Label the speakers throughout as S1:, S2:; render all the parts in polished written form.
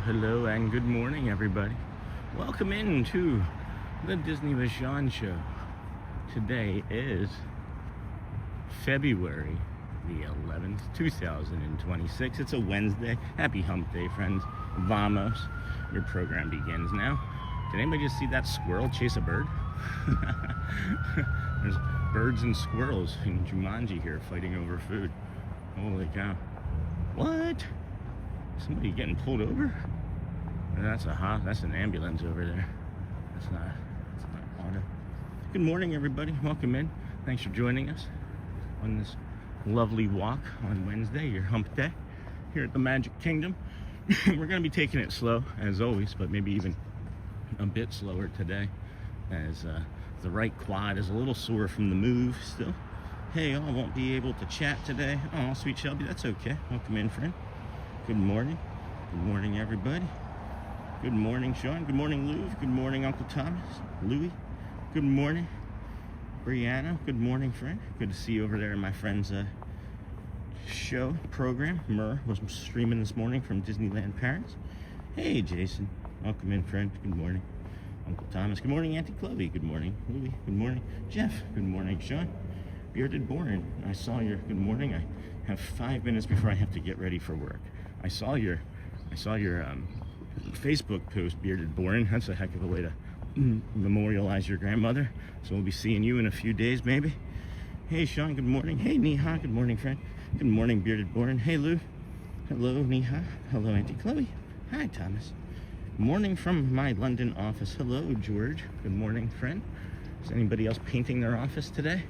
S1: Hello, and good morning, everybody. Welcome into the Disney with Sean show. Today is February the 11th, 2026. It's a Wednesday. Happy hump day, friends. Vamos. Your program begins now. Did anybody just see that squirrel chase a bird? There's birds and squirrels in Jumanji here fighting over food. Holy cow. What? Somebody getting pulled over? That's an ambulance over there. That's not auto. Good morning, everybody. Welcome in. Thanks for joining us on this lovely walk on Wednesday, your hump day here at the Magic Kingdom. We're going to be taking it slow as always, but maybe even a bit slower today, as the right quad is a little sore from the move still. Hey, I won't be able to chat today. Oh, sweet Shelby, that's okay. Welcome in, friend. Good morning. Good morning, everybody. Good morning, Sean. Good morning, Lou. Good morning, Uncle Thomas. Louie. Good morning, Brianna. Good morning, friend. Good to see you over there in my friend's show program. Murr was streaming this morning from Disneyland Paris. Hey, Jason. Welcome in, friend. Good morning, Uncle Thomas. Good morning, Auntie Chloe. Good morning, Louie. Good morning, Jeff. Good morning, Sean. Bearded Boren. I saw your good morning. I have 5 minutes before I have to get ready for work. I saw your Facebook post, Bearded Boren. That's a heck of a way to memorialize your grandmother. So we'll be seeing you in a few days, maybe. Hey, Sean. Good morning. Hey, Neha. Good morning, friend. Good morning, Bearded Boren. Hey, Lou. Hello, Neha. Hello, Auntie Chloe. Hi, Thomas. Morning from my London office. Hello, George. Good morning, friend. Is anybody else painting their office today,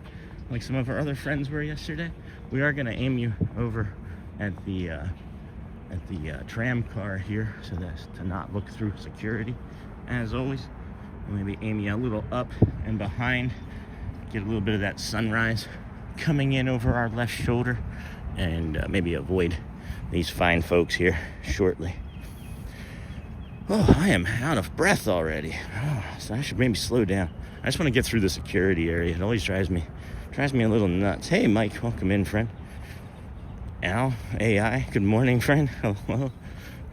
S1: like some of our other friends were yesterday? We are going to aim you over at the tram car here, so that's to not look through security, as always. Maybe aim you a little up and behind, get a little bit of that sunrise coming in over our left shoulder, and maybe avoid these fine folks here shortly. Oh, I am out of breath already. Oh, so I should maybe slow down. I just want to get through the security area. It always drives me a little nuts. Hey, Mike, welcome in, friend. Al, AI, good morning, friend. Hello.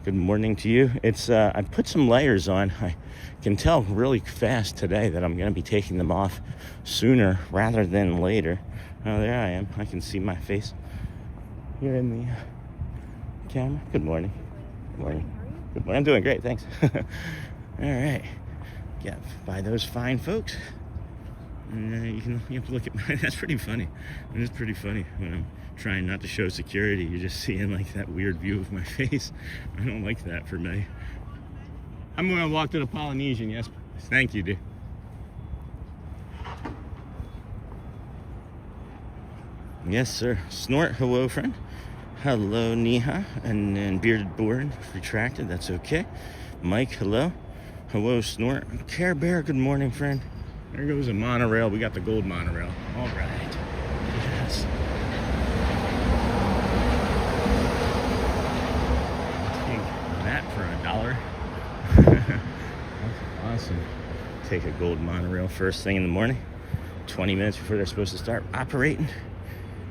S1: Good morning to you. It's I put some layers on. I can tell really fast today that I'm going to be taking them off sooner rather than later. Oh, there I am. I can see my face here in the camera. Good morning. Good morning. Good morning. I'm doing great, thanks. All right. Yeah, by those fine folks. And you have to look at my, that's pretty funny. It is pretty funny when I'm trying not to show security. You're just seeing like that weird view of my face. I don't like that for me. I'm going to walk to the Polynesian. Yes, thank you, dude. Yes, sir. Snort, hello, friend. Hello, Neha. And then Bearded Board, retracted. That's okay. Mike, hello. Hello, Snort. Care Bear, good morning, friend. There goes a monorail. We got the gold monorail. All right. Yes. Take that for $1. That's awesome. Take a gold monorail first thing in the morning. 20 minutes before they're supposed to start operating.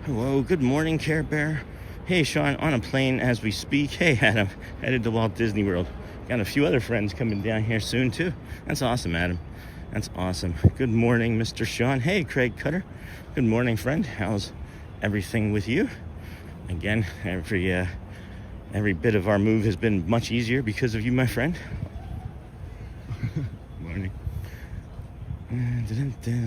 S1: Hello, good morning, Care Bear. Hey, Sean, on a plane as we speak. Hey, Adam, headed to Walt Disney World. Got a few other friends coming down here soon, too. That's awesome, Adam. That's awesome. Good morning, Mr. Sean. Hey, Craig Cutter. Good morning, friend. How's everything with you? Again, every bit of our move has been much easier because of you, my friend. Morning.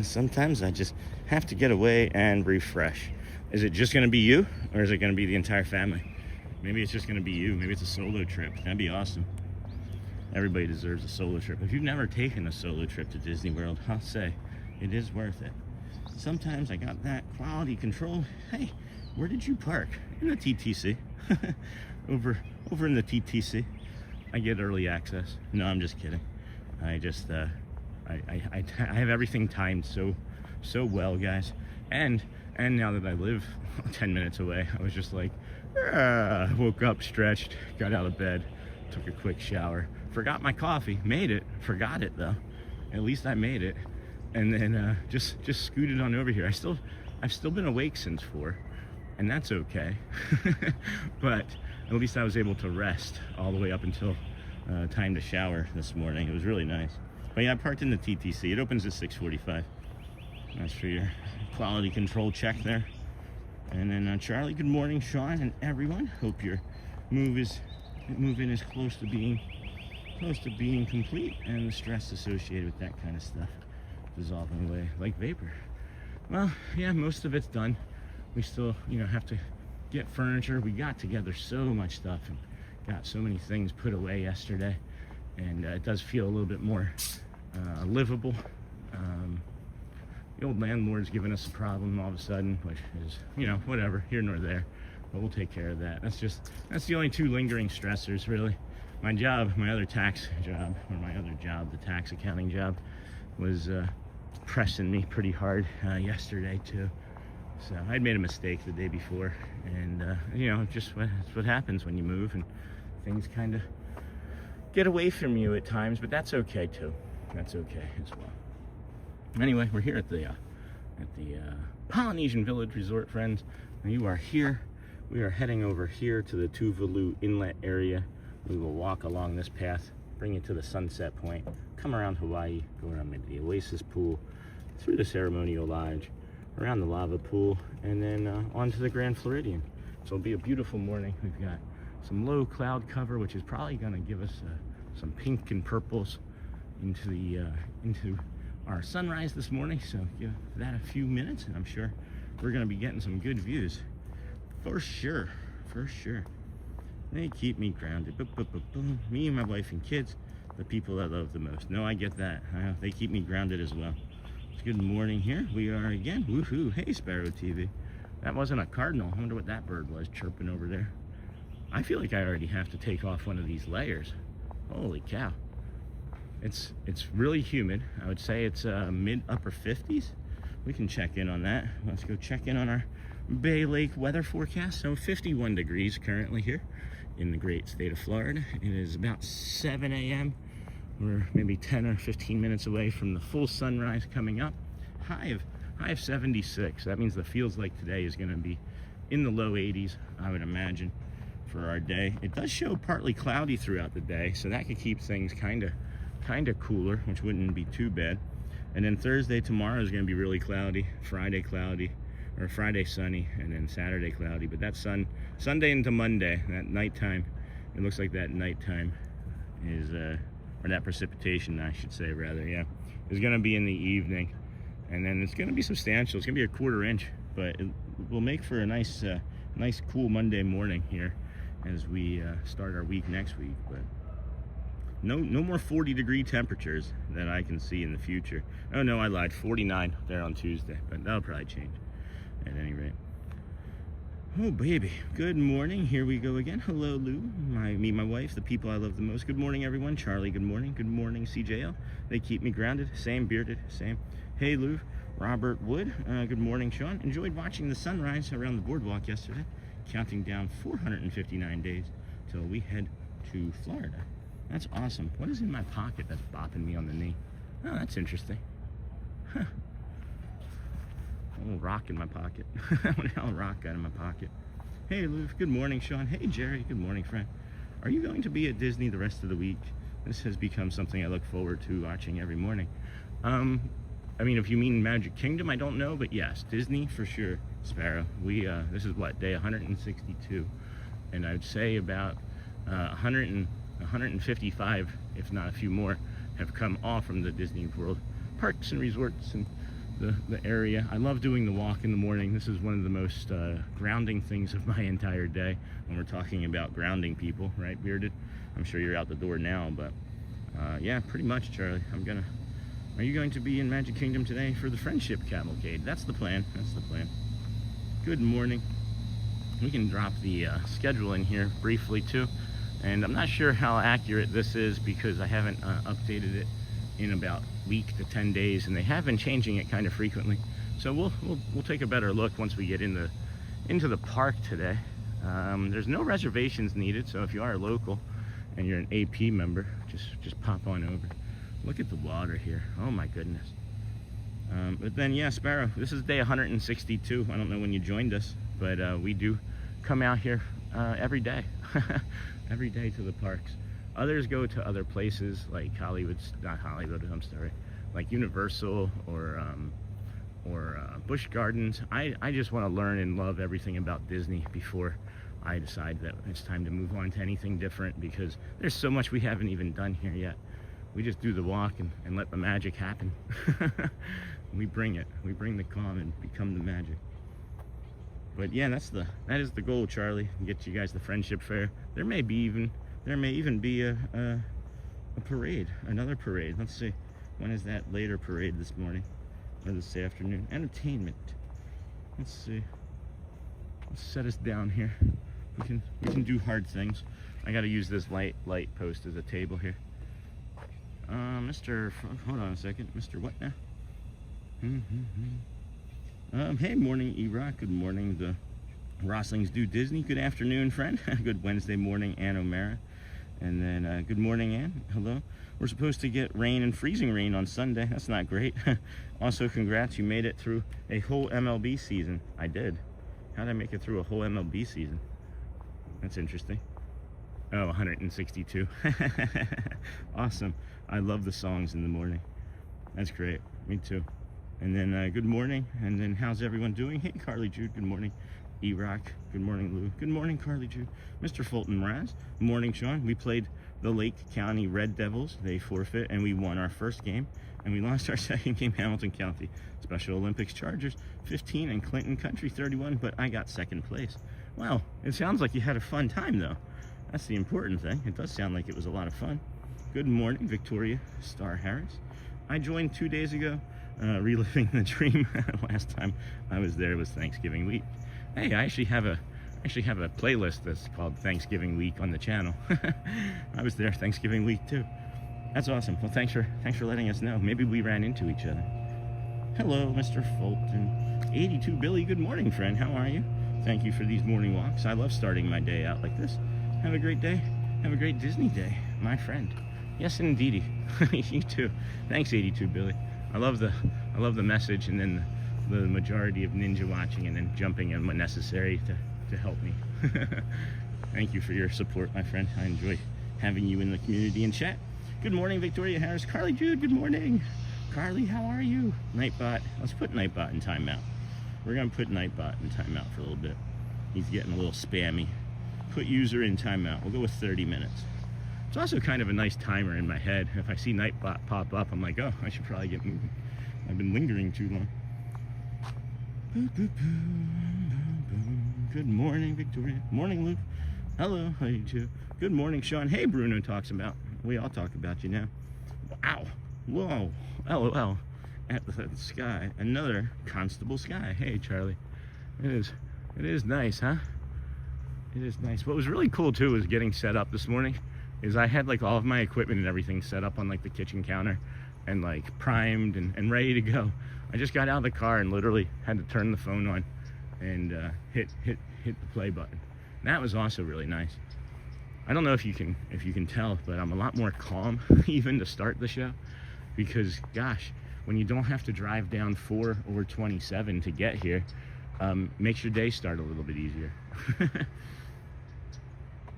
S1: Sometimes I just have to get away and refresh. Is it just going to be you, or is it going to be the entire family? Maybe it's just going to be you. Maybe it's a solo trip. That'd be awesome. Everybody deserves a solo trip. If you've never taken a solo trip to Disney World, I'll say it is worth it. sometimes I got that quality control. Hey, where did you park? In the TTC. over in the TTC. I get early access. No, I'm just kidding. I just I have everything timed so well, guys. And now that I live 10 minutes away, I was just like, woke up, stretched, got out of bed, took a quick shower, forgot my coffee, made it, forgot it though. At least I made it, and then just scooted on over here. I've still been awake since 4, and that's okay. But at least I was able to rest all the way up until time to shower this morning. It was really nice. But yeah, I parked in the TTC. It opens at 6:45. That's for your quality control check there. And then Charlie, good morning, Sean, and everyone. Hope your move-in is close to being complete, and the stress associated with that kind of stuff dissolving away like vapor. Well, yeah, most of it's done. We still, have to get furniture. We got together so much stuff and got so many things put away yesterday, and it does feel a little bit more livable. The old landlord's giving us a problem all of a sudden, which is, whatever, here nor there, but we'll take care of that. That's the only 2 lingering stressors, really. My other tax job, the tax accounting job, was pressing me pretty hard yesterday too. So I'd made a mistake the day before, and just what happens when you move, and things kind of get away from you at times, but that's okay too. That's okay as well. Anyway, we're here at the Polynesian Village Resort, friends. Now you are here. We are heading over here to the Tuvalu Inlet area. We will walk along this path, bring you to the sunset point, come around Hawaii, go around maybe the Oasis Pool, through the Ceremonial Lodge, around the lava pool, and then onto the Grand Floridian. So it'll be a beautiful morning. We've got some low cloud cover, which is probably going to give us some pink and purples into our sunrise this morning. So give that a few minutes, and I'm sure we're going to be getting some good views. For sure. They keep me grounded. Me and my wife and kids, the people I love the most. No, I get that. They keep me grounded as well. Good morning here. We are again. Woohoo. Hey, Sparrow TV. That wasn't a cardinal. I wonder what that bird was chirping over there. I feel like I already have to take off one of these layers. Holy cow. It's really humid. I would say it's mid-upper 50s. We can check in on that. Let's go check in on our Bay Lake weather forecast. So 51 degrees currently here in the great state of Florida. It is about 7 a.m. We're maybe 10 or 15 minutes away from the full sunrise coming up. High of 76. That means the feels like today is going to be in the low 80s, I would imagine, for our day. It does show partly cloudy throughout the day, so that could keep things kind of cooler, which wouldn't be too bad. And then Thursday, tomorrow is going to be really cloudy. Friday cloudy, or Friday sunny, and then Saturday cloudy. But that Sunday into Monday, that nighttime, it looks like that nighttime is or that precipitation, I should say, rather, yeah, is going to be in the evening, and then it's going to be substantial. It's going to be a 1/4 inch, but it will make for a nice cool Monday morning here as we start our week next week. But no more 40-degree temperatures that I can see in the future. Oh no, I lied. 49 there on Tuesday, but that'll probably change at any rate. Oh baby, good morning. Here we go again. Hello Lou, my wife, the people I love the most. Good morning everyone. Charlie, good morning. Good morning CJL. They keep me grounded. Same, bearded, same. Hey Lou. Robert Wood, good morning Sean. Enjoyed watching the sunrise around the boardwalk yesterday. Counting down 459 days till we head to Florida. That's awesome. What is in my pocket that's bopping me on the knee? Oh, that's interesting. Huh. A little rock in my pocket. What the hell rock got in my pocket? Hey Lou, good morning Sean. Hey Jerry, good morning friend. Are you going to be at Disney the rest of the week? This has become something I look forward to watching every morning. I mean, if you mean Magic Kingdom, I don't know, but yes, Disney for sure. Sparrow, this is what, day 162, and I'd say about 155, if not a few more, have come off from the Disney World parks and resorts and the area. I love doing the walk in the morning. This is one of the most grounding things of my entire day when we're talking about grounding people, right, Bearded? I'm sure you're out the door now, but yeah, pretty much, Charlie. I'm Are you going to be in Magic Kingdom today for the Friendship Cavalcade? That's the plan. That's the plan. Good morning. We can drop the schedule in here briefly too. And I'm not sure how accurate this is because I haven't updated it in about a week to 10 days, and they have been changing it kind of frequently. So we'll take a better look once we get into the park today. There's no reservations needed, so if you are local and you're an AP member, just pop on over. Look at the water here. Oh my goodness. But then, yeah, Sparrow, this is day 162. I don't know when you joined us, but we do come out here every day. Every day to the parks. Others go to other places like like Universal or Busch Gardens. I just want to learn and love everything about Disney before I decide that it's time to move on to anything different, because there's so much we haven't even done here yet. We just do the walk and let the magic happen. We bring it. We bring the calm and become the magic. But yeah, that is the goal, Charlie. Get you guys the Friendship Faire. There may even be a parade, another parade. Let's see, when is that later parade this morning or this afternoon? Entertainment. Let's see. Let's set us down here. We can do hard things. I got to use this light post as a table here. Hold on a second. Mr. What now? Hey, morning, E-Rock. Good morning, the Roslings do Disney. Good afternoon, friend. Good Wednesday morning, Ann O'Mara. And then, good morning, Ann. Hello. We're supposed to get rain and freezing rain on Sunday. That's not great. Also, congrats. You made it through a whole MLB season. I did. How did I make it through a whole MLB season? That's interesting. Oh, 162. Awesome. I love the songs in the morning. That's great. Me too. And then good morning. And then how's everyone doing? Hey, Carly Jude. Good morning. E-Rock. Good morning, Lou. Good morning, Carly Jude. Mr. Fulton Raz. Morning, Sean. We played the Lake County Red Devils. They forfeit, and we won our first game. And we lost our second game, Hamilton County. Special Olympics Chargers 15 and Clinton Country 31, but I got second place. Wow, it sounds like you had a fun time, though. That's the important thing. It does sound like it was a lot of fun. Good morning, Victoria Star Harris. I joined 2 days ago, reliving the dream. Last time I was there was Thanksgiving week. Hey, I actually have a playlist that's called Thanksgiving Week on the channel. I was there Thanksgiving week too. That's awesome. Well, thanks for letting us know. Maybe we ran into each other. Hello, Mr. Fulton. 82 Billy, good morning, friend. How are you? Thank you for these morning walks. I love starting my day out like this. Have a great day. Have a great Disney day, my friend. Yes, indeedy. You too. Thanks, 82 Billy. I love the message, and then the majority of ninja watching and then jumping in when necessary to help me. Thank you for your support, my friend. I enjoy having you in the community and chat. Good morning, Victoria Harris. Carly Jude, good morning. Carly, how are you? Nightbot. Let's put Nightbot in timeout. We're going to put Nightbot in timeout for a little bit. He's getting a little spammy. Put user in timeout. We'll go with 30 minutes. It's also kind of a nice timer in my head. If I see Nightbot pop up, I'm like, oh, I should probably get moving. I've been lingering too long. Good morning, Victoria. Morning, Luke. Hello, how you too? Good morning, Sean. Hey, Bruno talks about. We all talk about you now. Wow. Whoa. LOL. At the sky. Another Constable Sky. Hey, Charlie. It is nice, huh? It is nice. What was really cool too was getting set up this morning. Is I had like all of my equipment and everything set up on like the kitchen counter and like primed and ready to go. I just got out of the car and literally had to turn the phone on and hit the play button. And that was also really nice. I don't know if you can tell, but I'm a lot more calm even to start the show, because gosh, when you don't have to drive down 4 or 27 to get here, makes your day start a little bit easier.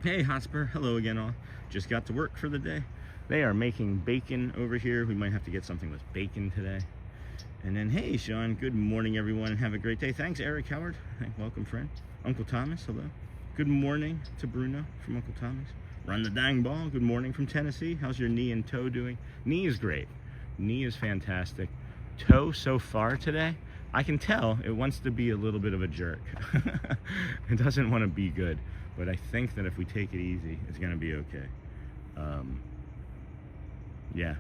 S1: Hey, Hotspur. Hello again, all. Just got to work for the day. They are making bacon over here. We might have to get something with bacon today. And then, hey, Sean. Good morning, everyone, and have a great day. Thanks, Eric Howard. Hey, welcome, friend. Uncle Thomas, hello. Good morning to Bruno from Uncle Thomas. Run the dang ball. Good morning from Tennessee. How's your knee and toe doing? Knee is great. Knee is fantastic. Toe so far today, I can tell it wants to be a little bit of a jerk. It doesn't want to be good. But I think that if we take it easy, it's going to be okay. Yeah.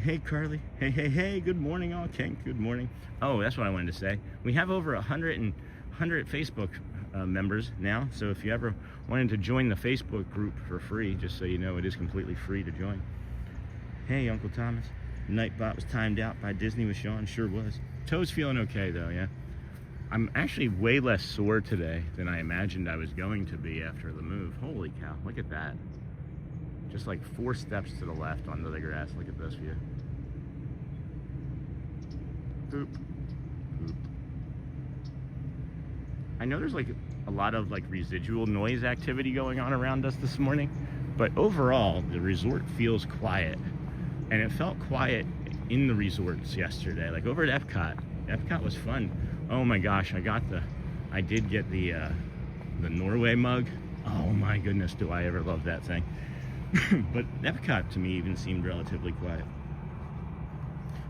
S1: Hey, Carly. Hey. Good morning, all. Ken, good morning. Oh, that's what I wanted to say. We have over 100 Facebook members now. So if you ever wanted to join the Facebook group for free, just so you know, it is completely free to join. Hey, Uncle Thomas. Nightbot was timed out by Disney with Sean. Sure was. Toe's feeling okay, though, yeah. I'm actually way less sore today than I imagined I was going to be after the move. Holy cow, look at that. Just like 4 steps to the left onto the grass. Look at this view. Boop. Boop. I know there's like a lot of like residual noise activity going on around us this morning, but overall the resort feels quiet. And it felt quiet in the resorts yesterday. Like over at Epcot. Epcot was fun. Oh my gosh, I did get the Norway mug. Oh my goodness, do I ever love that thing. But Epcot to me even seemed relatively quiet.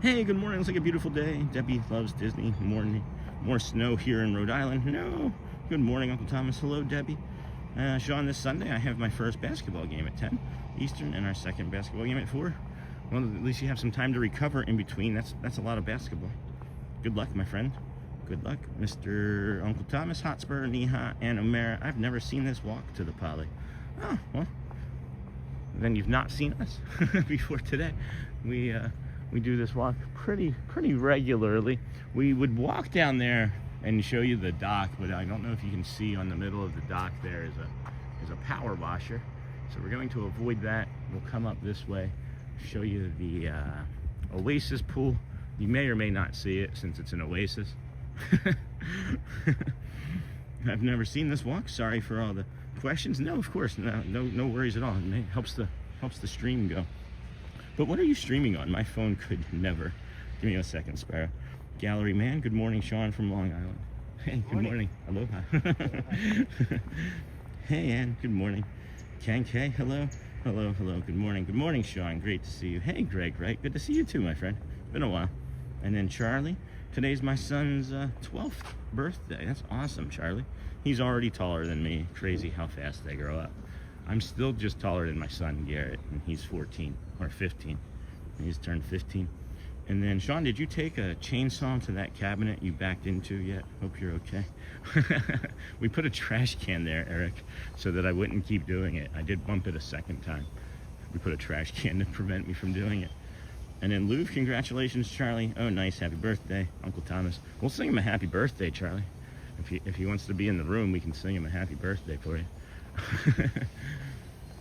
S1: Hey, good morning. Looks like a beautiful day. Debbie loves Disney. Morning. More snow here in Rhode Island. No. Good morning, Uncle Thomas. Hello, Debbie. Sean, this Sunday I have my first basketball game at 10 Eastern and our second basketball game at 4. Well, at least you have some time to recover in between. That's a lot of basketball. Good luck, my friend. Good luck, Mr. Uncle Thomas, Hotspur, Neha, and Omera. I've never seen this walk to the Poly. Oh, well, then you've not seen us before today. We do this walk pretty regularly. We would walk down there and show you the dock, but I don't know if you can see on the middle of the dock there is a power washer. So we're going to avoid that. We'll come up this way, show you the Oasis pool. You may or may not see it since it's an oasis. I've never seen this walk. Sorry for all the questions. No, of course, no worries at all. It helps the stream go. But what are you streaming on? My phone could never. Give me a second, Sparrow. Gallery man. Good morning, Sean from Long Island. Hey, good morning. Aloha. Hey, Ann. Good morning. Ken K. Hello. Good morning, Sean. Great to see you. Hey, Greg. Right. Good to see you too, my friend. Been a while. And then Charlie. Today's my son's 12th birthday. That's awesome, Charlie. He's already taller than me. Crazy how fast they grow up. I'm still just taller than my son, Garrett, and he's 14 or 15. He's turned 15. And then, Sean, did you take a chainsaw to that cabinet you backed into yet? Hope you're okay. We put a trash can there, Eric, so that I wouldn't keep doing it. I did bump it a second time. We put a trash can to prevent me from doing it. And then Lou, congratulations, Charlie. Oh, nice. Happy birthday, Uncle Thomas. We'll sing him a happy birthday, Charlie. If he wants to be in the room, we can sing him a happy birthday for you.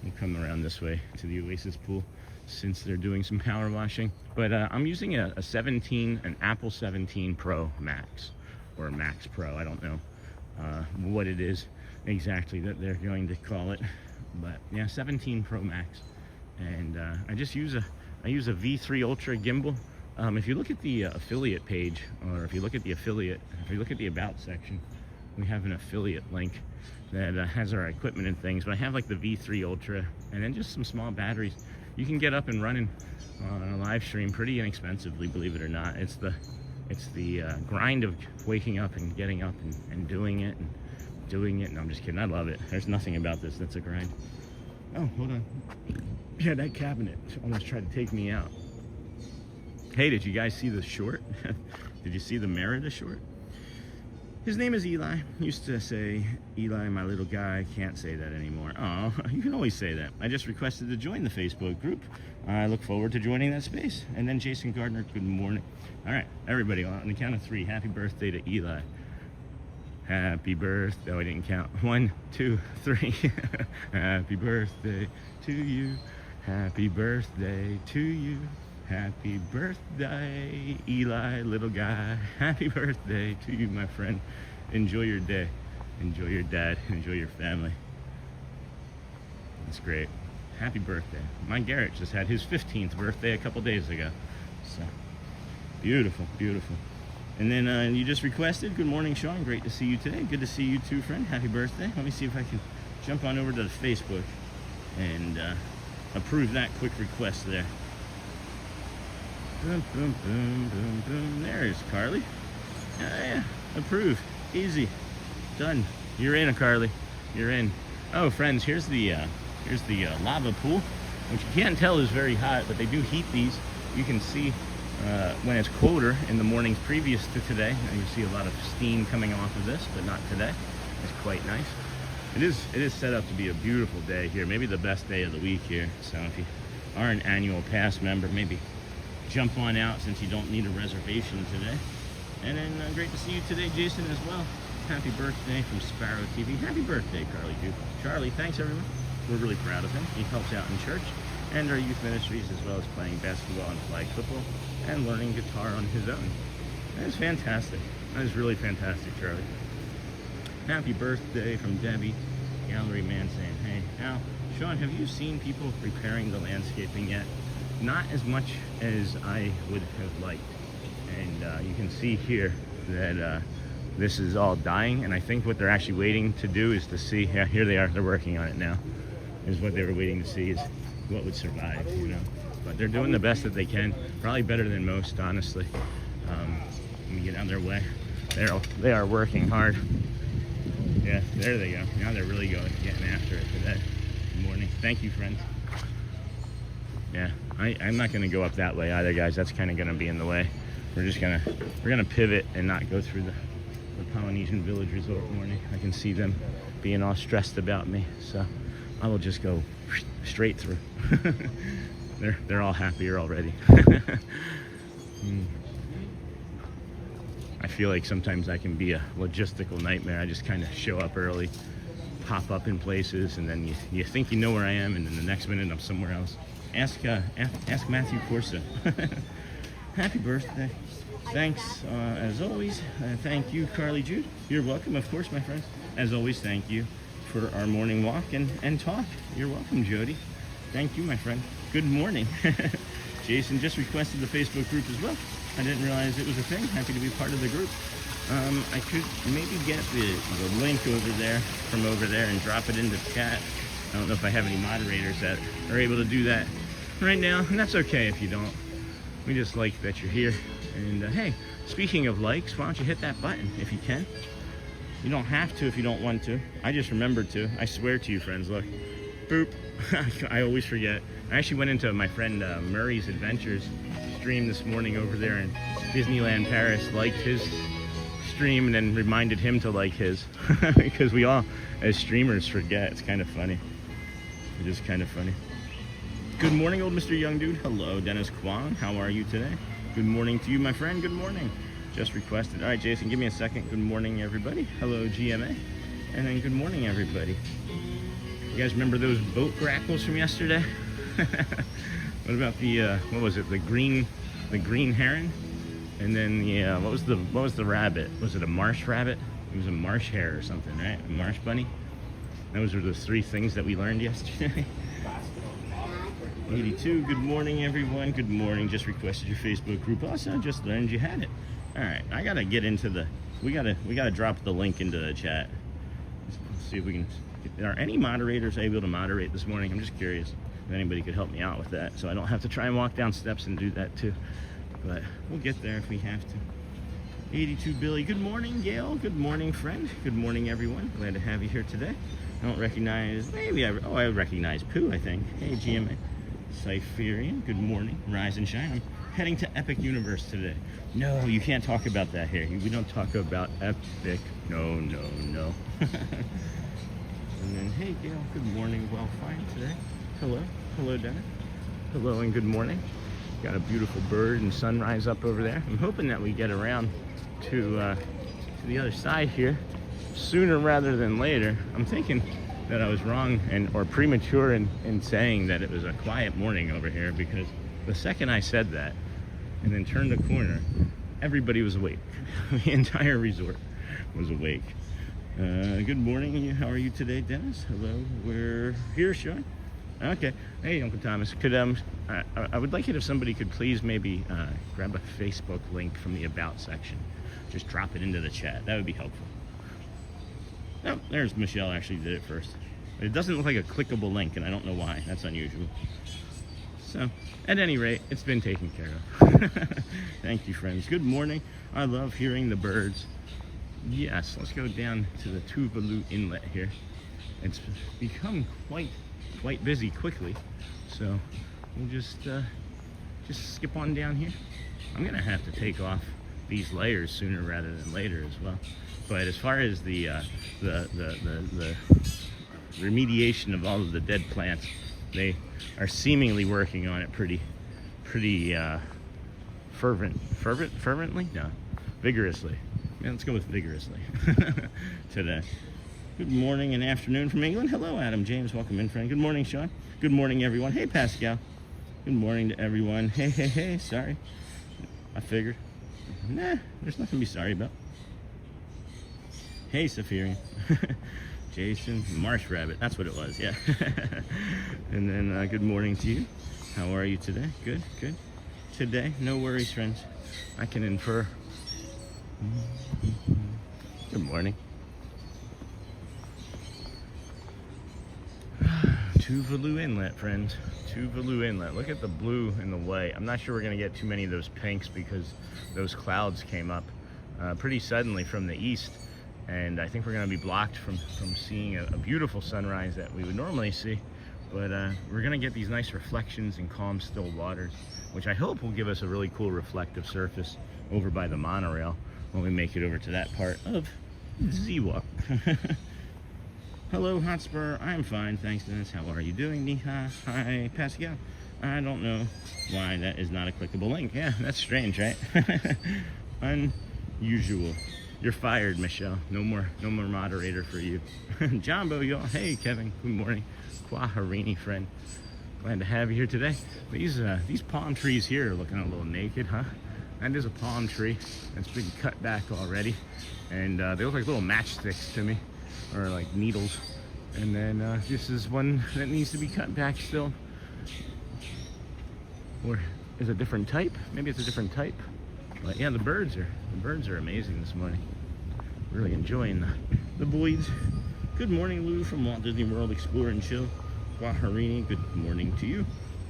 S1: We'll come around this way to the Oasis pool since they're doing some power washing. But I'm using an Apple 17 Pro Max, or Max Pro. I don't know what it is exactly that they're going to call it. But yeah, 17 Pro Max. And I use a V3 Ultra gimbal. If you look at the affiliate page, or if you look at the about section, we have an affiliate link that has our equipment and things. But I have like the V3 Ultra and then just some small batteries. You can get up and running on a live stream pretty inexpensively, believe it or not. It's the grind of waking up and getting up and doing it. No, I'm just kidding. I love it. There's nothing about this that's a grind. Oh, hold on. Yeah, that cabinet almost tried to take me out. Hey, did you guys see the short? Did you see the Merida short? His name is Eli. Used to say, Eli, my little guy. Can't say that anymore. Oh, you can always say that. I just requested to join the Facebook group. I look forward to joining that space. And then Jason Gardner, good morning. All right, everybody, on the count of 3, happy birthday to Eli. Happy birthday. Oh, I didn't count. 1, 2, 3. Happy birthday to you. Happy birthday to you. Happy birthday, Eli, little guy. Happy birthday to you, my friend. Enjoy your day. Enjoy your dad. Enjoy your family. That's great. Happy birthday. My Garrett just had his 15th birthday a couple days ago. So, beautiful, beautiful. And then you just requested, good morning, Sean. Great to see you today. Good to see you too, friend. Happy birthday. Let me see if I can jump on over to the Facebook and approve that quick request there. Boom, boom, boom, boom, boom. There's Carly. Yeah, approved. Easy. Done. You're in, Carly. You're in. Oh, friends, here's the lava pool. which you can't tell is very hot, but they do heat these. You can see when it's colder in the mornings previous to today. You see a lot of steam coming off of this, but not today. It's quite nice. It is set up to be a beautiful day here, maybe the best day of the week here. So if you are an annual pass member, maybe jump on out since you don't need a reservation today. And then great to see you today, Jason, as well. Happy birthday from Sparrow TV. Happy birthday, Carly Duke. Charlie, thanks everyone. We're really proud of him. He helps out in church and our youth ministries, as well as playing basketball and flag football and learning guitar on his own. That is fantastic. That is really fantastic, Charlie. Happy birthday from Debbie. Gallery man saying, hey, Al, Sean, have you seen people repairing the landscaping yet? Not as much as I would have liked. And you can see here that this is all dying, and I think what they're actually waiting to do is to see, yeah, here they are, they're working on it now, is what they were waiting to see is what would survive, you know. But they're doing the best that they can, probably better than most, honestly. Let me get out of their way. They are working hard. Yeah, there they go. Now they're really getting after it today. Good morning. Thank you, friends. Yeah, I'm not gonna go up that way either, guys. That's kind of gonna be in the way. We're gonna pivot and not go through the Polynesian Village Resort morning. I can see them being all stressed about me, so I will just go straight through. They're all happier already. I feel like sometimes I can be a logistical nightmare. I just kind of show up early, pop up in places, and then you think you know where I am, and then the next minute I'm somewhere else. Ask Matthew Corsa. Happy birthday. Thanks, as always. Thank you, Carly Jude. You're welcome, of course, my friends. As always, thank you for our morning walk and talk. You're welcome, Jody. Thank you, my friend. Good morning. Jason just requested the Facebook group as well. I didn't realize it was a thing. Happy to be part of the group. I could maybe get the link over there from over there and drop it into the chat. I don't know if I have any moderators that are able to do that right now, and that's okay if you don't. We just like that you're here. And hey, speaking of likes, why don't you hit that button if you can? You don't have to if you don't want to. I just remembered to. I swear to you, friends, look. Boop. I always forget. I actually went into my friend Murray's Adventures stream this morning over there in Disneyland Paris, liked his stream, and then reminded him to like his. Because we all, as streamers, forget. It's kind of funny. It is kind of funny. Good morning, old Mr. Young Dude. Hello, Dennis Kwong. How are you today? Good morning to you, my friend. Good morning. Just requested. All right, Jason, give me a second. Good morning, everybody. Hello, GMA. And then good morning, everybody. You guys remember those boat grackles from yesterday? What about the, what was it? The green heron? And then the, what was the rabbit? Was it a marsh rabbit? It was a marsh hare or something, right? A marsh bunny? Those were the three things that we learned yesterday. 82, good morning everyone. Good morning. Just requested your Facebook group. Also, just learned you had it. All right, I gotta get into the. We gotta drop the link into the chat. Let's see if we can. Are any moderators able to moderate this morning? I'm just curious if anybody could help me out with that, so I don't have to try and walk down steps and do that too. But we'll get there if we have to. 82 Billy. Good morning, Gail. Good morning, friend. Good morning, everyone. Glad to have you here today. I don't recognize. I recognize Pooh. I think. Hey, GMA. Cypherian, good morning. Rise and shine. I'm heading to Epic Universe today. No, you can't talk about that here. We don't talk about Epic. No. And then, hey, Gail, good morning. Well, fine today. Hello, Dennis. Hello and good morning. Got a beautiful bird and sunrise up over there. I'm hoping that we get around to the other side here sooner rather than later. I'm thinking that I was wrong or premature in saying that it was a quiet morning over here, because the second I said that and then turned the corner, everybody was awake. The entire resort was awake. Good morning. How are you today, Dennis? Hello. We're here, Sean. Okay. Hey, Uncle Thomas. Could I would like it if somebody could please maybe grab a Facebook link from the About section. Just drop it into the chat. That would be helpful. Oh, there's Michelle. Actually did it first. It doesn't look like a clickable link, and I don't know why. That's unusual. So, at any rate, it's been taken care of. Thank you, friends. Good morning. I love hearing the birds. Yes, let's go down to the Tuvalu Inlet here. It's become quite quite busy quickly. So we'll just skip on down here. I'm gonna have to take off these layers sooner rather than later as well. But as far as the remediation of all of the dead plants, they are seemingly working on it pretty fervently? No, vigorously. Yeah, let's go with vigorously today. Good morning and afternoon from England. Hello, Adam James. Welcome in, friend. Good morning, Sean. Good morning, everyone. Hey, Pascal. Good morning to everyone. Hey. Sorry. I figured. Nah, there's nothing to be sorry about. Hey, Saphirian. Jason, Marsh Rabbit. That's what it was, yeah. And then good morning to you. How are you today? Good. Today, no worries, friends. I can infer. Good morning. Tuvalu Inlet, friends. Tuvalu Inlet. Look at the blue in the way. I'm not sure we're going to get too many of those pinks because those clouds came up pretty suddenly from the east. And I think we're going to be blocked from seeing a beautiful sunrise that we would normally see. But we're going to get these nice reflections in calm, still waters, which I hope will give us a really cool reflective surface over by the monorail when we make it over to that part of Z-Walk. Hello, Hotspur. I'm fine, thanks, Dennis. How are you doing, Niha? Hi, Pascal. I don't know why that is not a clickable link. Yeah, that's strange, right? Unusual. You're fired, Michelle. No more moderator for you. Jumbo, y'all. Hey, Kevin. Good morning. Kwaharini, friend. Glad to have you here today. These palm trees here are looking a little naked, huh? That is a palm tree that's been cut back already, and they look like little matchsticks to me, or like needles. And then this is one that needs to be cut back still, or is a different type. Maybe it's a different type. But yeah, the birds are amazing this morning. Really enjoying the boys. Good morning, Lou from Walt Disney World Explore and Chill. Waharini, good morning to you.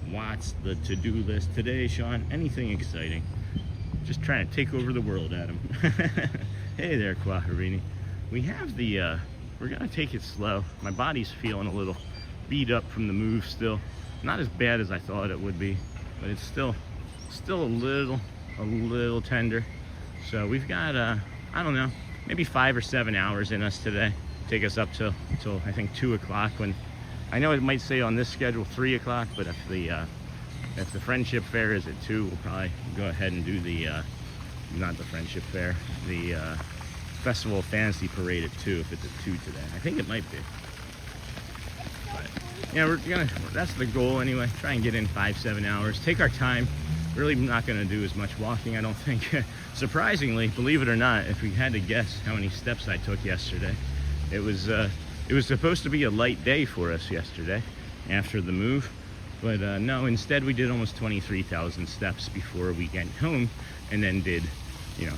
S1: What's the to-do list today, Sean? Anything exciting? Just trying to take over the world, Adam. Hey there, Kwaharini. We have the, we're gonna take it slow. My body's feeling a little beat up from the move still. Not as bad as I thought it would be, but it's still a little tender. So we've got, I don't know, maybe 5 or 7 hours in us today. Take us up till I think 2 o'clock, when I know it might say on this schedule 3 o'clock, but if the Friendship Fair is at 2, we'll probably go ahead and do the, not the Friendship Fair, the Festival of Fantasy Parade at 2, if it's at 2 today. I think it might be. But yeah, that's the goal anyway. Try and get in 5-7 hours. Take our time. Really not going to do as much walking, I don't think. Surprisingly, believe it or not, if we had to guess how many steps I took yesterday, it was supposed to be a light day for us yesterday after the move, but no, instead we did almost 23,000 steps before we went home, and then did,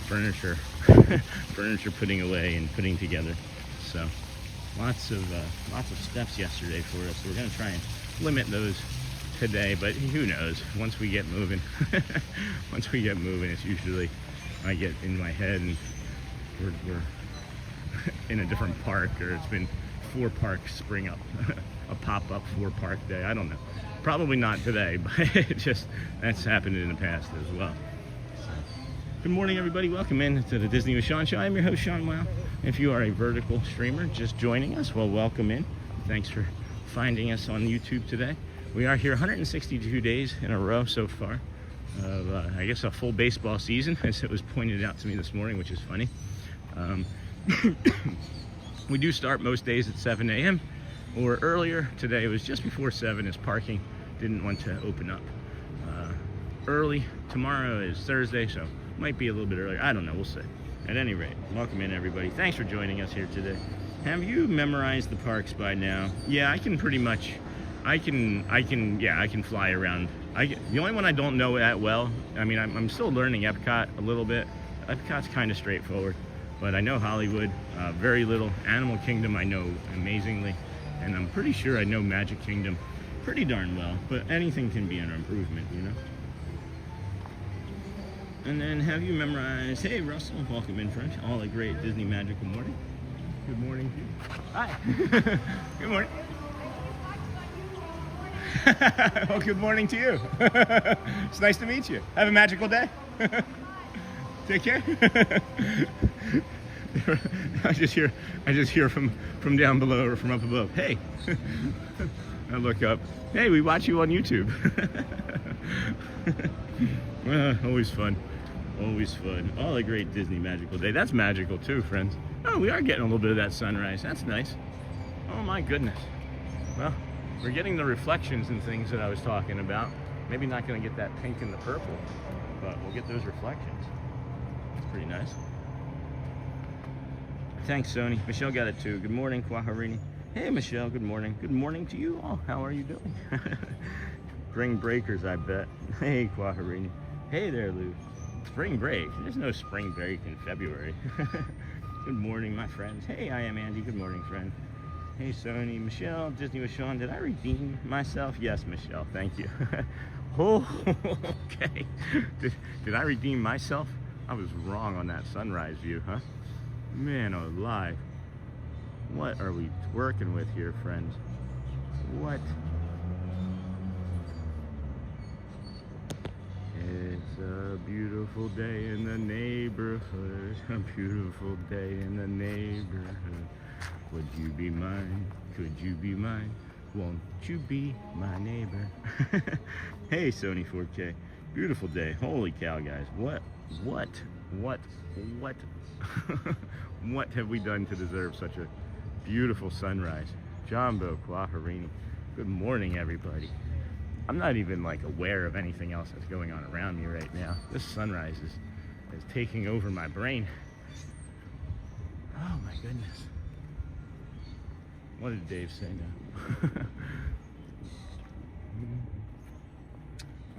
S1: furniture putting away and putting together. So lots of steps yesterday for us. So we're going to try and limit those today, but who knows, once we get moving. It's usually, I get in my head and we're in a different park, or it's been 4 parks spring up. A pop-up 4-park day, I don't know, probably not today, but that's happened in the past as well. So, good morning, everybody. Welcome in to the Disney with Sean Show. I'm your host, Sean Wow. If you are a vertical streamer just joining us, well, welcome in. Thanks for finding us on YouTube today. We are here 162 days in a row so far of, I guess, a full baseball season, as it was pointed out to me this morning, which is funny. We do start most days at 7 a.m. or earlier. Today was just before 7, as parking didn't want to open up early. Tomorrow is Thursday, so might be a little bit earlier. I don't know, we'll see. At any rate, welcome in, everybody. Thanks for joining us here today. Have you memorized the parks by now? Yeah, I can pretty much. I can fly around. The only one I don't know that well, I mean, I'm still learning Epcot a little bit. Epcot's kind of straightforward, but I know Hollywood, very little. Animal Kingdom I know amazingly, and I'm pretty sure I know Magic Kingdom pretty darn well, but anything can be an improvement, And then, have you memorized, hey Russell, welcome in, friend. All a great Disney magical morning. Good morning to you. Hi. Good morning. Well, good morning to you. It's nice to meet you. Have a magical day. Take care. I just hear from down below or from up above. Hey. I look up. Hey, we watch you on YouTube. Always fun. Always fun. All a great Disney magical day. That's magical too, friends. Oh, we are getting a little bit of that sunrise. That's nice. Oh my goodness. Well, we're getting the reflections and things that I was talking about. Maybe not going to get that pink and the purple, but we'll get those reflections. It's pretty nice. Thanks, Sony. Michelle got it too. Good morning, Kwaharini. Hey, Michelle. Good morning. Good morning to you all. How are you doing? Spring breakers, I bet. Hey, Kwaharini. Hey there, Lou. Spring break. There's no spring break in February. Good morning, my friends. Hey, I am Andy. Good morning, friend. Hey, Sony. Michelle. Disney with Sean. Did I redeem myself? Yes, Michelle. Thank you. Oh, okay. Did I redeem myself? I was wrong on that sunrise view, huh? Man alive. What are we working with here, friends? What? It's a beautiful day in the neighborhood. A beautiful day in the neighborhood. Would you be mine? Could you be mine? Won't you be my neighbor? Hey, Sony 4K. Beautiful day. Holy cow, guys. What what have we done to deserve such a beautiful sunrise? Jumbo Kwaharini. Good morning, everybody. I'm not even like aware of anything else that's going on around me right now. This sunrise is taking over my brain. Oh my goodness. What did Dave say now?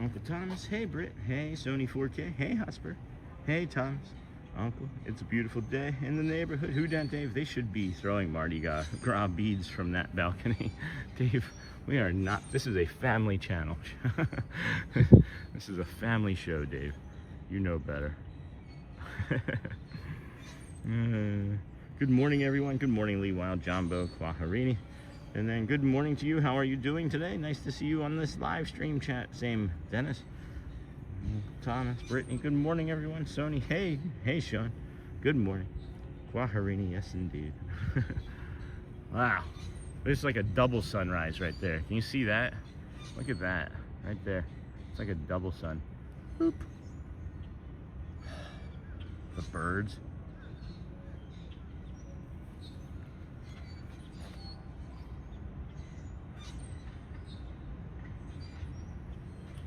S1: Uncle Thomas. Hey, Britt. Hey, Sony 4K. Hey, Hosper. Hey, Thomas. Uncle, it's a beautiful day in the neighborhood. Who done, Dave? They should be throwing Mardi Gras beads from that balcony. Dave, we are not. This is a family channel. This is a family show, Dave. You know better. Good morning, everyone. Good morning, Lee Wild, Jumbo, Kwaharini. And then good morning to you. How are you doing today? Nice to see you on this live stream chat. Same, Dennis. Thomas, Brittany, good morning, everyone. Sony, hey, Sean, good morning. Kwaharini, yes, indeed. Wow, it's like a double sunrise right there. Can you see that? Look at that, right there. It's like a double sun. Boop. The birds.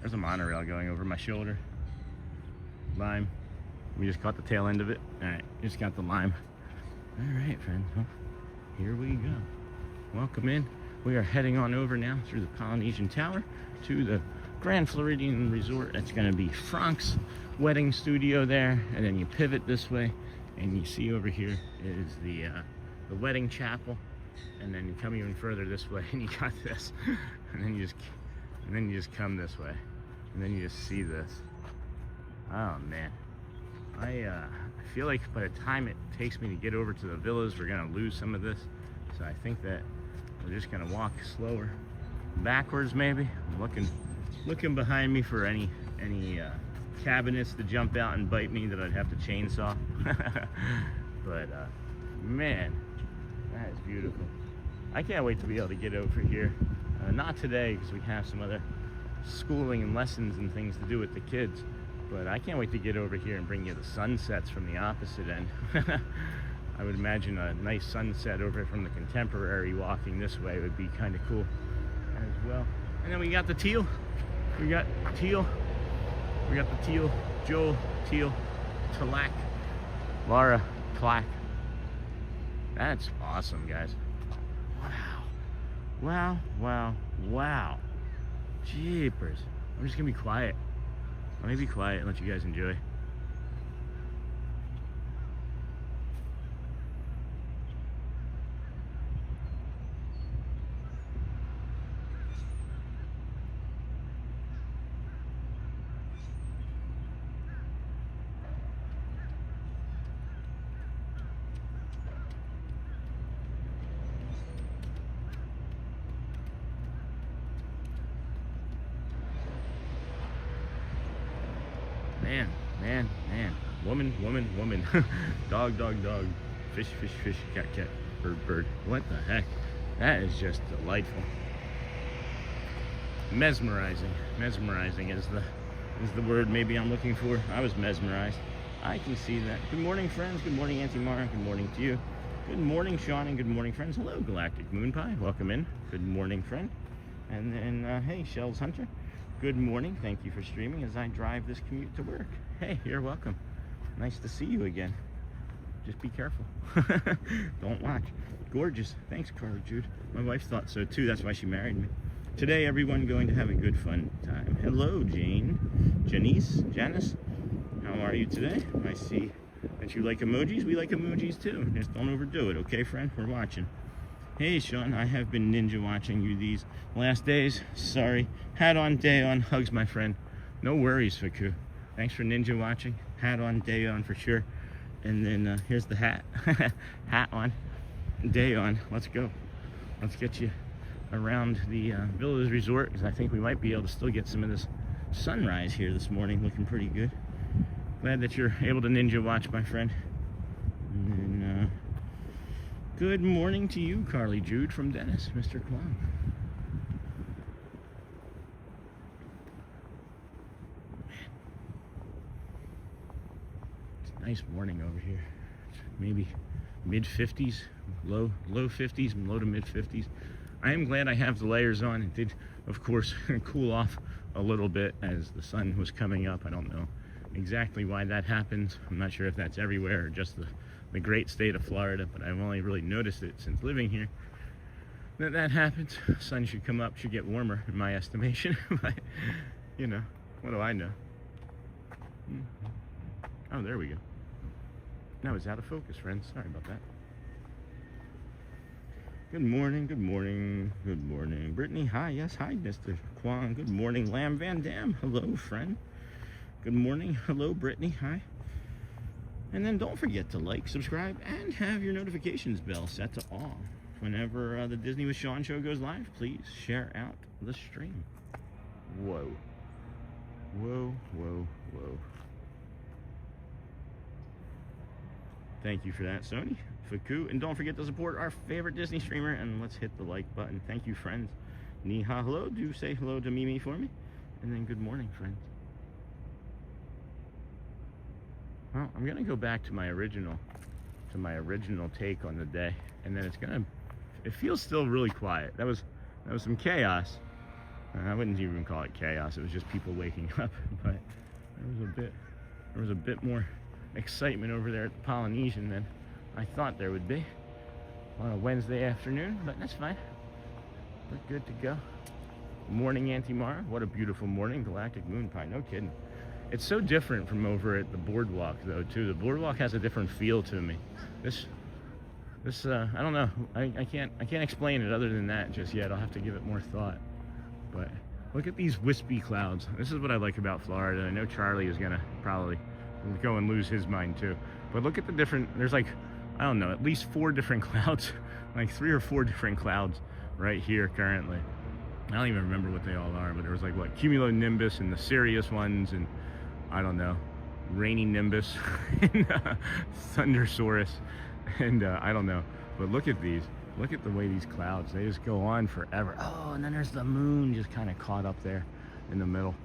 S1: There's a monorail going over my shoulder. Lime. We just caught the tail end of it. All right, just got the lime. All right, friends. Well, here we go. Welcome in. We are heading on over now through the Polynesian Tower to the Grand Floridian Resort. That's going to be Frank's wedding studio there, and then you pivot this way, and you see over here is the wedding chapel, and then you come even further this way, and you got this, and then you just come this way. And then you just see this. Oh man, I feel like by the time it takes me to get over to the villas, we're gonna lose some of this. So I think that we're just gonna walk slower, backwards maybe. I'm looking behind me for any cabinets to jump out and bite me that I'd have to chainsaw. But man, that is beautiful. I can't wait to be able to get over here. Not today, because we have some other schooling and lessons and things to do with the kids, but I can't wait to get over here and bring you the sunsets from the opposite end. I would imagine a nice sunset over from the Contemporary walking this way would be kind of cool as well. And then we got the teal. We got the teal, Joel, teal, Talak, Laura, Clack. That's awesome, guys. Wow. Jeepers. I'm just gonna be quiet. Let me be quiet and let you guys enjoy. man, man, man. Woman, woman, woman. Dog, dog, dog. Fish, fish, fish. Cat, cat. Bird, bird. What the heck? That is just delightful. Mesmerizing. Mesmerizing is the word maybe I'm looking for. I was mesmerized. I can see that. Good morning, friends. Good morning, Auntie Mara. Good morning to you. Good morning, Sean, and good morning, friends. Hello, Galactic Moon Pie. Welcome in. Good morning, friend. And then, hey, Shells Hunter. Good morning. Thank you for streaming as I drive this commute to work. Hey, you're welcome. Nice to see you again. Just be careful. Don't watch. Gorgeous. Thanks, Carla Jude. My wife thought so, too. That's why she married me. Today, everyone going to have a good, fun time. Hello, Jane. Janice. How are you today? I see that you like emojis. We like emojis, too. Just don't overdo it, okay, friend? We're watching. Hey, Sean. I have been ninja watching you these last days. Sorry. Hat on, day on. Hugs, my friend. No worries, Faku. Thanks for ninja watching. Hat on, day on for sure. And then here's the hat. Hat on, day on. Let's go. Let's get you around the Villas Resort, because I think we might be able to still get some of this sunrise here this morning. Looking pretty good. Glad that you're able to ninja watch, my friend. And then, good morning to you, Carly Jude from Dennis, Mr. Kwong. Nice morning over here. Maybe mid 50s, low 50s, and low to mid 50s. I am glad I have the layers on. It did, of course, cool off a little bit as the sun was coming up. I don't know exactly why that happens. I'm not sure if that's everywhere or just the great state of Florida, but I've only really noticed it since living here. That happens. Sun should come up, should get warmer in my estimation. But, you know, what do I know? Oh, there we go. Now it's out of focus, friends. Sorry about that. Good morning, good morning, good morning. Brittany, hi. Yes, hi, Mr. Kwong. Good morning, Lamb Van Dam. Hello, friend. Good morning. Hello, Brittany. Hi. And then don't forget to like, subscribe, and have your notifications bell set to all. Whenever the Disney with Sean show goes live, please share out the stream. Whoa. Whoa, whoa, whoa. Thank you for that, Sony. Faku. And don't forget to support our favorite Disney streamer. And let's hit the like button. Thank you, friends. Ni ha hello. Do say hello to Mimi for me. And then good morning, friends. Well, I'm going to go back to my original take on the day. And then it feels still really quiet. That was some chaos. I wouldn't even call it chaos. It was just people waking up. But there was a bit more excitement over there at the Polynesian than I thought there would be on a Wednesday afternoon, but that's fine. We're good to go. Morning, Auntie Mara. What a beautiful morning. Galactic Moon Pie. No kidding. It's so different from over at the boardwalk, though, too. The boardwalk has a different feel to me. This I don't know. I can't explain it other than that just yet. I'll have to give it more thought. But look at these wispy clouds. This is what I like about Florida. I know Charlie is gonna probably go and lose his mind too. But look at the different, there's like, I don't know, at least 4 different clouds, like 3 or 4 different clouds right here currently. I don't even remember what they all are, but there was like, what, cumulonimbus and the serious ones, and I don't know, rainy nimbus, and thundersaurus, and I don't know. But look at these. Look at the way these clouds, they just go on forever. Oh, and then there's the moon just kind of caught up there in the middle.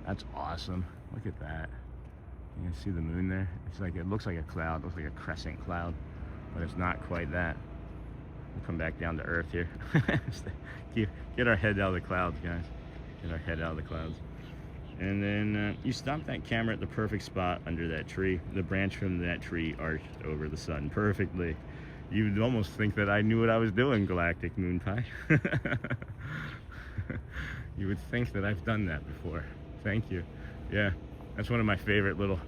S1: That's awesome. Look at that. You can see the moon there. It's like, it looks like a cloud, looks like a crescent cloud, but it's not quite that. We'll come back down to earth here. Get our head out of the clouds, guys. Get our head out of the clouds. And then you stop that camera at the perfect spot under that tree. The branch from that tree arched over the sun perfectly. You'd almost think that I knew what I was doing, Galactic Moon Pie. You would think that I've done that before. Thank you. Yeah. That's one of my favorite little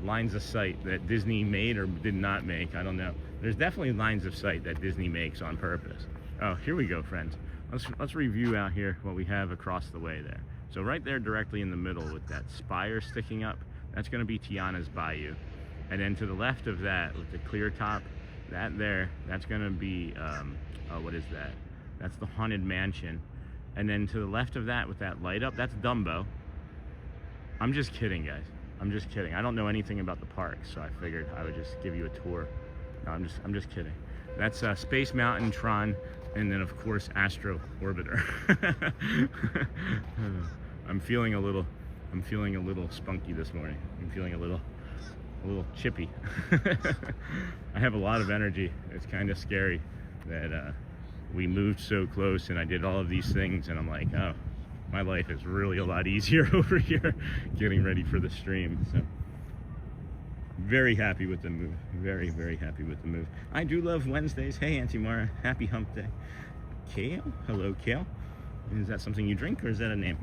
S1: lines of sight that Disney made or did not make. I don't know. There's definitely lines of sight that Disney makes on purpose. Oh, here we go, friends. Let's review out here what we have across the way there. So right there, directly in the middle with that spire sticking up, that's going to be Tiana's Bayou. And then to the left of that, with the clear top, that's going to be what is that? That's the Haunted Mansion. And then to the left of that, with that light up, that's Dumbo. I'm just kidding, guys. I'm just kidding. I don't know anything about the park, so I figured I would just give you a tour. No, I'm just kidding. That's Space Mountain, Tron, and then of course Astro Orbiter. I'm feeling a little spunky this morning. I'm feeling a little chippy. I have a lot of energy. It's kind of scary that we moved so close and I did all of these things, and I'm like, oh, my life is really a lot easier over here getting ready for the stream. So very happy with the move. Very, very happy with the move. I do love Wednesdays. Hey, Auntie Mara, happy hump day. Kale? Hello, Kale. Is that something you drink, or is that a name?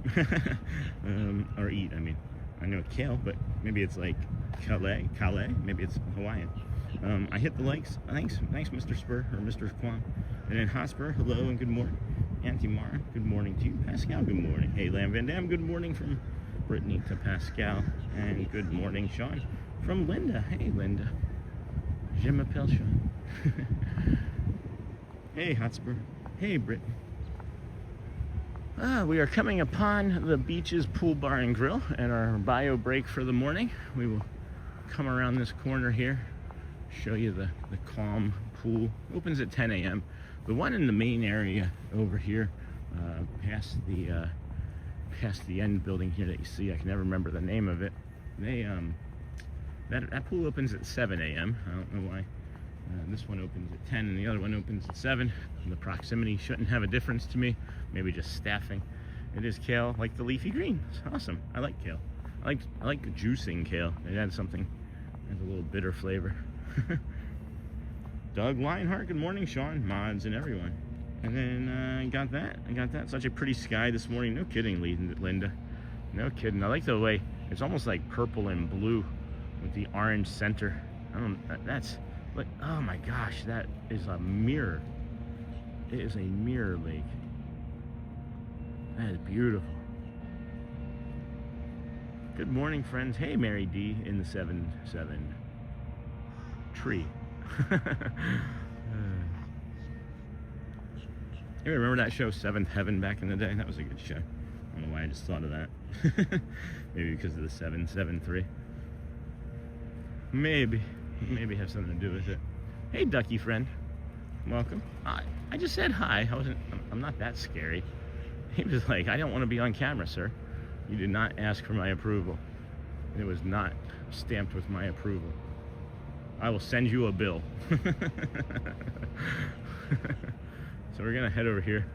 S1: Or eat, I mean. I know kale, but maybe it's like Calais, maybe it's Hawaiian. I hit the likes. Thanks, Mr. Spur, or Mr. Kwan. And then Hotspur, hello and good morning. Auntie Mara, good morning to you. Pascal, good morning. Hey, Lam Van Dam, good morning from Brittany to Pascal. And good morning, Sean, from Linda. Hey, Linda. Je m'appelle Sean. Hey, Hotspur. Hey, Brittany. We are coming upon the beach's pool bar and grill and our bio break for the morning. We will come around this corner here, show you the calm pool. Opens at 10 a.m. The one in the main area over here, past the end building here that you see, I can never remember the name of it. They that pool opens at 7 a.m. I don't know why. This one opens at 10 and the other one opens at 7. The proximity shouldn't have a difference to me. Maybe just staffing. It is kale, like the leafy green. It's awesome. I like kale. I like juicing kale. It adds something. It has a little bitter flavor. Doug Lionheart, good morning. Sean, mods, and everyone. And then I got that. Such a pretty sky this morning. No kidding, Linda. No kidding. I like the way it's almost like purple and blue with the orange center. That's like, oh my gosh, that is a mirror. It is a mirror lake. That is beautiful. Good morning, friends. Hey, Mary D in the 7-7 tree. You remember that show, Seventh Heaven, back in the day? That was a good show. I don't know why I just thought of that. Maybe because of the 773. Maybe have something to do with it. Hey, Ducky friend, welcome. I just said hi. I'm not that scary. He was like, I don't want to be on camera, sir. You did not ask for my approval. It was not stamped with my approval. I will send you a bill. So we're gonna head over here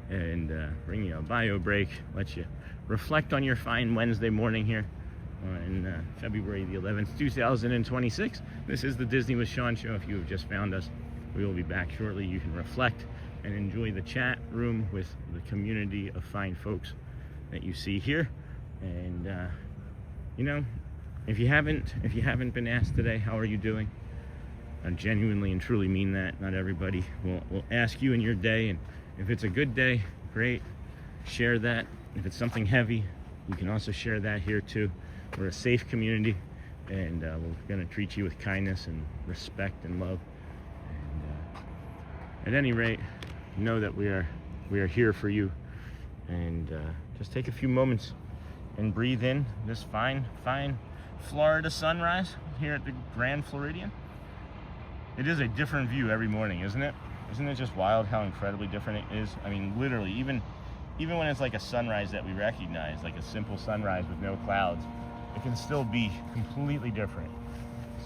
S1: and bring you a bio break, let you reflect on your fine Wednesday morning here on February the 11th, 2026. This is the Disney with Sean show. If you have just found us, we will be back shortly. You can reflect and enjoy the chat room with the community of fine folks that you see here. And you know, if you haven't been asked today, how are you doing? I genuinely and truly mean that. Not everybody will ask you in your day, and if it's a good day, great, share that. If it's something heavy, you can also share that here too. We're a safe community, and we're going to treat you with kindness and respect and love. And at any rate, know that we are here for you. And just take a few moments and breathe in this fine Florida sunrise here at the Grand Floridian. It is a different view every morning, isn't it? Isn't it just wild how incredibly different it is? I mean, literally, even when it's like a sunrise that we recognize, like a simple sunrise with no clouds, it can still be completely different.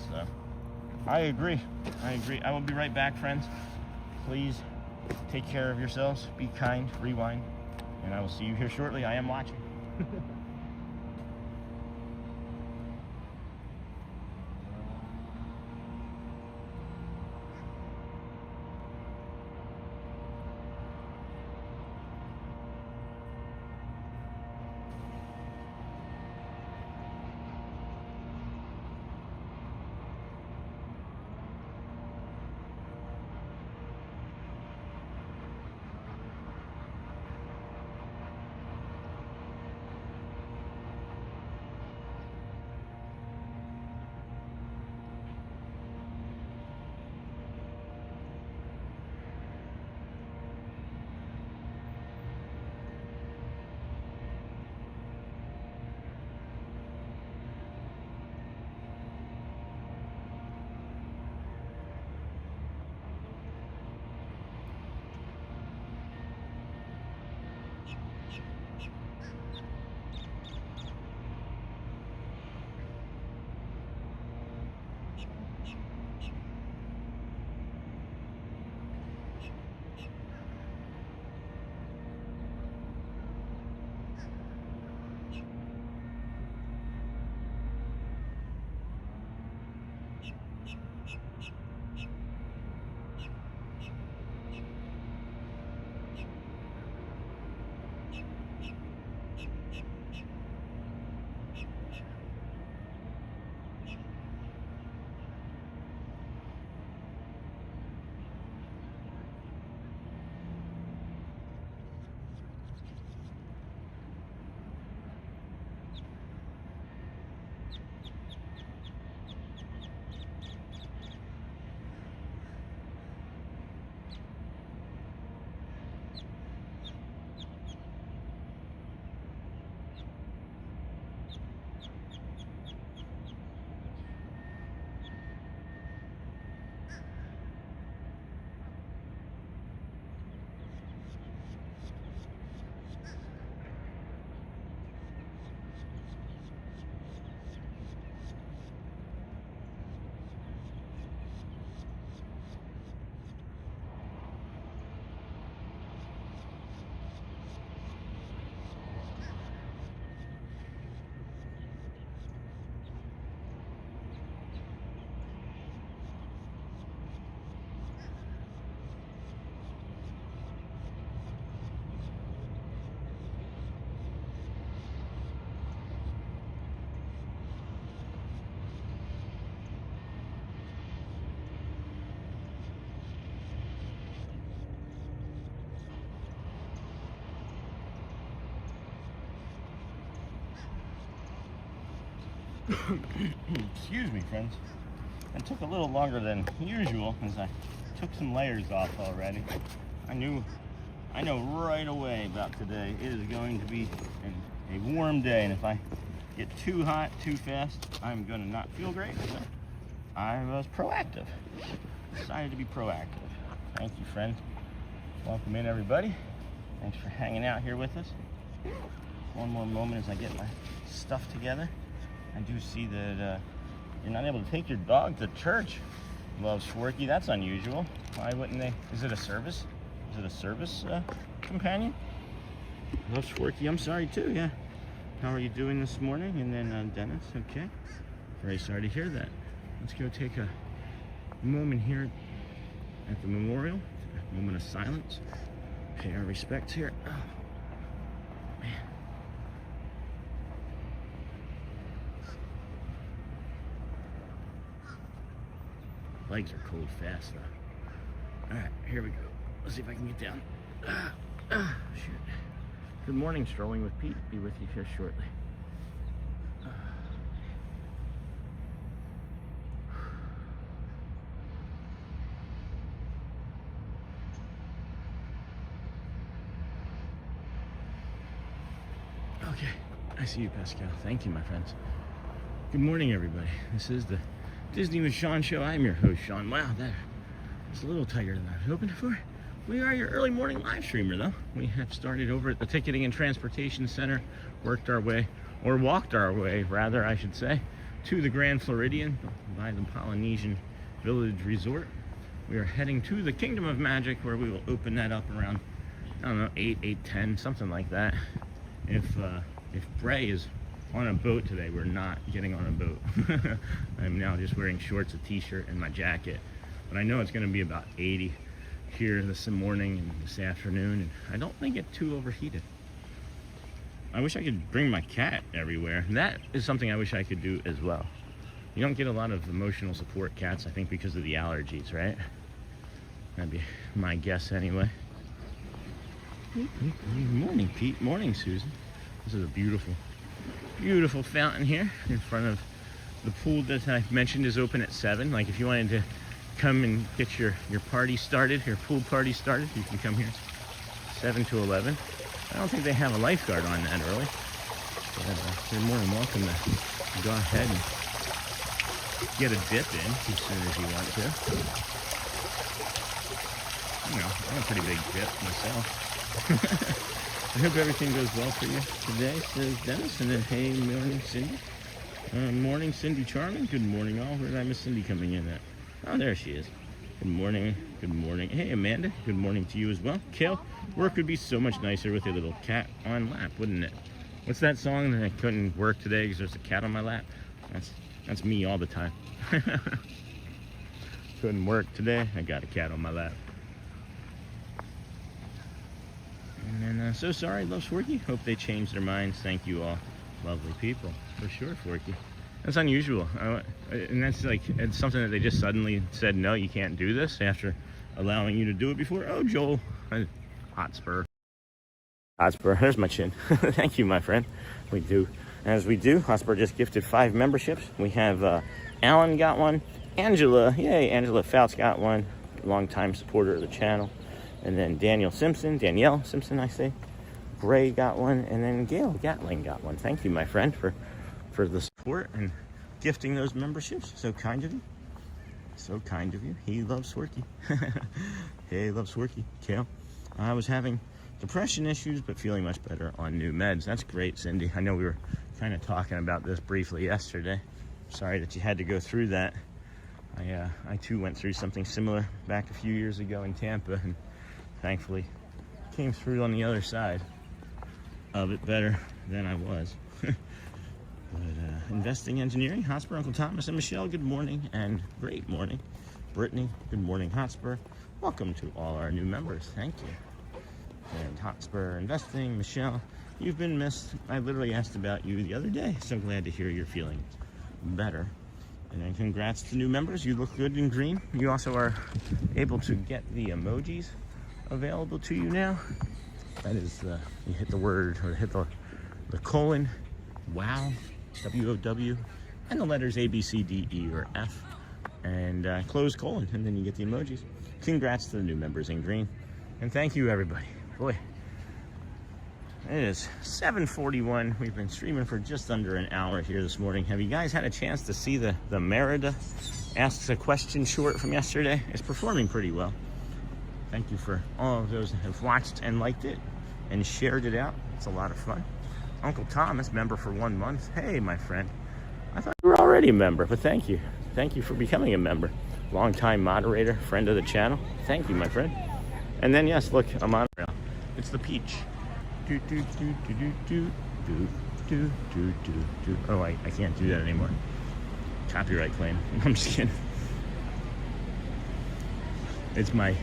S1: So, I agree. I will be right back, friends. Please take care of yourselves. Be kind. Rewind. And I will see you here shortly. I am watching. Excuse me, friends. It took a little longer than usual as I took some layers off already. I know right away about today. It is going to be a warm day, and if I get too hot too fast, I'm going to not feel great. So I was proactive. Decided to be proactive. Thank you, friends. Welcome in, everybody. Thanks for hanging out here with us. One more moment as I get my stuff together. I do see that you're not able to take your dog to church. Loves Forky. That's unusual. Why wouldn't they? Is it a service? Is it a service companion? Loves Forky. I'm sorry too. Yeah. How are you doing this morning? And then Dennis. Okay. Very sorry to hear that. Let's go take a moment here at the memorial. A moment of silence. Pay our respects here. Oh, man. Legs are cold fast though. All right, here we go. Let's see if I can get down. Shoot. Good morning, Strolling with Pete. Be with you here shortly. Okay, I see you, Pascal. Thank you, my friends. Good morning, everybody. This is the Disney with Sean show. I'm your host, Sean. Wow, that's a little tighter than I was hoping for. We are your early morning live streamer, though. We have started over at the Ticketing and Transportation Center, worked our way, or walked our way, rather, I should say, to the Grand Floridian by the Polynesian Village Resort. We are heading to the Kingdom of Magic, where we will open that up around, I don't know, 8:10, something like that. If Bray is on a boat today, we're not getting on a boat. I'm now just wearing shorts, a t-shirt, and my jacket. But I know it's going to be about 80 here this morning and this afternoon, and I don't think it's too overheated. I wish I could bring my cat everywhere. That is something I wish I could do as well. You don't get a lot of emotional support cats, I think, because of the allergies, right? That'd be my guess anyway. Morning, Pete. Morning, Susan. This is a beautiful, beautiful fountain here in front of the pool that I mentioned is open at 7. Like, if you wanted to come and get your party started, your pool party started, you can come here 7 to 11. I don't think they have a lifeguard on that early. But you're more than welcome to go ahead and get a dip in as soon as you want to. You know, I'm a pretty big dip myself. I hope everything goes well for you today, says Dennis. And then, hey, morning, Cindy. Morning, Cindy Charming. Good morning, all. Where did I miss Cindy coming in at? Oh, there she is. Good morning. Good morning. Hey, Amanda. Good morning to you as well. Kale, work would be so much nicer with a little cat on lap, wouldn't it? What's that song that I couldn't work today because there's a cat on my lap? That's me all the time. Couldn't work today. I got a cat on my lap. And then, so sorry, loves Forky. Hope they changed their minds. Thank you all. Lovely people. For sure, Forky. That's unusual. And that's like, it's something that they just suddenly said, no, you can't do this after allowing you to do it before. Oh, Joel. Hotspur. Hotspur. There's my chin. Thank you, my friend. We do. As we do, Hotspur just gifted 5 memberships. We have Alan got one. Angela. Yay, Angela Fouts got one. Longtime supporter of the channel. And then Danielle Simpson, I say. Gray got one, and then Gail Gatling got one. Thank you, my friend, for the support and gifting those memberships. So kind of you. So kind of you. He loves Swerky. Hey, loves Swerky. Kale. I was having depression issues, but feeling much better on new meds. That's great, Cindy. I know we were kind of talking about this briefly yesterday. Sorry that you had to go through that. I too went through something similar back a few years ago in Tampa, and thankfully came through on the other side of it better than I was. But investing engineering, Hotspur, Uncle Thomas, and Michelle, good morning and great morning. Brittany, good morning, Hotspur. Welcome to all our new members. Thank you. And Hotspur Investing, Michelle, you've been missed. I literally asked about you the other day. So glad to hear you're feeling better. And then congrats to new members. You look good in green. You also are able to get the emojis available to you now. That is, you hit the word, or hit the colon, wow, WOW, and the letters A, B, C, D, E, or F, and close colon, and then you get the emojis. Congrats to the new members in green, and thank you, everybody. Boy, it is 7:41. We've been streaming for just under an hour here this morning. Have you guys had a chance to see the Merida Asks a Question short from yesterday? It's performing pretty well. Thank you for all of those that have watched and liked it and shared it out. It's a lot of fun. Uncle Thomas, member for 1 month. Hey, my friend. I thought you were already a member, but thank you. Thank you for becoming a member. Longtime moderator, friend of the channel. Thank you, my friend. And then, yes, look, a monorail. It's the Peach. Do, do, do, do, do, do, do, do, do, do, do. Oh, I can't do that anymore. Copyright claim. I'm just kidding. It's my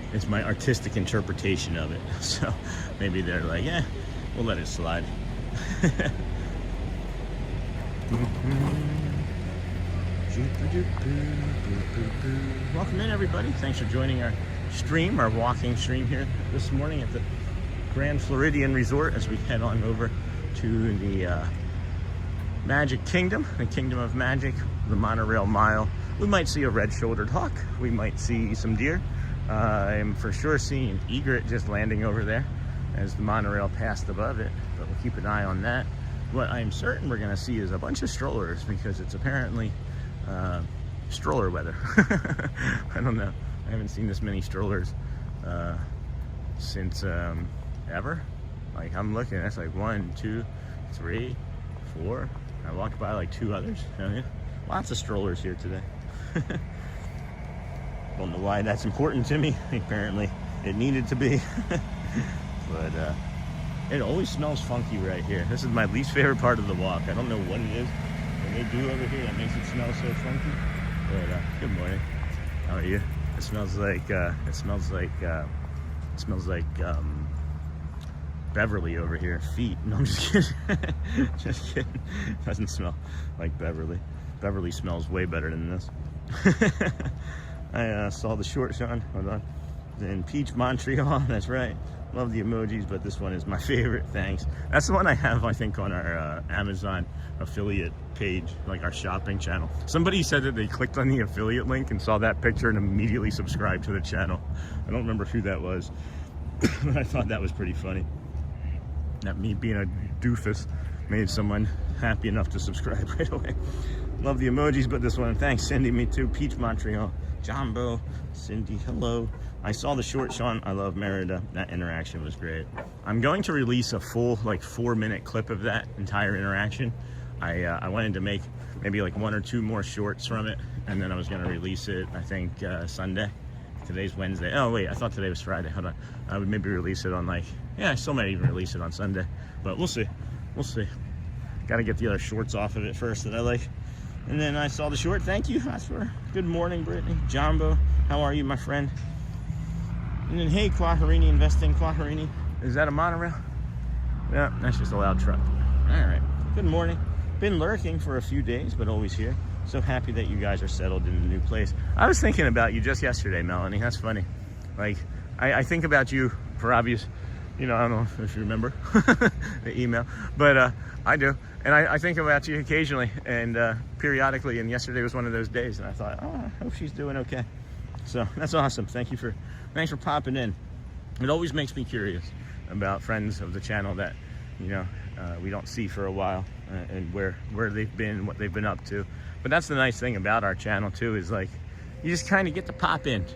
S1: artistic interpretation of it. So maybe they're like, yeah, we'll let it slide. Welcome in, everybody. Thanks for joining our stream, our walking stream here this morning at the Grand Floridian Resort as we head on over to the Magic Kingdom, the Kingdom of Magic, the monorail mile. We might see a red-shouldered hawk. We might see some deer. I'm for sure seeing an egret just landing over there as the monorail passed above it, but we'll keep an eye on that. What I'm certain we're going to see is a bunch of strollers because it's apparently stroller weather. I don't know. I haven't seen this many strollers since ever. Like, I'm looking, that's like 1, 2, 3, 4. I walked by like 2 others. Oh, yeah. Lots of strollers here today. Don't know why that's important to me. Apparently it needed to be. But it always smells funky right here. This is my least favorite part of the walk. I don't know what it is that they do over here that makes it smell so funky. But good morning. How are you? It smells like Beverly over here. Feet. No, I'm just kidding. Just kidding. Doesn't smell like Beverly. Beverly smells way better than this. I saw the short, Sean. Hold on. Then Peach Montreal. That's right. Love the emojis, but this one is my favorite. Thanks. That's the one I have, I think, on our Amazon affiliate page, like our shopping channel. Somebody said that they clicked on the affiliate link and saw that picture and immediately subscribed to the channel. I don't remember who that was, but I thought that was pretty funny. That me being a doofus made someone happy enough to subscribe right away. Love the emojis, but this one, thanks, Cindy, me too. Peach Montreal, Jumbo, Cindy, hello. I saw the short, Sean. I love Merida. That interaction was great. I'm going to release a full, like, 4-minute clip of that entire interaction. I wanted to make maybe like 1 or 2 more shorts from it, and then I was going to release it, I think, Sunday. Today's Wednesday. Oh, wait, I thought today was Friday. Hold on. I would maybe release it on, like, yeah, I still might even release it on Sunday, but we'll see. We'll see. Got to get the other shorts off of it first that I like. And then I saw the short. Thank you. That's for good morning, Brittany. Jumbo, how are you, my friend? And then, hey, Quaharini Investing. Quaharini, is that a monorail? Yeah, that's just a loud truck. All right. Good morning. Been lurking for a few days, but always here. So happy that you guys are settled in the new place. I was thinking about you just yesterday, Melanie. That's funny. Like, I think about you for obvious, you know, I don't know if you remember the email, but I do. And I think about you occasionally and periodically, and yesterday was one of those days, and I thought, oh, I hope she's doing okay. So that's awesome. Thanks for popping in. It always makes me curious about friends of the channel that, you know, we don't see for a while, and where they've been, what they've been up to. But that's the nice thing about our channel too, is like, you just kind of get to pop in.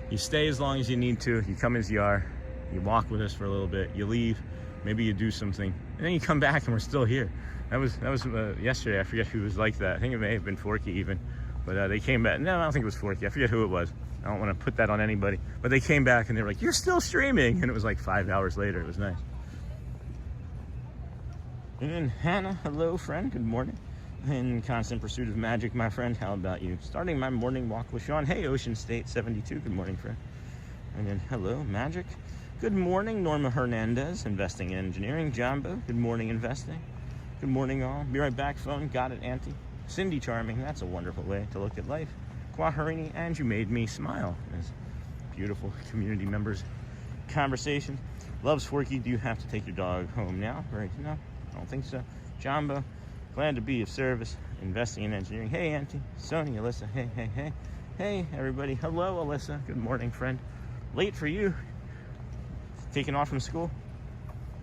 S1: You stay as long as you need to. You come as you are. You walk with us for a little bit. You leave. Maybe you do something, and then you come back, and we're still here. That was yesterday. I forget who was like that. I think it may have been Forky even, but they came back. No, I don't think it was Forky. I forget who it was. I don't want to put that on anybody. But they came back, and they were like, "You're still streaming," and it was like 5 hours later. It was nice. And then Hannah, hello, friend. Good morning. In constant pursuit of magic, my friend. How about you? Starting my morning walk with Sean. Hey, Ocean State 72. Good morning, friend. And then hello, Magic. Good morning, Norma Hernandez, Investing in Engineering. Jumbo, good morning, Investing. Good morning, all. Be right back, phone. Got it, Auntie. Cindy Charming, that's a wonderful way to look at life. Quaharini, and you made me smile. As beautiful community members conversation. Loves Forky, do you have to take your dog home now? Right, no, I don't think so. Jumbo, glad to be of service. investing in engineering. Hey, Auntie, Sony, Alyssa. Hey, hey, hey. Hey, everybody. Hello, Alyssa. Good morning, friend. Late for you. Taking off from school.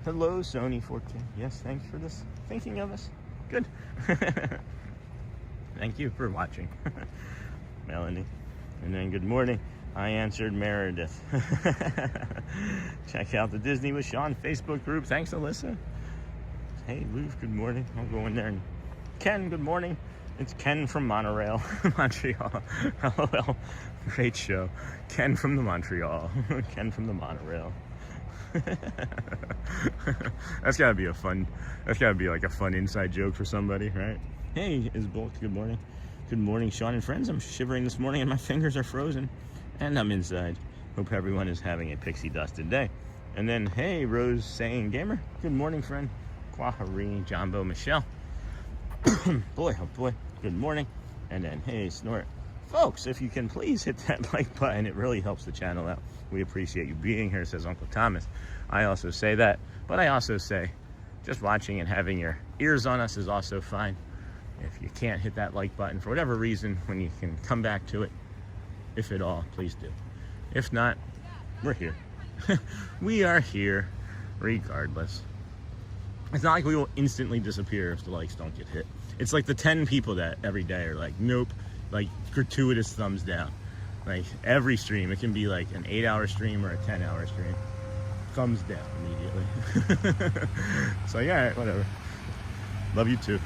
S1: Hello, Sony 14. Yes, thanks for this. Thinking of us. Good. Thank you for watching. Melanie. And then good morning. I answered Meredith. Check out the Disney with Sean Facebook group. Thanks, Alyssa. Hey, Lou, good morning. I'll go in there. And Ken, good morning. It's Ken from Monorail, Montreal. LOL. Great show. Ken from the Montreal. Ken from the Monorail. That's gotta be like a fun inside joke for somebody, right? Hey, Isbulk, good morning. Good morning, Sean and friends. I'm shivering this morning and my fingers are frozen and I'm inside. Hope everyone is having a pixie dusted day. And then, hey, Rose saying gamer. Good morning, friend. Quahari, Jumbo, Michelle. Boy, oh boy. Good morning. And then, hey, Snort. Folks, if you can please hit that like button, it really helps the channel out. We appreciate you being here, says Uncle Thomas. I also say that, but I also say just watching and having your ears on us is also fine. If you can't hit that like button for whatever reason, when you can come back to it, if at all, please do. If not, we're here. We are here regardless. It's not like we will instantly disappear if the likes don't get hit. It's like the 10 people that every day are like, nope, like gratuitous thumbs down. Like every stream, it can be like an 8-hour stream or a 10-hour stream. Thumbs down immediately. So yeah, whatever. Love you too.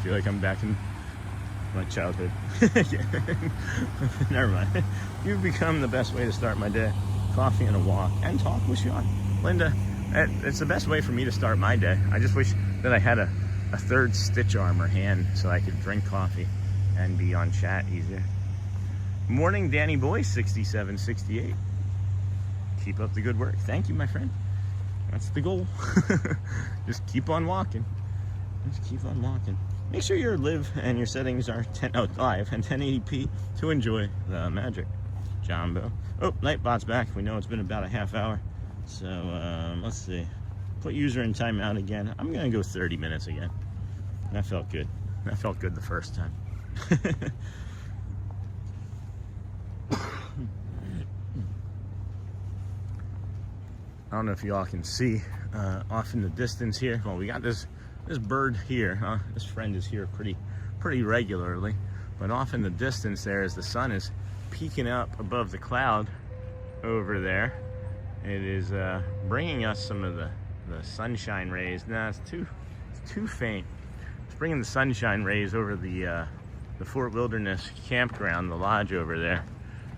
S1: Feel like I'm back in my childhood. Never mind. You've become the best way to start my day. Coffee and a walk and talk with Sean. Linda, it's the best way for me to start my day. I just wish that I had a third stitch arm or hand so I could drink coffee and be on chat easier. Morning, Danny Boy, 6768. Keep up the good work. Thank you, my friend. That's the goal. Just keep on walking. Just keep on walking. Make sure your live and your settings are live and 1080p to enjoy the magic. Jumbo. Oh, Nightbot's back. We know it's been about a half hour. So, let's see. Put user in timeout again. I'm going to go 30 minutes again. That felt good. That felt good the first time. I don't know if y'all can see off in the distance here. Well, we got this bird here. This friend is here pretty regularly. But off in the distance there, as the sun is peeking up above the cloud over there, it is bringing us some of the sunshine rays. Nah, it's too faint. It's bringing the sunshine rays over the Fort Wilderness campground, the lodge over there,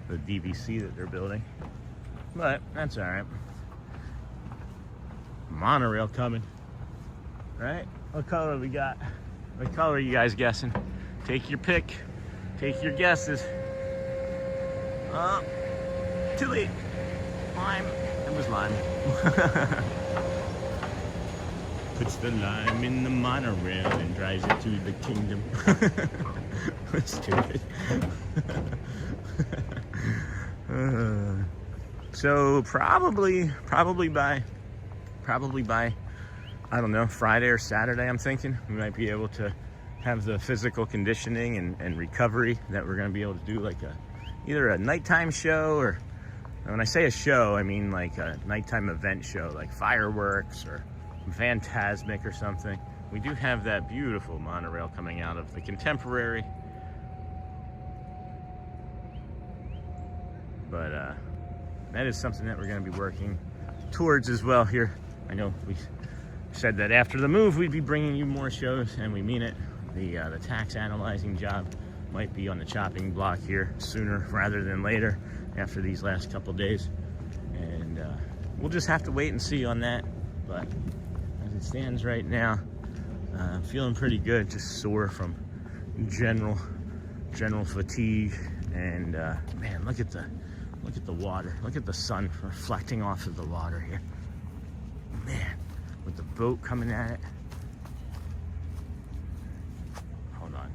S1: the DVC that they're building. But that's all right. Monorail coming, right? What color we got? What color are you guys guessing? Take your pick. Take your guesses. Too late. Lime. It was lime. Puts the lime in the monorail and drives it to the kingdom. Stupid. So probably by I don't know, Friday or Saturday, I'm thinking we might be able to have the physical conditioning and recovery that we're going to be able to do like either a nighttime show, or when I say a show, I mean like a nighttime event show, like fireworks or Fantasmic or something. We do have that beautiful monorail coming out of the Contemporary, but that is something that we're going to be working towards as well here. I know we said that after the move we'd be bringing you more shows, and we mean it. The tax analyzing job might be on the chopping block here sooner rather than later after these last couple days, and we'll just have to wait and see on that. But as it stands right now, I'm feeling pretty good, just sore from general fatigue. And man, look at the water. Look at the sun reflecting off of the water here. Man, with the boat coming at it. Hold on.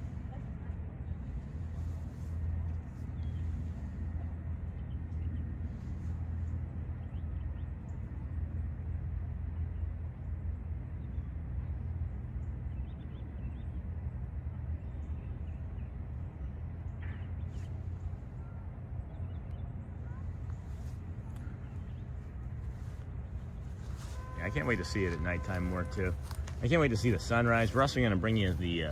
S1: Yeah, I can't wait to see it at nighttime more too. I can't wait to see the sunrise. We're also going to bring you the,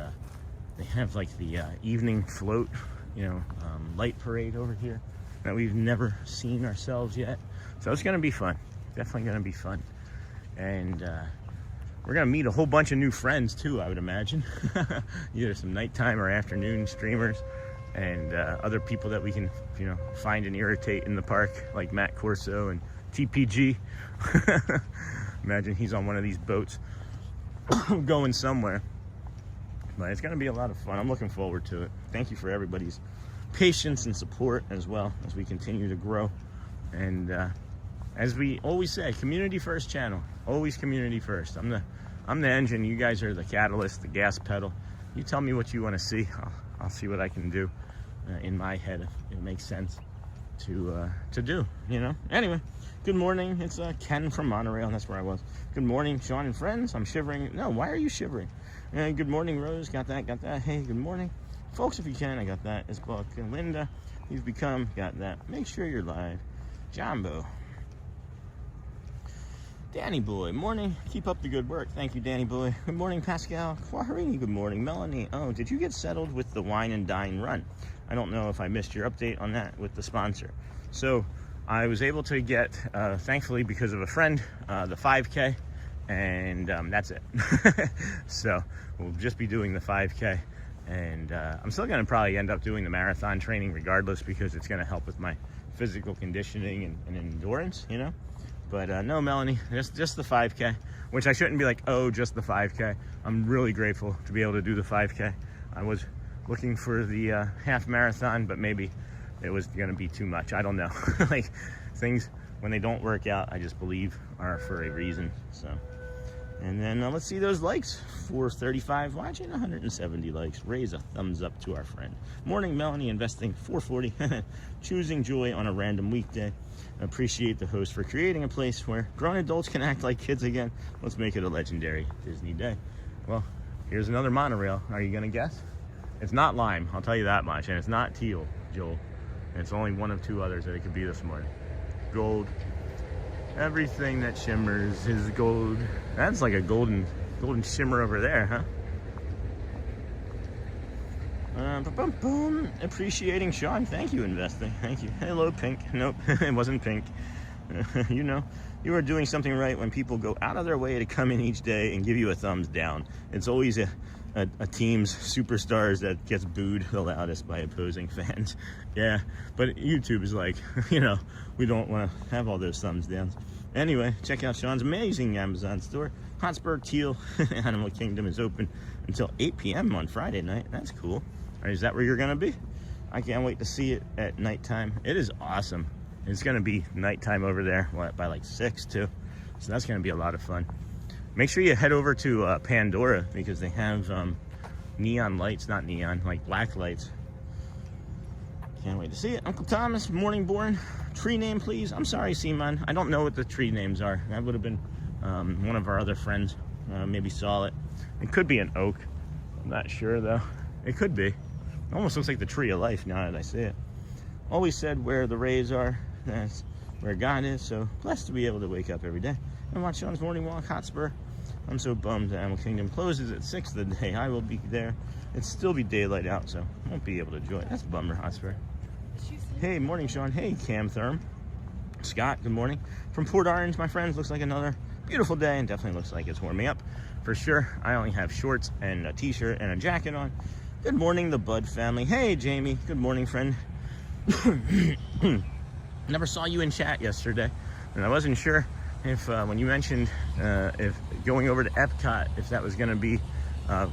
S1: they have like the evening float, you know, light parade over here that we've never seen ourselves yet. So it's going to be fun. Definitely going to be fun. And we're going to meet a whole bunch of new friends too, I would imagine. Either some nighttime or afternoon streamers and other people that we can, you know, find and irritate in the park, like Matt Corso and TPG. Imagine he's on one of these boats going somewhere. But it's going to be a lot of fun. I'm looking forward to it. Thank you for everybody's patience and support as well as we continue to grow. And as we always say, community first channel. Always community first. I'm the engine. You guys are the catalyst, the gas pedal. You tell me what you want to see. I'll see what I can do in my head if it makes sense to do, you know. Anyway, good morning. It's Ken from Monorail. That's where I was. Good morning, Sean and friends. I'm shivering. No, why are you shivering? Good morning, Rose. Got that. Hey, good morning, folks. If you can, I got that. It's Buck and Linda. You've become. Got that. Make sure you're live. Jumbo. Danny Boy, morning. Keep up the good work. Thank you, Danny Boy. Good morning, Pascal Quaharini. Good morning, Melanie. Oh, did you get settled with the Wine and Dine run? I don't know if I missed your update on that with the sponsor. So I was able to get, thankfully because of a friend, the 5K, and that's it. So we'll just be doing the 5K, and I'm still going to probably end up doing the marathon training regardless because it's going to help with my physical conditioning and endurance, you know. But no, Melanie, just the 5K, which I shouldn't be like, oh, just the 5K. I'm really grateful to be able to do the 5K. I was looking for the half marathon, but maybe it was going to be too much. I don't know. Like, things, when they don't work out, I just believe are for a reason. So, and then let's see those likes. 435 watching, 170 likes. Raise a thumbs up to our friend. Morning, Melanie, investing 440. Choosing joy on a random weekday. Appreciate the host for creating a place where grown adults can act like kids again. Let's make it a legendary Disney day. Well, here's another monorail. Are you gonna guess? It's not lime, I'll tell you that much, and it's not teal, Joel. And it's only one of two others that it could be this morning. Gold. Everything that shimmers is gold. That's like a golden shimmer over there, huh? Appreciating Sean. Thank you, investing. Thank you. Hello, Pink. Nope, it wasn't Pink. You know, you are doing something right when people go out of their way to come in each day and give you a thumbs down. It's always a team's superstars that gets booed the loudest by opposing fans. Yeah, but YouTube is like, you know, we don't want to have all those thumbs downs. Anyway, check out Sean's amazing Amazon store. Hotspur Teal Animal Kingdom is open until 8 p.m. on Friday night. That's cool. Is that where you're going to be? I can't wait to see it at nighttime. It is awesome. It's going to be nighttime over there, what, by like 6 too. So that's going to be a lot of fun. Make sure you head over to Pandora because they have neon lights, not neon, like black lights. Can't wait to see it. Uncle Thomas, Morningborn. Tree name, please. I'm sorry, Seaman. I don't know what the tree names are. That would have been one of our other friends. Maybe saw it. It could be an oak. I'm not sure, though. It could be. It almost looks like the tree of life now that I see it. Always said where the rays are, that's where God is. So blessed to be able to wake up every day and watch Sean's morning walk, Hotspur. I'm so bummed the Animal Kingdom closes at 6 of the day. I will be there. It'll still be daylight out, so I won't be able to join. That's a bummer, Hotspur. Hey, morning, Sean. Hey, Cam Therm. Scott, good morning. From Port Orange, my friends, looks like another beautiful day and definitely looks like it's warming up. For sure, I only have shorts and a t-shirt and a jacket on. Good morning, the Bud family. Hey, Jamie. Good morning, friend. Never saw you in chat yesterday, and I wasn't sure if when you mentioned if going over to Epcot, if that was going to be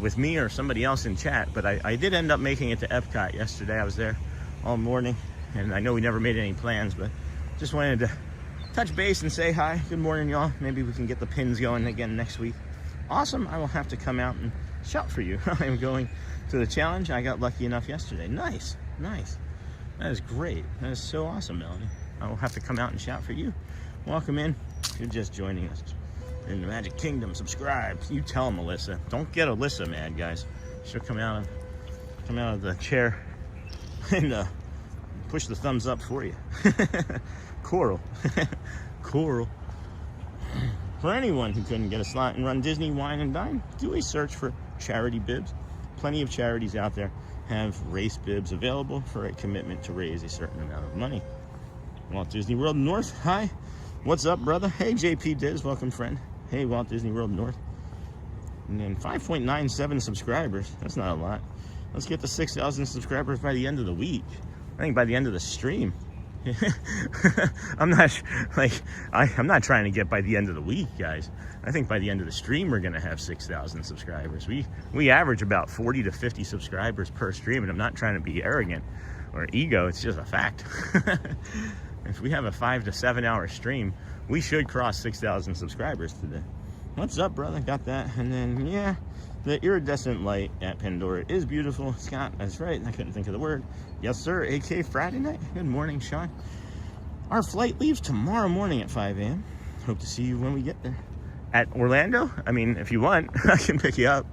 S1: with me or somebody else in chat, but I did end up making it to Epcot yesterday. I was there all morning, and I know we never made any plans, but just wanted to touch base and say hi. Good morning, y'all. Maybe we can get the pins going again next week. Awesome. I will have to come out and shout for you. I am going to the challenge. I got lucky enough yesterday. Nice. That is great. That is so awesome, Melanie. I will have to come out and shout for you. Welcome in. If you're just joining us in the Magic Kingdom, subscribe. You tell Melissa. Don't get Alyssa mad, guys. She'll come out of the chair and push the thumbs up for you. Coral. For anyone who couldn't get a slot and run Disney Wine and Dine, do a search for charity bibs. Plenty of charities out there have race bibs available for a commitment to raise a certain amount of money. Walt Disney World North, hi. What's up, brother? Hey, JP Diz, welcome, friend. Hey, Walt Disney World North. And then 5.97 subscribers. That's not a lot. Let's get to 6,000 subscribers by the end of the week. I think by the end of the stream. I'm not trying to get by the end of the week, guys. I think by the end of the stream we're gonna have 6,000 subscribers. We average about 40 to 50 subscribers per stream, and I'm not trying to be arrogant or ego. It's just a fact. If we have a 5 to 7 hour stream, we should cross 6,000 subscribers today. What's up, brother? Got that. And then yeah, the iridescent light at Pandora is beautiful. Scott, that's right. I couldn't think of the word. Yes, sir. AK Friday night. Good morning, Sean. Our flight leaves tomorrow morning at 5 a.m. Hope to see you when we get there. At Orlando? I mean, if you want, I can pick you up.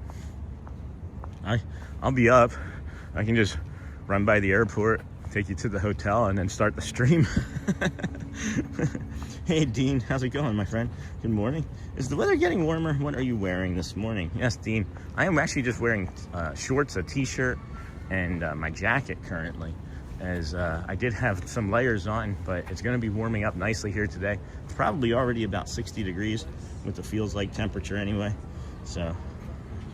S1: I'll be up. I can just run by the airport, take you to the hotel, and then start the stream. Hey, Dean. How's it going, my friend? Good morning. Is the weather getting warmer? What are you wearing this morning? Yes, Dean. I am actually just wearing shorts, a t-shirt, and my jacket currently, as I did have some layers on, but it's going to be warming up nicely here today. It's probably already about 60 degrees with the feels like temperature anyway. So,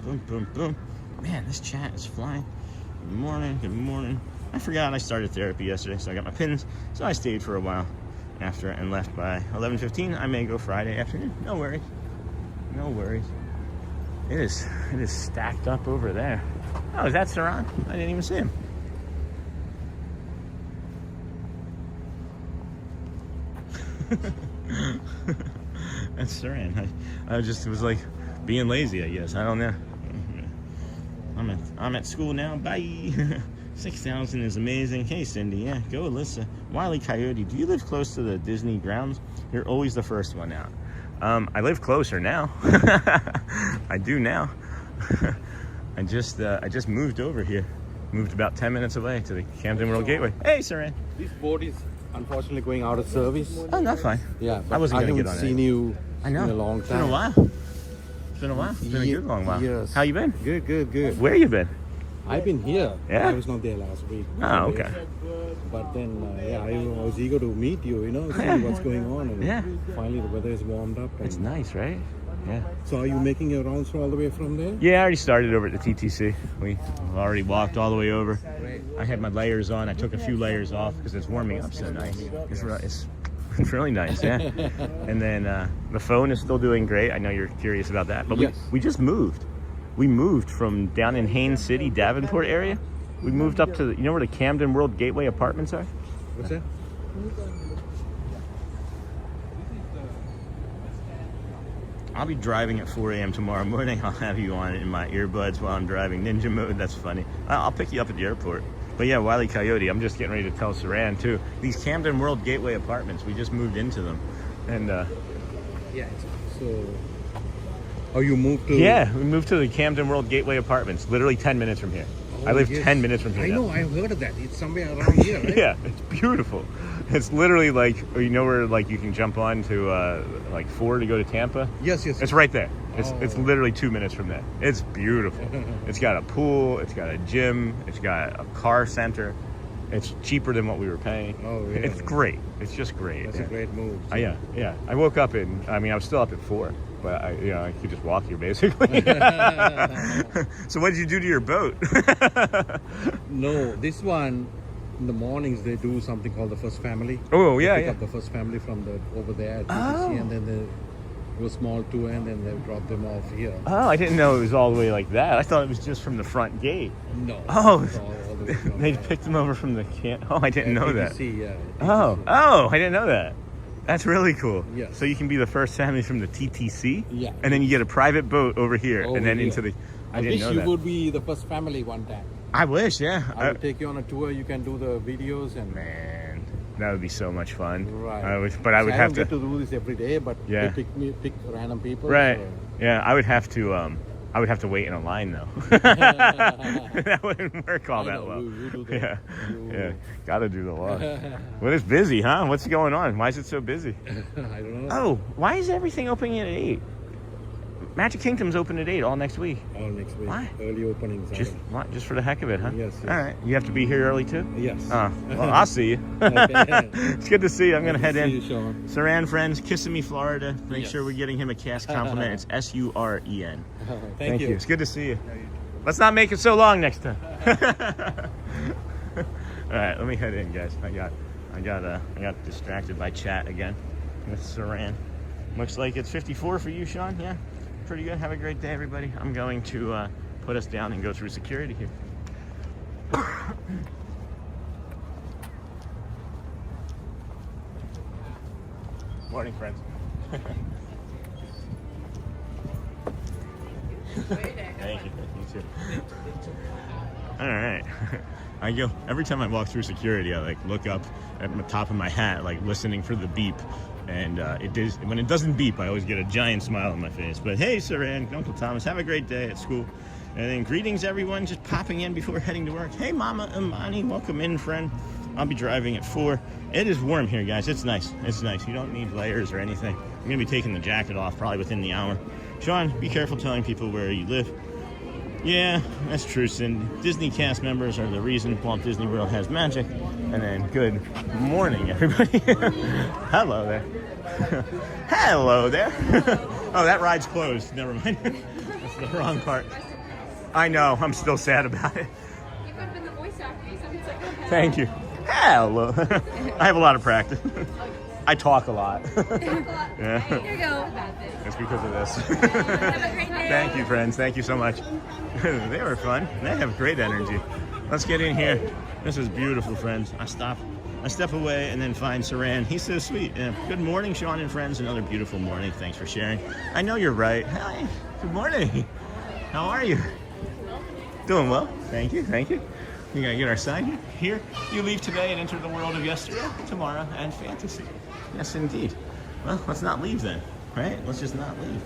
S1: boom, boom, boom. Man, this chat is flying. Good morning, good morning. I forgot I started therapy yesterday, so I got my pins, so I stayed for a while after and left by 11:15. I may go Friday afternoon. No worries. No worries. It is stacked up over there. Oh, is that Saran? I didn't even see him. That's Saran. I just was like being lazy, I guess. I don't know. I'm at school now. Bye. 6,000 is amazing. Hey, Cindy. Yeah, go, Alyssa. Wile E. Coyote, do you live close to the Disney grounds? You're always the first one out. I live closer now. I do now. I just moved over here. Moved about 10 minutes away to the Camden World Gateway. Hey, Saran.
S2: This boat is unfortunately going out of service.
S1: Oh, not fine.
S2: Yeah,
S1: I wasn't going to get on it.
S2: I haven't seen you
S1: I know.
S2: in a long time.
S1: It's been a while. It's been a while. It's been a good long while.
S2: Yes.
S1: How you been?
S2: Good, good, good.
S1: Where you been?
S2: I've been here.
S1: Yeah?
S2: I was not there last week.
S1: Oh, okay.
S2: But then, yeah, I was eager to meet you, see what's going on. And
S1: Yeah.
S2: finally, the weather is warmed up. And
S1: It's nice, right? Yeah.
S2: so are you making your rounds all the way from there?
S1: Yeah, I already started over at the TTC. We already walked all the way over. I had my layers on. I took a few layers off because it's warming up so nice. It's really nice, yeah. And then the phone is still doing great. I know you're curious about that. But
S2: Yes.
S1: we just moved. We moved from down in Haines City, Davenport area. We moved up to, you know where the Camden World Gateway apartments are?
S2: What's that?
S1: I'll be driving at 4 a.m. tomorrow morning. I'll have you on in my earbuds while I'm driving ninja mode. That's funny. I'll pick you up at the airport. But yeah, Wile E. Coyote, I'm just getting ready to tell Saran too. These Camden World Gateway apartments, we just moved into them. And
S2: Yeah. So, oh, you moved to?
S1: yeah, we moved to the Camden World Gateway apartments, literally 10 minutes from here. I live
S2: yes.
S1: 10 minutes from here
S2: I
S1: now.
S2: know, I've heard of that. It's somewhere around here, right?
S1: Yeah, it's beautiful. It's literally like, you know where like you can jump on to like 4 to go to Tampa?
S2: Yes, yes.
S1: It's right there. It's literally 2 minutes from there. It's beautiful. It's got a pool, it's got a gym, it's got a car center. It's cheaper than what we were paying.
S2: Oh, really?
S1: It's great. It's just great.
S2: That's a great move. So.
S1: Yeah. I woke up I was still up at 4, but I could just walk here basically. So what did you do to your boat?
S2: No, this one, in the mornings they do something called the First Family.
S1: Oh,
S2: They
S1: yeah,
S2: pick
S1: yeah.
S2: up the First Family from over there at
S1: Oh.
S2: TTC, and then they do a small tour, and then they drop them off here.
S1: Oh, I didn't know it was all the way like that. I thought it was just from the front gate.
S2: No.
S1: Oh,
S2: it's all the way from
S1: they
S2: there.
S1: picked them over from the camp. Oh, I didn't know that.
S2: TTC, yeah.
S1: Oh,
S2: TTC.
S1: I didn't know that. That's really cool.
S2: Yes.
S1: So you can be the first family from the TTC,
S2: Yeah.
S1: and then you get a private boat over here,
S2: Over
S1: and then
S2: here.
S1: into the. I
S2: wish
S1: didn't know
S2: you
S1: that.
S2: would be the First Family one time.
S1: I wish, yeah.
S2: I will take you on a tour. You can do the videos and.
S1: Man, that would be so much fun.
S2: Right.
S1: I would
S2: So
S1: have
S2: I don't
S1: to.
S2: get to do this every day, but
S1: Yeah.
S2: they pick random people.
S1: Right.
S2: so-
S1: Yeah, I would have to I would have to wait in a line though. That wouldn't work all that well.
S2: We do that.
S1: Yeah, yeah. Gotta do the walk. Well, it's busy, huh? What's going on? Why is it so busy?
S2: I don't know.
S1: Oh, why is everything opening at 8? Magic Kingdom's open at 8 all next week.
S2: All next week.
S1: Why?
S2: Early openings.
S1: Just for the heck of it, huh?
S2: Yes, yes.
S1: All right. You have to be here early too?
S2: Yes.
S1: Well, I'll see you.
S2: Okay.
S1: It's good to see you. I'm going to head in.
S2: See you, Sean.
S1: Saran Friends, Kissimmee, Florida. Make
S2: Yes.
S1: sure we're getting him a cast compliment. It's Suren.
S2: Thank you.
S1: It's good to see you. Let's not make it so long next time. All right, let me head in, guys. I got distracted by chat again with Saran. Looks like it's 54 for you, Sean. Yeah, pretty good. Have a great day, everybody. I'm going to put us down and go through security here. Morning, friends. Thank you. You too. All right. I go every time I walk through security. I like look up at the top of my hat, like listening for the beep. And when it doesn't beep, I always get a giant smile on my face. But hey, Saran, Uncle Thomas, have a great day at school. And then greetings, everyone, just popping in before heading to work. Hey, Mama Imani, welcome in, friend. I'll be driving at 4. It is warm here, guys. It's nice. It's nice. You don't need layers or anything. I'm going to be taking the jacket off probably within the hour. Sean, be careful telling people where you live. Yeah, that's true, Cindy. Disney cast members are the reason Walt Disney World has magic. And then good morning, everybody. Hello there. Hello there. Oh, that ride's closed. Never mind. That's the wrong part. I know. I'm still sad about it.
S3: You could have been the voice actor. You sounded so good.
S1: Thank you. Hello. I have a lot of practice. I talk a lot. Yeah.
S3: Here you go.
S1: It's because of this.
S3: Have a great day.
S1: Thank you, friends. Thank you so much. They were fun. They have great energy. Let's get in here. This is beautiful, friends. I step away and then find Saran. He's so sweet. Yeah. Good morning, Sean and friends. Another beautiful morning. Thanks for sharing. I know you're right. Hi. Good morning. How are you? Doing well. Thank you. Thank you. We gotta get our sign here. You leave today and enter the world of yesterday, tomorrow, and fantasy. Yes, indeed. Well, let's not leave then, right? Let's just not leave.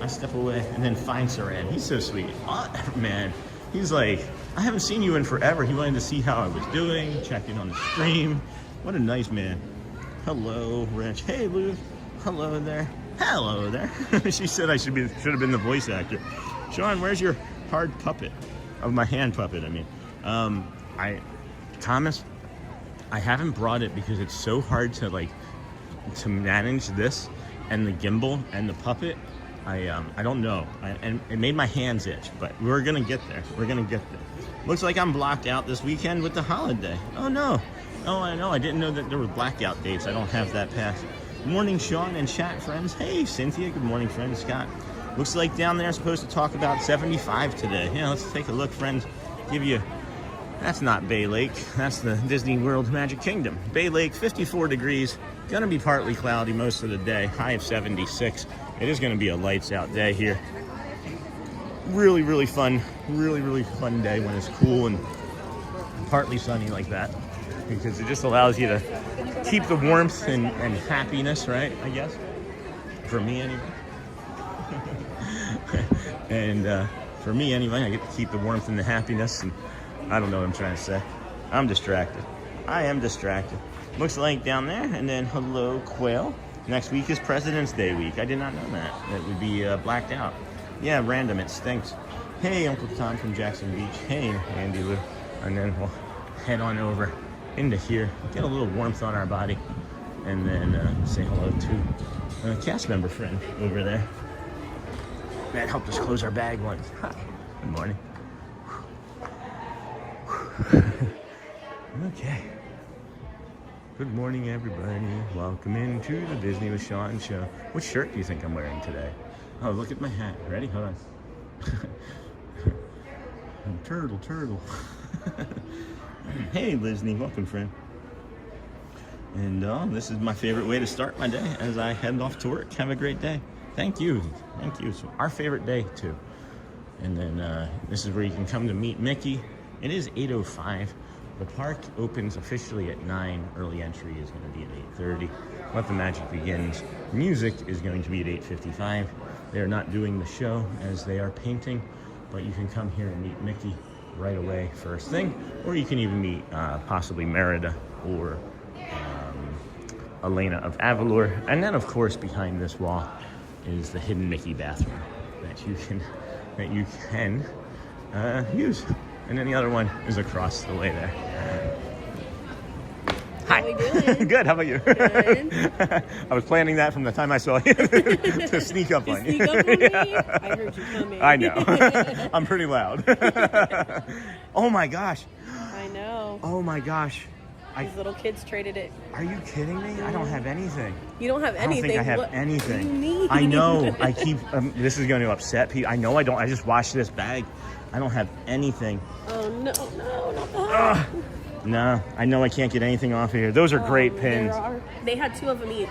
S1: I step away and then find Saran. He's so sweet. Oh, man. He's like, I haven't seen you in forever. He wanted to see how I was doing, check in on the stream. What a nice man. Hello, Rich. Hey, Lou. Hello there. Hello there. She said I should have been the voice actor. Sean, where's your hard puppet? Of my hand puppet, I mean. Thomas, I haven't brought it because it's so hard to manage this and the gimbal and the puppet. I don't know. And it made my hands itch, but we're gonna get there. We're gonna get there. Looks like I'm blocked out this weekend with the holiday. Oh no. Oh, I know. I didn't know that there were blackout dates. I don't have that pass. Morning, Sean and chat friends. Hey, Cynthia. Good morning, friend. Scott. Looks like down there supposed to talk about 75 today. Yeah, let's take a look, friends. Give you. That's not Bay Lake. That's the Disney World Magic Kingdom. Bay Lake, 54 degrees. Gonna be partly cloudy most of the day. High of 76. It is gonna be a lights out day here. Really, really fun. Really fun day when it's cool and partly sunny like that. Because it just allows you to keep the warmth and happiness, right? I guess. For me anyway. And for me anyway, I get to keep the warmth and the happiness, and I don't know what I'm trying to say. I'm distracted. I am distracted. Looks like down there, and then hello, Quail. Next week is President's Day week. I did not know that. That would be blacked out. Yeah, random. It stinks. Hey, Uncle Tom from Jackson Beach. Hey, Andy Lou. And then we'll head on over into here, get a little warmth on our body, and then say hello to a cast member friend over there. That helped us close our bag once. Hi. Good morning. Okay. Good morning, everybody. Welcome into the Disney with Sean show. What shirt do you think I'm wearing today? Oh, look at my hat. Ready? Hold on. Turtle. Hey, Lisney. Welcome, friend. And this is my favorite way to start my day as I head off to work. Have a great day. Thank you. So our favorite day, too. And then this is where you can come to meet Mickey. It is 8:05. The park opens officially at 9. Early entry is going to be at 8:30. Let the magic begins. Music is going to be at 8:55. They are not doing the show as they are painting, but you can come here and meet Mickey right away first thing, or you can even meet possibly Merida or Elena of Avalor. And then, of course, behind this wall is the hidden Mickey bathroom that you can use. And then the other one is across the way there. Hi.
S3: How we doing?
S1: Good. How about you?
S3: Good.
S1: I was planning that from the time I saw you to sneak up on you.
S3: Sneak up on me? I heard you coming.
S1: I know. I'm pretty loud. Oh my gosh.
S3: I know.
S1: Oh my gosh.
S3: These little kids traded it.
S1: Are you kidding me? I don't have anything.
S3: You don't have anything.
S1: I don't think I have
S3: What
S1: anything.
S3: do you mean?
S1: I know. I keep. This is going to upset people. I know I don't. I just washed this bag. I don't have anything.
S3: Oh no, not that.
S1: No, I know I can't get anything off of here. Those are great pins.
S3: They had 2 of them each.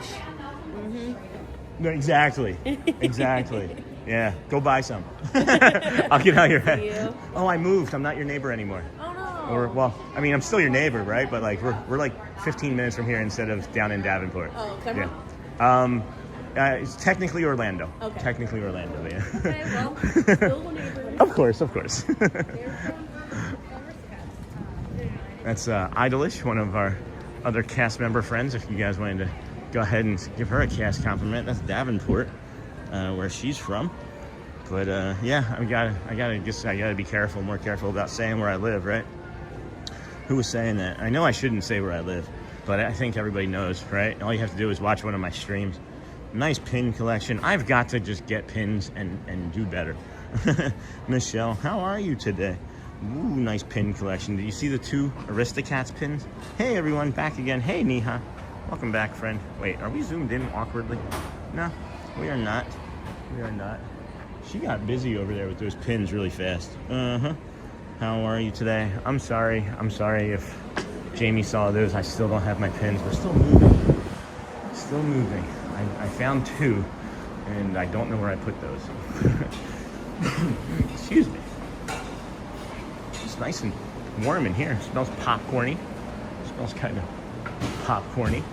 S1: No, exactly. Exactly. Yeah. Go buy some. I'll get out your head.
S3: You.
S1: Oh, I moved. I'm not your neighbor anymore.
S3: Oh no.
S1: Or well, I mean, I'm still your neighbor, right? But like we're like 15 minutes from here instead of down in Davenport.
S3: Oh, okay.
S1: Yeah. It's technically Orlando.
S3: Okay.
S1: Technically Orlando, yeah.
S3: Okay, well, still a neighbor.
S1: Of course. That's Idolish, one of our other cast member friends. If you guys wanted to go ahead and give her a cast compliment, that's Davenport, where she's from. But yeah, I gotta be careful, more careful about saying where I live, right? Who was saying that? I know I shouldn't say where I live, but I think everybody knows, right? All you have to do is watch one of my streams. Nice pin collection. I've got to just get pins and do better. Michelle, how are you today? Ooh, nice pin collection. Did you see the 2 Aristocats pins? Hey everyone, back again. Hey Neha, welcome back, friend. Wait, are we zoomed in awkwardly? No, we are not. We are not. She got busy over there with those pins really fast. How are you today? I'm sorry if Jamie saw those. I still don't have my pins. We're still moving. Still moving. I found 2, and I don't know where I put those. Excuse me. It's nice and warm in here. It smells popcorny. It smells kind of popcorny.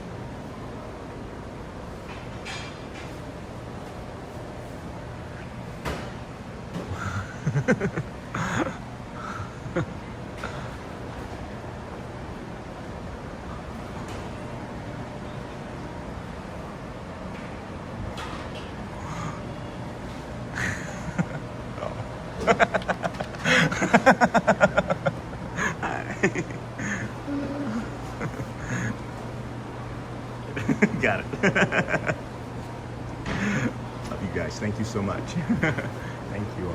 S1: Got it. Love you guys. Thank you so much. Thank you all.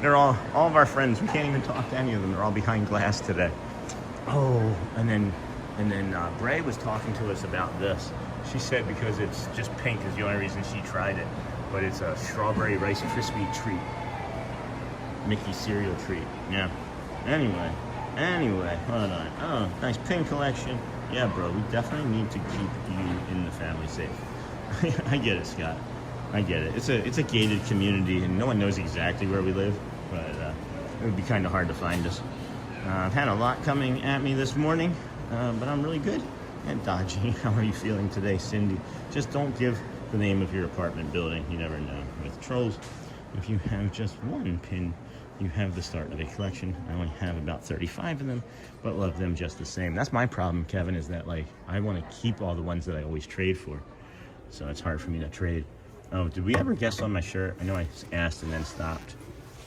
S1: They're all of our friends. We can't even talk to any of them. They're all behind glass today. Oh, and then Bray was talking to us about this. She said because it's just pink is the only reason she tried it, but it's a strawberry Rice Krispie treat, Mickey cereal treat. Yeah. Anyway, hold on. Oh, nice pin collection. Yeah, bro, we definitely need to keep you in the family safe. I get it, Scott. I get it. It's a gated community, and no one knows exactly where we live, but it would be kind of hard to find us. I've had a lot coming at me this morning, but I'm really good and dodgy. How are you feeling today, Cindy? Just don't give the name of your apartment building. You never know. With trolls, if you have just 1 pin, you have the start of a collection. I only have about 35 of them, but love them just the same. That's my problem, Kevin, is that like I want to keep all the ones that I always trade for. So it's hard for me to trade. Oh, did we ever guess on my shirt? I know I asked and then stopped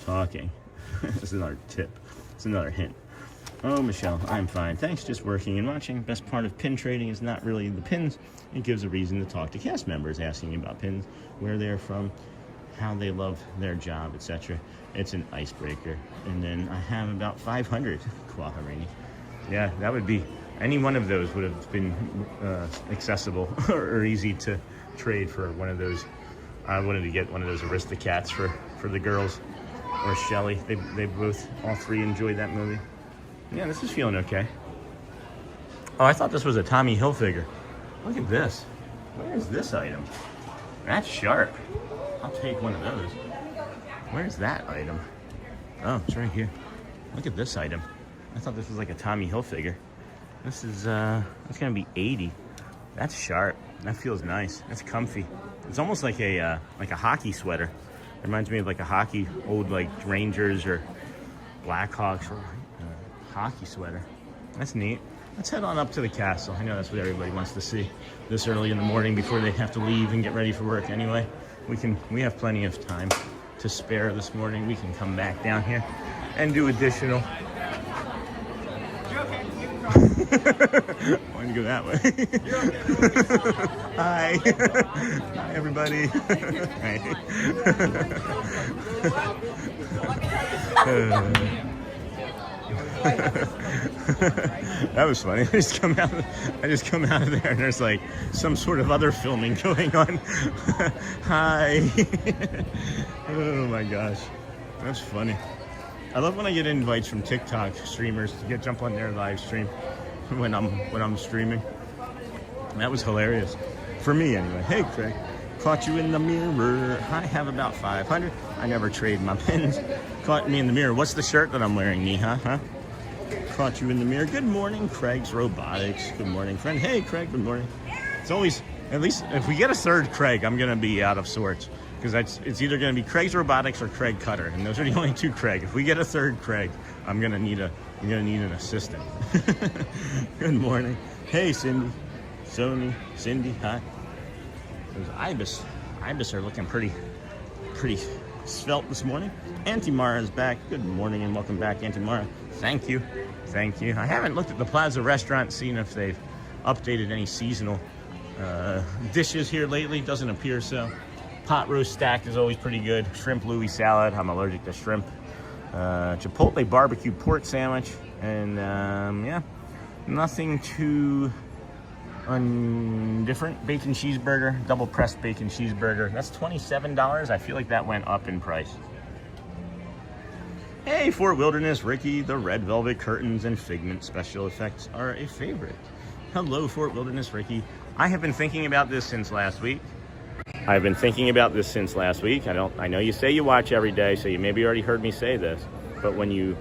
S1: talking. That's another tip. It's another hint. Oh, Michelle, I'm fine. Thanks, just working and watching. Best part of pin trading is not really the pins. It gives a reason to talk to cast members, asking about pins, where they're from, how they love their job, etc. It's an icebreaker. And then I have about 500 Quaharini. Yeah, that would be, any one of those would have been accessible or easy to trade for one of those. I wanted to get one of those Aristocats for the girls, or Shelly. They both, all 3 enjoyed that movie. Yeah, this is feeling okay. Oh, I thought this was a Tommy Hilfiger. Look at this. Where's this item? That's sharp. I'll take one of those. Where's that item? Oh, it's right here. Look at this item. I thought this was like a Tommy Hilfiger. This is, it's gonna be 80. That's sharp. That feels nice. That's comfy. It's almost like a hockey sweater. It reminds me of like a hockey, old like Rangers or Blackhawks or hockey sweater. That's neat. Let's head on up to the castle. I know that's what everybody wants to see this early in the morning before they have to leave and get ready for work anyway. We have plenty of time to spare this morning. We can come back down here and do additional. Why don't you go that way? Hi. Hi, everybody. Hi. That was funny. I just come out of there and there's like some sort of other filming going on. Hi. Oh my gosh. That's funny. I love when I get invites from TikTok streamers to jump on their live stream when I'm streaming. That was hilarious. For me anyway. Hey Craig. Caught you in the mirror. I have about 500. I never trade my pins. Caught me in the mirror. What's the shirt that I'm wearing, Neha? Huh? Caught you in the mirror. Good morning, Craig's Robotics. Good morning, friend. Hey, Craig. Good morning. It's always, at least if we get a third Craig, I'm gonna be out of sorts because it's either gonna be Craig's Robotics or Craig Cutter, and those are the only two Craig. If we get a third Craig, I'm gonna need an assistant. Good morning. Hey, Cindy, Sony, Cindy. Hi. Those ibis are looking pretty svelte this morning. Auntie Mara is back. Good morning and welcome back, Auntie Mara. Thank you. I haven't looked at the Plaza restaurant, seen if they've updated any seasonal dishes here lately. Doesn't appear so. Pot roast stack is always pretty good. Shrimp Louis salad. I'm allergic to shrimp. Chipotle barbecue pork sandwich. And yeah, nothing too different. Bacon cheeseburger, double pressed bacon cheeseburger. That's $27. I feel like that went up in price. Hey, Fort Wilderness, Ricky, the red velvet curtains and figment special effects are a favorite. Hello, Fort Wilderness, Ricky. I have been thinking about this since last week. I know you say you watch every day, so you maybe already heard me say this, but when you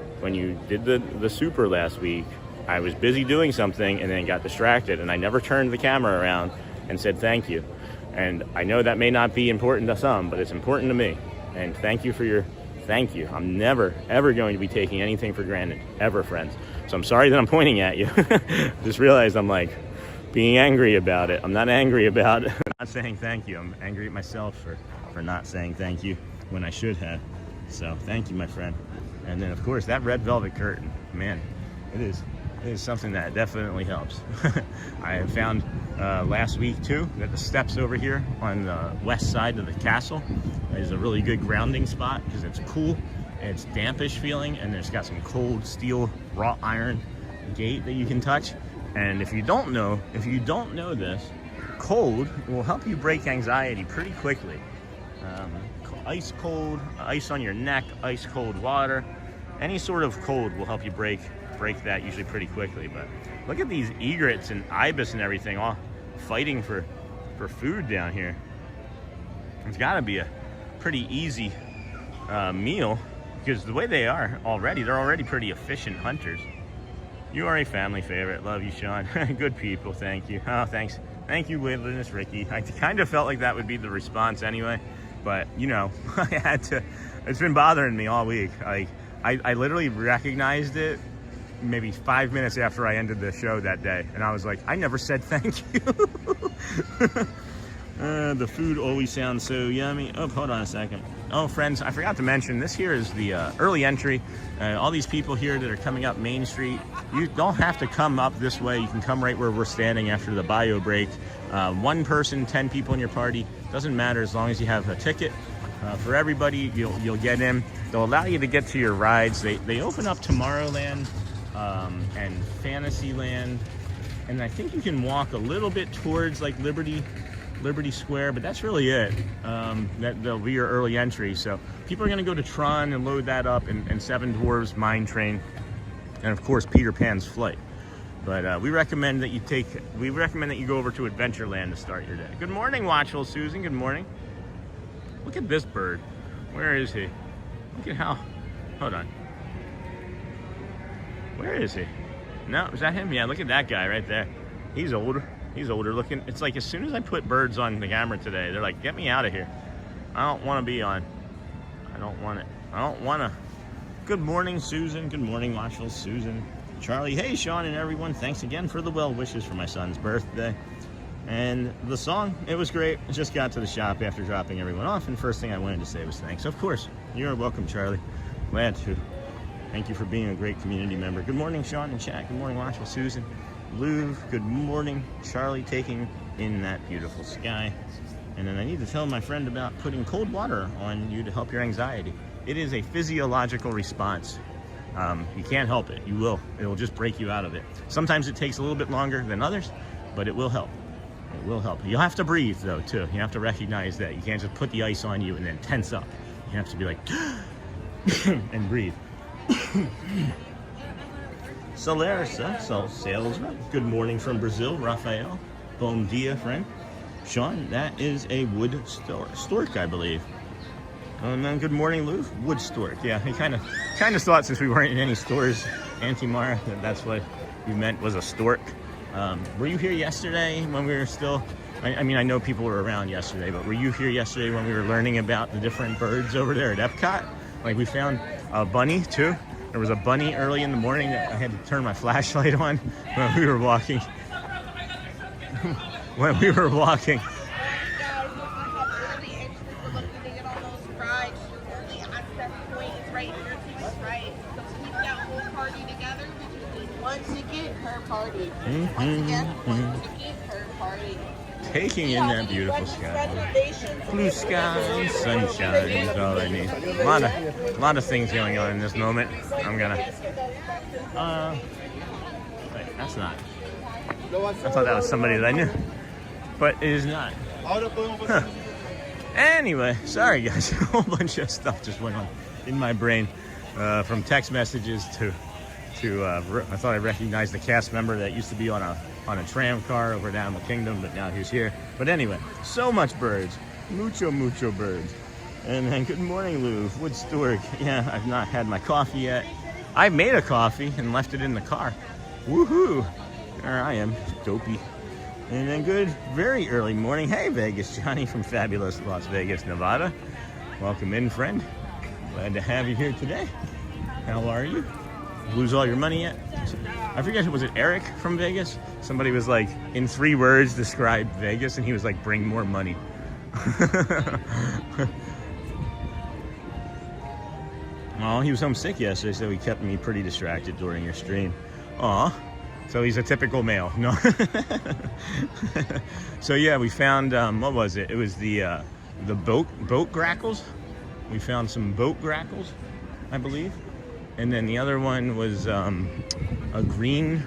S1: did the super last week, I was busy doing something and then got distracted, and I never turned the camera around and said thank you. And I know that may not be important to some, but it's important to me. And thank you for your thank you. I'm never, ever going to be taking anything for granted, ever, friends. So I'm sorry that I'm pointing at you. Just realized I'm like being angry about it. I'm not angry about it. I'm not saying thank you. I'm angry at myself for not saying thank you when I should have. So thank you, my friend. And then, of course, that red velvet curtain, man, it is something that definitely helps. I have found last week too that the steps over here on the west side of the castle is a really good grounding spot because it's cool, it's dampish feeling, and there's got some cold steel wrought iron gate that you can touch. And if you don't know this, cold will help you break anxiety pretty quickly. Ice cold, ice on your neck, ice cold water, any sort of cold will help you break that usually pretty quickly. But look at these egrets and ibis and everything all fighting for food down here. It's got to be a pretty easy meal because the way they're already pretty efficient hunters. You are a family favorite. Love you, Sean. Good people. Thank you. Oh, thanks. Thank you, Wilderness Ricky. I kind of felt like that would be the response anyway, but you know, I had to. It's been bothering me all week. I literally recognized it maybe 5 minutes after I ended the show that day, and I was like, I never said thank you. The food always sounds so yummy. Oh, hold on a second. Oh, friends, I forgot to mention, this here is the early entry. All these people here that are coming up Main Street, you don't have to come up this way. You can come right where we're standing after the bio break. One person, 10 people in your party, doesn't matter as long as you have a ticket. For everybody, you'll get in. They'll allow you to get to your rides. They open up Tomorrowland and Fantasyland, and I think you can walk a little bit towards like Liberty Square, but that's really it. That'll be your early entry. So people are going to go to Tron and load that up, and Seven Dwarfs Mine Train, and of course Peter Pan's Flight. But we recommend that you go over to Adventureland to start your day. Good morning, Watchful Susan. Good morning. Look at this bird. Where is he? Look at how. Hold on. Where is he? No, is that him? Yeah, look at that guy right there. He's older. He's older looking. It's like as soon as I put birds on the camera today, they're like, get me out of here. I don't want to be on. I don't want it. I don't want to. Good morning, Susan. Good morning, Watchful Susan. Charlie. Hey, Sean and everyone. Thanks again for the well wishes for my son's birthday. And the song, it was great. I just got to the shop after dropping everyone off, and first thing I wanted to say was thanks. Of course, you're welcome, Charlie. Glad to. Thank you for being a great community member. Good morning, Sean and chat. Good morning, Watchful Susan. Lou, good morning. Charlie, taking in that beautiful sky. And then I need to tell my friend about putting cold water on you to help your anxiety. It is a physiological response. You can't help it. You will. It will just break you out of it. Sometimes it takes a little bit longer than others, but it will help. It will help. You'll have to breathe, though, too. You have to recognize that. You can't just put the ice on you and then tense up. You have to be like, and breathe. Solarsa, sales rep. Good morning from Brazil, Rafael. Bom dia, friend. Sean, that is a wood stork, I believe. And then good morning, Lou. Wood stork. Yeah, he kind of thought since we weren't in any stores, Auntie Mara, that's what you meant was a stork. Were you here yesterday when we were still? I mean, I know people were around yesterday, but were you here yesterday when we were learning about the different birds over there at Epcot? Like we found a bunny too. There was a bunny early in the morning that I had to turn my flashlight on when we were walking. When we were walking. Taking in that beautiful sky. Blue sky, sunshine is all I need. A lot of things going on in this moment. I'm gonna. Wait, that's not. I thought that was somebody that I knew, but it is not. Huh. Anyway, sorry guys, a whole bunch of stuff just went on in my brain, from text messages to I thought I recognized the cast member that used to be on a tram car over down the kingdom, but now he's here. But anyway, so much birds, mucho birds. And then good morning, Lou, wood stork. Yeah, I've not had my coffee yet. I made a coffee and left it in the car. Woohoo! There I am, dopey. And then good, very early morning. Hey, Vegas, Johnny from fabulous Las Vegas, Nevada. Welcome in, friend. Glad to have you here today. How are you? Lose all your money yet? I forget, was it Eric from Vegas? Somebody was like, in 3 words, describe Vegas, and he was like, bring more money. Oh, he was homesick yesterday, so he kept me pretty distracted during your stream. Aw. So he's a typical male. No. So yeah, we found, what was it? It was the boat grackles. We found some boat grackles, I believe. And then the other one was a green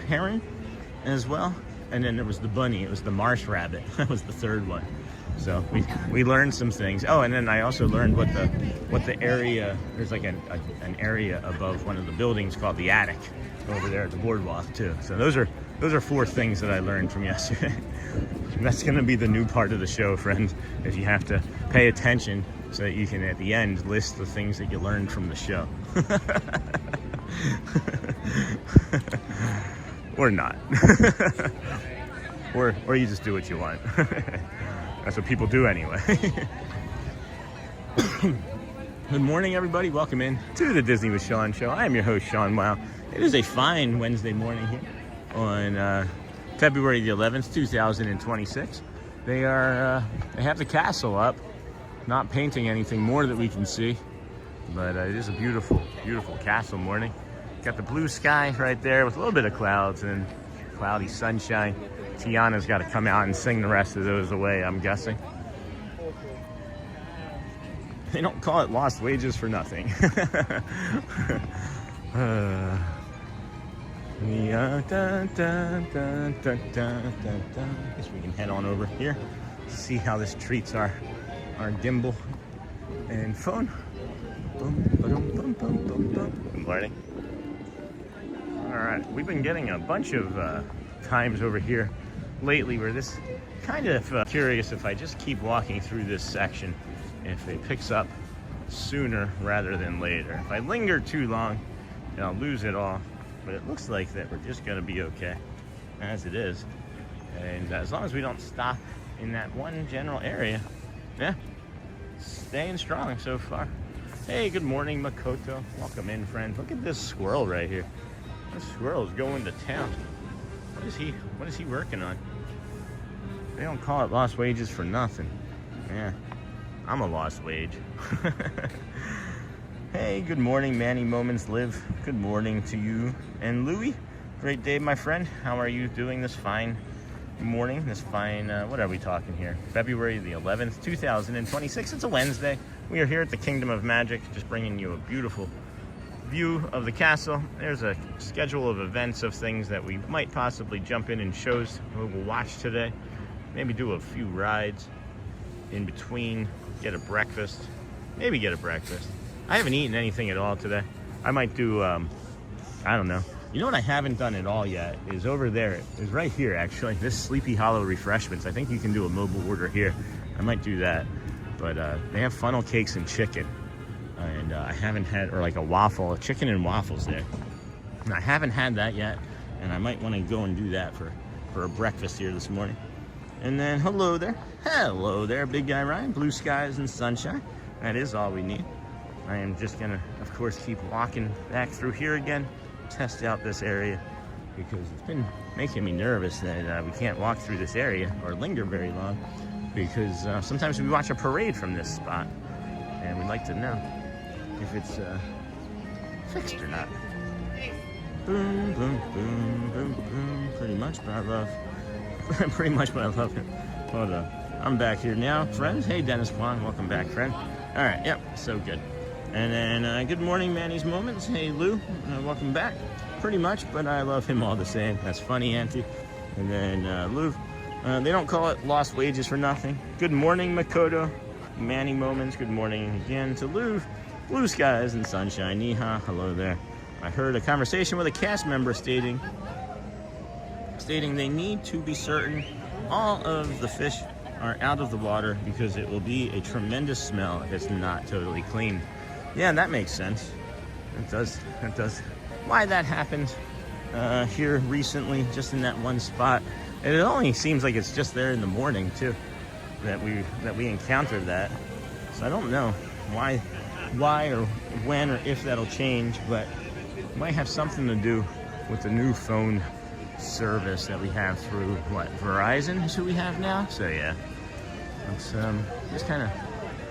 S1: heron as well? And then there was the bunny. It was the marsh rabbit. That was the third one. So we learned some things. Oh, and then I also learned what the area, there's like an area above one of the buildings called the attic over there at the boardwalk too. So those are 4 things that I learned from yesterday. That's gonna be the new part of the show, friends. If you have to pay attention so that you can at the end list the things that you learned from the show. Or not. or you just do what you want. That's what people do anyway. Good morning, everybody. Welcome in to the Disney with Sean show. I am your host, Sean Wow. It is a fine Wednesday morning here on February the 11th, 2026. They have the castle up, not painting anything more that we can see, but it is a beautiful, beautiful castle morning. Got the blue sky right there with a little bit of clouds and cloudy sunshine. Tiana's got to come out and sing the rest of those away, I'm guessing. They don't call it lost wages for nothing. Guess we can head on over here, see how this treats our gimbal and phone. Good morning. All right, we've been getting a bunch of times over here lately where this kind of curious if I just keep walking through this section, if it picks up sooner rather than later. If I linger too long, then I'll lose it all. But it looks like that we're just gonna be okay as it is. And as long as we don't stop in that one general area, yeah, staying strong so far. Hey, good morning, Makoto. Welcome in, friend. Look at this squirrel right here. This squirrel's going to town. What is he working on? They don't call it lost wages for nothing. Yeah, I'm a lost wage. Hey, good morning, Manny Moments Live. Good morning to you and Louie. Great day, my friend. How are you doing this fine morning? This fine, what are we talking here? February the 11th, 2026. It's a Wednesday. We are here at the Kingdom of Magic, just bringing you a beautiful view of the castle. There's a schedule of events of things that we might possibly jump in and shows we'll watch today. Maybe do a few rides in between, get a breakfast. Maybe get a breakfast. I haven't eaten anything at all today. I might do, I don't know. You know what I haven't done at all yet is over there. Is right here, actually. This Sleepy Hollow Refreshments. I think you can do a mobile order here. I might do that. But they have funnel cakes and chicken. And I haven't had, or like a waffle, a chicken and waffles there. And I haven't had that yet. And I might want to go and do that for a breakfast here this morning. And then, hello there. Hello there, big guy Ryan. Blue skies and sunshine. That is all we need. I am just gonna, of course, keep walking back through here again, test out this area, because it's been making me nervous that we can't walk through this area or linger very long, because sometimes we watch a parade from this spot, and we'd like to know if it's fixed or not. Boom, boom, boom, boom, boom. Pretty much, but I love, pretty much, but I love it. Hold on, I'm back here now, friends. Hey, Dennis Kwan, welcome back, friend. All right, yep, so good. And then, good morning, Manny's Moments. Hey, Lou, welcome back. Pretty much, but I love him all the same. That's funny, Auntie. And then, Lou, they don't call it lost wages for nothing. Good morning, Makoto. Manny Moments, good morning again to Lou. Blue skies and sunshine. Niha, hello there. I heard a conversation with a cast member stating they need to be certain all of the fish are out of the water because it will be a tremendous smell if it's not totally clean. Yeah, that makes sense. It does. Why that happened here recently, just in that one spot. And it only seems like it's just there in the morning too, that we encountered that. So I don't know why or when or if that'll change, but it might have something to do with the new phone service that we have through Verizon is who we have now. So yeah, let's just kind of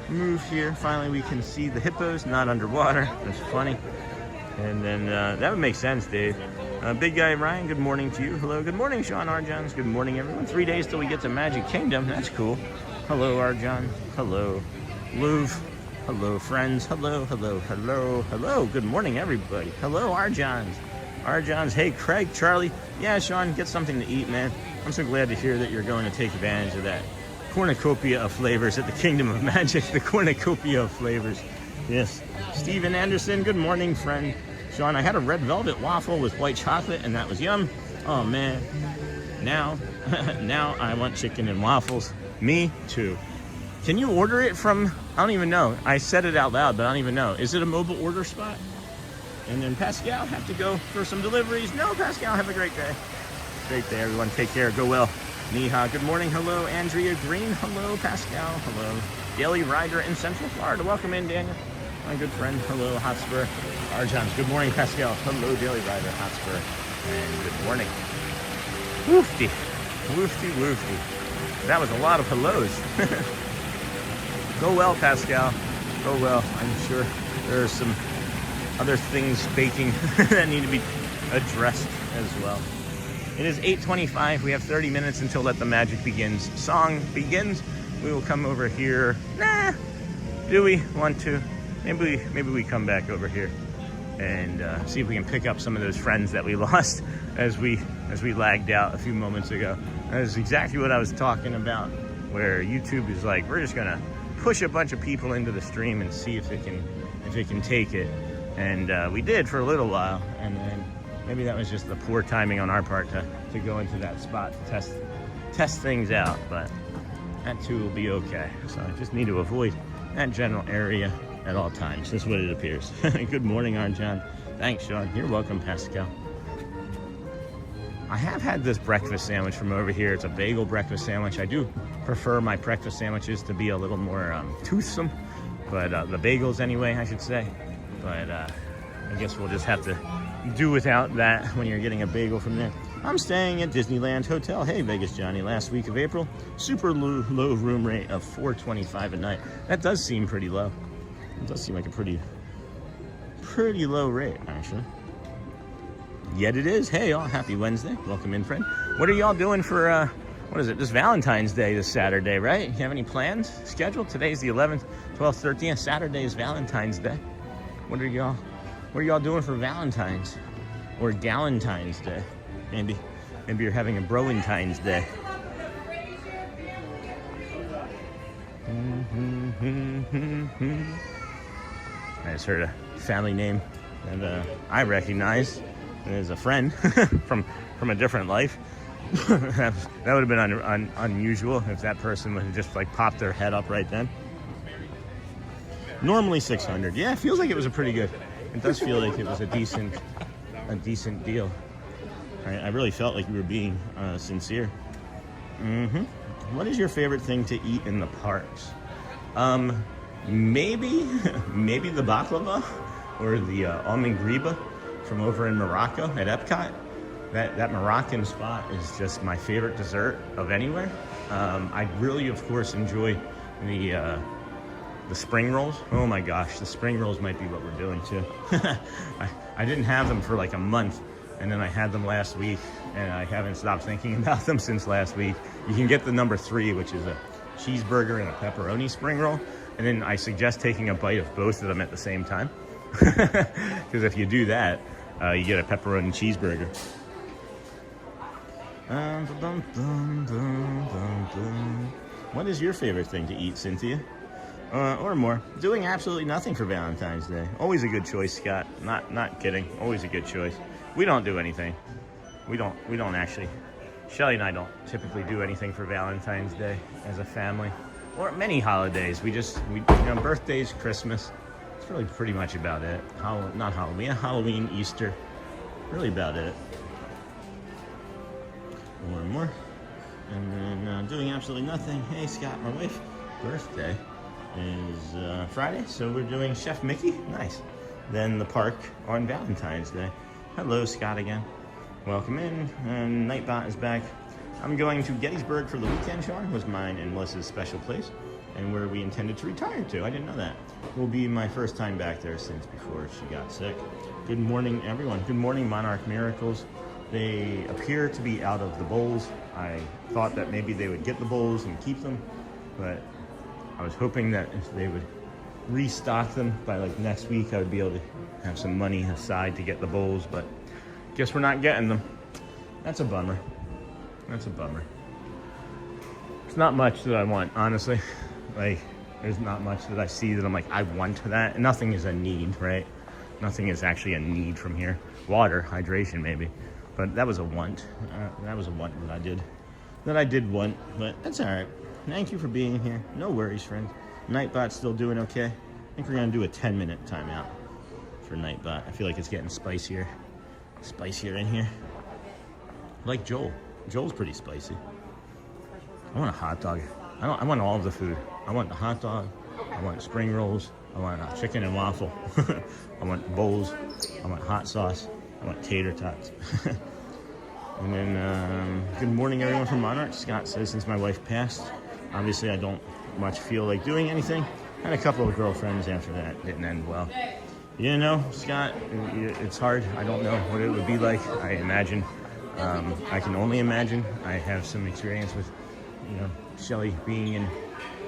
S1: move here. Finally we can see the hippos not underwater. That's funny. And then that would make sense, Dave. Big guy Ryan, good morning to you. Hello, good morning, Sean Arjans. Good morning, everyone. 3 days till we get to Magic Kingdom. That's cool. Hello, Arjan. Hello, Louvre. Hello, friends. Hello. Good morning, everybody. Hello, Arjans. Hey, Craig, Charlie. Yeah, Sean, get something to eat, man. I'm so glad to hear that you're going to take advantage of that cornucopia of flavors at the Kingdom of Magic. The cornucopia of flavors. Yes. Steven Anderson, good morning, friend. Sean, I had a red velvet waffle with white chocolate, and that was yum. Oh, man. Now I want chicken and waffles. Me too. Can you order it from, I don't even know. I said it out loud, but I don't even know. Is it a mobile order spot? And then Pascal, have to go for some deliveries. No, Pascal, have a great day. Great day, everyone. Take care. Go well. Niha, good morning. Hello, Andrea Green. Hello, Pascal. Hello. Daily Rider in Central Florida. Welcome in, Daniel. My good friend. Hello, Hotspur. Arjans. Good morning, Pascal. Hello, Daily Rider, Hotspur. And good morning. Woofty. That was a lot of hellos. Go well, Pascal. Go well. I'm sure there are some other things baking that need to be addressed as well. It is 8:25. We have 30 minutes until Let the Magic Begins. Song begins. We will come over here. Do we want to? Maybe we come back over here and see if we can pick up some of those friends that we lost as we lagged out a few moments ago. That is exactly what I was talking about, where YouTube is like, we're just gonna push a bunch of people into the stream and see if it can take it. And we did for a little while, and then maybe that was just the poor timing on our part to go into that spot to test things out, but that too will be okay. So I just need to avoid that general area at all times. That's what it appears. Good morning, Arjan. Thanks, Sean. You're welcome, Pascal. I have had this breakfast sandwich from over here. It's a bagel breakfast sandwich. I do prefer my breakfast sandwiches to be a little more toothsome, but the bagels anyway, I should say. But I guess we'll just have to do without that when you're getting a bagel from there. I'm staying at Disneyland Hotel. Hey, Vegas Johnny, last week of April. Super low room rate of $425 a night. That does seem pretty low. It does seem like a pretty low rate, actually. Yet it is. Hey, all, happy Wednesday. Welcome in, friend. What are y'all doing for, what is it, this Valentine's Day this Saturday, right? You have any plans scheduled? Today's the 11th, 12th, 13th. Saturday is Valentine's Day. What are y'all doing for Valentine's? Or Galentine's Day? Maybe you're having a Broentine's Day. I just heard a family name that I recognize as a friend from a different life. That would have been unusual if that person would have just like popped their head up right then. Normally 600. Yeah, it feels like it was a pretty good. It does feel like it was a decent deal. I really felt like you were being sincere. What is your favorite thing to eat in the parks? Maybe the baklava or the almond griba from over in Morocco at Epcot. That Moroccan spot is just my favorite dessert of anywhere. I really, of course, enjoy the spring rolls. Oh my gosh, the spring rolls might be what we're doing too. I didn't have them for like a month, and then I had them last week, and I haven't stopped thinking about them since last week. You can get the number 3, which is a cheeseburger and a pepperoni spring roll, and then I suggest taking a bite of both of them at the same time. Because if you do that, you get a pepperoni cheeseburger. What is your favorite thing to eat, Cynthia? Or more? Doing absolutely nothing for Valentine's Day. Always a good choice, Scott. Not kidding. Always a good choice. We don't do anything. We don't actually. Shelly and I don't typically do anything for Valentine's Day as a family, or many holidays. We birthdays, Christmas. It's really pretty much about it. Not Halloween. Halloween, Easter. Really about it. More. And then doing absolutely nothing. Hey, Scott, my wife's birthday is Friday, so we're doing Chef Mickey. Nice. Then the park on Valentine's Day. Hello, Scott again. Welcome in. And Nightbot is back. I'm going to Gettysburg for the weekend, Sean. Was mine and Melissa's special place, and where we intended to retire to. I didn't know that. Will be my first time back there since before she got sick. Good morning, everyone. Good morning, Monarch Miracles. They appear to be out of the bowls. I thought that maybe they would get the bowls and keep them, but I was hoping that if they would restock them by like next week, I would be able to have some money aside to get the bowls, but guess we're not getting them. That's a bummer. That's a bummer. It's not much that I want, honestly. Like, there's not much that I see that I'm like, I want that. Nothing is a need, right? Nothing is actually a need from here. Water, hydration maybe. But that was a want. That was a want that I did want, but that's all right. Thank you for being here. No worries, friends. Nightbot's still doing okay. I think we're gonna do a 10-minute timeout for Nightbot. I feel like it's getting spicier in here. Like Joel. Joel's pretty spicy. I want a hot dog. I want all of the food. I want the hot dog. I want spring rolls. I want chicken and waffle. I want bowls. I want hot sauce. I want tater tots. And then, good morning, everyone from Monarch. Scott says, since my wife passed, obviously I don't much feel like doing anything. Had a couple of girlfriends after that. Didn't end well. You know, Scott, it's hard. I don't know what it would be like. I imagine. I can only imagine. I have some experience with, Shelly being in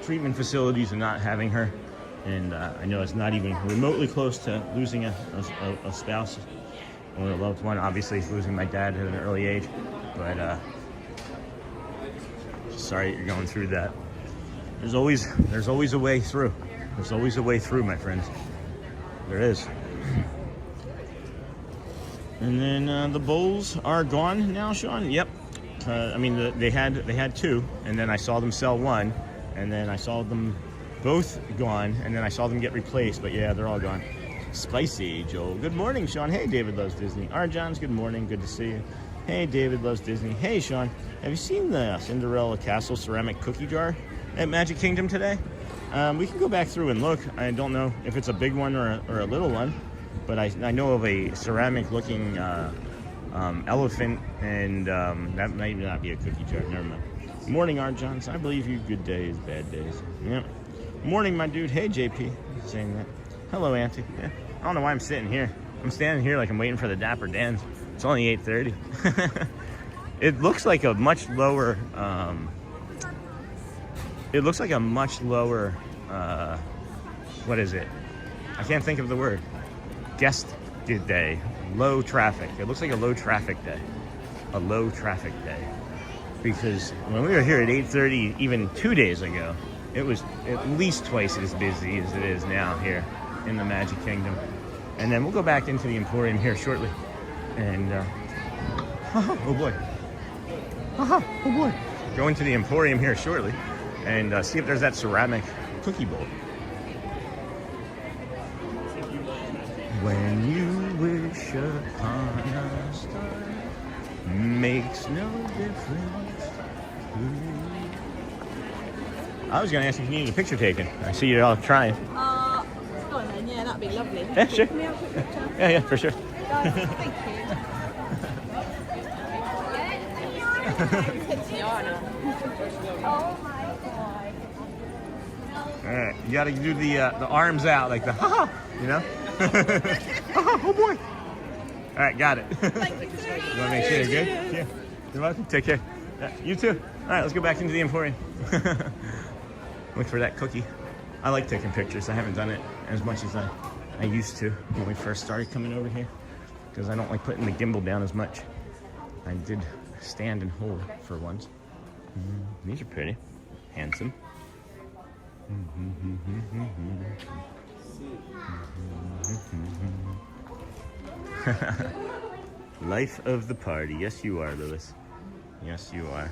S1: treatment facilities and not having her. And I know it's not even remotely close to losing a spouse or a loved one. Obviously, losing my dad at an early age. But sorry you're going through that. There's always a way through. There's always a way through, my friends. There is. And then the bowls are gone now, Sean. Yep. They had 2, and then I saw them sell 1, and then I saw them both gone, and then I saw them get replaced. But yeah, they're all gone. Spicy, Joel. Good morning, Sean. Hey, David Loves Disney. Arjan's, good morning. Good to see you. Hey, David loves Disney. Hey, Sean, have you seen the Cinderella Castle ceramic cookie jar at Magic Kingdom today? We can go back through and look. I don't know if it's a big one or a little one, but I know of a ceramic-looking elephant, and that might not be a cookie jar. Never mind. Morning, Art Johnson. I believe you. Good days, bad days. Yep. Morning, my dude. Hey, JP. Saying that. Hello, Auntie. Yeah. I don't know why I'm sitting here. I'm standing here like I'm waiting for the Dapper Dans. It's only 8:30. It looks like a much lower. It looks like a much lower. What is it? I can't think of the word. Guest day. Low traffic. It looks like a low traffic day. A low traffic day. Because when we were here at 8:30, even 2 days ago, it was at least twice as busy as it is now here in the Magic Kingdom. And then we'll go back into the Emporium here shortly. And, oh boy. Oh boy. Go into the Emporium here shortly and see if there's that ceramic cookie bowl. When you wish upon a star, makes no difference. I was going to ask if you needed a picture taken. I see you're all trying.
S3: Go on then. Yeah, that'd be lovely.
S1: Yeah, sure.
S3: Can we have a quick picture?
S1: Yeah, for sure.
S3: Thank you. Tiana. Oh my god.
S1: All right, you got to do the arms out, like the ha-ha, you know? Ha-ha, oh boy. All right, got it. You want to make sure you're good? Yeah. You're welcome. Take care. Yeah, you too. All right, let's go back into the Emporium. Look for that cookie. I like taking pictures. I haven't done it as much as I used to when we first started coming over here because I don't like putting the gimbal down as much. I did stand and hold for once. These are pretty. Handsome. Life of the party. Yes, you are, Lewis. Yes, you are.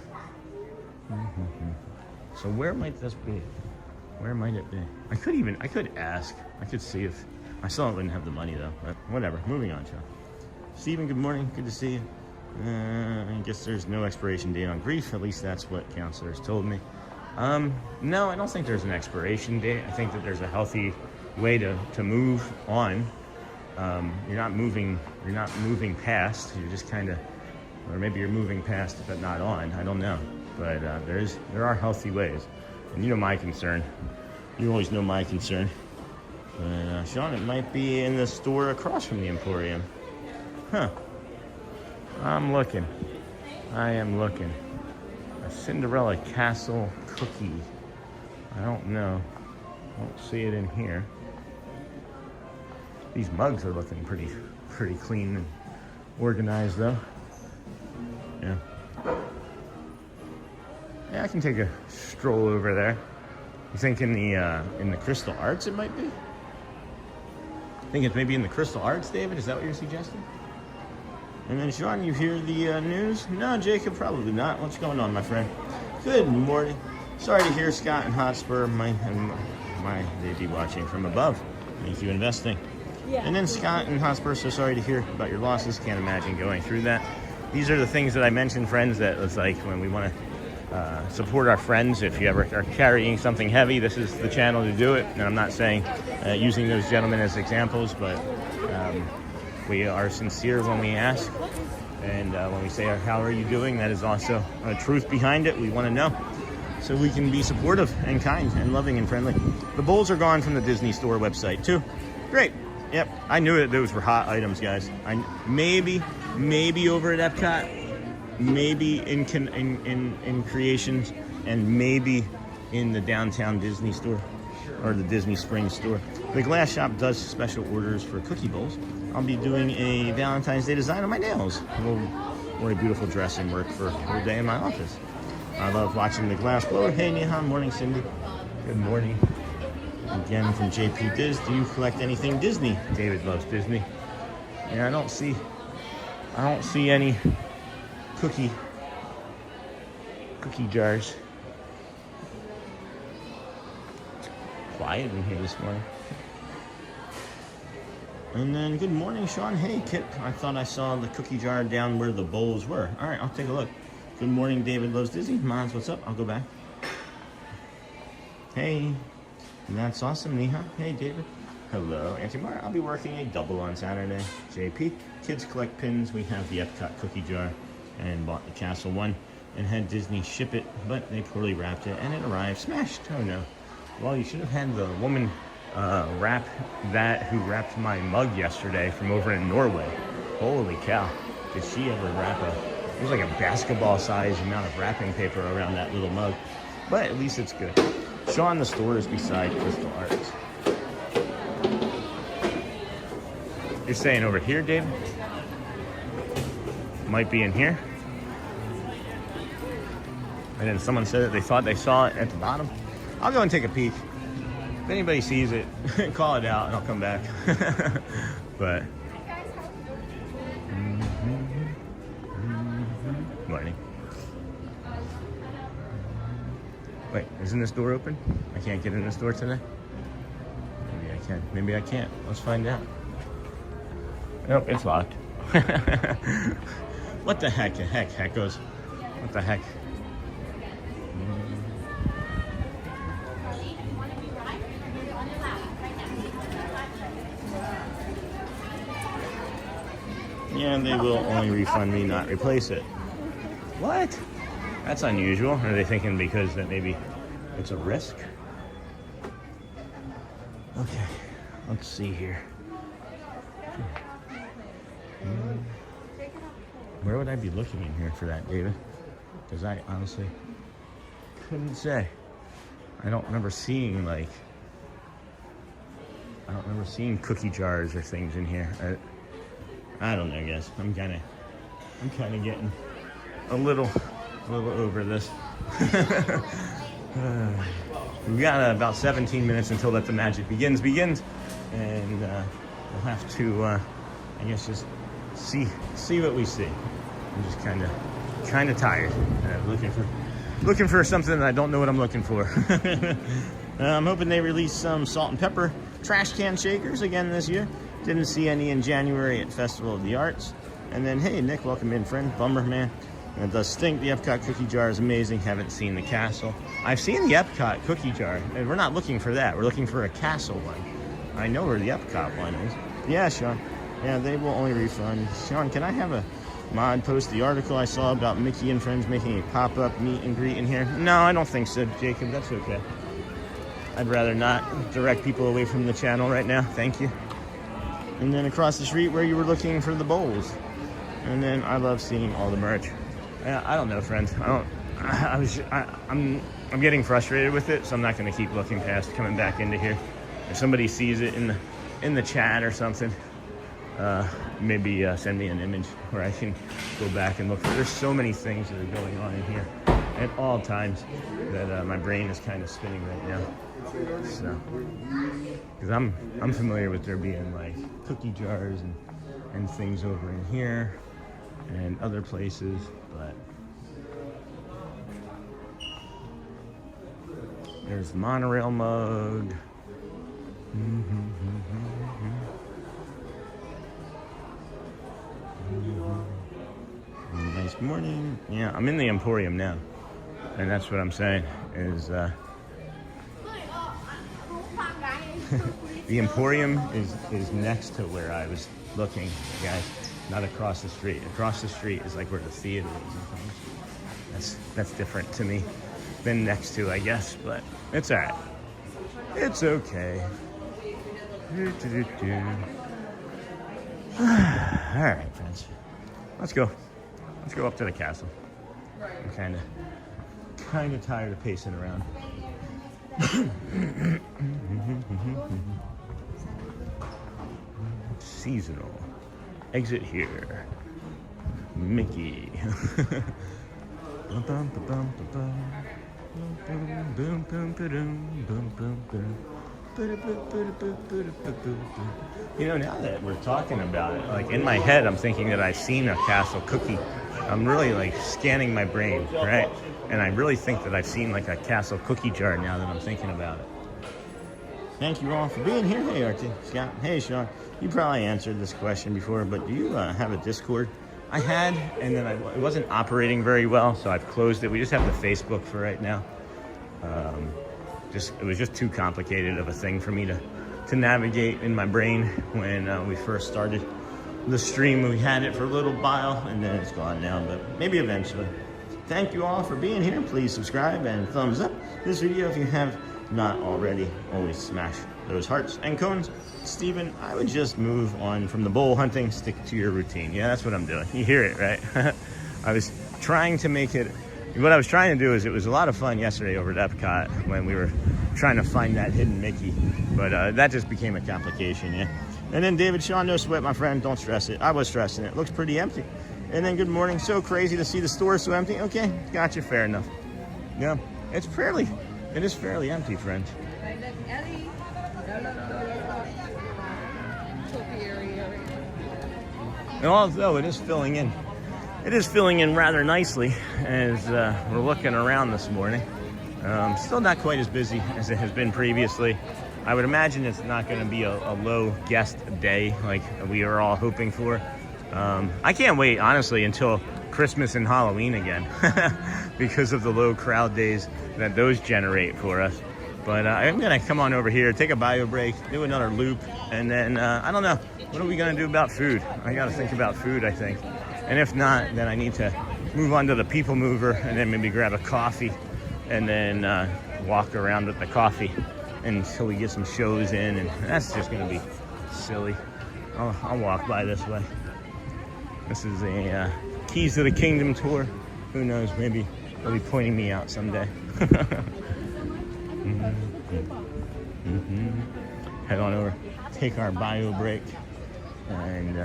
S1: So where might this be? Where might it be? I could ask. I could see if... I still wouldn't have the money, though. But whatever. Moving on, Sean. Stephen, good morning. Good to see you. I guess there's no expiration date on grief. At least that's what counselors told me. No, I don't think there's an expiration date. I think that there's a healthy way to move on. You're not moving past. You're just kind of... Or maybe you're moving past but not on. I don't know. But there are healthy ways. And you know my concern. You always know my concern. But Sean, it might be in the store across from the Emporium. Huh. I'm looking. I am looking. A Cinderella Castle cookie. I don't know. I don't see it in here. These mugs are looking pretty clean and organized, though. Yeah. Yeah, I can take a stroll over there. You think in the Crystal Arts it might be? I think it's maybe in the Crystal Arts, David? Is that what you're suggesting? And then, Sean, you hear the news? No, Jacob, probably not. What's going on, my friend? Good morning. Sorry to hear Scott and Hotspur. They'd be watching from above. Thank you, investing.
S3: Yeah.
S1: And then Scott and Hotspur, so sorry to hear about your losses. Can't imagine going through that. These are the things that I mentioned, friends, that it's like when we want to support our friends. If you ever are carrying something heavy, this is the channel to do it. And I'm not saying using those gentlemen as examples, but we are sincere when we ask. And when we say, how are you doing? That is also a truth behind it. We want to know so we can be supportive and kind and loving and friendly. The bowls are gone from the Disney Store website too. Great. Yep. I knew that those were hot items, guys. Maybe over at Epcot, maybe in Creations, and maybe in the downtown Disney Store or the Disney Springs store. The Glass Shop does special orders for cookie bowls. I'll be doing a Valentine's Day design on my nails. What a beautiful dress and work for a whole day in my office. I love watching the glass blower. Hey, Neha. Morning, Cindy. Good morning. Again from JP Diz. Do you collect anything Disney? David loves Disney. Yeah, I don't see any cookie jars. Quiet in here this morning. And then, good morning, Sean. Hey, Kit. I thought I saw the cookie jar down where the bowls were. All right, I'll take a look. Good morning, David Loves Disney. Mons, what's up? I'll go back. Hey, that's awesome, Neha. Hey, David. Hello, Auntie Mara. I'll be working a double on Saturday. JP. Kids collect pins. We have the Epcot cookie jar and bought the castle one and had Disney ship it, but they poorly wrapped it and it arrived smashed. Oh no. Well, you should have had the woman wrap that who wrapped my mug yesterday from over in Norway. Holy cow. Did she ever wrap it was like a basketball size amount of wrapping paper around that little mug. But at least it's good. Sean, the store is beside Crystal Arts. You're saying over here, David? Might be in here. And then someone said that they thought they saw it at the bottom. I'll go and take a peek. If anybody sees it, call it out and I'll come back. But morning. Wait, isn't this door open? I can't get in this door today? Maybe I can. Maybe I can't. Let's find out. Nope, it's locked. What the heck? Heckos. What the heck? Yeah, they will only refund me, not replace it. What? That's unusual. Are they thinking because that maybe it's a risk? Okay, let's see here. Where would I be looking in here for that, David? Because I honestly couldn't say. I don't remember seeing cookie jars or things in here. I don't know, guys. I'm kind of getting a little over this. We've got about 17 minutes until Let the Magic begins, and we'll have to, I guess, just see what we see. I'm just kind of tired. Looking for something that I don't know what I'm looking for. I'm hoping they release some salt and pepper trash can shakers again this year. Didn't see any in January at Festival of the Arts. And then, hey, Nick, welcome in, friend. Bummer, man. And it does stink. The Epcot cookie jar is amazing. Haven't seen the castle. I've seen the Epcot cookie jar, and we're not looking for that. We're looking for a castle one. I know where the Epcot one is. Yeah, Sean. Yeah, they will only refund. Sean, can I have a mod post the article I saw about Mickey and friends making a pop-up meet and greet in here? No, I don't think so, Jacob. That's okay. I'd rather not direct people away from the channel right now. Thank you. And then across the street where you were looking for the bowls. And then I love seeing all the merch. I don't know, friends. I'm getting frustrated with it, so I'm not going to keep looking past coming back into here. If somebody sees it in the chat or something, maybe send me an image where I can go back and look. There's so many things that are going on in here at all times that my brain is kind of spinning right now. So, because I'm familiar with there being like cookie jars and things over in here and other places, but there's the monorail mug. Nice morning. Yeah, I'm in the Emporium now, and that's what I'm saying is the Emporium is next to where I was looking, guys, not across the street. Across the street is like where the theater is and things. That's different to me than next to, I guess, but it's all right. It's okay. All right, friends. Let's go up to the castle. I'm kind of tired of pacing around. Seasonal. Exit here. Mickey. You know, now that we're talking about it, like in my head, I'm thinking that I've seen a castle cookie. I'm really like scanning my brain, right? And I really think that I've seen like a castle cookie jar now that I'm thinking about it. Thank you all for being here. Hey, Archie, Scott. Hey, Sean. you probably answered this question before, but do you have a Discord? I had, and then it wasn't operating very well, so I've closed it. We just have the Facebook for right now. It was just too complicated of a thing for me to navigate in my brain when we first started the stream. We had it for a little while, and then it's gone now, but maybe eventually. Thank you all for being here. Please subscribe and thumbs up this video if you have not already. Always smash those hearts and cones. Steven, I would just move on from the bowl hunting, stick to your routine. Yeah, that's what I'm doing. You hear it, right? I was trying to make it, what I was trying to do is, it was a lot of fun yesterday over at Epcot when we were trying to find that hidden Mickey, but that just became a complication, yeah. And then David Sean, no sweat, my friend, don't stress it. I was stressing it. Looks pretty empty. And then good morning, so crazy to see the store so empty. Okay, gotcha, fair enough. Yeah, it is fairly empty, friend. And although it is filling in rather nicely as we're looking around this morning. Still not quite as busy as it has been previously. I would imagine it's not going to be a low guest day like we are all hoping for. I can't wait, honestly, until Christmas and Halloween again because of the low crowd days that those generate for us. But I'm going to come on over here, take a bio break, do another loop, and then, I don't know, what are we going to do about food? I got to think about food, I think. And if not, then I need to move on to the People Mover and then maybe grab a coffee and then walk around with the coffee until we get some shows in, and that's just going to be silly. I'll walk by this way. This is a Keys to the Kingdom tour. Who knows, maybe they'll be pointing me out someday. Head on over, take our bio break, and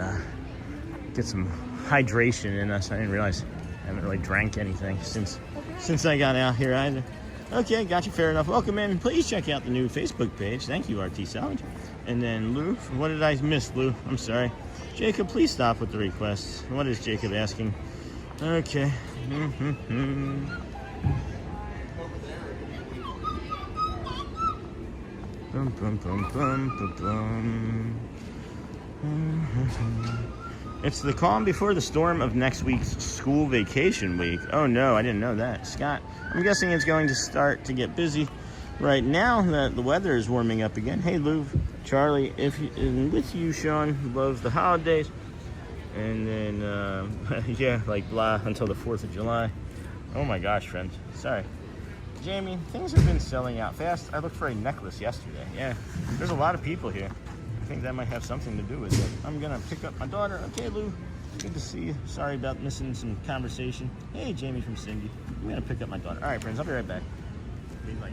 S1: get some hydration in us. I didn't realize I haven't really drank anything since I got out here either. Okay, gotcha, fair enough. Welcome in. Please check out the new Facebook page. Thank you, RT Salvage. And then Lou, what did I miss, Lou? I'm sorry. Jacob, please stop with the requests. What is Jacob asking? Okay. It's the calm before the storm of next week's school vacation week. Oh no, I didn't know that. Scott, I'm guessing it's going to start to get busy right now that the weather is warming up again. Hey Lou, Charlie, and with you, Sean, loves the holidays. And then, yeah, like blah, until the 4th of July. Oh my gosh, friends. Sorry. Jamie, things have been selling out fast. I looked for a necklace yesterday. Yeah, there's a lot of people here. I think that might have something to do with it. I'm gonna pick up my daughter. Okay, Lou, good to see you. Sorry about missing some conversation. Hey, Jamie from Cindy. I'm gonna pick up my daughter. All right, friends, I'll be right back. Be like.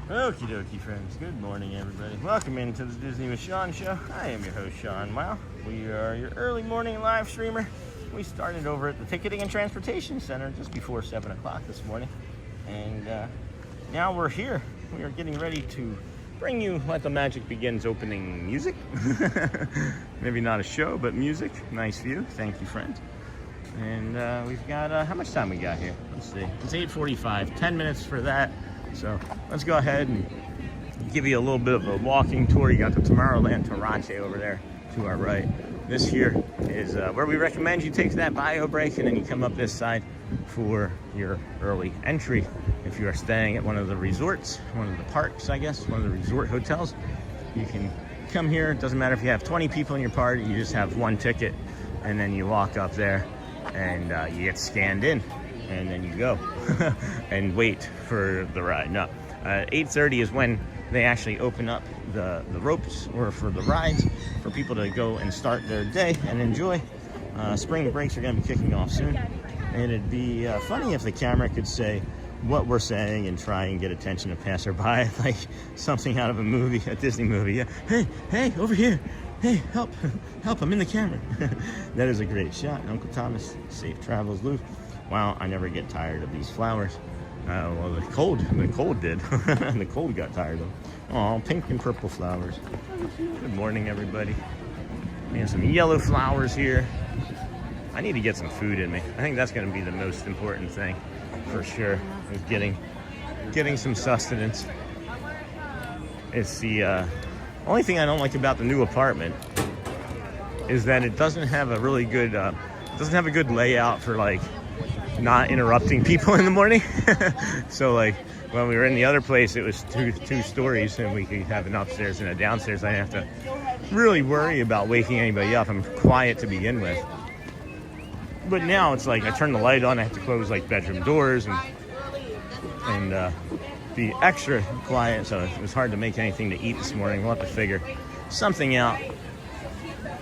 S1: Okie dokie, friends. Good morning, everybody. Welcome into the Disney with Sean show. I am your host, Sean Wow. We are your early morning live streamer. We started over at the Ticketing and Transportation Center just before 7 o'clock this morning. And now we're here. We are getting ready to bring you Let the Magic Begins opening music. Maybe not a show, but music. Nice view. Thank you, friends. And we've got, how much time we got here? Let's see. It's 8:45. 10 minutes for that. So let's go ahead and give you a little bit of a walking tour. You got the Tomorrowland Tarache over there to our right. This here is where we recommend you take that bio break and then you come up this side for your early entry if you are staying at one of the resorts, one of the parks, I guess, one of the resort hotels, you can come here. It doesn't matter if you have 20 people in your party, you just have one ticket, and then you walk up there and you get scanned in, and then you go and wait for the ride. No, 8:30 is when they actually open up the ropes or for the rides for people to go and start their day and enjoy. Spring breaks are going to be kicking off soon, and it'd be funny if the camera could say what we're saying and try and get attention of passerby, like something out of a movie, a Disney movie. Yeah, hey, over here. Hey, help, I'm in the camera. That is a great shot. Uncle Thomas, safe travels, Lou. Wow, I never get tired of these flowers. Well, the cold did. The cold got tired of them. Oh, pink and purple flowers. Good morning, everybody. We have some yellow flowers here. I need to get some food in me. I think that's going to be the most important thing, for sure, is getting some sustenance. It's the only thing I don't like about the new apartment is that it doesn't have a really good, good layout for like not interrupting people in the morning. So like when we were in the other place, it was two stories, and we could have an upstairs and a downstairs. I didn't have to really worry about waking anybody up. I'm quiet to begin with. But now it's like I turn the light on, I have to close like bedroom doors and be extra quiet, so it was hard to make anything to eat this morning. We'll have to figure something out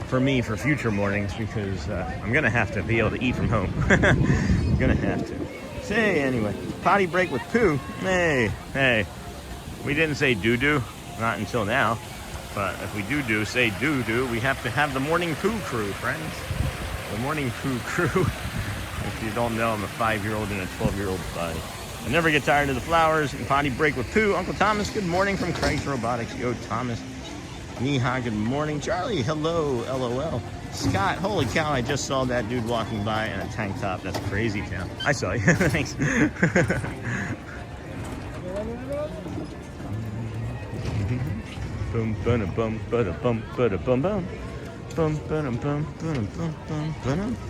S1: for me for future mornings, because I'm gonna have to be able to eat from home. I'm gonna have to. Say anyway, potty break with poo. Hey, we didn't say doo-doo, not until now, but if we do say doo-doo, we have to have the morning poo crew, friends. The morning poo crew. If you don't know, I'm a 5-year-old and a 12-year-old body. I never get tired of the flowers and potty break with poo. Uncle Thomas, good morning from Craig's Robotics. Yo, Thomas. Neha, good morning. Charlie, hello, LOL. Scott, holy cow, I just saw that dude walking by in a tank top. That's crazy town. I saw you. Thanks. Boom, bum, bum, bum, bum, bum, bum.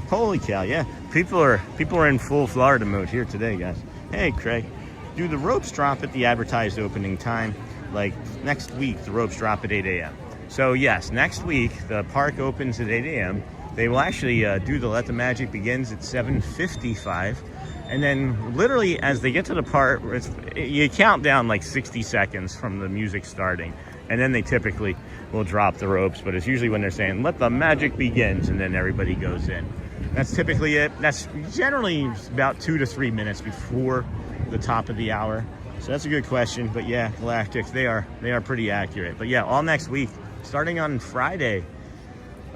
S1: Holy cow, yeah. People are in full Florida mode here today, guys. Hey, Craig. Do the ropes drop at the advertised opening time? Like next week, the ropes drop at 8 a.m. So yes, next week, the park opens at 8 a.m. They will actually do the Let the Magic Begins at 7:55. And then literally as they get to the part where you count down like 60 seconds from the music starting. And then they typically will drop the ropes, but it's usually when they're saying, let the magic begins, and then everybody goes in. That's typically it. That's generally about 2 to 3 minutes before the top of the hour. So that's a good question, but yeah, Galactic, they are pretty accurate. But yeah, all next week, starting on Friday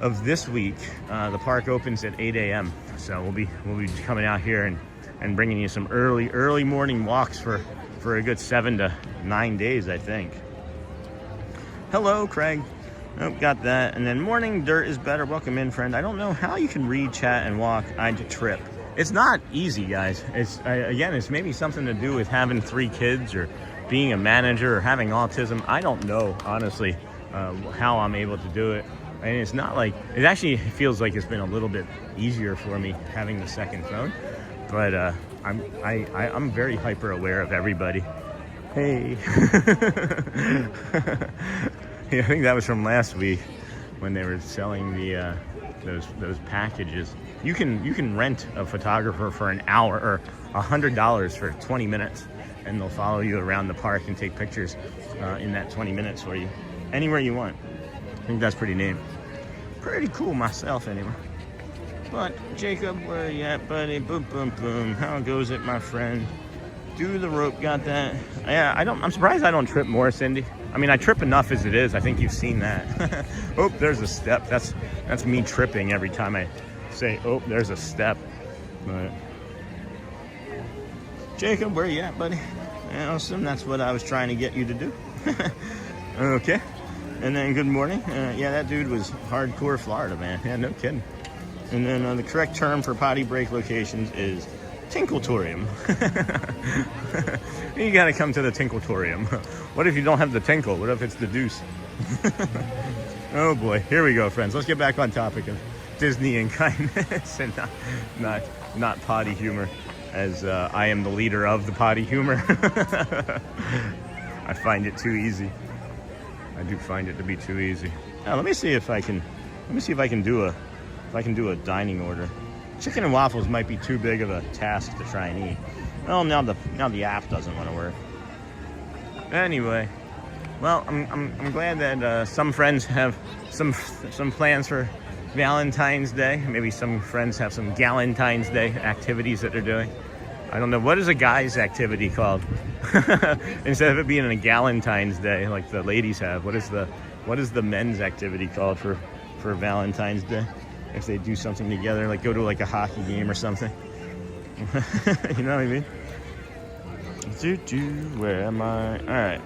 S1: of this week, the park opens at 8 a.m. So we'll be coming out here and bringing you some early morning walks for a good 7 to 9 days, I think. Hello, Craig. Oh, got that. And then morning dirt is better. Welcome in, friend. I don't know how you can read, chat, and walk. I'd trip. It's not easy, guys. It's maybe something to do with having 3 kids or being a manager or having autism. I don't know, honestly, how I'm able to do it. And it's not like, it actually feels like it's been a little bit easier for me having the second phone. But I'm very hyper aware of everybody. Hey. Yeah, I think that was from last week when they were selling the those packages. You can rent a photographer for an hour or $100 for 20 minutes, and they'll follow you around the park and take pictures in that 20 minutes for you, anywhere you want. I think that's pretty neat. Pretty cool myself, anyway. But Jacob, where you at, buddy? Boom, boom, boom. How goes it, my friend? Do the rope, got that? Yeah, I'm surprised I don't trip more, Cindy. I mean, I trip enough as it is. I think you've seen that. Oh, there's a step. That's me tripping every time I say, oh, there's a step. But Jacob, where you at, buddy? Awesome. That's what I was trying to get you to do. Okay. And then good morning. Yeah, that dude was hardcore Florida, man. Yeah, no kidding. And then the correct term for potty break locations is Tinklatorium. You gotta come to the Tinklatorium. What if you don't have the tinkle? What if it's the deuce? Oh boy, here we go, friends. Let's get back on topic of Disney and kindness and not potty humor. as I am the leader of the potty humor. I find it too easy. I do find it to be too easy. Now, let me see if I can do a dining order. Chicken and waffles might be too big of a task to try and eat. Well, now the app doesn't want to work. Anyway, well, I'm glad that some friends have some plans for Valentine's Day. Maybe some friends have some Galentine's Day activities that they're doing. I don't know, what is a guy's activity called? Instead of it being a Galentine's Day like the ladies have, what is the men's activity called for Valentine's Day? If they do something together, like go to like a hockey game or something. You know what I mean? Where am I? All right.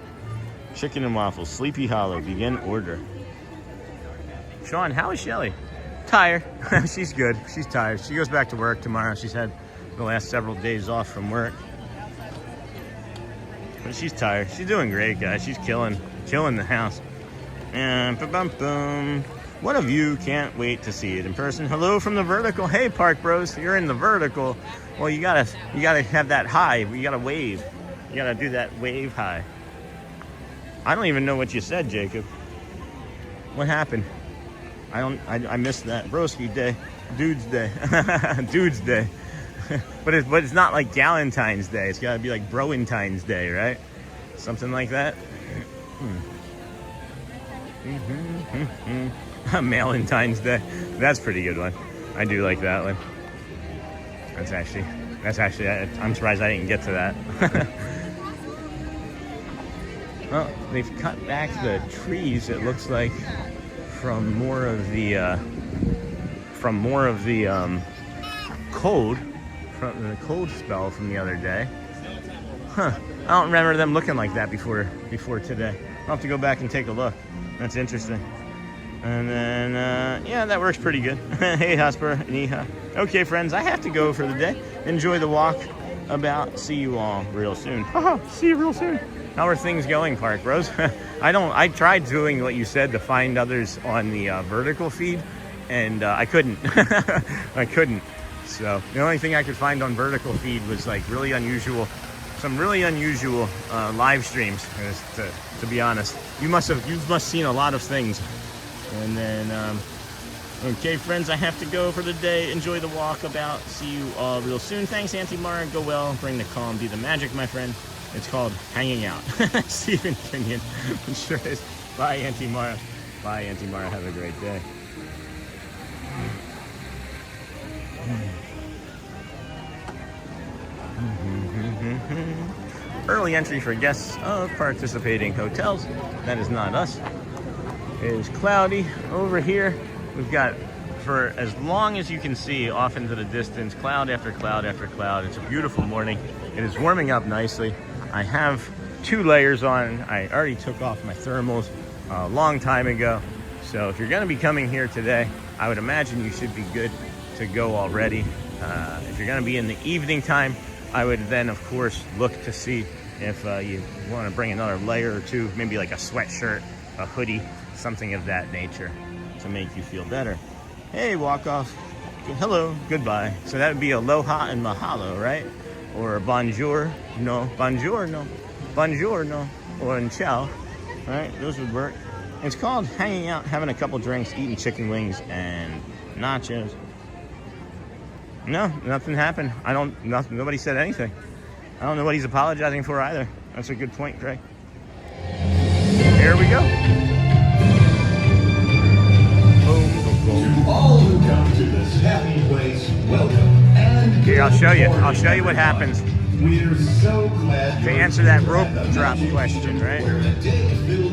S1: Chicken and waffles, Sleepy Hollow, begin order. Sean, how is Shelly? Tired. She's good. She's tired. She goes back to work tomorrow. She's had the last several days off from work. But she's tired. She's doing great, guys. She's killing the house. And ba-bum-bum. What of you can't wait to see it in person? Hello from the vertical. Hey, Park Bros, you're in the vertical. Well, you gotta have that high. You gotta wave. You gotta do that wave high. I don't even know what you said, Jacob. What happened? I missed that. Broski Day, Dude's Day, Dude's Day. But it's not like Galentine's Day. It's gotta be like Broentine's Day, right? Something like that. Valentine's Day. That's a pretty good one. I do like that one. That's actually. I'm surprised I didn't get to that. Well, they've cut back the trees. It looks like from more of the cold, from the cold spell from the other day. Huh? I don't remember them looking like that before today. I'll have to go back and take a look. That's interesting. And then, yeah, that works pretty good. Hey, Hosper, Niha. Okay, friends, I have to go for the day. Enjoy the walk about. See you all real soon. See you real soon. How are things going, Park Bros? I tried doing what you said to find others on the vertical feed, and I couldn't. I couldn't. So the only thing I could find on vertical feed was like some really unusual live streams. To be honest, you must seen a lot of things. And then, okay, friends, I have to go for the day. Enjoy the walkabout. See you all real soon. Thanks, Auntie Mara. Go well. Bring the calm. Be the magic, my friend. It's called hanging out. Stephen Kenyon. It sure is. Bye, Auntie Mara. Bye, Auntie Mara. Have a great day. Early entry for guests of participating hotels. That is not us. It is cloudy over here. We've got, for as long as you can see off into the distance, cloud after cloud after cloud. It's a beautiful morning. It is warming up nicely. I have 2 layers on. I already took off my thermals a long time ago. So if you're going to be coming here today, I would imagine you should be good to go already. If you're going to be in the evening time, I would then, of course, look to see if you want to bring another layer or 2, maybe like a sweatshirt, a hoodie, something of that nature to make you feel better. Hey, walk off. Hello, goodbye. So that would be aloha and mahalo, right? Or bonjour, no, bonjour, no, bonjour, no, or ciao, right? Those would work. It's called hanging out, having a couple drinks, eating chicken wings and nachos. No, nothing happened. Nobody said anything. I don't know what he's apologizing for either. That's a good point, Craig. Here we go.
S4: To all who come to this happy place, welcome and
S1: here, I'll show you. I'll show you what happens.
S4: We're so glad
S1: to answer that rope drop question, right?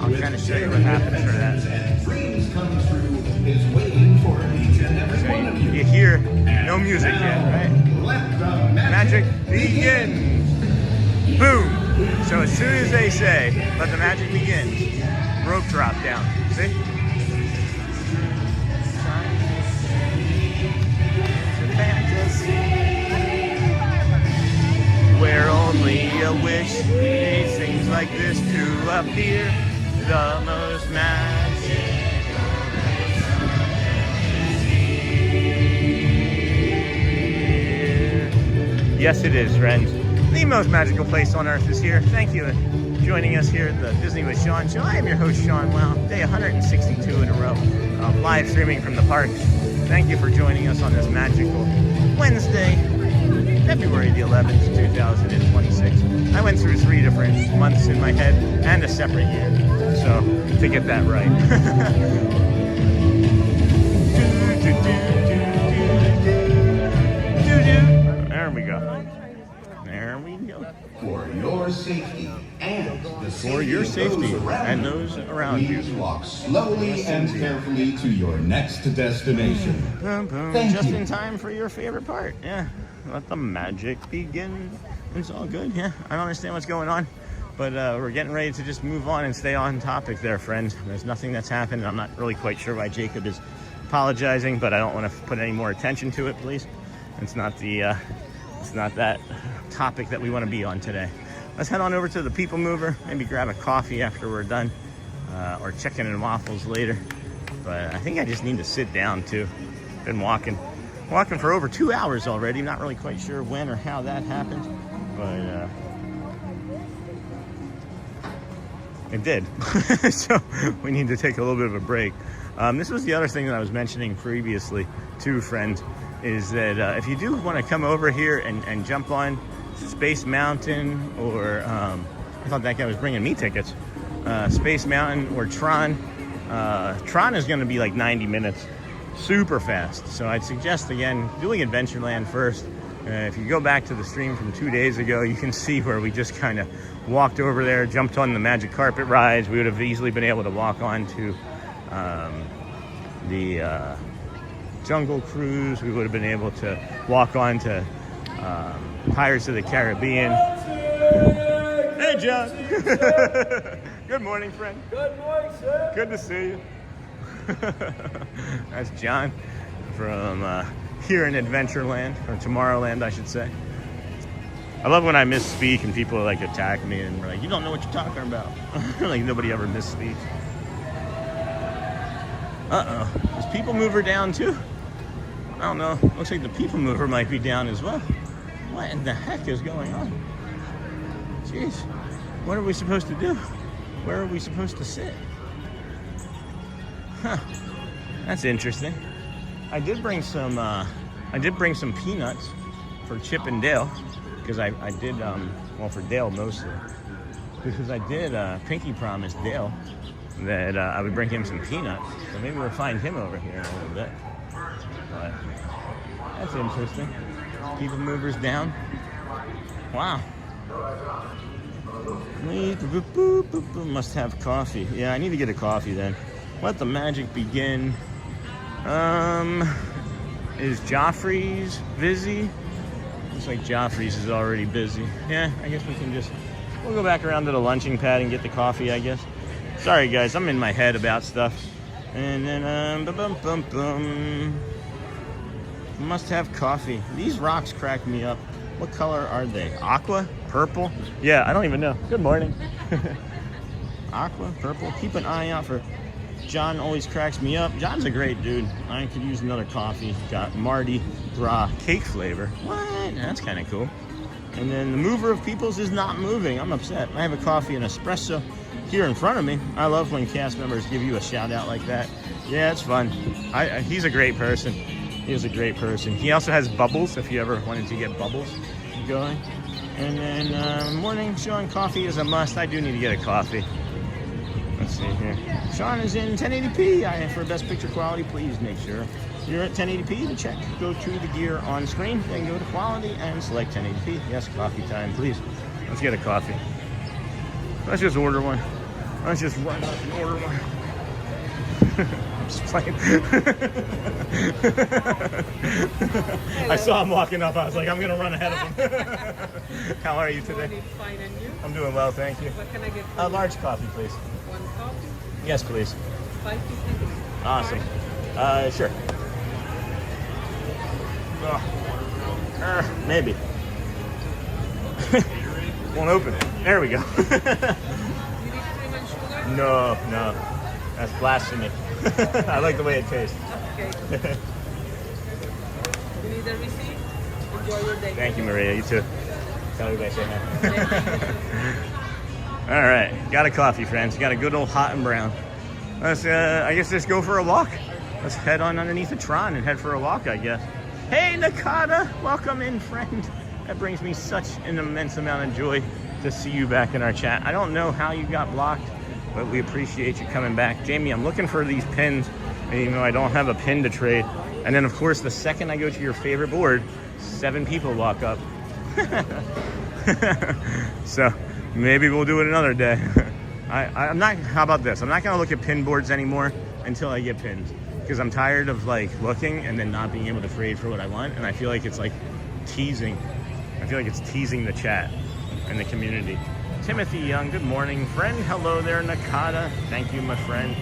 S1: I'll kind of show you what happens for that.
S4: and dreams come true is waiting for each and every one of you.
S1: You hear no music yet, right?
S4: Let the
S1: Magic begins. Boom. So as soon as they say, let the magic begin, rope drop down. See? Where only a wish needs things like this to appear. The most magic. Yes, it is, friends. The most magical place on earth is here. Thank you for joining us here at the Disney with Sean show. I am your host, Sean Wow. Day 162 in a row of live streaming from the parks. Thank you for joining us on this magical Wednesday, February the 11th, 2026. I went through 3 different months in my head and a separate year, so to get that right. There we go. There we go.
S4: For your safety and the
S1: For your safety and those around you.
S4: Please walk slowly and carefully to your next destination.
S1: Boom, boom.
S4: Thank
S1: Just
S4: you.
S1: in time for your favorite part. Yeah. Let the magic begin. It's all good. Yeah. I don't understand what's going on, but we're getting ready to just move on and stay on topic there, friends. There's nothing that's happened. I'm not really quite sure why Jacob is apologizing, but I don't want to put any more attention to it, please. It's not that topic that we want to be on today. Let's head on over to the People Mover, maybe grab a coffee after we're done, or chicken and waffles later. But I think I just need to sit down too. Been walking for over 2 hours already. Not really quite sure when or how that happened, but it did. So we need to take a little bit of a break. This was the other thing that I was mentioning previously too, friends, is that if you do want to come over here and jump on Space Mountain, or I thought that guy was bringing me tickets, Space Mountain or Tron. Tron is going to be like 90 minutes, super fast. So I'd suggest, again, doing Adventureland first. If you go back to the stream from 2 days ago, you can see where we just kind of walked over there, jumped on the magic carpet rides. We would have easily been able to walk on to the Jungle Cruise. We would have been able to walk on to Pirates of the Caribbean. Hey, John. Good morning, friend.
S5: Good morning, sir.
S1: Good to see you. That's John from here in Adventureland, or Tomorrowland, I should say. I love when I misspeak and people like attack me and like, you don't know what you're talking about. Like nobody ever misspeaks. Uh-oh. Is People Mover down too? I don't know. Looks like the People Mover might be down as well. What in the heck is going on? Jeez. What are we supposed to do? Where are we supposed to sit? Huh. That's interesting. I did bring some peanuts for Chip and Dale, because I did well, for Dale mostly, because I did Pinky promise Dale that I would bring him some peanuts. So maybe we'll find him over here in a little bit. But that's interesting. People Movers down. Wow. Must have coffee. Yeah, I need to get a coffee then. Let the magic begin. Is Joffrey's busy? Looks like Joffrey's is already busy. Yeah, I guess we'll go back around to the lunching pad and get the coffee, I guess. Sorry guys, I'm in my head about stuff. And then must have coffee. These rocks crack me up. What color are they? Aqua? Purple? Yeah, I don't even know. Good morning. Aqua? Purple? Keep an eye out for John. Always cracks me up. John's a great dude. I could use another coffee. Got Mardi Gras cake flavor. What? That's kind of cool. And then the mover of peoples is not moving. I'm upset. I have a coffee and espresso here in front of me. I love when cast members give you a shout out like that. Yeah, it's fun. He's a great person. He is a great person. He also has bubbles, if you ever wanted to get bubbles going. And then morning Sean, coffee is a must. I do need to get a coffee. Let's see here. Sean is in 1080p. For best picture quality, please make sure you're at 1080p to check. Go to the gear on screen, then go to quality and select 1080p. Yes, coffee time, please. Let's get a coffee. Let's just order one. Let's just run up and order one. I'm just playing. I saw him walking up. I was like, I'm going to run ahead of him. How are you today?
S5: Fine, and you?
S1: I'm doing well, thank you.
S5: What can I get for
S1: A
S5: you?
S1: large coffee, please.
S5: One coffee?
S1: Yes, please.
S5: 550.
S1: Awesome. Sure. Maybe. Won't open. There we go.
S5: You need cream and sugar?
S1: No. That's blasphemy. I like the way it tastes.
S5: Okay. You need a receipt? Enjoy your day.
S1: Thank you, Maria. You too. Tell everybody say hi. All right, got a coffee, friends. Got a good old hot and brown. Let's, I guess, just go for a walk. Let's head on underneath the Tron and head for a walk, I guess. Hey, Nakata, welcome in, friend. That brings me such an immense amount of joy to see you back in our chat. I don't know how you got blocked, but we appreciate you coming back. Jamie, I'm looking for these pins, even though I don't have a pin to trade. And then, of course, the second I go to your favorite board, 7 people walk up. So maybe we'll do it another day. I'm not, how about this? I'm not gonna look at pin boards anymore until I get pins, because I'm tired of like looking and then not being able to trade for what I want. And I feel like it's like teasing. I feel like it's teasing the chat and the community. Timothy Young, good morning, friend. Hello there, Nakata. Thank you, my friend.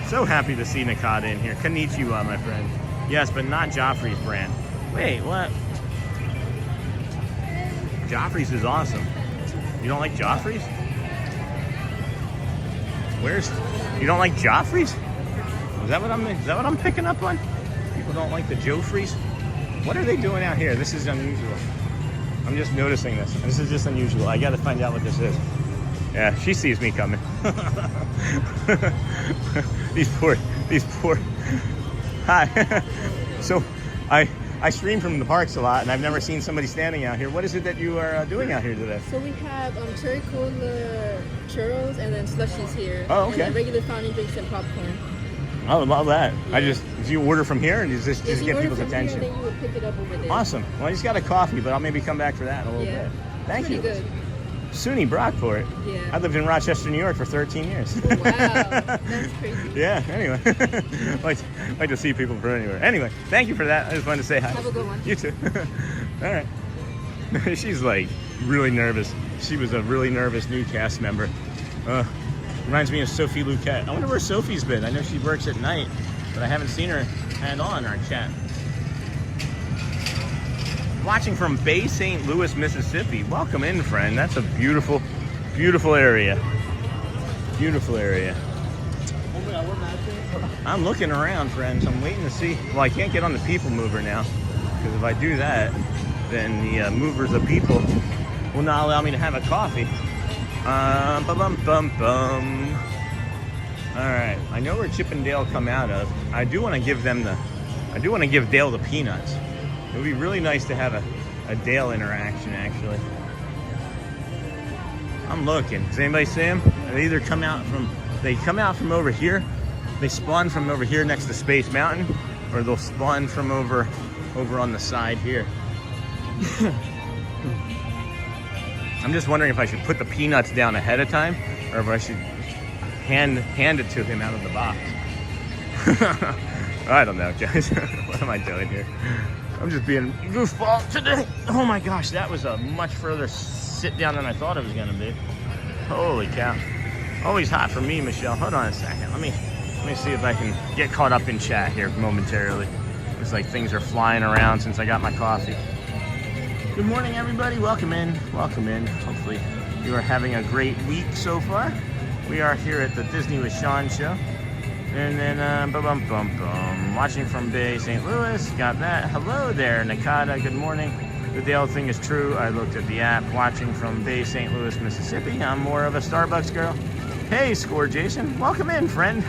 S1: So happy to see Nakata in here. Konnichiwa, my friend. Yes, but not Joffrey's brand. Wait, what? Joffrey's is awesome. You don't like Joffrey's? Where's, you don't like Joffrey's? Is that what I'm picking up on? People don't like the Joffrey's? What are they doing out here? This is unusual. I'm just noticing this. This is just unusual. I gotta find out what this is. Yeah, she sees me coming. These poor. Hi. So, I stream from the parks a lot, and I've never seen somebody standing out here. What is it that you are doing out here today?
S6: So we have cherry cola churros and then slushies here.
S1: Oh, okay.
S6: And then regular fountain drinks and popcorn.
S1: Oh, I love that.
S6: Yeah.
S1: Do you order from here, and does this just get people's attention?
S6: Here, then you would pick it up over there.
S1: Awesome. Well, I just got a coffee, but I'll maybe come back for that in a little bit. Thank you.
S6: Pretty good.
S1: SUNY Brockport.
S6: Yeah.
S1: I lived in Rochester, New York for 13 years.
S6: Wow, that's crazy.
S1: Yeah, anyway. like to see people from anywhere. Anyway, thank you for that. I just wanted to say hi.
S6: Have a good one.
S1: You too. All right. She's like really nervous. She was a really nervous new cast member. Reminds me of Sophie Luquette. I wonder where Sophie's been. I know she works at night, but I haven't seen her hand on our chat. Watching from Bay St. Louis, Mississippi. Welcome in, friend. That's a beautiful, beautiful area. Beautiful area. I'm looking around, friends. I'm waiting to see. Well, I can't get on the people mover now, because if I do that, then the movers of people will not allow me to have a coffee. Bum. All right. I know where Chip and Dale come out of. I do want to give Dale the peanuts. It would be really nice to have a Dale interaction, actually. I'm looking. Does anybody see them? They either come out from over here. They spawn from over here next to Space Mountain, or they'll spawn from over on the side here. I'm just wondering if I should put the peanuts down ahead of time, or if I should hand it to him out of the box. I don't know, guys. What am I doing here? I'm just being goofball today. Oh my gosh, that was a much further sit down than I thought it was gonna be. Holy cow. Always hot for me, Michelle. Hold on a second. Let me see if I can get caught up in chat here momentarily. It's like things are flying around since I got my coffee. Good morning, everybody. Welcome in. Welcome in. Hopefully you are having a great week so far. We are here at the Disney with Sean show. And then, watching from Bay St. Louis, got that. Hello there, Nakata, good morning. The Dale thing is true. I looked at the app, watching from Bay St. Louis, Mississippi. I'm more of a Starbucks girl. Hey, Score Jason, welcome in, friend.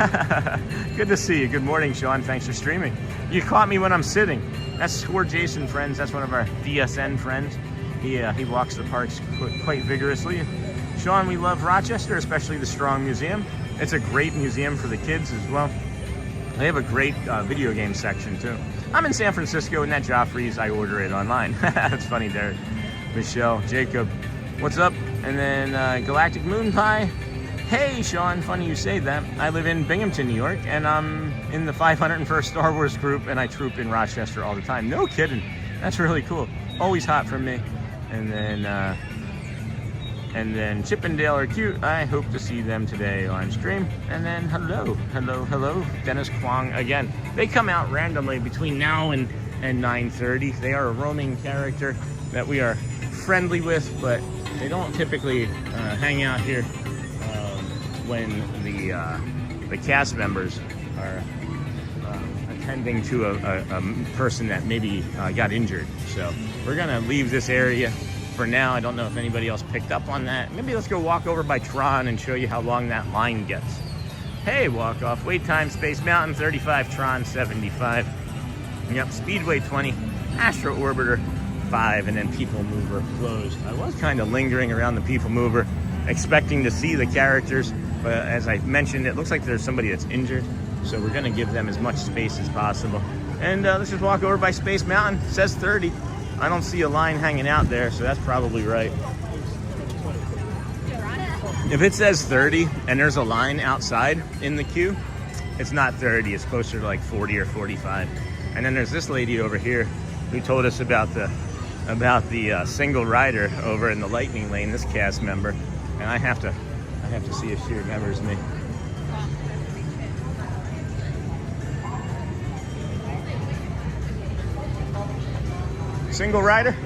S1: Good to see you. Good morning, Sean. Thanks for streaming. You caught me when I'm sitting. That's Score Jason, friends. That's one of our DSN friends. He walks the parks quite vigorously. Sean, we love Rochester, especially the Strong Museum. It's a great museum for the kids as well. They have a great video game section too. I'm in San Francisco, and that Joffrey's, I order it online. That's funny, Derek. Michelle, Jacob, what's up? And then Galactic Moon Pie. Hey, Sean, funny you say that. I live in Binghamton, New York, and I'm in the 501st Star Wars group, and I troop in Rochester all the time. No kidding. That's really cool. Always hot for me. And then Chip and Dale are cute. I hope to see them today on stream. And then hello, Dennis Kwong again. They come out randomly between now and 9:30. They are a roaming character that we are friendly with, but they don't typically hang out here when the cast members are tending to a person that maybe got injured. So we're gonna leave this area for now. I don't know if anybody else picked up on that. Maybe let's go walk over by Tron and show you how long that line gets. Hey, walk off. Wait time, Space Mountain 35, Tron 75. Yep, Speedway 20, Astro Orbiter 5, and then People Mover closed. I was kind of lingering around the People Mover, expecting to see the characters, but as I mentioned, it looks like there's somebody that's injured, so we're gonna give them as much space as possible. And let's just walk over by Space Mountain. It says 30. I don't see a line hanging out there, so that's probably right. If it says 30 and there's a line outside in the queue, it's not 30, it's closer to like 40 or 45. And then there's this lady over here who told us about the single rider over in the Lightning Lane, this cast member. And I have to see if she remembers me. Single rider?
S3: How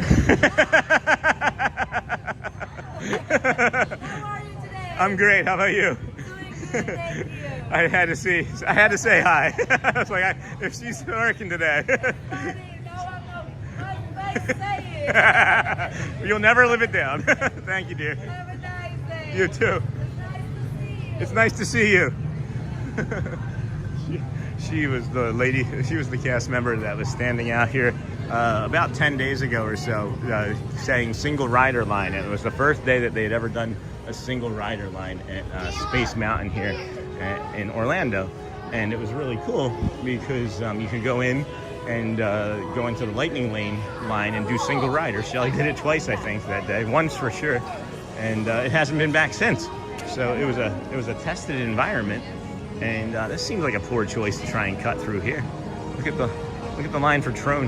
S3: are you today?
S1: I'm great. How about you?
S3: Doing good, thank you.
S1: I had to say hi. I was like, if she's working today.
S3: Funny, no, I'm nice to say it.
S1: You'll never live it down. Thank you, dear.
S3: Have a nice day.
S1: You too.
S3: It's nice to see you.
S1: It's nice to see you. She was the lady, she was the cast member that was standing out here about 10 days ago or so, saying single rider line. And it was the first day that they had ever done a single rider line at Space Mountain here in Orlando. And it was really cool because you could go in and go into the Lightning Lane line and do single rider. Shelly did it twice, I think, that day, once for sure. And it hasn't been back since. So it was a tested environment. And this seems like a poor choice to try and cut through here. Look at the line for Tron.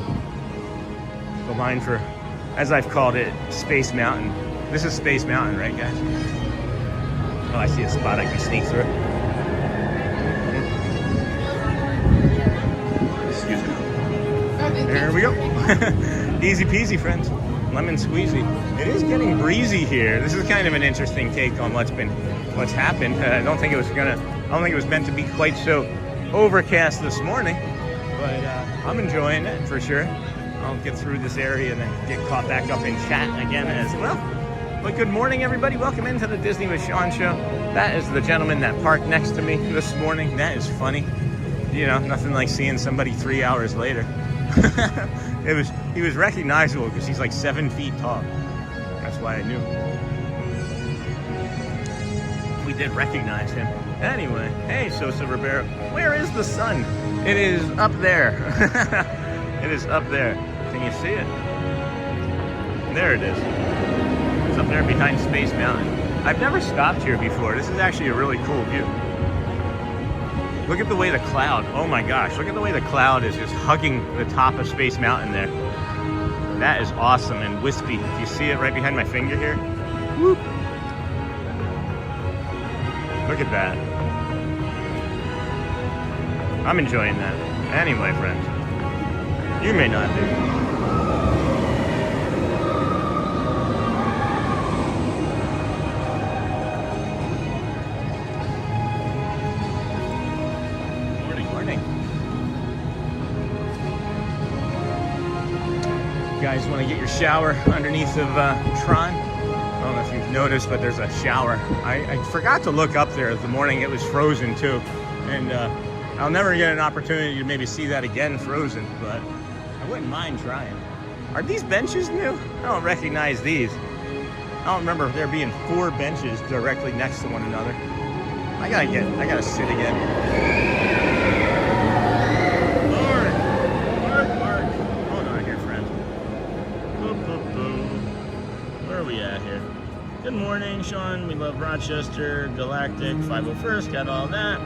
S1: The line for, as I've called it, Space Mountain. This is Space Mountain, right, guys? Oh, I see a spot I can sneak through. Excuse me. There we go. Easy peasy, friends. Lemon squeezy. It is getting breezy here. This is kind of an interesting take on what's happened. I don't think it was meant to be quite so overcast this morning, but I'm enjoying it for sure. I'll get through this area and then get caught back up in chat again as well. But good morning, everybody. Welcome into the Disney with Sean show. That is the gentleman that parked next to me this morning. That is funny. You know, nothing like seeing somebody 3 hours later. He was recognizable because he's like 7 feet tall. That's why I knew. We did recognize him. Anyway, hey, Sosa Ribeiro. Where is the sun? It is up there. It is up there. Can you see it? There it is. It's up there behind Space Mountain. I've never stopped here before. This is actually a really cool view. Look at the way the cloud, oh my gosh, look at the way the cloud is just hugging the top of Space Mountain there. That is awesome and wispy. Do you see it right behind my finger here? Whoop. Look at that. I'm enjoying that. Anyway, friends, you may not be. You guys want to get your shower underneath of Tron? I don't know if you've noticed, but there's a shower. I forgot to look up there the morning. It was frozen too, and I'll never get an opportunity to maybe see that again frozen, but I wouldn't mind trying. Are these benches new? I don't recognize these. I don't remember there being 4 benches directly next to one another. I gotta sit again. Good morning, Sean. We love Rochester, Galactic, 501st, got all that.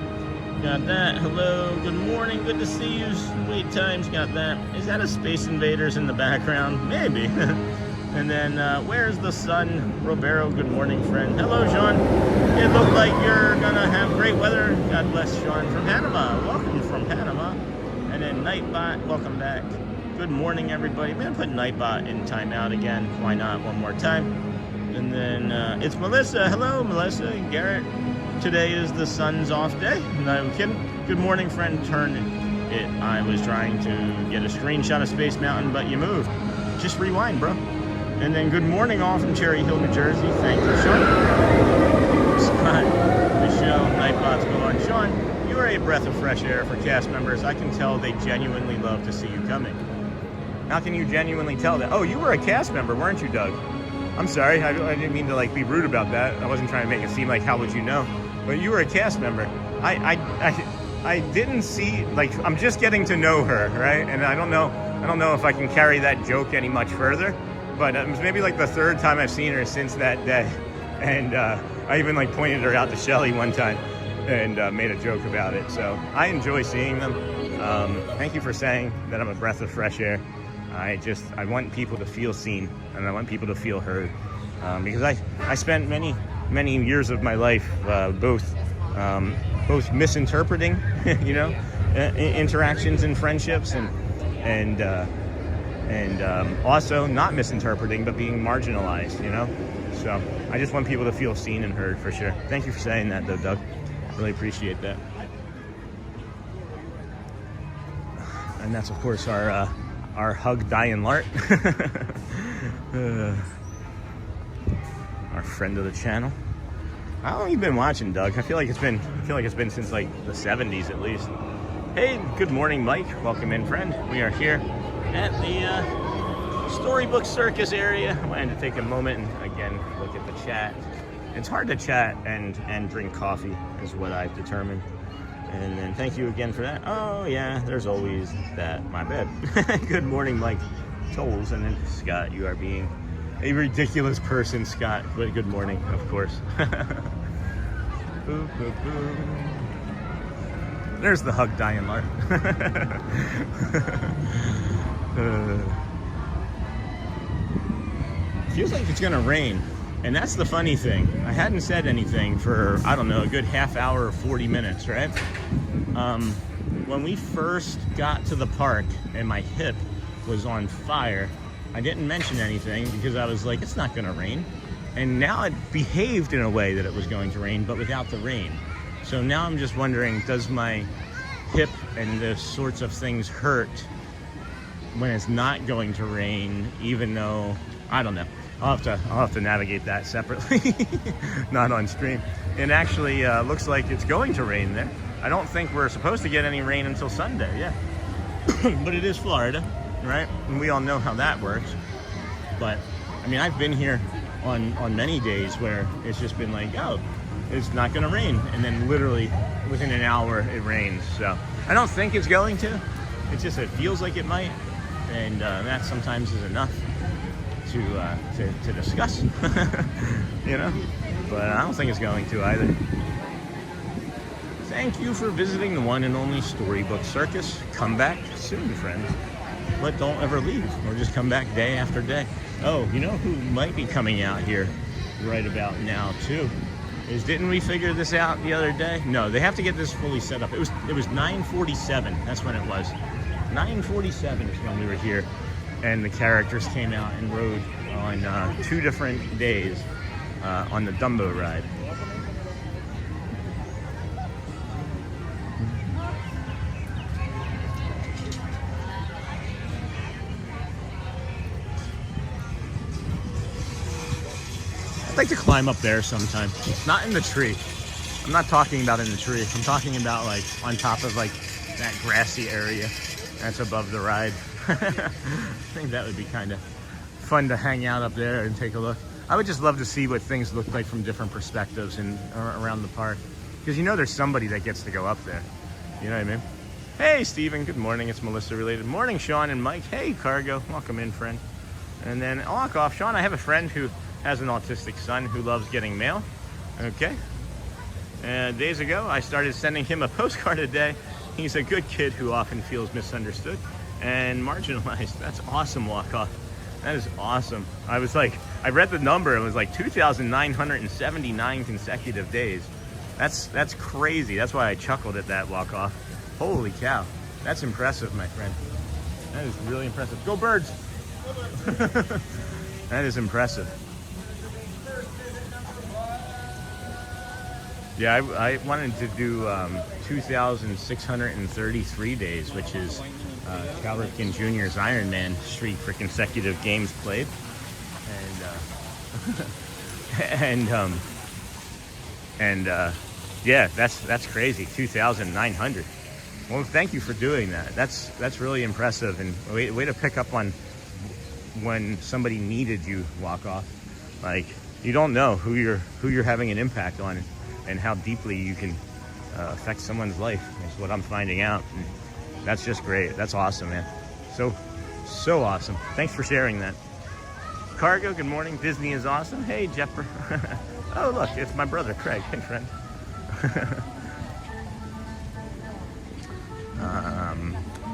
S1: Got that. Hello, good morning, good to see you. Wait times, got that. Is that a Space Invaders in the background? Maybe. And then, where's the sun? Roberto, good morning, friend. Hello, Sean. It looked like you're gonna have great weather. God bless, Sean, from Panama. Welcome from Panama. And then Nightbot, welcome back. Good morning, everybody. I'm gonna put Nightbot in timeout again. Why not? One more time. And then it's Melissa. Hello, Melissa and Garrett. Today is the sun's off day. No kidding. Good morning, friend. Turn I was trying to get a screenshot of Space Mountain, but you moved. Just rewind, bro. And then good morning all from Cherry Hill, New Jersey. Thank you, Sean. Scott, Michelle, Nightbot's go on. Sean, you are a breath of fresh air for cast members. I can tell they genuinely love to see you coming. How can you genuinely tell that? Oh, you were a cast member, weren't you, Doug? I'm sorry, I didn't mean to like be rude about that. I wasn't trying to make it seem like how would you know, but you were a cast member. I didn't see, like, I'm just getting to know her, right? And I don't know if I can carry that joke any much further, but it was maybe like the third time I've seen her since that day. And I even like pointed her out to Shelly one time and made a joke about it. So I enjoy seeing them. Thank you for saying that I'm a breath of fresh air. I want people to feel seen, and I want people to feel heard, because I spent many years of my life both misinterpreting, you know, interactions and friendships, and also not misinterpreting but being marginalized, you know. So I just want people to feel seen and heard for sure. Thank you for saying that, though, Doug. Really appreciate that. And that's of course our hug Diane Lart, our friend of the channel. How long have you been watching, Doug? I feel like it's been since like the 70s at least. Hey, good morning, Mike. Welcome in, friend. We are here at the Storybook Circus area. I wanted to take a moment and again look at the chat. It's hard to chat and drink coffee, is what I've determined. And then thank you again for that. Oh yeah, there's always that. My bad. Good morning, Mike Tolls. And then Scott, you are being a ridiculous person, Scott. But good morning, of course. Boo, boo, boo. There's the hug, Diane Lart. Feels like it's gonna rain. And that's the funny thing. I hadn't said anything for, I don't know, a good half hour or 40 minutes, right? When we first got to the park and my hip was on fire, I didn't mention anything because I was like, it's not gonna rain. And now it behaved in a way that it was going to rain, but without the rain. So now I'm just wondering, does my hip and those sorts of things hurt when it's not going to rain, even though, I don't know. I'll have to navigate that separately, not on stream. It actually looks like it's going to rain there. I don't think we're supposed to get any rain until Sunday, yeah. But it is Florida, right? And we all know how that works. But, I mean, I've been here on many days where it's just been like, oh, it's not gonna rain. And then literally within an hour it rains. So I don't think it's going to. It's just, it feels like it might. And that sometimes is enough to discuss, you know, but I don't think it's going to either. Thank you for visiting the one and only Storybook Circus. Come back soon, friends, but don't ever leave, or just come back day after day. Oh, you know who might be coming out here right about now too is, didn't we figure this out the other day? No, they have to get this fully set up. It was 9:47. That's when it was. 9:47 is when we were here. And the characters came out and rode on 2 different days on the Dumbo ride. I'd like to climb up there sometime. Not in the tree. I'm not talking about in the tree. I'm talking about like on top of like that grassy area that's above the ride. I think that would be kind of fun to hang out up there and take a look. I would just love to see what things look like from different perspectives and around the park, because you know there's somebody that gets to go up there. You know what I mean? Hey, Steven. Good morning. It's Melissa related. Morning, Sean and Mike. Hey, Cargo. Welcome in, friend. And then I'll walk off. Sean, I have a friend who has an autistic son who loves getting mail. Okay. Days ago, I started sending him a postcard a day. He's a good kid who often feels misunderstood and marginalized. That's awesome, walk-off. That is awesome. I was like, I read the number, it was like 2,979 consecutive days. That's crazy. That's why I chuckled at that walk-off. Holy cow. That's impressive, my friend. That is really impressive. Go Birds! That is impressive. Yeah, I wanted to do 2,633 days, which is Cal Ripken Jr.'s Ironman streak for consecutive games played, and yeah, that's crazy. 2,900. Well, thank you for doing that. That's really impressive, and way to pick up on when somebody needed you walk off. Like, you don't know who you're having an impact on, and how deeply you can affect someone's life. Is what I'm finding out. And that's just great. That's awesome, man. So awesome. Thanks for sharing that. Cargo, good morning. Disney is awesome. Hey, Jepper. Oh, look, it's my brother, Craig. Hey, friend.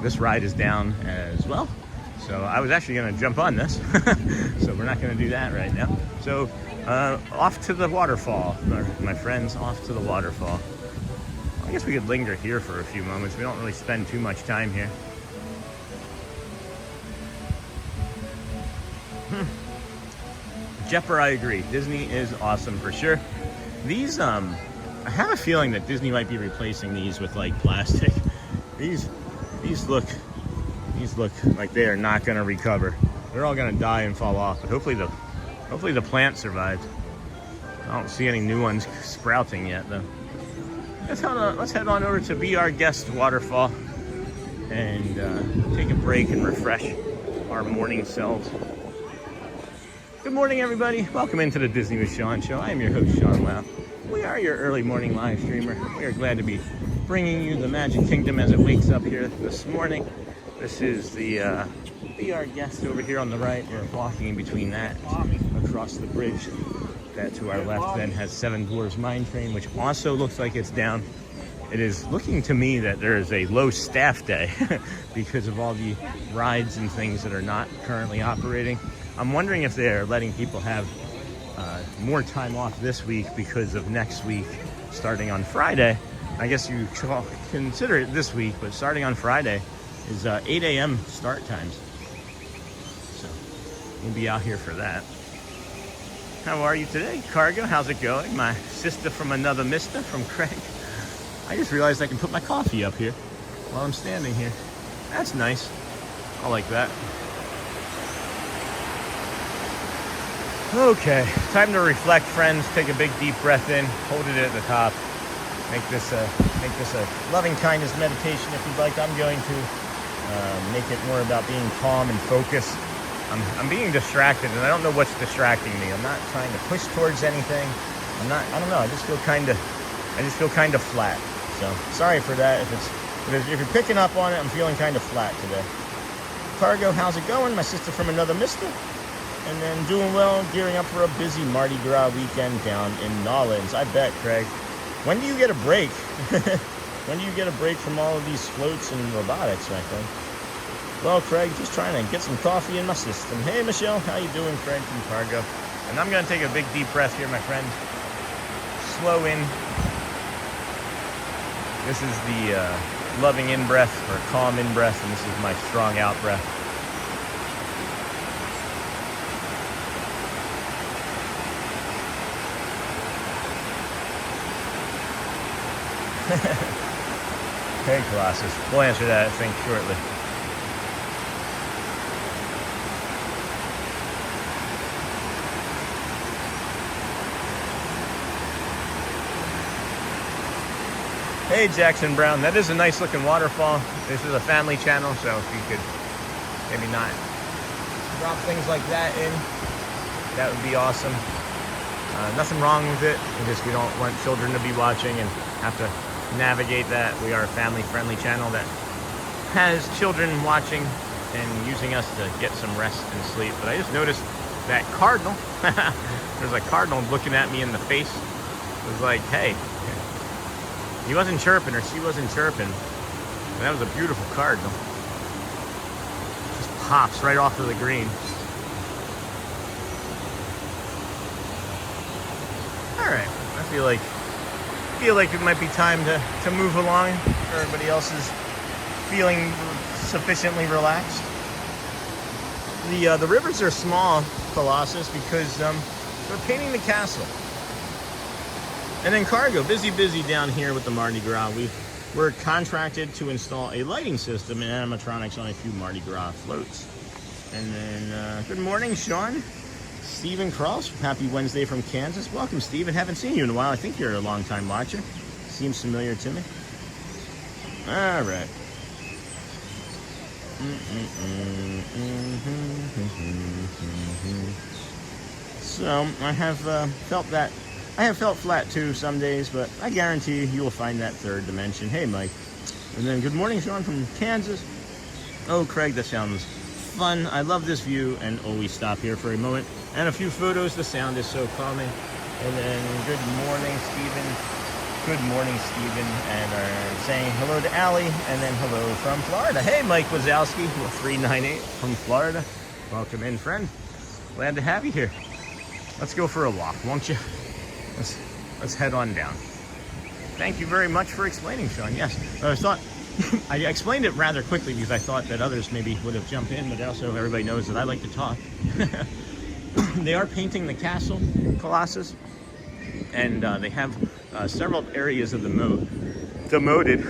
S1: This ride is down as well. So I was actually going to jump on this. So we're not going to do that right now. So off to the waterfall, my friends, off to the waterfall. I guess we could linger here for a few moments. We don't really spend too much time here. Jepper, I agree. Disney is awesome for sure. These, I have a feeling that Disney might be replacing these with like plastic. These look like they are not going to recover. They're all going to die and fall off. But hopefully the plant survived. I don't see any new ones sprouting yet, though. Let's head on over to Be Our Guest Waterfall and take a break and refresh our morning selves. Good morning, everybody. Welcome into the Disney with Sean show. I am your host, Sean Lau. We are your early morning live streamer. We are glad to be bringing you the Magic Kingdom as it wakes up here this morning. This is the Be Our Guest over here on the right. We're walking in between that across the bridge. That to our left then has Seven Dwarfs Mine Train, which also looks like it's down. It is looking to me that there is a low staff day because of all the rides and things that are not currently operating. I'm wondering if they're letting people have more time off this week because of next week starting on Friday. I guess you consider it this week, but starting on Friday is 8 a.m. start times. So we'll be out here for that. How are you today, Cargo? How's it going? My sister from another mister, from Craig. I just realized I can put my coffee up here while I'm standing here. That's nice. I like that. Okay, time to reflect, friends. Take a big deep breath in, hold it at the top. Make this a loving kindness meditation if you'd like. I'm going to make it more about being calm and focused. I'm being distracted, and I don't know what's distracting me. I'm not trying to push towards anything. I don't know. I just feel kind of flat. So sorry for that. If you're picking up on it, I'm feeling kind of flat today. Cargo, how's it going? My sister from another mister. And then doing well, gearing up for a busy Mardi Gras weekend down in Nolans. I bet, Craig. When do you get a break? When do you get a break from all of these floats and robotics, my friend? Well, Craig, just trying to get some coffee in my system. Hey, Michelle, how you doing, Craig from Cargo? And I'm going to take a big deep breath here, my friend. Slow in. This is the loving in-breath or calm in-breath, and this is my strong out-breath. Hey, Colossus. We'll answer that, I think, shortly. Hey, Jackson Brown. That is a nice looking waterfall. This is a family channel, so if you could maybe not drop things like that in, that would be awesome. Nothing wrong with it. We don't want children to be watching and have to navigate that. We are a family-friendly channel that has children watching and using us to get some rest and sleep. But I just noticed that cardinal. There's a cardinal looking at me in the face. It was like, hey, he wasn't chirping or she wasn't chirping. And that was a beautiful cardinal. Just pops right off of the green. All right, I feel like it might be time to move along. Everybody else is feeling sufficiently relaxed. The rivers are small, Colossus, because they're painting the castle. And then cargo, busy down here with the Mardi Gras. We're contracted to install a lighting system and animatronics on a few Mardi Gras floats. And then, good morning, Sean. Stephen Cross, happy Wednesday from Kansas. Welcome, Stephen. Haven't seen you in a while. I think you're a long-time watcher. Seems familiar to me. All right. So I have felt flat too some days, but I guarantee you will find that third dimension. Hey, Mike. And then good morning, Sean from Kansas. Oh, Craig, that sounds fun. I love this view and always stop here for a moment. And a few photos. The sound is so calming. And then good morning, Stephen. Good morning, Stephen. And saying hello to Allie. And then hello from Florida. Hey, Mike Wazowski, 398 from Florida. Welcome in, friend. Glad to have you here. Let's go for a walk, won't you? Let's head on down. Thank you very much for explaining, Sean. Yes, I thought I explained it rather quickly because I thought that others maybe would have jumped in, but also everybody knows that I like to talk. They are painting the castle, Colossus, and they have several areas of the moat demoted.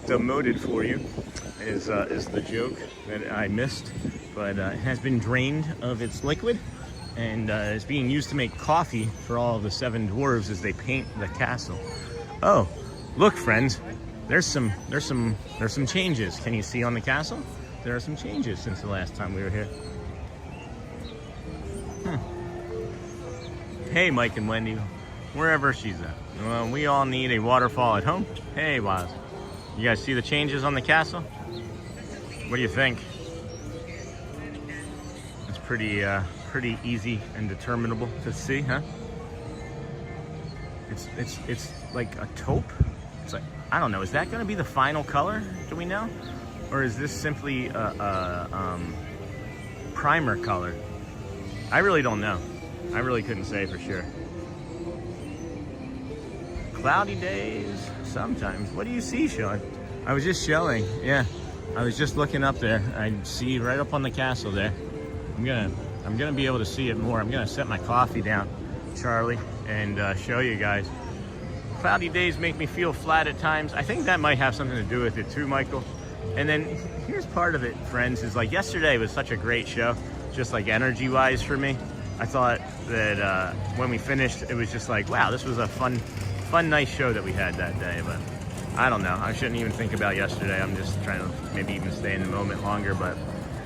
S1: Demoted for you is the joke that I missed, but it has been drained of its liquid. And is being used to make coffee for all of the 7 dwarves as they paint the castle. Oh, look, friends, there's some changes. Can you see on the castle? There are some changes since the last time we were here. Hey, Mike and Wendy, wherever she's at. Well, we all need a waterfall at home. Hey, Waz, you guys see the changes on the castle? What do you think? It's pretty easy and determinable to see, huh? It's like a taupe. It's like, I don't know, is that going to be the final color? Do we know? Or is this simply a primer color? I really don't know. I really couldn't say for sure. Cloudy days sometimes. What do you see, Sean? I was just showing. Yeah, I was just looking up there. I see right up on the castle there. I'm gonna be able to see it more. I'm gonna set my coffee down, Charlie, and show you guys. Cloudy days make me feel flat at times. I think that might have something to do with it too, Michael. And then here's part of it, friends, is like yesterday was such a great show, just like energy-wise for me. I thought that when we finished, it was just like, wow, this was a fun, nice show that we had that day. But I don't know. I shouldn't even think about yesterday. I'm just trying to maybe even stay in the moment longer. But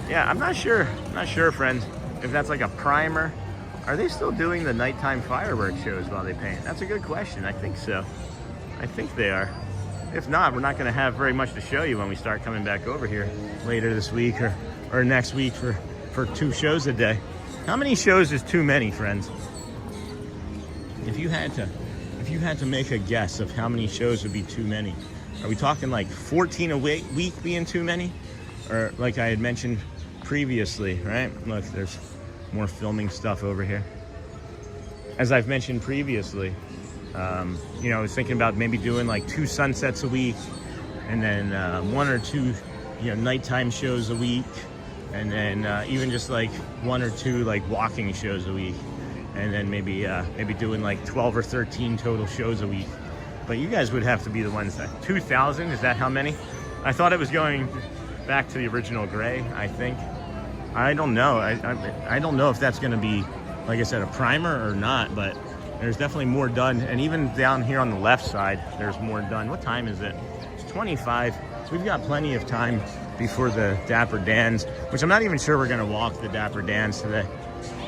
S1: yeah, I'm not sure. I'm not sure, friends, if that's like a primer. Are they still doing the nighttime fireworks shows while they paint? That's a good question. I think so. I think they are. If not, we're not going to have very much to show you when we start coming back over here later this week or next week for 2 shows a day. How many shows is too many, friends? If you had to make a guess of how many shows would be too many, are we talking like 14 a week being too many? Or like I had mentioned previously, right? Look, there's more filming stuff over here. As I've mentioned previously, you know, I was thinking about maybe doing like 2 sunsets a week, and then 1 or 2, you know, nighttime shows a week, and then even just like 1 or 2 like walking shows a week, and then maybe doing like 12 or 13 total shows a week. But you guys would have to be the ones that 2,000. Is that how many? I thought it was going back to the original gray. I think. I don't know. I don't know if that's going to be, like I said, a primer or not, but there's definitely more done. And even down here on the left side, there's more done. What time is it? It's 25. So we've got plenty of time before the Dapper Dans, which I'm not even sure we're going to walk the Dapper Dans today.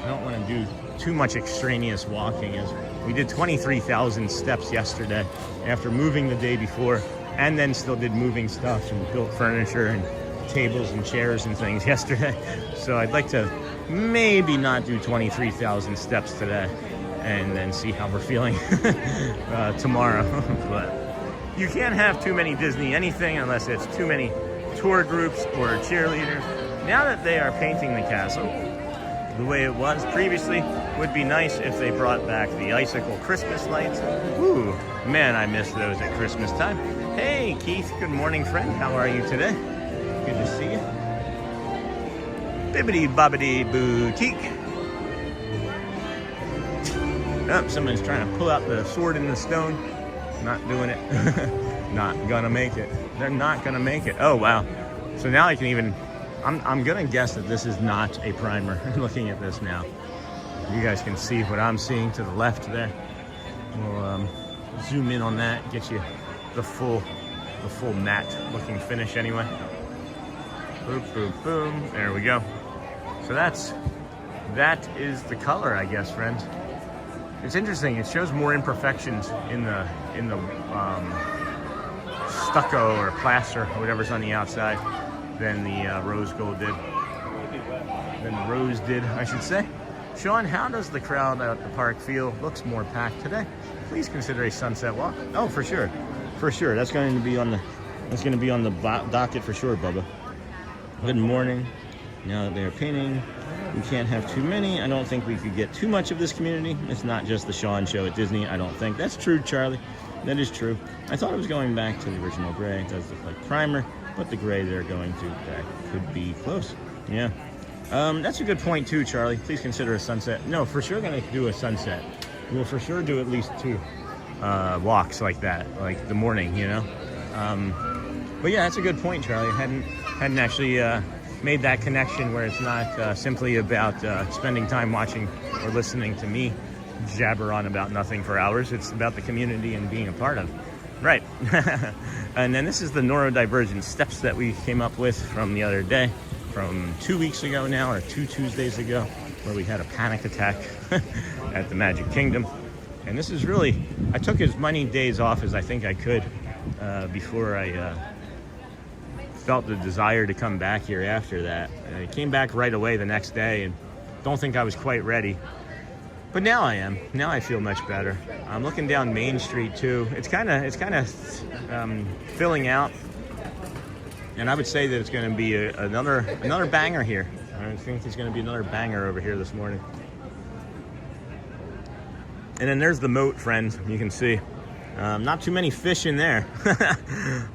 S1: I don't want to do too much extraneous walking, as we did 23,000 steps yesterday after moving the day before, and then still did moving stuff and built furniture and tables and chairs and things yesterday. So I'd like to maybe not do 23,000 steps today and then see how we're feeling tomorrow. But you can't have too many Disney anything unless it's too many tour groups or cheerleaders. Now that they are painting the castle the way it was previously, would be nice if they brought back the icicle Christmas lights. Ooh, man, I miss those at Christmas time. Hey, Keith, good morning, friend. How are you today? Good to see you. Bibbidi Bobbidi Boutique. Oh, someone's trying to pull out the sword in the stone. Not doing it. Not gonna make it. They're not gonna make it. Oh, wow. So now I can even, I'm gonna guess that this is not a primer. Looking at this now. You guys can see what I'm seeing to the left there. We'll zoom in on that, get you the full matte looking finish anyway. Boom, boom, boom. There we go. So that is the color, I guess, friends. It's interesting. It shows more imperfections in the stucco or plaster or whatever's on the outside than the rose gold did. Than the rose did, I should say. Sean, how does the crowd at the park feel? Looks more packed today. Please consider a sunset walk. Oh, for sure, for sure. That's going to be on the docket for sure, Bubba. Good morning. Now that they're painting, we can't have too many. I don't think we could get too much of this community. It's not just the Sean show at Disney, I don't think. That's true, Charlie. That is true. I thought it was going back to the original gray. It does look like primer, but the gray they're going to, that could be close. Yeah. That's a good point too, Charlie. Please consider a sunset. No, for sure gonna do a sunset. We'll for sure do at least 2 walks like that, like the morning, you know. But yeah, that's a good point, Charlie. I hadn't actually made that connection where it's not simply about spending time watching or listening to me jabber on about nothing for hours. It's about the community and being a part of. Right. And then this is the neurodivergent steps that we came up with from the other day, from 2 weeks ago now, or 2 Tuesdays ago, where we had a panic attack at the Magic Kingdom. And this is really, I took as many days off as I think I could before I felt the desire to come back here after that. I came back right away the next day and don't think I was quite ready. But now I am. Now I feel much better. I'm looking down Main Street too. It's kind of filling out. And I would say that it's going to be another banger here. I think there's going to be another banger over here this morning. And then there's the moat, friends. You can see. Not too many fish in there.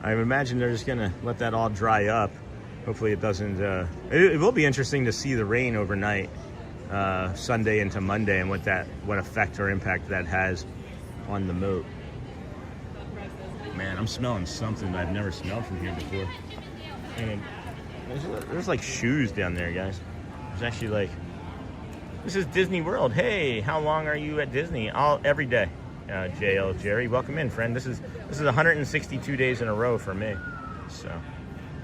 S1: I imagine they're just going to let that all dry up. Hopefully it doesn't... It will be interesting to see the rain overnight, Sunday into Monday, and what effect or impact that has on the moat. Man, I'm smelling something that I've never smelled from here before. And there's like shoes down there, guys. There's actually like... This is Disney World. Hey, how long are you at Disney? Every day. JL Jerry, welcome in, friend. This is 162 days in a row for me. So,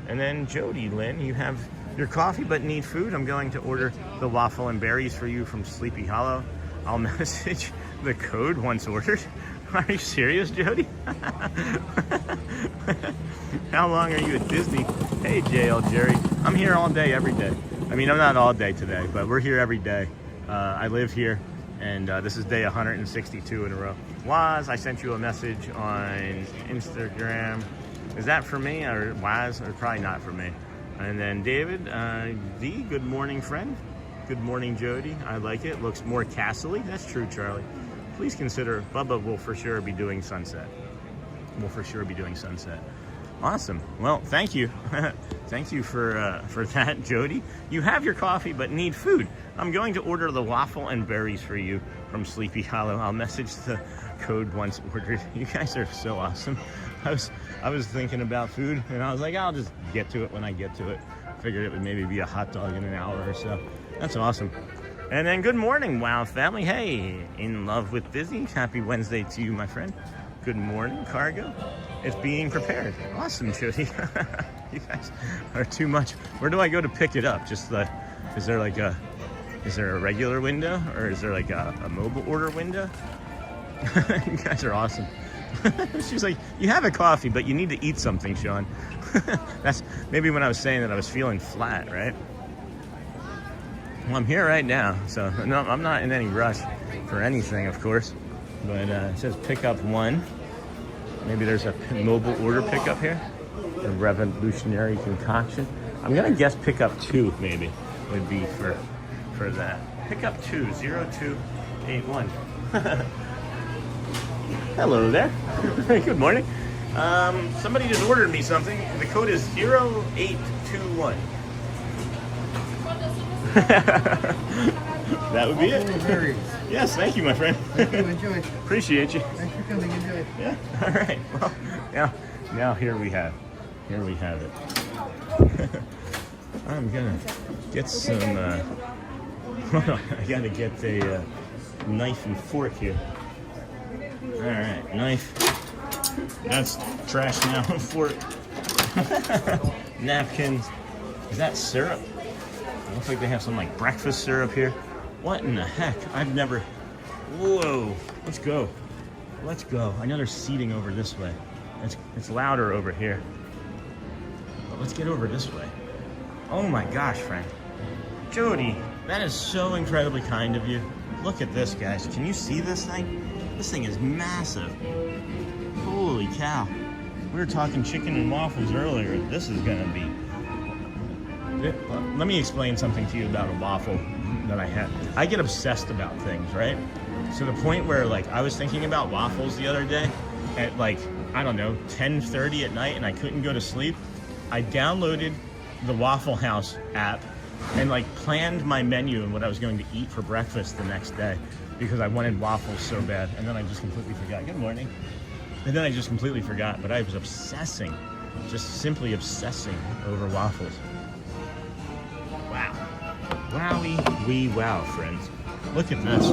S1: and then Jody Lynn, you have your coffee but need food. I'm going to order the waffle and berries for you from Sleepy Hollow. I'll message the code once ordered. Are you serious, Jody? How long are you at Disney? Hey, JL Jerry, I'm here all day, every day. I mean, I'm not all day today, but we're here every day. I live here. And this is day 162 in a row. Waz, I sent you a message on Instagram. Is that for me, or Waz? Or probably not for me. And then David, D, good morning, friend. Good morning, Jody. I like it. Looks more castle-y. That's true, Charlie. Please consider, Bubba will for sure be doing sunset. We'll for sure be doing sunset. Awesome. Well, thank you. Thank you for that, Jody. You have your coffee but need food. I'm going to order the waffle and berries for you from Sleepy Hollow. I'll message the code once ordered. You guys are so awesome. I was thinking about food and I was like, I'll just get to it when I get to it. Figured it would maybe be a hot dog in an hour or so. That's awesome. And then good morning, Wow family. Hey, in love with Disney. Happy Wednesday to you, my friend. Good morning, cargo. It's being prepared. Awesome, Jody. You guys are too much. Where do I go to pick it up? Just the, is there a regular window, or is there like a mobile order window? You guys are awesome. She's like, you have a coffee, but you need to eat something, Sean. That's maybe when I was saying that I was feeling flat, right? Well, I'm here right now, so no, I'm not in any rush for anything, of course. But it says pick up 1. Maybe there's a mobile order pickup here. A revolutionary concoction. I'm gonna guess pick up 2 maybe would be for that. Pick up 2, 0281. Hello there. Good morning. Somebody just ordered me something. The code is 0821. That would be it.
S7: Berries.
S1: Yes, thank you, my friend.
S7: Enjoy.
S1: Appreciate you.
S7: Thanks for coming. Enjoy.
S1: Yeah. All right. Well, now here we have it. I'm gonna get some. Hold on. I gotta get a knife and fork here. All right, knife. That's trash now. Fork. Napkins. Is that syrup? It looks like they have some like breakfast syrup here. What in the heck? I've never. Whoa. Let's go. Let's go. I know there's seating over this way. It's louder over here. But let's get over this way. Oh my gosh, friend. Jody, that is so incredibly kind of you. Look at this, guys. Can you see this thing? This thing is massive. Holy cow. We were talking chicken and waffles earlier. This is gonna be... Let me explain something to you about a waffle that I had. I get obsessed about things, right? To the point where, like, I was thinking about waffles the other day at, like, I don't know, 10:30 at night, and I couldn't go to sleep. I downloaded the Waffle House app and, like, planned my menu and what I was going to eat for breakfast the next day because I wanted waffles so bad. And then I just completely forgot. Good morning. And then I just completely forgot, but I was obsessing, just simply obsessing over waffles. Wow. Wowie wee wow, friends. Look at this.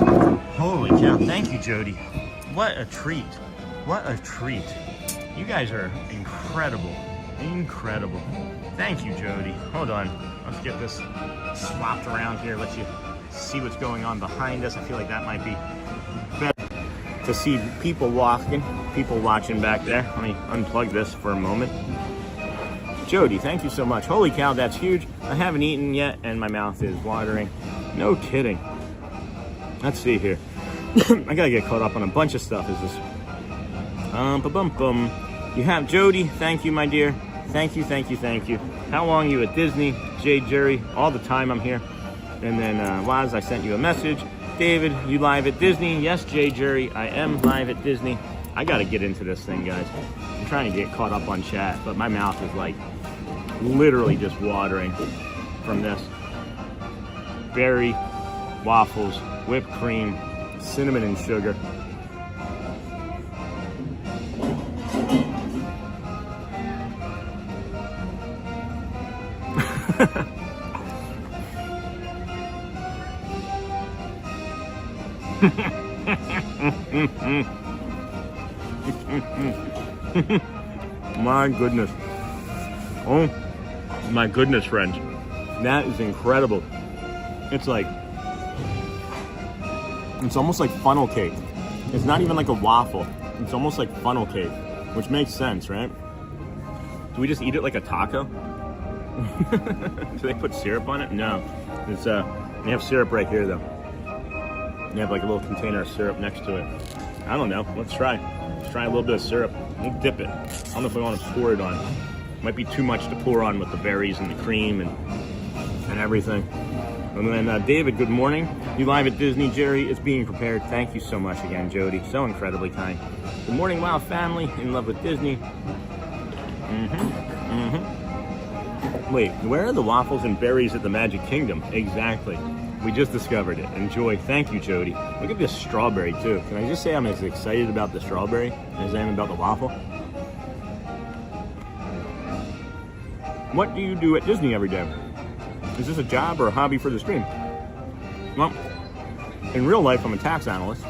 S1: Holy cow. Thank you, Jody. What a treat. What a treat. You guys are incredible. Incredible. Thank you, Jody. Hold on. Let's get this swapped around here. Let you see what's going on behind us. I feel like that might be better to see people walking, people watching back there. Let me unplug this for a moment. Jody, thank you so much. Holy cow, that's huge. I haven't eaten yet, and my mouth is watering. No kidding. Let's see here. I gotta get caught up on a bunch of stuff. Is this? Bum. You have Jody. Thank you, my dear. Thank you, thank you, thank you. How long you at Disney? Jay, Jerry, all the time I'm here. And then Laz, I sent you a message. David, you live at Disney? Yes, Jay, Jerry, I am live at Disney. I gotta get into this thing, guys. I'm trying to get caught up on chat, but my mouth is like literally just watering from this. Berry, waffles, whipped cream, cinnamon and sugar. My goodness. Oh my goodness, friends. That is incredible. It's like, it's almost like funnel cake. It's not even like a waffle. It's almost like funnel cake, which makes sense, right? Do we just eat it like a taco? Do they put syrup on it? No. It's they have syrup right here though. They have like a little container of syrup next to it. I don't know. Let's try. Let's try a little bit of syrup. We'll dip it. I don't know if we want to pour it on. Might be too much to pour on with the berries and the cream and everything. And then David, good morning. You live at Disney. Jerry is being prepared. Thank you so much again, Jody. So incredibly kind. Good morning, Wow family. In love with Disney. Wait, where are the waffles and berries at the Magic Kingdom? Exactly. We just discovered it. Enjoy. Thank you, Jody. Look at this strawberry, too. Can I just say I'm as excited about the strawberry as I am about the waffle? What do you do at Disney every day? Is this a job or a hobby for the stream? Well, in real life, I'm a tax analyst.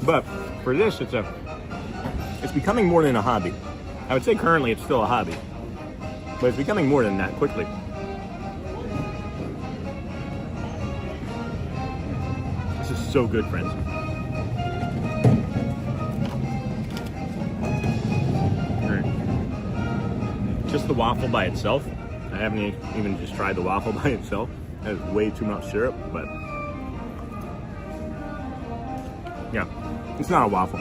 S1: But for this, it's becoming more than a hobby. I would say currently it's still a hobby. But it's becoming more than that quickly. This is so good, friends. Just the waffle by itself. I haven't even just tried the waffle by itself. That is way too much syrup, but yeah, it's not a waffle.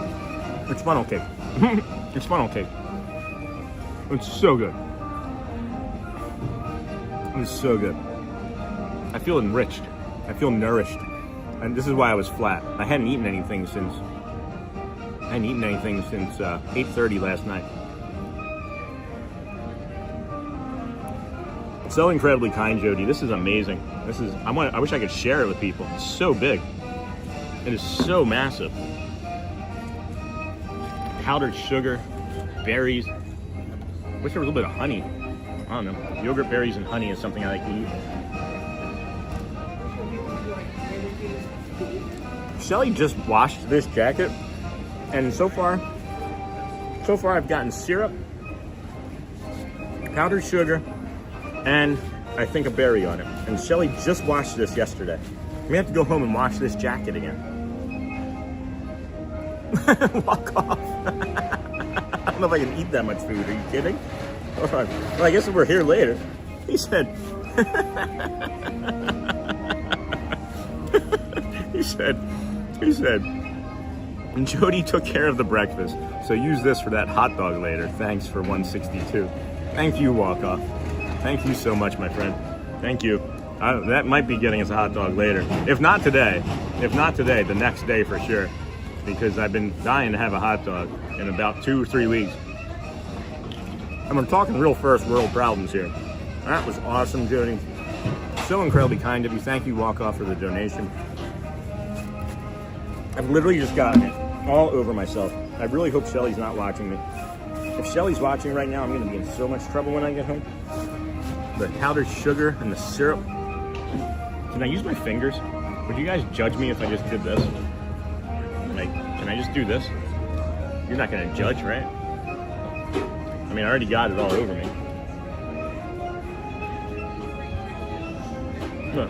S1: It's funnel cake. It's funnel cake. It's so good. It's so good. I feel enriched. I feel nourished. And this is why I was flat. I hadn't eaten anything since 8:30 last night. So incredibly kind, Jody. This is amazing. I wish I could share it with people. It's so big. It is so massive. Powdered sugar, berries. Wish there was a little bit of honey. I don't know. Yogurt, berries, and honey is something I like to eat. Shelly just washed this jacket, and so far I've gotten syrup, powdered sugar, and I think a berry on it. And Shelly just washed this yesterday. We have to go home and wash this jacket again. Walk off. I don't know if I can eat that much food. Are you kidding? Hold on. Well, I guess if we're here later. He said. He said. And Jody took care of the breakfast, so use this for that hot dog later. Thanks for 162. Thank you, Walk Off. Thank you so much, my friend. Thank you. That might be getting us a hot dog later. If not today, the next day for sure. Because I've been dying to have a hot dog in about 2 or 3 weeks. And we're talking real first world problems here. That was awesome, Jody. So incredibly kind of you. Thank you, Walk Off, for the donation. I've literally just gotten it all over myself. I really hope Shelly's not watching me. If Shelly's watching right now, I'm going to be in so much trouble when I get home. The powdered sugar and the syrup. Can I use my fingers? Would you guys judge me if I just did this? Can I just do this? You're not going to judge, right? I mean, I already got it all over me. Look.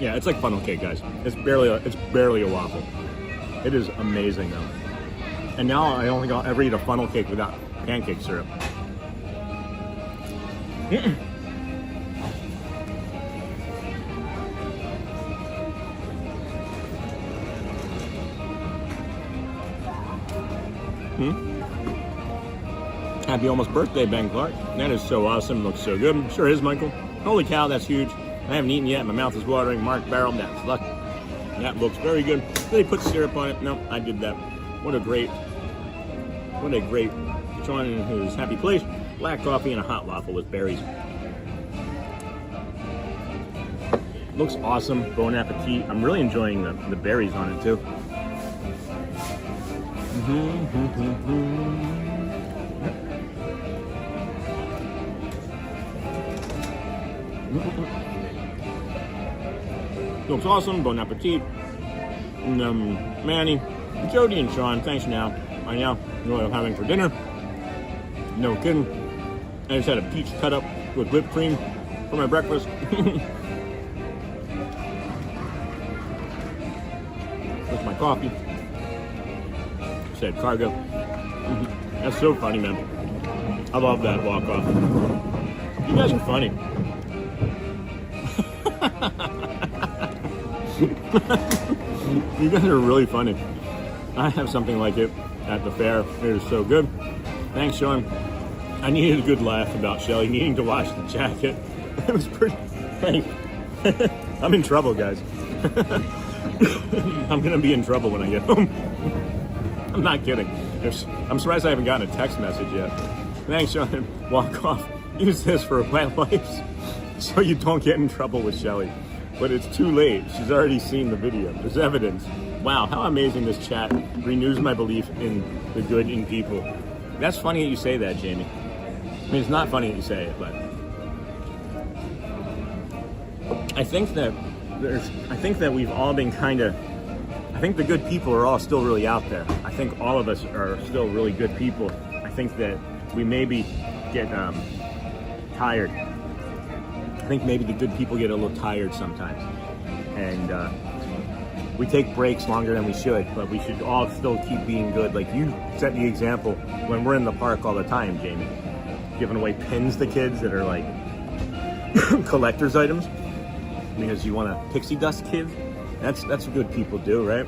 S1: Yeah, it's like funnel cake, guys. It's barely a waffle. It is amazing, though. And now I don't think I'll ever eat a funnel cake without pancake syrup. Happy almost birthday, Ben Clark. That is so awesome. Looks so good. Sure is, Michael. Holy cow, that's huge. I haven't eaten yet. My mouth is watering. Mark Barrel, that's luck. That looks very good. Did they put syrup on it? No, I did that. What a great Sean in his happy place. Black coffee and a hot waffle with berries. Looks awesome. Bon appetit. I'm really enjoying the berries on it too. Looks awesome. Bon appetit. And, Manny, Jody, and Sean. Thanks now. I know what I'm having for dinner. No kidding. I just had a peach cut up with whipped cream for my breakfast. With my coffee. Said cargo. That's so funny, man. I love that walk off. You guys are funny. You guys are really funny. I have something like it at the fair. It is so good. Thanks, Sean. I needed a good laugh about Shelly needing to wash the jacket. It was pretty funny. I'm in trouble, guys. I'm gonna be in trouble when I get home. I'm not kidding. I'm surprised I haven't gotten a text message yet. Thanks, Sean. Walk off. Use this for wet wipes so you don't get in trouble with Shelly. But it's too late. She's already seen the video. There's evidence. Wow, how amazing this chat renews my belief in the good in people. That's funny that you say that, Jamie. I mean, it's not funny that you say it, but I think that we've all been I think the good people are all still really out there. I think all of us are still really good people. I think that we maybe get tired. I think maybe the good people get a little tired sometimes. And we take breaks longer than we should, but we should all still keep being good. Like you set the example when we're in the park all the time, Jamie. Giving away pins to kids that are like collector's items because you want a pixie dust kid. That's what good people do, right?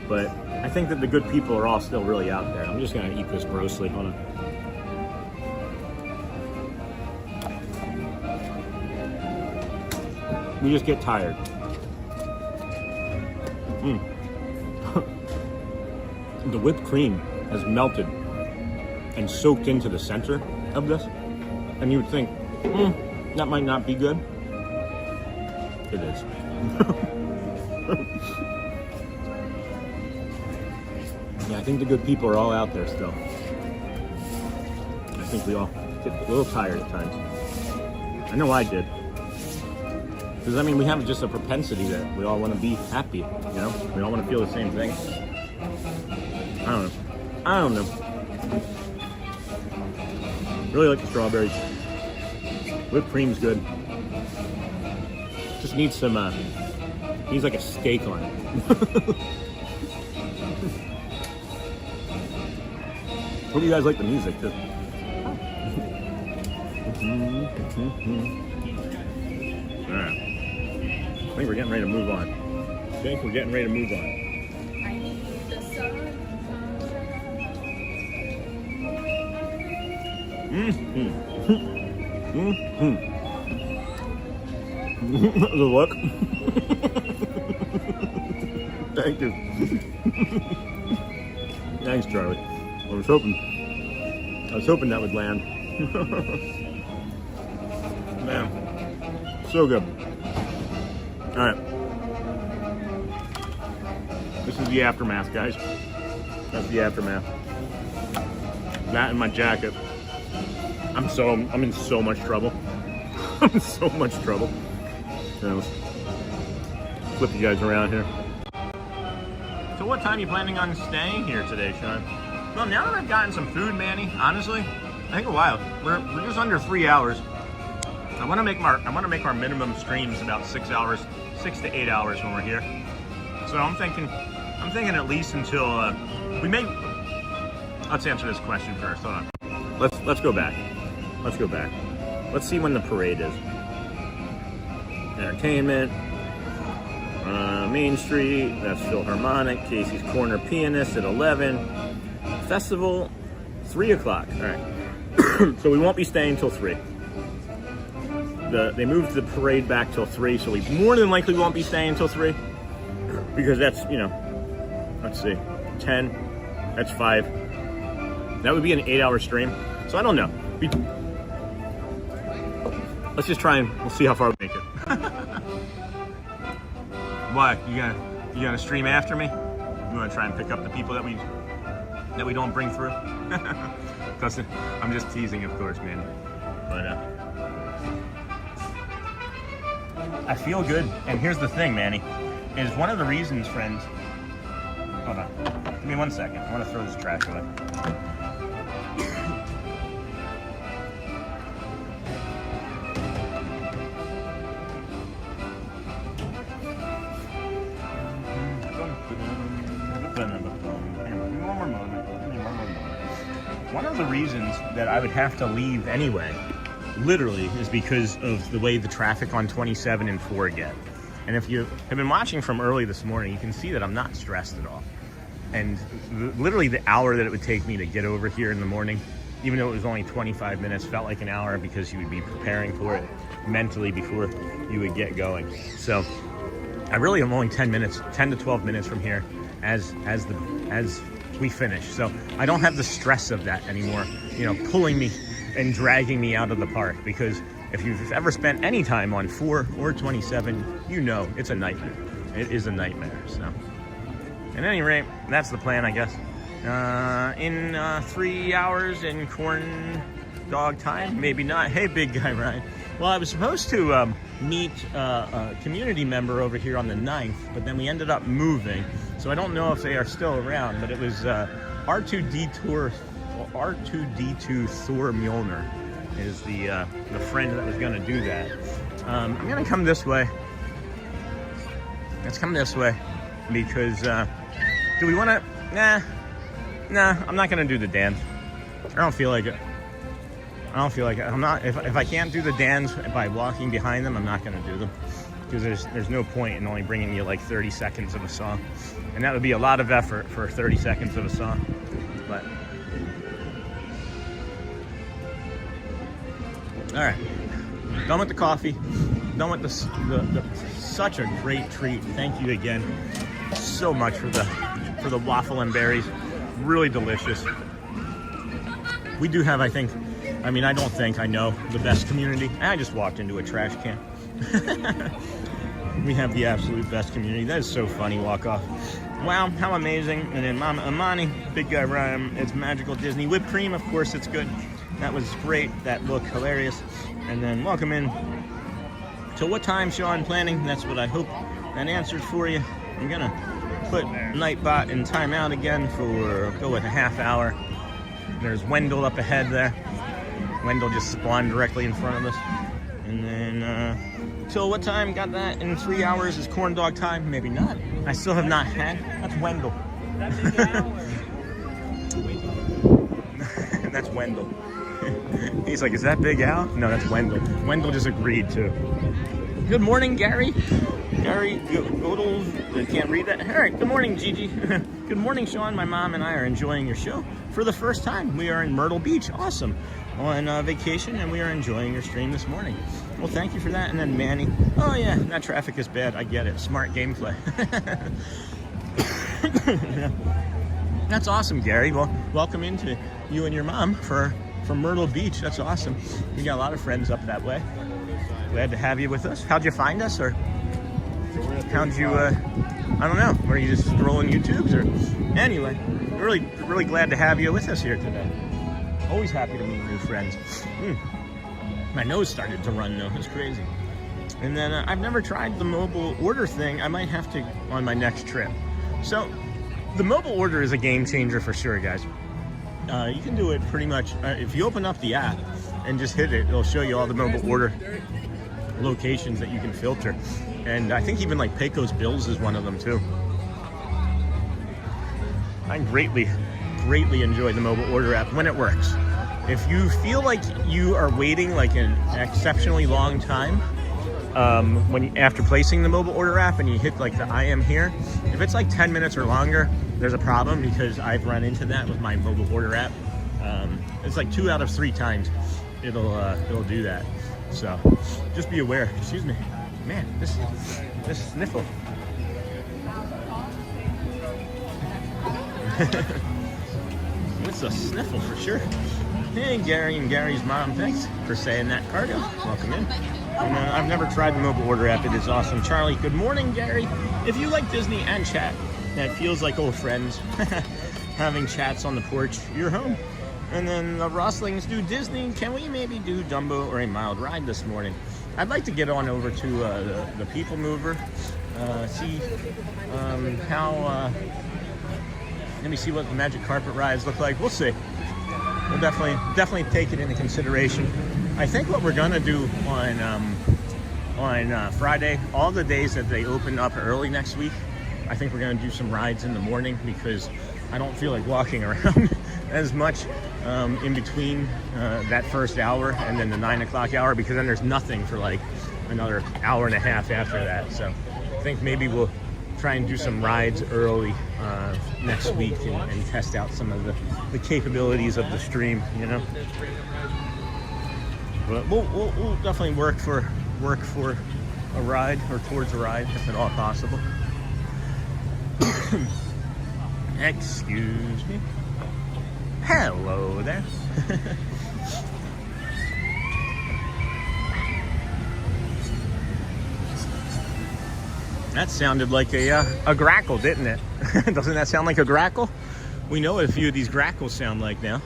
S1: But I think that the good people are all still really out there. I'm just gonna eat this grossly. Hold on. We just get tired. the whipped cream has melted and soaked into the center of this. And you would think, that might not be good. It is. Yeah, I think the good people are all out there still. I think we all get a little tired at times. I know I did. Because, I mean, we have just a propensity that we all want to be happy, you know? We all want to feel the same thing. I don't know. Really like the strawberries. Whipped cream's good. Just needs some, needs like a steak on it. Hope you guys like the music too. Alright. I think we're getting ready to move on.
S6: I need the sun.
S1: The look. Thank you. Thanks, Charlie. I was hoping that would land. Man, so good. All right, this is the aftermath, guys. That's the aftermath. That and my jacket. I'm in so much trouble. I'm in so much trouble. Yeah, let's flip you guys around here. So what time are you planning on staying here today, Sean? Well, now that I've gotten some food, Manny, honestly, I think a while. We're just under 3 hours. I want to make our minimum streams about 6 hours, 6 to 8 hours when we're here. So I'm thinking at least until we may. Let's answer this question first. Hold on. Let's go back. Let's see when the parade is. Entertainment. Main Street. That's Philharmonic. Casey's Corner Pianist at 11. Festival 3 o'clock. All right. So we won't be staying till 3. They moved the parade back till 3, so we more than likely won't be staying till 3 because that's, you know, let's see, 10. That's 5. That would be an 8-hour stream. So I don't know. Let's just try and we'll see how far we make it. What? You gonna stream after me? You want to try and pick up the people that we don't bring through? Because I'm just teasing, of course, man. But I feel good. And here's the thing, Manny, is one of the reasons, friends. Hold on. Give me 1 second. I want to throw this trash away. One of the reasons that I would have to leave anyway, literally, is because of the way the traffic on 27 and 4 get. And if you have been watching from early this morning, you can see that I'm not stressed at all. And literally the hour that it would take me to get over here in the morning, even though it was only 25 minutes, felt like an hour because you would be preparing for it mentally before you would get going. So I really am only 10 to 12 minutes from here as we finish. So I don't have the stress of that anymore, you know, pulling me and dragging me out of the park, because if you've ever spent any time on 4 or 27, you know it's a nightmare. It is a nightmare. So at any rate, that's the plan, I guess. In 3 hours in corn dog time, maybe not. Hey, big guy Ryan. Well, I was supposed to meet a community member over here on the 9th, but then we ended up moving. So I don't know if they are still around, but it was R2D2 Thor Mjolnir is the friend that was going to do that. I'm going to come this way. Let's come this way because do we want to? Nah, I'm not going to do the dance. I don't feel like it. I'm not. If I can't do the dance by walking behind them, I'm not going to do them, because there's no point in only bringing you like 30 seconds of a song, and that would be a lot of effort for 30 seconds of a song. But all right, done with the coffee, done with the such a great treat. Thank you again so much for the waffle and berries. really delicious. We do have, I know the best community. I just walked into a trash can. We have the absolute best community. That is so funny, walk off. Wow, how amazing. And then Mama Amani, big guy Ryan, it's magical Disney. Whipped cream, of course, it's good. That was great. That looked hilarious. And then welcome in. Till what time, Sean, planning? That's what I hope that answered for you. I'm gonna put Nightbot in timeout again for, go with a half hour. There's Wendell up ahead there. Wendell just spawned directly in front of us. And then, till what time? Got that in 3 hours is corn dog time? Maybe not. I still have not had. That's Wendell. That's Wendell. He's like, is that Big Al? No, that's Wendell. Wendell just agreed to. Good morning, Gary. Gary Godel, I can't read that. All right, good morning, Gigi. Good morning, Sean. My mom and I are enjoying your show for the first time. We are in Myrtle Beach. Awesome. On vacation, and we are enjoying your stream this morning. Well, thank you for that. And then Manny. Oh, yeah, that traffic is bad. I get it. Smart gameplay. Yeah. That's awesome, Gary. Well, welcome into you and your mom from Myrtle Beach. That's awesome. We got a lot of friends up that way. Glad to have you with us. How'd you find us, or how'd you, I don't know, were you just scrolling YouTubes, or anyway, really glad to have you with us here today. Always happy to meet new friends. My nose started to run though, it's crazy. And then I've never tried the mobile order thing. I might have to on my next trip. So the mobile order is a game changer for sure, guys. You can do it pretty much, if you open up the app and just hit it, it'll show you all the mobile order locations that you can filter. And I think even like Pecos Bills is one of them too. I greatly enjoy the mobile order app when it works. If you feel like you are waiting like an exceptionally long time after placing the mobile order app and you hit like the I am here, if it's like 10 minutes or longer, there's a problem, because I've run into that with my mobile order app. It's like 2 out of 3 times it'll do that. So just be aware. Excuse me, man, this sniffle. It's a sniffle for sure. Hey, Gary and Gary's mom, thanks for saying that. Cargo, welcome in. And, I've never tried the mobile order app. It is awesome. Charlie, good morning, Gary. If you like Disney and chat, that feels like old friends having chats on the porch, you're home. And then the Roslings do Disney. Can we maybe do Dumbo or a mild ride this morning? I'd like to get on over to the People Mover, see how. Let me see what the Magic Carpet rides look like. We'll see. We'll definitely take it into consideration. I think what we're gonna do on Friday, all the days that they open up early next week, I think we're gonna do some rides in the morning, because I don't feel like walking around as much in between that first hour and then the 9 o'clock hour, because then there's nothing for like another hour and a half after that. So I think maybe we'll try and do some rides early next week and test out some of the capabilities of the stream, you know. But we'll definitely work for a ride, or towards a ride, if at all possible. Excuse me. Hello there. That sounded like a grackle, didn't it? Doesn't that sound like a grackle? We know what a few of these grackles sound like now.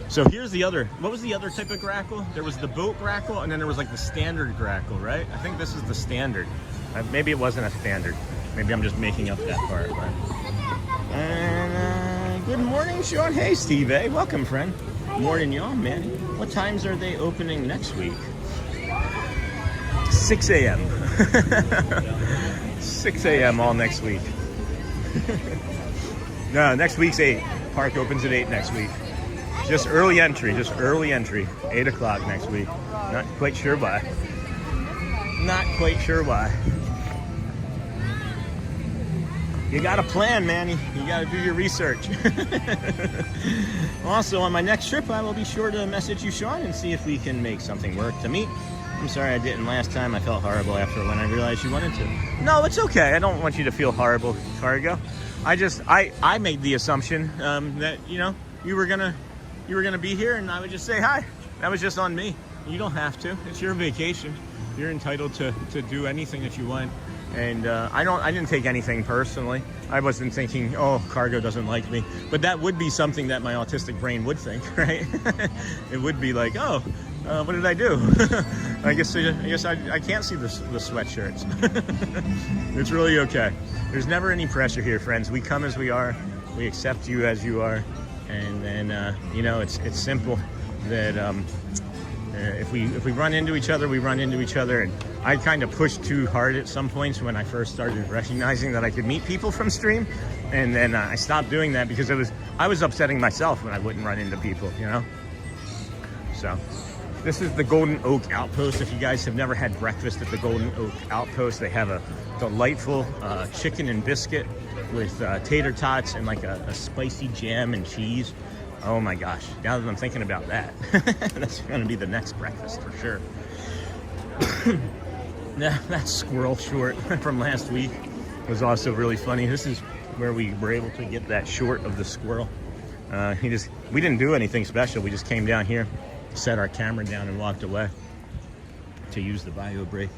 S1: So here's the other, what was the other type of grackle? There was the boat grackle, and then there was like the standard grackle, right? I think this is the standard. Maybe it wasn't a standard. Maybe I'm just making up that part. But. And good morning, Sean. Hey, Steve A. Welcome, friend. Morning, y'all, man. What times are they opening next week? 6 a.m. 6 a.m. all next week. No, next week's 8. Park opens at 8 next week. Just early entry, 8 o'clock next week. Not quite sure why. Not quite sure why. You got a plan, Manny. You got to do your research. Also, on my next trip, I will be sure to message you, Sean, and see if we can make something work to meet. I'm sorry I didn't last time. I felt horrible after when I realized you wanted to. No, it's okay. I don't want you to feel horrible, Cargo. I made the assumption that you were gonna be here, and I would just say hi. That was just on me. You don't have to. It's your vacation. You're entitled to do anything that you want. And I didn't take anything personally. I wasn't thinking, oh, cargo doesn't like me. But that would be something that my autistic brain would think, right? It would be like, oh, what did I do? I guess I can't see the sweatshirts. It's really okay. There's never any pressure here, friends. We come as we are. We accept you as you are. And then, it's simple that if we run into each other, we run into each other. And I kind of pushed too hard at some points when I first started recognizing that I could meet people from stream, and then I stopped doing that because I was upsetting myself when I wouldn't run into people, So this is the Golden Oak Outpost. If you guys have never had breakfast at the Golden Oak Outpost, they have a delightful chicken and biscuit with tater tots and like a spicy jam and cheese. Oh my gosh, now that I'm thinking about that, that's gonna be the next breakfast for sure. That squirrel short from last week was also really funny. This is where we were able to get that short of the squirrel. We didn't do anything special. We just came down here, set our camera down, and walked away to use the bio break.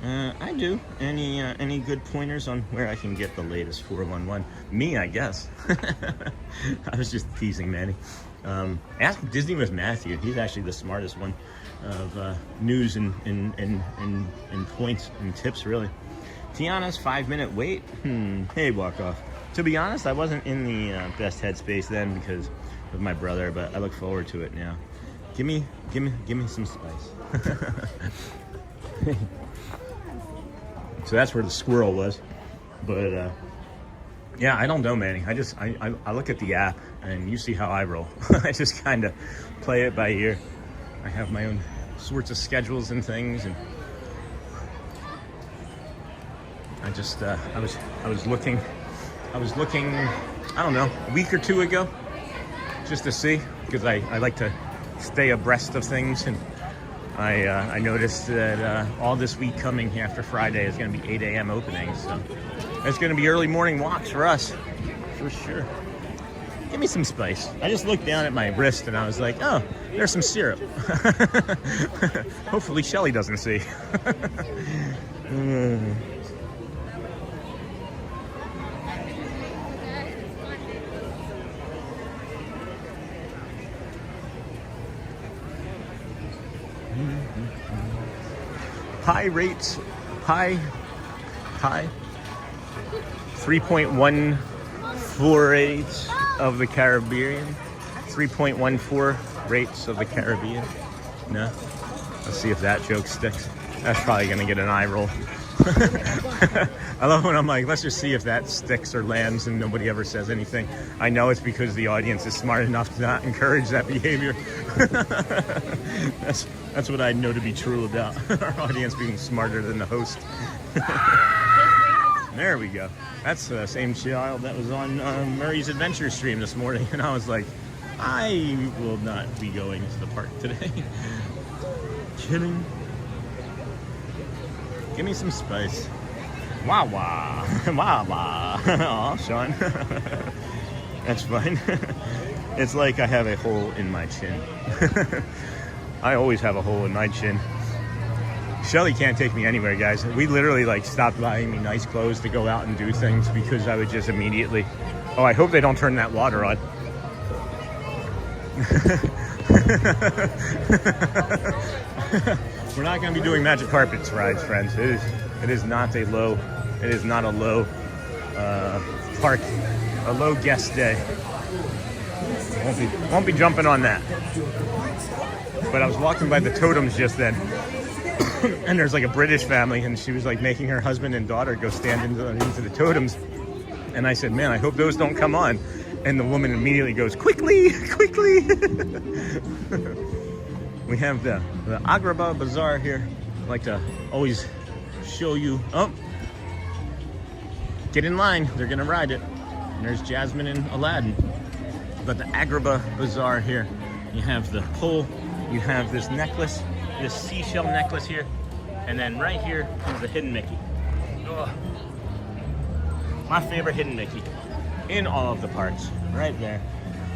S1: I do. Any good pointers on where I can get the latest 411? Me, I guess. I was just teasing Manny. Ask Disney with Matthew. He's actually the smartest one of news and points and tips, really. Tiana's 5-minute wait. Hey, walk off. To be honest, I wasn't in the best headspace then because of my brother, but I look forward to it now. Give me some spice. So that's where the squirrel was. But yeah, I don't know, Manny. I look at the app and you see how I roll. I just kind of play it by ear. I have my own sorts of schedules and things, and I just I was looking I don't know, a week or two ago, just to see, because I like to stay abreast of things, and I noticed that all this week coming after Friday is going to be 8 a.m. openings, so it's going to be early morning walks for us, for sure. Give me some spice. I just looked down at my wrist and I was like, oh, there's some syrup. Hopefully Shelly doesn't see. High rates, high 3.148 of the Caribbean, 3.14 rates of the Caribbean. No, let's see if that joke sticks. That's probably gonna get an eye roll. I love when I'm like, let's just see if that sticks or lands, and nobody ever says anything. I know it's because the audience is smart enough to not encourage that behavior. That's what I know to be true about our audience being smarter than the host. There we go. That's the same child that was on Murray's Adventure stream this morning, and I was like, I will not be going to the park today. Kidding. Give me some spice. Wah wah. Wah wah. Aw, Sean. That's fine. It's like I have a hole in my chin. I always have a hole in my chin. Shelly can't take me anywhere, guys. We literally stopped buying me nice clothes to go out and do things because I would just immediately, oh, I hope they don't turn that water on. We're not going to be doing magic carpets rides, friends. It is not a low park, a low guest day. Won't be jumping on that. But I was walking by the totems just then, and there's a British family, and she was making her husband and daughter go stand into the totems, and I said, man, I hope those don't come on. And the woman immediately goes, quickly, quickly. We have the Agrabah Bazaar here. I like to always show you. Oh, get in line. They're going to ride it. And there's Jasmine and Aladdin. But the Agrabah Bazaar here, you have the pole. You have this necklace, this seashell necklace here. And then right here is the hidden Mickey. Oh, my favorite hidden Mickey. in all of the parks, right there.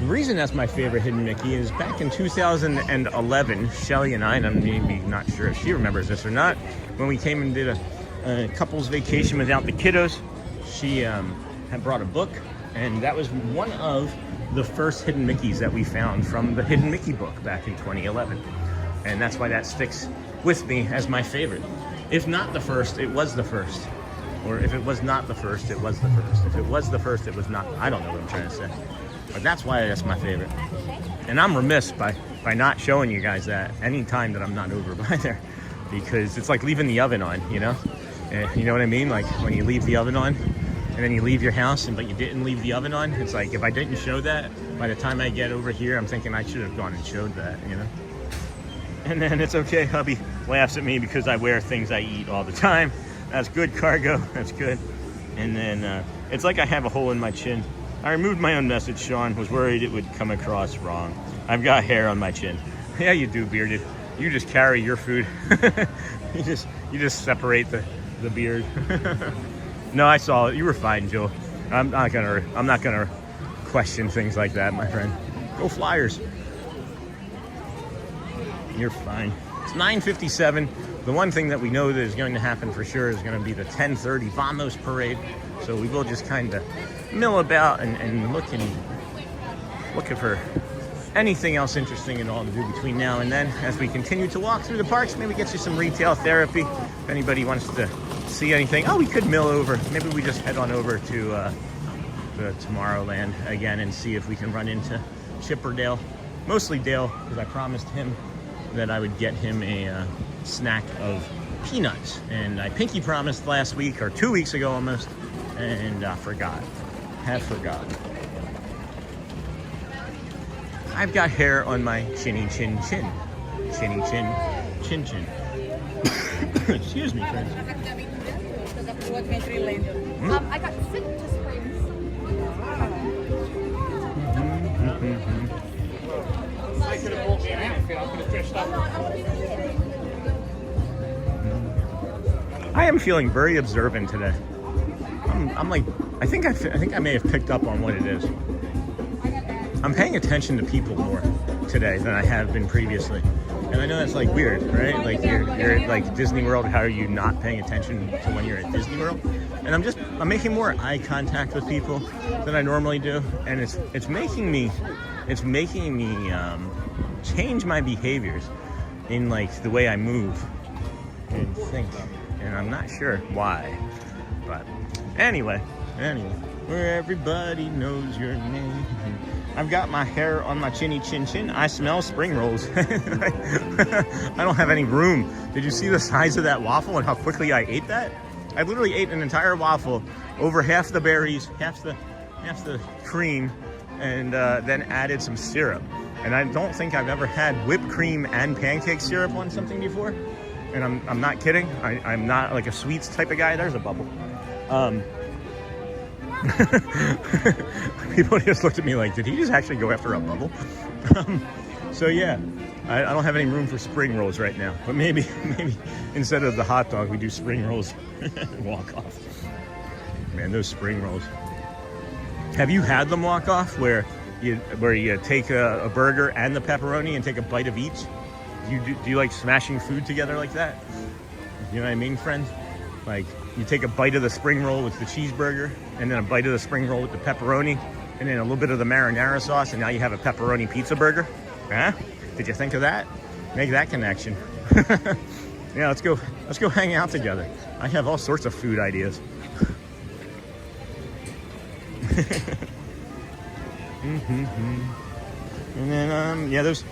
S1: The reason that's my favorite Hidden Mickey is back in 2011, Shelly and I, and I'm maybe not sure if she remembers this or not, when we came and did a couple's vacation without the kiddos, she had brought a book, and that was one of the first Hidden Mickeys that we found from the Hidden Mickey book back in 2011. And that's why that sticks with me as my favorite. If not the first, it was the first. Or if it was not the first, it was the first. If it was the first, it was not. I don't know what I'm trying to say. But that's why that's my favorite. And I'm remiss by not showing you guys that any time that I'm not over by there. Because it's like leaving the oven on, you know? You know what I mean? Like when you leave the oven on and then you leave your house but you didn't leave the oven on. It's like if I didn't show that, by the time I get over here, I'm thinking I should have gone and showed that, you know? And then it's okay, hubby laughs at me because I wear things I eat all the time. That's good cargo, that's good. And then it's like I have a hole in my chin. I removed my own message, Sean, was worried it would come across wrong. I've got hair on my chin. Yeah, you do, bearded. You just carry your food. you just separate the beard. No, I saw it. You were fine, Joe. I'm not gonna question things like that, my friend. Go Flyers. You're fine. It's 9:57. The one thing that we know that is going to happen for sure is going to be the 10:30 Vamos parade. So we will just kind of mill about and look for anything else interesting and all to do between now and then as we continue to walk through the parks. Maybe get you some retail therapy if anybody wants to see anything. Oh, we could mill over. Maybe we just head on over to the Tomorrowland again and see if we can run into Chipperdale. Mostly Dale, because I promised him that I would get him a snack of peanuts. And I pinky promised last week, or 2 weeks ago almost, and forgot. Have forgot. I've got hair on my chinny chin chin. Chinny chin chin chin. Excuse me, friends.
S3: I got sick to springs.
S7: I could have bought me an outfit. I could have dressed up.
S1: I am feeling very observant today. I'm like, I think I may have picked up on what it is. I'm paying attention to people more today than I have been previously. And I know that's like weird, right? Like you're at like Disney World. How are you not paying attention to when you're at Disney World? And I'm making more eye contact with people than I normally do, and it's making me change my behaviors in like the way I move and think, and I'm not sure why. But anyway, where everybody knows your name. I've got my hair on my chinny chin chin. I smell spring rolls. I don't have any room. Did you see the size of that waffle and how quickly I ate that? I literally ate an entire waffle, over half the berries, half the cream, and then added some syrup. And I don't think I've ever had whipped cream and pancake syrup on something before. And I'm not kidding. I'm not like a sweets type of guy. There's a bubble. People just looked at me like, did he just actually go after a bubble? So yeah, I don't have any room for spring rolls right now. But maybe instead of the hot dog, we do spring rolls and walk off. Man, those spring rolls. Have you had them walk off where you take a burger and the pepperoni and take a bite of each? Do you like smashing food together like that? You know what I mean, friends? Like you take a bite of the spring roll with the cheeseburger and then a bite of the spring roll with the pepperoni and then a little bit of the marinara sauce, and now you have a pepperoni pizza burger. Huh? Did you think of that? Make that connection. Yeah, let's go hang out together. I have all sorts of food ideas. And then yeah, those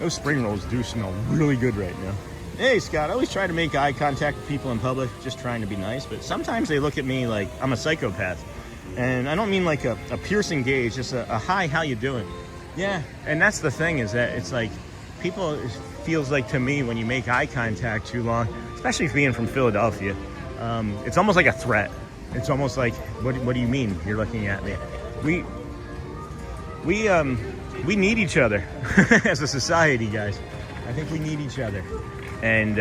S1: spring rolls do smell really good right now. Hey Scott, I always try to make eye contact with people in public, just trying to be nice, but sometimes they look at me like I'm a psychopath. And I don't mean like a piercing gaze, just a hi, how you doing? Yeah, and that's the thing, is that it's like people, it feels like to me when you make eye contact too long, especially being from Philadelphia, it's almost like a threat. It's almost like, what do you mean you're looking at me? We need each other as a society, guys. I think we need each other. And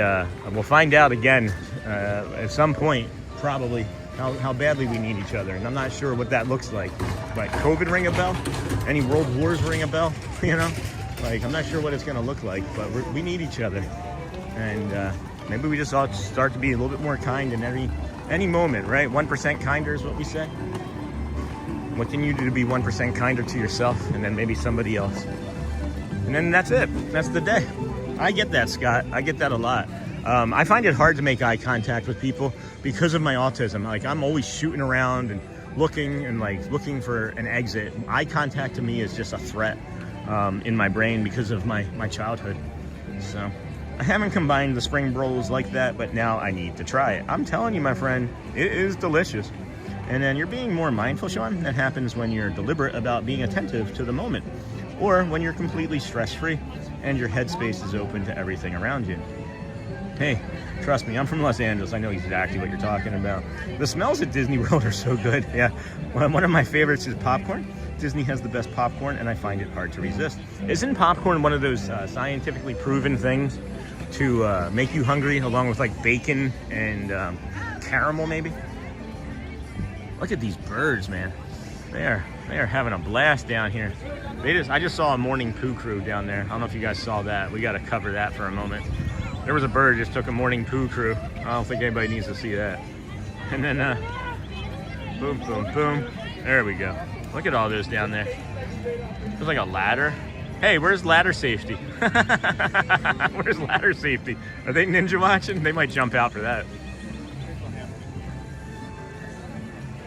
S1: we'll find out again at some point, probably how badly we need each other, and I'm not sure what that looks like. Like COVID ring a bell? Any world wars ring a bell? You know, like I'm not sure what it's gonna look like, but we need each other, and maybe we just ought to start to be a little bit more kind in any moment, right? 1% kinder is what we say. What can you do to be 1% kinder to yourself, and then maybe somebody else? And then that's it. That's the day. I get that, Scott. I get that a lot. I find it hard to make eye contact with people because of my autism. Like I'm always shooting around and looking for an exit. Eye contact to me is just a threat in my brain because of my childhood. So I haven't combined the spring rolls like that, but now I need to try it. I'm telling you, my friend, it is delicious. And then you're being more mindful, Sean. That happens when you're deliberate about being attentive to the moment, or when you're completely stress-free and your headspace is open to everything around you. Hey, trust me, I'm from Los Angeles. I know exactly what you're talking about. The smells at Disney World are so good. Yeah, one of my favorites is popcorn. Disney has the best popcorn, and I find it hard to resist. Isn't popcorn one of those scientifically proven things to make you hungry, along with like bacon and caramel maybe? Look at these birds, man. They are having a blast down here. I just saw a morning poo crew down there. I don't know if you guys saw that. We got to cover that for a moment. There was a bird just took a morning poo crew. I don't think anybody needs to see that. And then boom, boom, boom. There we go. Look at all those down there. There's like a ladder. Hey, where's ladder safety? Where's ladder safety? Are they ninja watching? They might jump out for that.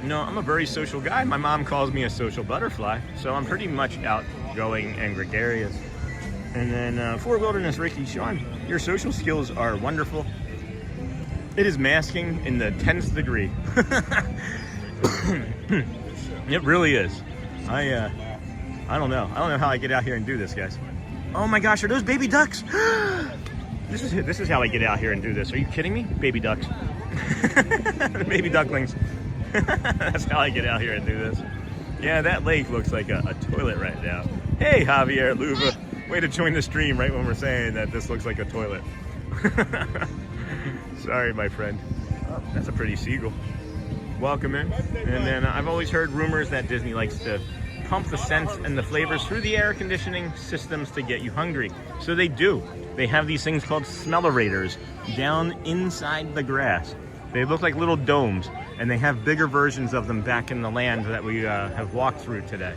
S1: You know, I'm a very social guy. My mom calls me a social butterfly, so I'm pretty much outgoing and gregarious. And then for Wilderness Ricky, Sean, your social skills are wonderful. It is masking in the 10th degree. It really is. I don't know. I don't know how I get out here and do this, guys. Oh my gosh, are those baby ducks? This is how I get out here and do this. Are you kidding me? Baby ducks. Baby ducklings. That's how I get out here and do this. Yeah, that lake looks like a toilet right now. Hey, Javier Luva. Way to join the stream right when we're saying that this looks like a toilet. Sorry, my friend. Oh, that's a pretty seagull. Welcome in. And then I've always heard rumors that Disney likes to pump the scents and the flavors through the air conditioning systems to get you hungry. So they do. They have these things called smellerators down inside the grass. They look like little domes, and they have bigger versions of them back in the land that we have walked through today.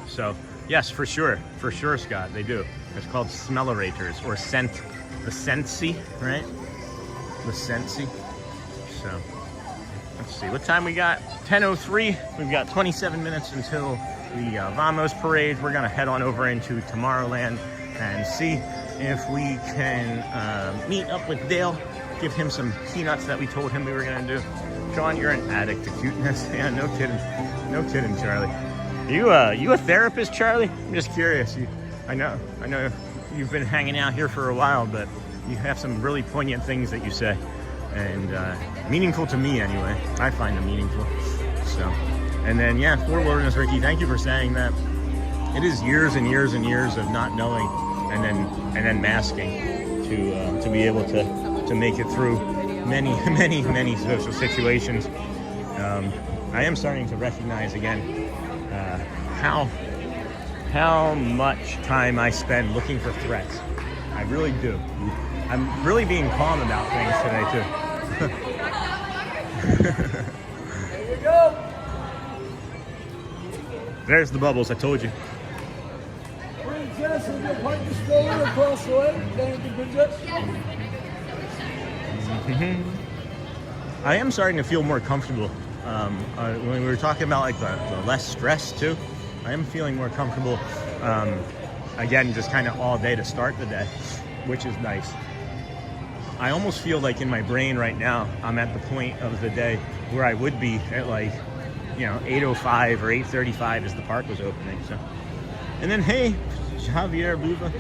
S1: So yes, for sure, Scott, they do. It's called smellerators, or the Scentsy, right? The Scentsy. So let's see, what time we got? 10:03. We've got 27 minutes until the Vamos parade. We're gonna head on over into Tomorrowland and see if we can meet up with Dale, give him some peanuts that we told him we were gonna do. Sean, you're an addict to cuteness. Yeah, no kidding, Charlie. You a therapist, Charlie? I'm just curious. I know you've been hanging out here for a while, but you have some really poignant things that you say, and meaningful to me anyway. I find them meaningful. So, and then yeah, for Wilderness Ricky, thank you for saying that. It is years and years and years of not knowing, and then masking to be able to make it through many social situations. I am starting to recognize again how much time I spend looking for threats. I really do. I'm really being calm about things today too.
S7: Here we go.
S1: There's the bubbles, I told you.
S7: Princess, is your partner still in across the way? Thank you, Princess.
S1: I am starting to feel more comfortable. When we were talking about like the less stress too, I am feeling more comfortable. Again, just kind of all day to start the day, which is nice. I almost feel like in my brain right now, I'm at the point of the day where I would be at like, 8:05 or 8:35 as the park was opening. So, and then hey, Javier Buba.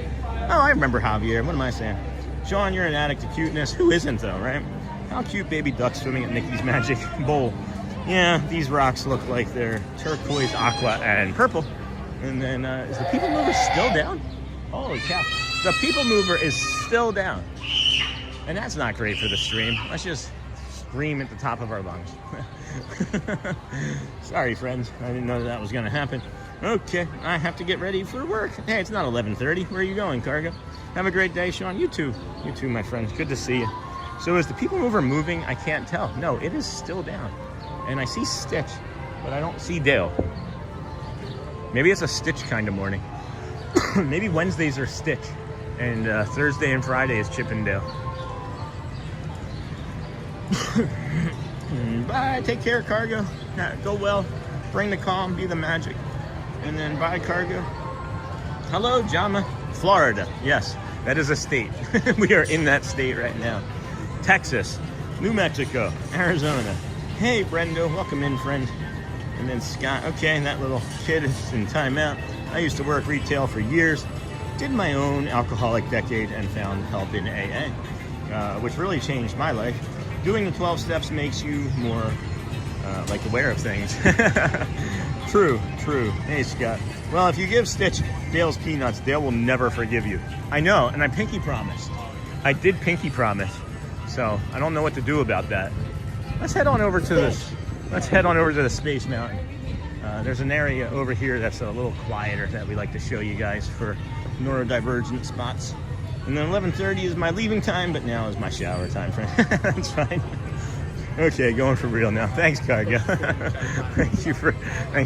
S1: Oh, I remember Javier. What am I saying? Sean, you're an addict to cuteness. Who isn't though, right? How cute baby ducks swimming at Mickey's Magic Bowl. Yeah, these rocks look like they're turquoise, aqua, and purple. And then, is the People Mover still down? Holy cow. The People Mover is still down. And that's not great for the stream. Let's just scream at the top of our lungs. Sorry, friends. I didn't know that was going to happen. Okay, I have to get ready for work. Hey, it's not 11:30. Where are you going, Cargo? Have a great day, Sean. You too. You too, my friends. Good to see you. So is the people mover moving? I can't tell. No, it is still down. And I see Stitch, but I don't see Dale. Maybe it's a Stitch kind of morning. Maybe Wednesdays are Stitch, and Thursday and Friday is Chip and Dale. Bye. Take care, Cargo. Go well. Bring the calm. Be the magic. And then bye, Cargo. Hello, Jama. Florida. Yes, that is a state. We are in that state right now. Texas, New Mexico, Arizona. Hey, Brendo. Welcome in, friend. And then Scott. Okay, that little kid is in timeout. I used to work retail for years. Did my own alcoholic decade and found help in AA, which really changed my life. Doing the 12 steps makes you more like aware of things. True, true. Hey, Scott. Well, if you give Stitch Dale's peanuts, Dale will never forgive you. I know, and I pinky promised. I did pinky promise. So I don't know what to do about that. Let's head on over to this. Let's head on over to the Space Mountain. There's an area over here that's a little quieter that we like to show you guys for neurodivergent spots. And then 11:30 is my leaving time, but now is my shower time, friend. That's fine. Okay, going for real now. Thanks, Cargo. Thanks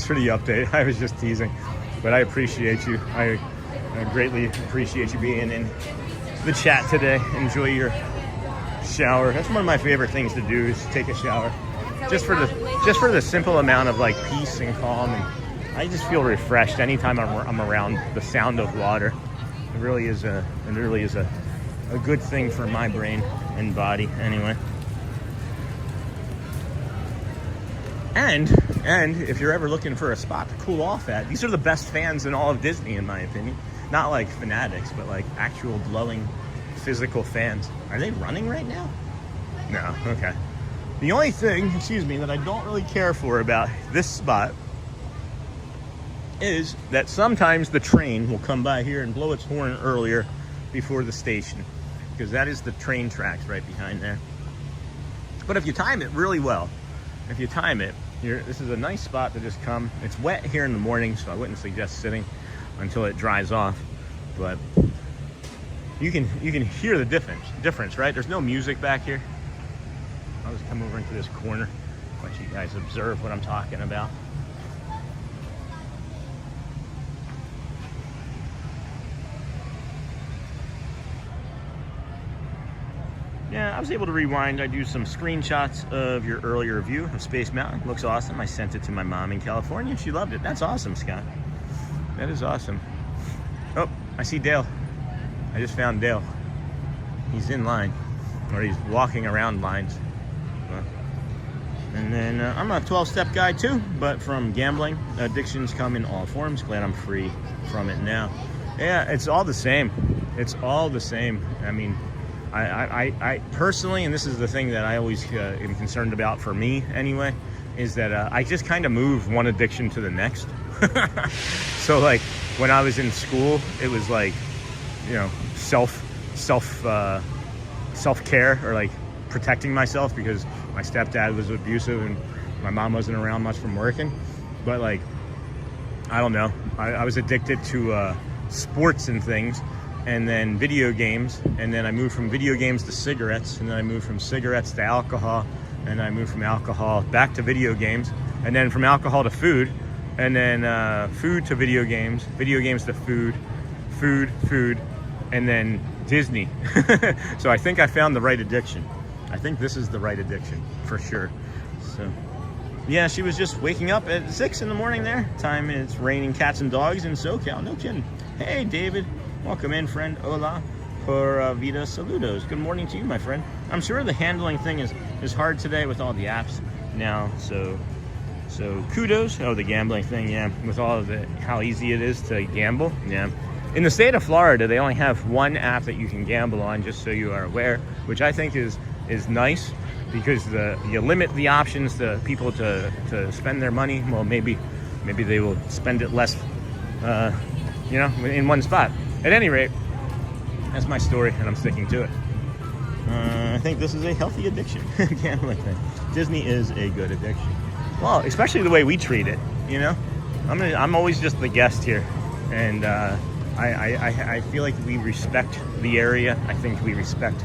S1: for the update. I was just teasing, but I appreciate you. I greatly appreciate you being in the chat today. Enjoy your shower. That's one of my favorite things to do, is take a shower. Just for the simple amount of like peace and calm, and I just feel refreshed anytime I'm around the sound of water. It really is a good thing for my brain and body. Anyway. And if you're ever looking for a spot to cool off at, these are the best fans in all of Disney, in my opinion. Not like fanatics, but like actual blowing physical fans. Are they running right now? No, okay. The only thing, excuse me, that I don't really care for about this spot is that sometimes the train will come by here and blow its horn earlier before the station, because that is the train tracks right behind there. But if you time it really well, if you time it, this is a nice spot to just come. It's wet here in the morning, so I wouldn't suggest sitting until it dries off. But you can hear the difference, right? There's no music back here. I'll just come over into this corner, let you guys observe what I'm talking about. Yeah, I was able to rewind. I do some screenshots of your earlier view of Space Mountain. Looks awesome. I sent it to my mom in California. She loved it. That's awesome, Scott. That is awesome. Oh, I see Dale. I just found Dale. He's in line, or he's walking around lines. And then I'm a 12-step guy too, but from gambling. Addictions come in all forms. Glad I'm free from it now. Yeah, it's all the same. It's all the same. I mean, I personally, and this is the thing that I always am concerned about for me anyway, is that I just kind of move one addiction to the next. So like when I was in school, it was like, you know, self-care, or like protecting myself because my stepdad was abusive and my mom wasn't around much from working. But like, I don't know, I was addicted to sports and things, and then video games, and then I moved from video games to cigarettes, and then I moved from cigarettes to alcohol, and I moved from alcohol back to video games, and then from alcohol to food, and then food to video games to food, and then Disney. So I think I found the right addiction. I think this is the right addiction for sure. So yeah, she was just waking up at 6 in the morning there. Time it's raining cats and dogs in SoCal. No kidding. Hey, David. Welcome in, friend. Hola. Por vida saludos. Good morning to you, my friend. I'm sure the handling thing is hard today with all the apps now. So kudos. Oh, the gambling thing, yeah. With all of it, how easy it is to gamble. Yeah. In the state of Florida, they only have one app that you can gamble on, just so you are aware, which I think is nice, because you limit the options to people to spend their money. Well, maybe they will spend it less, you know, in one spot. At any rate, that's my story, and I'm sticking to it. I think this is a healthy addiction. Gambling thing. Disney is a good addiction. well, especially the way we treat it, you know? I'm always just the guest here, and I feel like we respect the area. I think we respect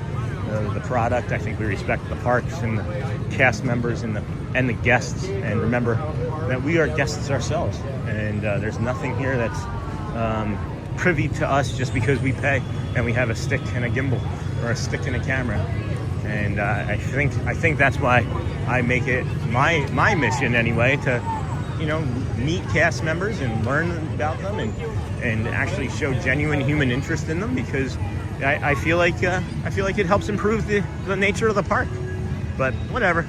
S1: the product. I think we respect the parks and the cast members and the guests. And remember that we are guests ourselves, and there's nothing here that's privy to us just because we pay and we have a stick and a gimbal or a stick and a camera. And I think that's why I make it my mission anyway to, you know, meet cast members and learn about them and actually show genuine human interest in them, because I feel like it helps improve the nature of the park. But whatever.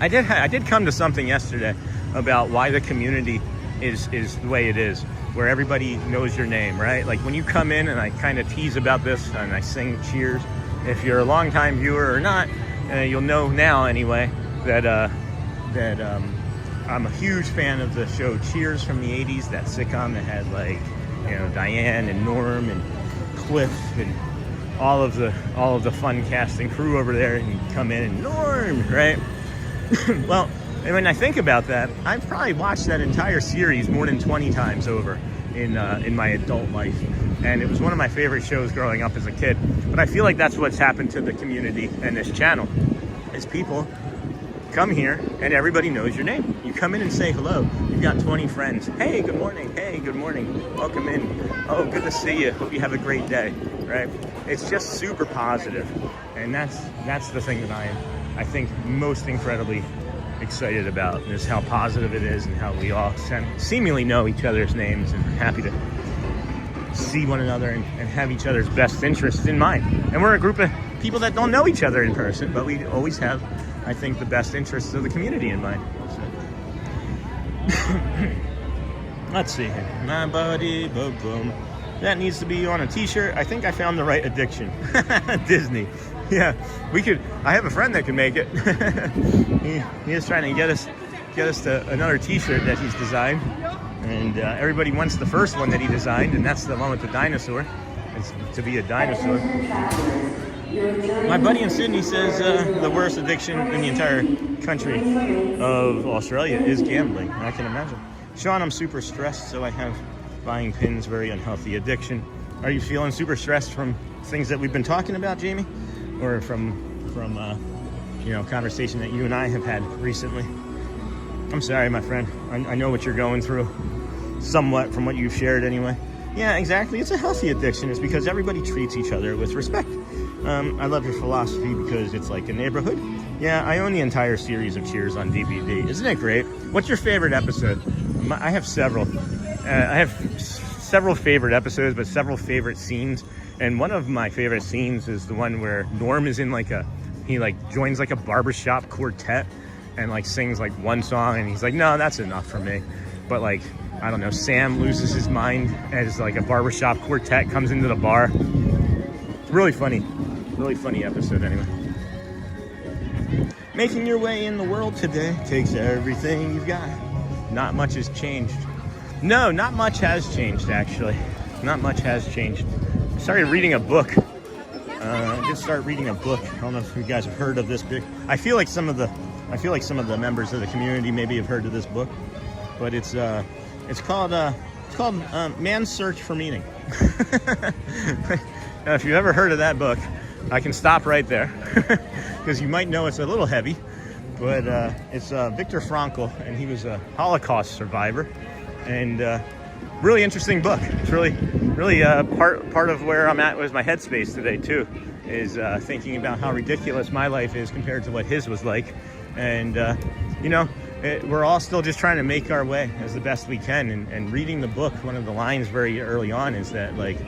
S1: I did come to something yesterday about why the community is the way it is, where everybody knows your name, right? Like when you come in, and I kind of tease about this and I sing Cheers. If you're a longtime viewer or not, you'll know now anyway that I'm a huge fan of the show Cheers from the 80s, that sitcom that had, like, you know, Diane and Norm and Cliff and all of the fun cast and crew over there, and you come in and Norm, right? Well, and when I think about that, I've probably watched that entire series more than 20 times over in my adult life, and it was one of my favorite shows growing up as a kid. But I feel like that's what's happened to the community and this channel, is people come here and everybody knows your name. You come in and say hello. You've got 20 friends. Hey, good morning. Hey, good morning. Welcome in. Oh, good to see you. Hope you have a great day. Right? It's just super positive, and that's the thing that I think most incredibly excited about, is how positive it is and how we all seemingly know each other's names and are happy to see one another and have each other's best interests in mind. And we're a group of people that don't know each other in person, but we always have, I think, the best interests of the community in mind. So. Let's see here. My body, boom, boom. That needs to be on a t-shirt. I think I found the right addiction. Disney. Yeah, I have a friend that can make it. he is trying to get us to another t-shirt that he's designed. And everybody wants the first one that he designed, and that's the one with the dinosaur. It's to be a dinosaur. My buddy in Sydney says the worst addiction in the entire country of Australia is gambling. I can imagine. Sean, I'm super stressed, so I have buying pins, very unhealthy addiction. Are you feeling super stressed from things that we've been talking about, Jamie? Or from conversation that you and I have had recently? I'm sorry, my friend. I know what you're going through, somewhat from what you've shared anyway. Yeah, exactly. It's a healthy addiction. It's because everybody treats each other with respect. I love your philosophy because it's like a neighborhood. Yeah, I own the entire series of Cheers on DVD. Isn't it great? What's your favorite episode? I have several. I have several favorite episodes, but several favorite scenes. And one of my favorite scenes is the one where Norm is in he joins like a barbershop quartet and like sings like one song, and he's like, no, that's enough for me. But like, I don't know, Sam loses his mind as like a barbershop quartet comes into the bar. Really funny episode anyway. Making your way in the world today takes everything you've got. Not much has changed. No, not much has changed, actually. Not much has changed. I started reading a book. I did start reading a book. I don't know if you guys have heard of this book. I feel like some of the members of the community maybe have heard of this book, but it's called Man's Search for Meaning. Now, if you've ever heard of that book, I can stop right there because you might know it's a little heavy, but it's Viktor Frankl, and he was a Holocaust survivor, and really interesting book. It's really part of where I'm at with my headspace today too, is thinking about how ridiculous my life is compared to what his was like, and we're all still just trying to make our way as the best we can. And reading the book, one of the lines very early on is that like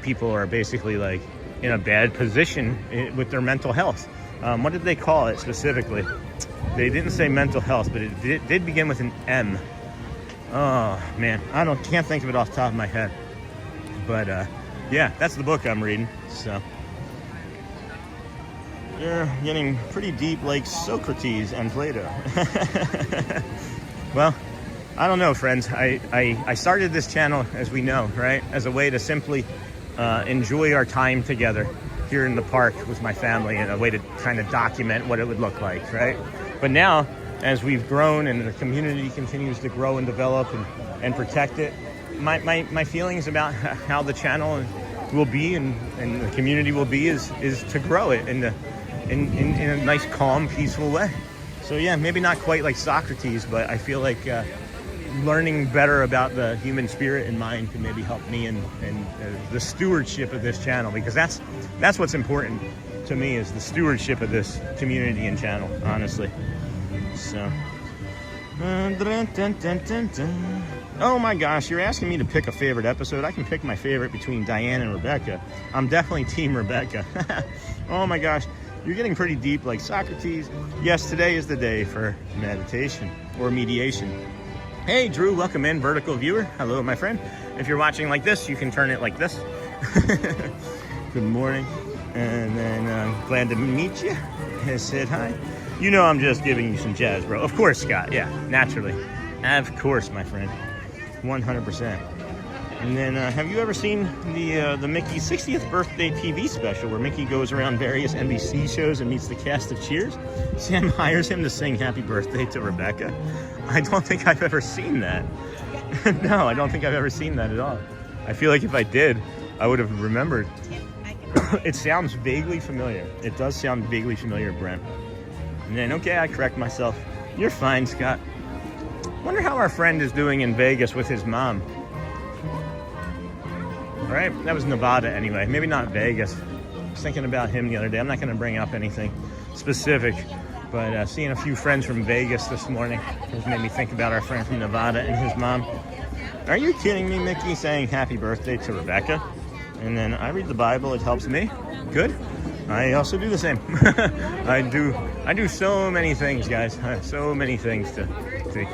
S1: people are basically like in a bad position with their mental health. What did they call it specifically? They didn't say mental health, but it did begin with an M. Oh man, can't think of it off the top of my head. But yeah, that's the book I'm reading. So you're getting pretty deep, like Socrates and Plato. Well, I don't know, friends. I started this channel, as we know, right, as a way to simply enjoy our time together here in the park with my family, and a way to kind of document what it would look like, right? But now as we've grown and the community continues to grow and develop and protect it, my feelings about how the channel will be and the community will be is to grow it in a nice, calm, peaceful way. So yeah, maybe not quite like Socrates, but I feel like learning better about the human spirit and mind can maybe help me in the stewardship of this channel, because that's what's important to me, is the stewardship of this community and channel, honestly. So oh my gosh, you're asking me to pick a favorite episode. I can pick my favorite between Diane and Rebecca. I'm definitely team Rebecca. Oh my gosh, you're getting pretty deep, like Socrates. Yes, today is the day for meditation or mediation. Hey Drew, welcome in, vertical viewer. Hello my friend. If you're watching like this, you can turn it like this. Good morning. And then glad to meet you. I said hi. You know I'm just giving you some jazz, bro. Of course, Scott. Yeah, naturally. Of course, my friend. 100%. And then have you ever seen the Mickey 60th birthday TV special where Mickey goes around various NBC shows and meets the cast of Cheers? Sam hires him to sing happy birthday to Rebecca. I don't think I've ever seen that. No, I don't think I've ever seen that at all. I feel like if I did, I would have remembered. It sounds vaguely familiar. It does sound vaguely familiar, Brent. And then, okay, I correct myself. You're fine, Scott. Wonder how our friend is doing in Vegas with his mom. All right, that was Nevada anyway. Maybe not Vegas. I was thinking about him the other day. I'm not going to bring up anything specific, but seeing a few friends from Vegas this morning has made me think about our friend from Nevada and his mom. Are you kidding me, Mickey, saying happy birthday to Rebecca? And then I read the Bible, it helps me. Good. I also do the same. I do so many things, guys. So many things to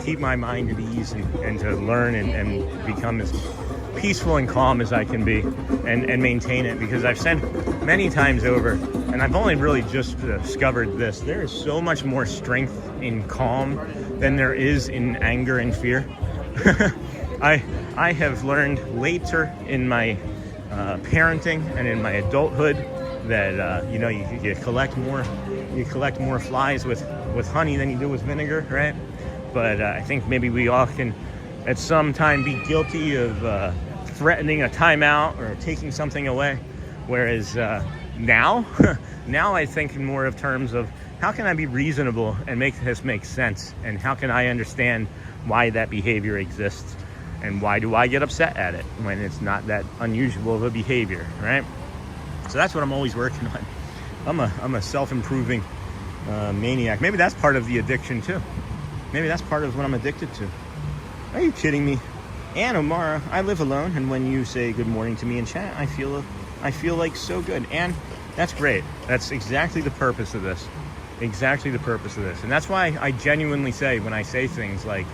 S1: keep my mind at ease and to learn and become as peaceful and calm as I can be and maintain it, because I've said many times over, and I've only really just discovered this, there is so much more strength in calm than there is in anger and fear. I have learned later in my parenting and in my adulthood that you collect more flies with honey than you do with vinegar, right? But I think maybe we all can at some time be guilty of threatening a timeout or taking something away, whereas now I think in more of terms of how can I be reasonable and make this make sense, and how can I understand why that behavior exists. And why do I get upset at it when it's not that unusual of a behavior, right? So that's what I'm always working on. I'm a self-improving maniac. Maybe that's part of the addiction too. Maybe that's part of what I'm addicted to. Are you kidding me? And Omara, I live alone, and when you say good morning to me in chat, I feel like so good. And that's great. That's exactly the purpose of this. Exactly the purpose of this. And that's why I genuinely say, when I say things like,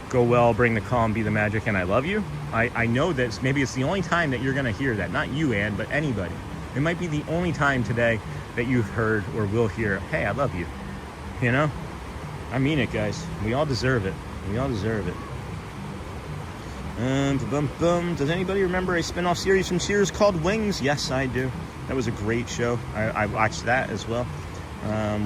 S1: go well, bring the calm, be the magic, and I love you, I know that maybe it's the only time that you're going to hear that. Not you, Ann, but anybody. It might be the only time today that you've heard or will hear, hey, I love you. You know? I mean it, guys. We all deserve it. We all deserve it. Does anybody remember a spin-off series from Cheers called Wings? Yes, I do. That was a great show. I watched that as well.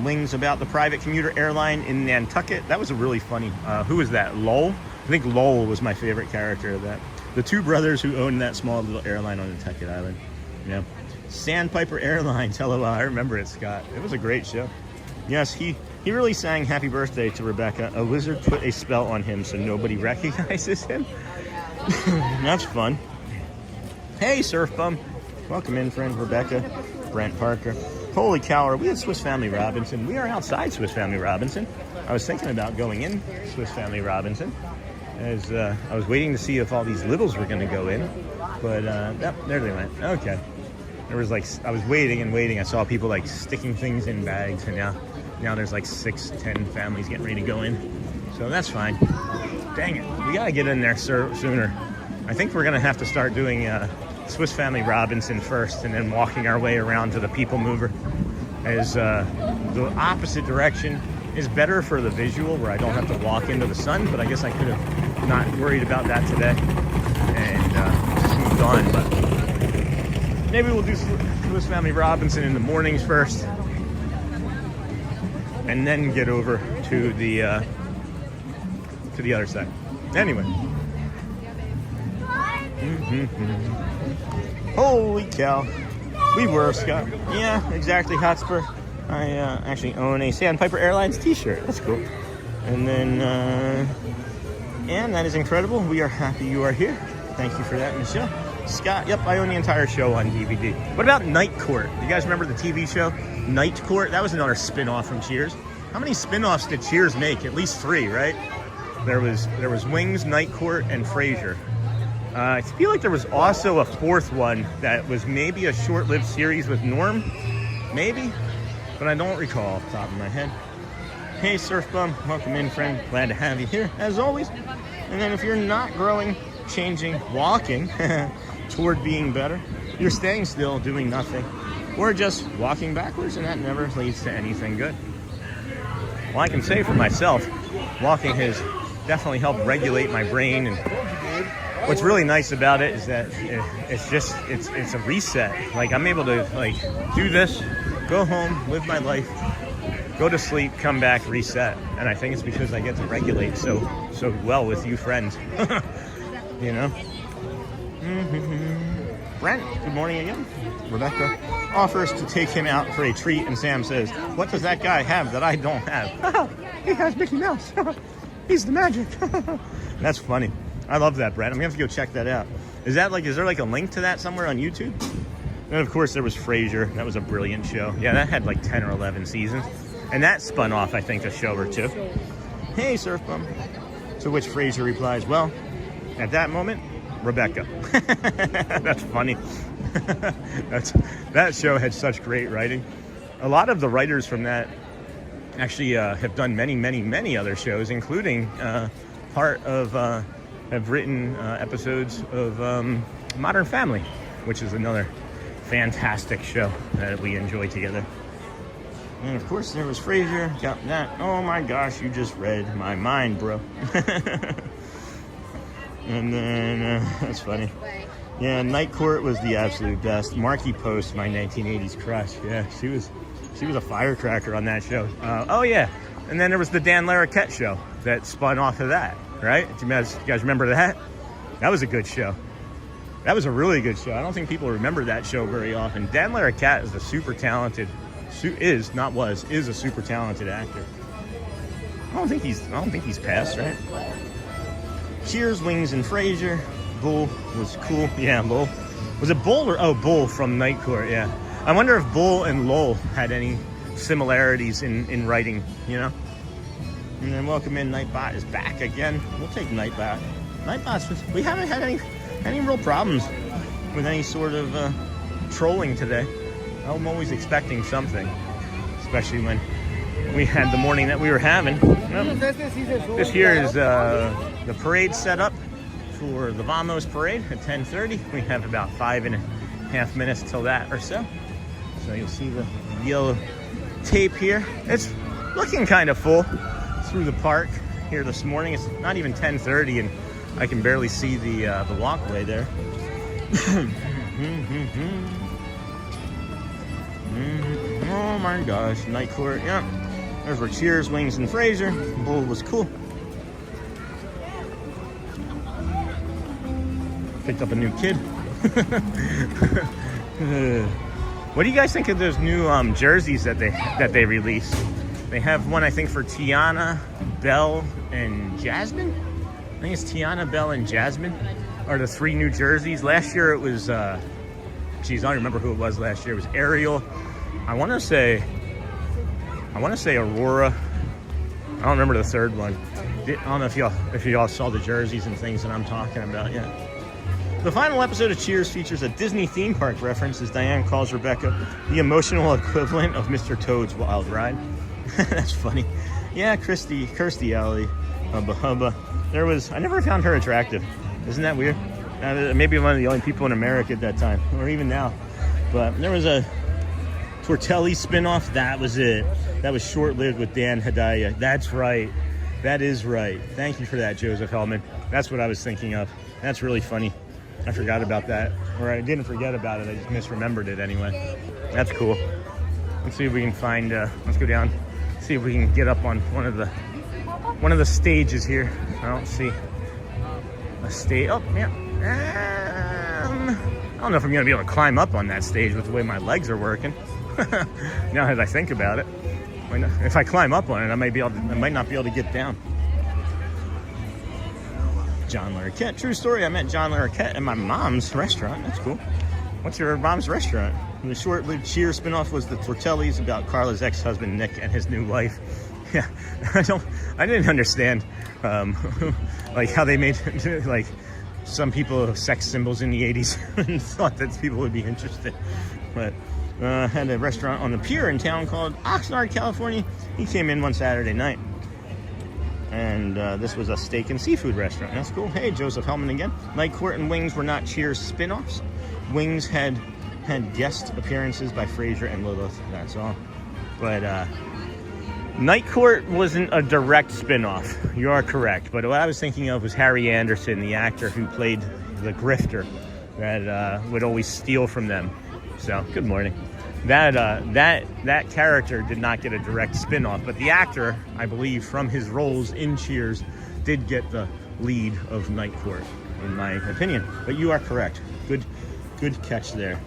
S1: Wings, about the private commuter airline in Nantucket. That was a really funny. Who was that? Lowell? I think Lowell was my favorite character of that. The two brothers who owned that small little airline on Nantucket Island. Yeah. Sandpiper Airlines. Hello, I remember it, Scott. It was a great show. Yes, he really sang happy birthday to Rebecca. A wizard put a spell on him so nobody recognizes him. That's fun. Hey, Surf Bum. Welcome in, friend Rebecca. Brent Parker. Holy cow, are we at Swiss Family Robinson? We are outside Swiss Family Robinson. I was thinking about going in Swiss Family Robinson, as I was waiting to see if all these littles were going to go in. But, yep, there they went. Okay. There was I was waiting and waiting. I saw people sticking things in bags, and now there's 6-10 families getting ready to go in. So that's fine. Dang it. We got to get in there sooner. I think we're going to have to start doing Swiss Family Robinson first, and then walking our way around to the People Mover, as the opposite direction is better for the visual, where I don't have to walk into the sun. But I guess I could have not worried about that today and just moved on. But maybe we'll do Swiss Family Robinson in the mornings first, and then get over to the to the other side. Anyway. Holy cow. We were, Scott. Yeah, exactly, Hotspur. I actually own a Sandpiper Airlines t-shirt. That's cool. And then, and that is incredible. We are happy you are here. Thank you for that, Michelle. Scott, yep, I own the entire show on DVD. What about Night Court? You guys remember the TV show Night Court? That was another spin-off from Cheers. How many spin-offs did Cheers make? At least 3, right? There was Wings, Night Court, and Frasier. I feel like there was also a 4th one that was maybe a short-lived series with Norm, maybe, but I don't recall off the top of my head. Hey, Surf Bum, welcome in, friend. Glad to have you here, as always. And then if you're not growing, changing, walking toward being better, you're staying still, doing nothing, or just walking backwards, and that never leads to anything good. Well, I can say for myself, walking has definitely helped regulate my brain, and what's really nice about it is that it's a reset. Like, I'm able to like do this, go home, live my life, go to sleep, come back, reset. And I think it's because I get to regulate so well with you friends. You know? Brent, good morning again. Rebecca offers to take him out for a treat, and Sam says, what does that guy have that I don't have? He has Mickey Mouse. He's the magic. That's funny. I love that, Brent. I'm gonna have to go check that out. Is there like a link to that somewhere on YouTube? And of course there was Frasier. That was a brilliant show. Yeah, that had like 10 or 11 seasons. And that spun off, I think, a show or two. Hey, Surf Bum. To which Frasier replies, well, at that moment, Rebecca. That's funny. That show had such great writing. A lot of the writers from that actually have done many other shows, including have written episodes of Modern Family, which is another fantastic show that we enjoy together. And of course there was Frasier. Got that. Oh my gosh, you just read my mind, bro. And then that's funny. Yeah, Night Court was the absolute best. Marky Post, my 1980s crush. Yeah, she was a firecracker on that show. Oh yeah, and then there was the Dan Larroquette show that spun off of that, right? Do you guys remember that? That was a good show. That was a really good show. I don't think people remember that show very often. Dan Larroquette is a super talented, is a super talented actor. I don't think he's passed, right? Cheers, Wings, and Frasier. Bull was cool. Yeah, Bull. Was it Bull or Bull from Night Court? Yeah. I wonder if Bull and Lowell had any similarities in writing, you know? And then welcome in, Nightbot is back again. We'll take Nightbot. We haven't had any real problems with any sort of trolling today. I'm always expecting something, especially when we had the morning that we were having. This here is the parade set up for the Vamos parade at 10:30. We have about 5.5 minutes till that or so. So you'll see the yellow tape here. It's looking kind of full through the park here this morning. It's not even 10:30 and I can barely see the walkway there. Oh my gosh, Night Court, yeah. There's where Cheers, Wings, and Frasier. Bull was cool. Picked up a new kid. What do you guys think of those new jerseys that they released? They have one, I think, for Tiana, Belle, and Jasmine. I think it's Tiana, Belle, and Jasmine are the 3 new jerseys. Last year it was, geez, I don't remember who it was last year. It was Ariel. I want to say Aurora. I don't remember the third one. I don't know if y'all saw the jerseys and things that I'm talking about yet. The final episode of Cheers features a Disney theme park reference as Diane calls Rebecca the emotional equivalent of Mr. Toad's Wild Ride. That's funny. Yeah, Kirstie Alley, Hubba Hubba. I never found her attractive. Isn't that weird? Maybe one of the only people in America at that time, or even now. But there was a Tortelli spinoff. That was it. That was short-lived with Dan Hedaya. That's right. That is right. Thank you for that, Joseph Hellman. That's what I was thinking of. That's really funny. I forgot about that. Or I didn't forget about it. I just misremembered it anyway. That's cool. Let's see if we can find, let's go down, see if we can get up on one of the stages here. I don't see a stage. Oh, yeah. I don't know if I'm going to be able to climb up on that stage with the way my legs are working. Now that I think about it. If I climb up on it, I might not be able to get down. John Larroquette. True story, I met John Larroquette at my mom's restaurant. That's cool. What's your mom's restaurant? And the short-lived Cheers spinoff was the Tortellis, about Carla's ex-husband Nick and his new wife. Yeah, I didn't understand like how they made like some people sex symbols in the 80s and thought that people would be interested. But had a restaurant on the pier in town called Oxnard, California. He came in one Saturday night. And this was a steak and seafood restaurant. That's cool. Hey, Joseph Hellman again. Night Court and Wings were not Cheers spin-offs. Wings had guest appearances by Frasier and Lilith. That's all. But Night Court wasn't a direct spin-off. You are correct. But what I was thinking of was Harry Anderson, the actor who played the grifter that would always steal from them. So, good morning. That character did not get a direct spin-off, but the actor, I believe, from his roles in Cheers, did get the lead of Night Court, in my opinion. But you are correct. Good catch there.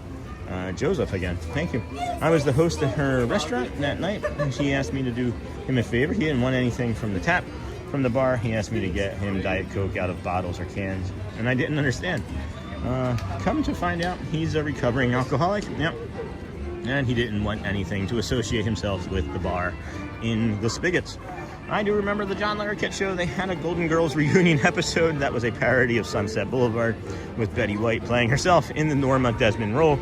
S1: Joseph again. Thank you. I was the host at her restaurant that night, and she asked me to do him a favor. He didn't want anything from the tap, from the bar. He asked me to get him Diet Coke out of bottles or cans, and I didn't understand. Come to find out, he's a recovering alcoholic. Yep. And he didn't want anything to associate himself with the bar in the Spigots. I do remember the John Larroquette show. They had a Golden Girls reunion episode that was a parody of Sunset Boulevard with Betty White playing herself in the Norma Desmond role.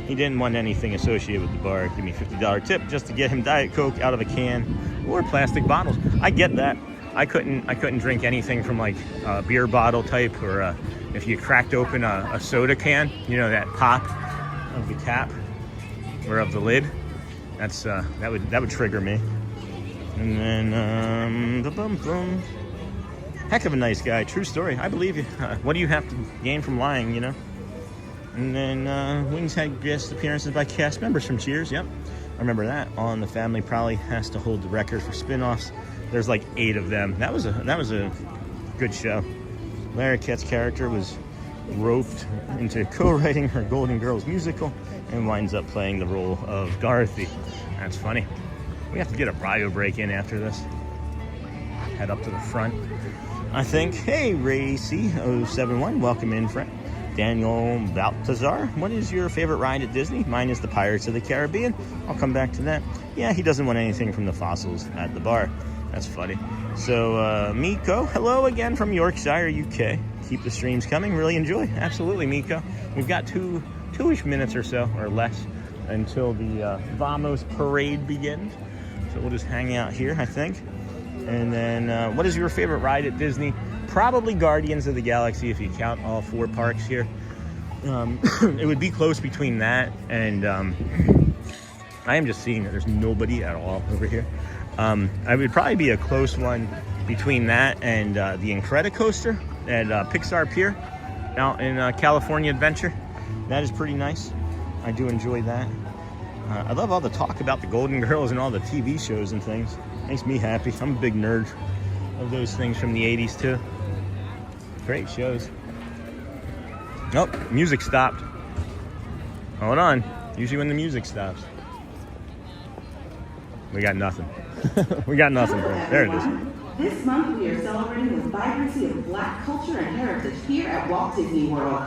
S1: He didn't want anything associated with the bar. Give me a $50 tip just to get him Diet Coke out of a can or plastic bottles. I get that. I couldn't drink anything from like a beer bottle type, or if you cracked open a soda can, you know, that pop of the cap or of the lid. That's that would trigger me. And then heck of a nice guy. True story. I believe you. What do you have to gain from lying, you know? And then Wings had guest appearances by cast members from Cheers. Yep, I remember that. All in the Family probably has to hold the record for spin-offs. There's like 8 of them. That was a good show. Larroquette's character was roped into co-writing her Golden Girls musical and winds up playing the role of Dorothy. That's funny. We have to get a bio break in after this. Head up to the front, I think. Hey, Racy071, welcome in, friend. Daniel Baltazar, what is your favorite ride at Disney? Mine is the Pirates of the Caribbean. I'll come back to that. Yeah, he doesn't want anything from the fossils at the bar. That's funny. So, Miko, hello again from Yorkshire, UK. Keep the streams coming. Really enjoy. Absolutely, Miko. We've got two-ish minutes or so, or less, until the Vamos parade begins. So we'll just hang out here, I think. And then, what is your favorite ride at Disney? Probably Guardians of the Galaxy, if you count all 4 parks here. It would be close between that and I am just seeing that there's nobody at all over here. I would probably be a close one between that and the Incredicoaster at Pixar Pier out in California Adventure. That is pretty nice. I do enjoy that. I love all the talk about the Golden Girls and all the TV shows and things. Makes me happy. I'm a big nerd of those things from the 80s too. Great shows. Nope, music stopped. Hold on. Usually when the music stops. We got nothing. We got nothing. There it is.
S8: This month we are celebrating the vibrancy of Black culture and heritage here at Walt Disney World.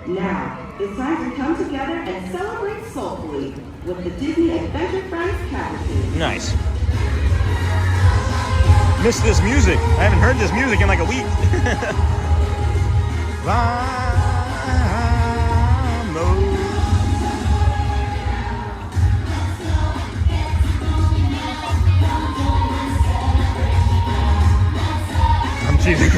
S8: Now, it's time to come together and celebrate soulfully with the Disney Adventure Friends Cavalcade.
S1: Nice. Missed this music. I haven't heard this music in like a week. I'm cheesing.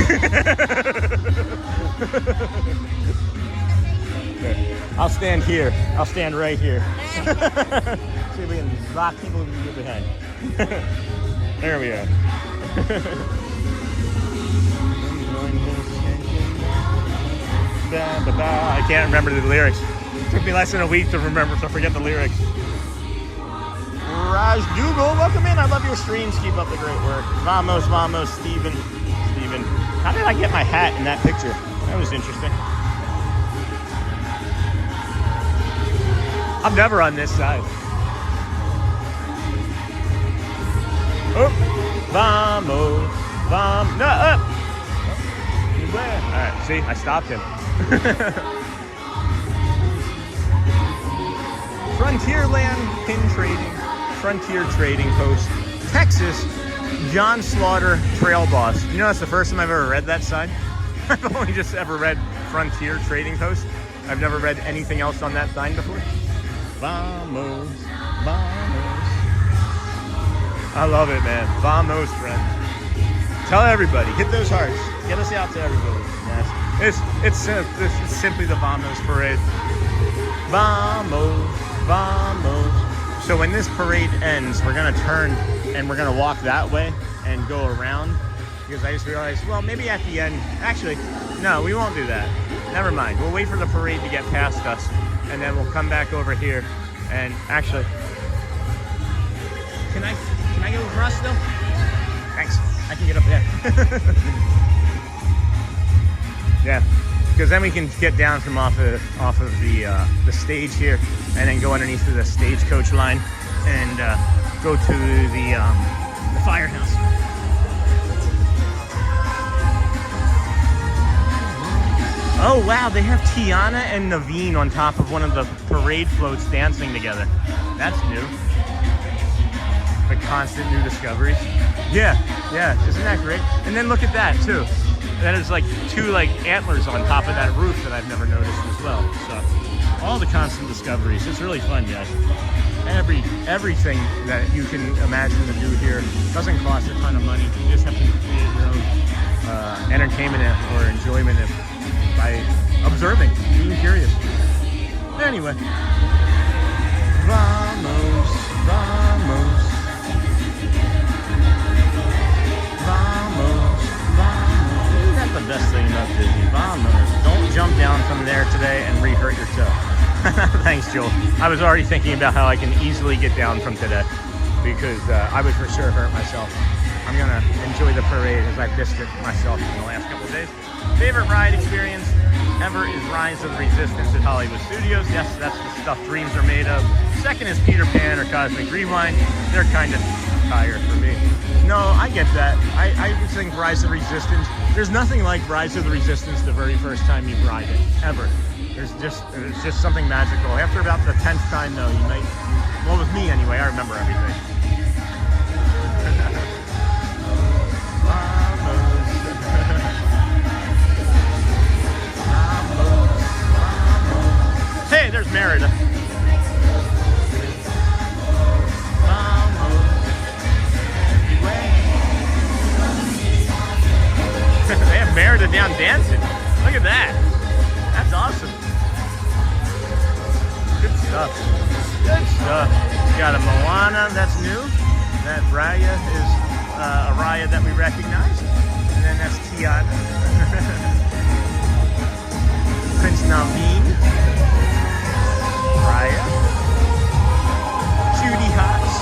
S1: I'll stand here. I'll stand right here. See if we can rock people who can get behind. There we are. I can't remember the lyrics. It took me less than a week to forget the lyrics. Raj Dougal, welcome in. I love your streams. Keep up the great work. Vamos, Steven. How did I get my hat in that picture? That was interesting. I'm never on this side. Oh, vamos, vamos, no, up. All right, see, I stopped him. Frontierland pin trading, Frontier Trading Post, Texas, John Slaughter Trail Boss. You know, that's the first time I've ever read that sign. I've only just ever read Frontier Trading Post. I've never read anything else on that sign before. Vamos, vamos. I love it, man. Vamos, friend. Tell everybody, hit those hearts. Get us out to everybody. Yes. It's simply the Vamos parade. Vamos, vamos. So when this parade ends, we're gonna turn and we're gonna walk that way and go around, because I just realized, well, maybe at the end, actually, no, we won't do that. Never mind. We'll wait for the parade to get past us, and then we'll come back over here. And actually, can I go across still? Thanks. I can get up there. Yeah, because then we can get down from off of the stage here, and then go underneath the stagecoach line and go to the firehouse. Oh wow, they have Tiana and Naveen on top of one of the parade floats dancing together. That's new. The constant new discoveries. Yeah, isn't that great? And then look at that too. That is like two like antlers on top of that roof that I've never noticed as well. So all the constant discoveries. It's really fun, guys. Everything that you can imagine to do here doesn't cost a ton of money. You just have to create your own entertainment or enjoyment by observing, being curious. Anyway, vamos, vamos, vamos, vamos. Isn't that the best thing about Disney? Vamos. Don't jump down from there today and re-hurt your toe. Thanks, Joel. I was already thinking about how I can easily get down from today, because I would for sure hurt myself. I'm gonna enjoy the parade as I've missed it myself in the last couple of days. Favorite ride experience ever is Rise of the Resistance at Hollywood Studios. Yes, that's the stuff dreams are made of. Second is Peter Pan or Cosmic Rewind. They're kind of tired for me. No, I get that. I think Rise of the Resistance, there's nothing like Rise of the Resistance the very first time you ride it, ever. It's just something magical. After about the 10th time though, you might, well with me anyway, I remember everything. Hey, there's Merida. They have Merida down dancing. Look at that. That's awesome. Good stuff. Good stuff. We got a Moana that's new. That Raya is a Raya that we recognize. And then that's Tiana. Prince Naveen. Raya. Judy Hotz.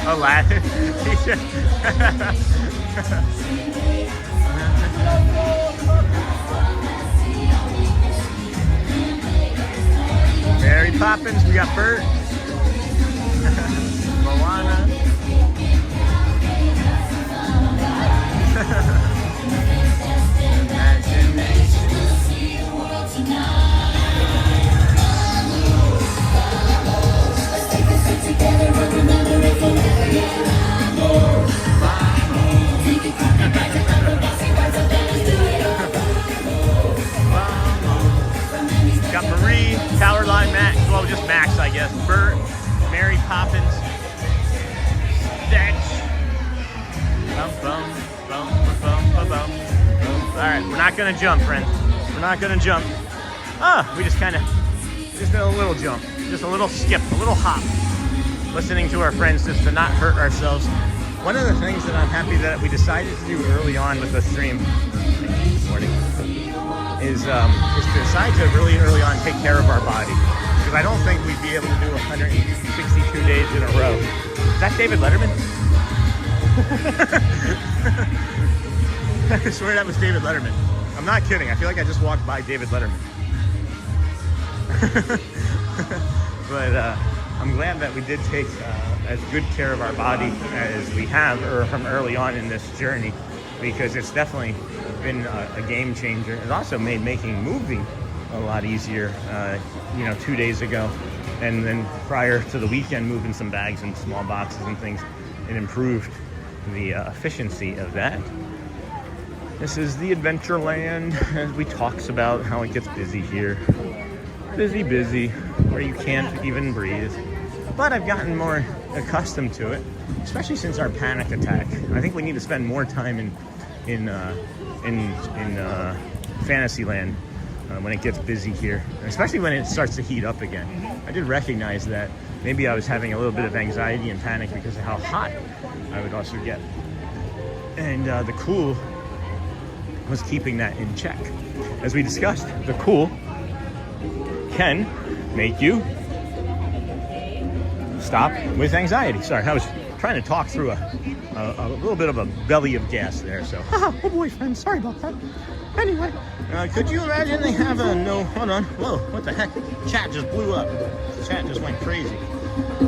S1: Aladdin. Mary Poppins, we got Bert. Moana. Got Marie, Powerline Max, well just Max I guess, Bert, Mary Poppins, Stitch. Bum, bum, bum, bum, bum, bum. Alright, we're not gonna jump, friends. We're not gonna jump. We just did a little jump. Just a little skip, a little hop. Listening to our friends just to not hurt ourselves. One of the things that I'm happy that we decided to do early on with the stream, morning is to decide to really early on take care of our body. Because I don't think we'd be able to do 162 days in a row. Is that David Letterman? I swear that was David Letterman. I'm not kidding. I feel like I just walked by David Letterman. But I'm glad that we did take as good care of our body as we have from early on in this journey, because it's definitely been a game changer. It also made making moving a lot easier, 2 days ago. And then prior to the weekend, moving some bags and small boxes and things, it improved the efficiency of that. This is the Adventureland, as we talks about how it gets busy here. Busy, where you can't even breathe. But I've gotten more accustomed to it, especially since our panic attack. I think we need to spend more time in Fantasyland when it gets busy here, especially when it starts to heat up again. I did recognize that maybe I was having a little bit of anxiety and panic because of how hot I would also get. And the cool was keeping that in check. As we discussed, the cool can make you stop with anxiety. Sorry, I was trying to talk through a little bit of a belly of gas there, so. Oh boyfriend, sorry about that. Anyway, could you imagine they have hold on, whoa, what the heck? Chat just blew up. Chat just went crazy.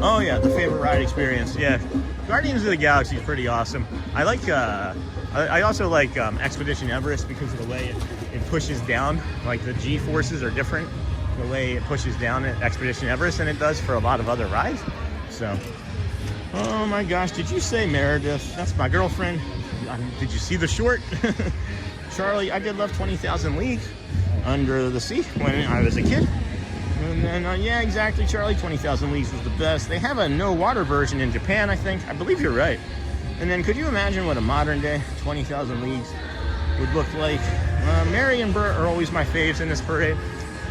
S1: Oh yeah, the favorite ride experience, yeah. Guardians of the Galaxy is pretty awesome. I like, I also like Expedition Everest because of the way it pushes down. Like the G-forces are different the way it pushes down at Expedition Everest than it does for a lot of other rides. So, oh my gosh, did you say Meredith? That's my girlfriend. Did you see the short? Charlie, I did love 20,000 Leagues Under the Sea when I was a kid. And then, yeah, exactly, Charlie, 20,000 Leagues was the best. They have a no water version in Japan, I think. I believe you're right. And then could you imagine what a modern day 20,000 Leagues would look like? Mary and Bert are always my faves in this parade.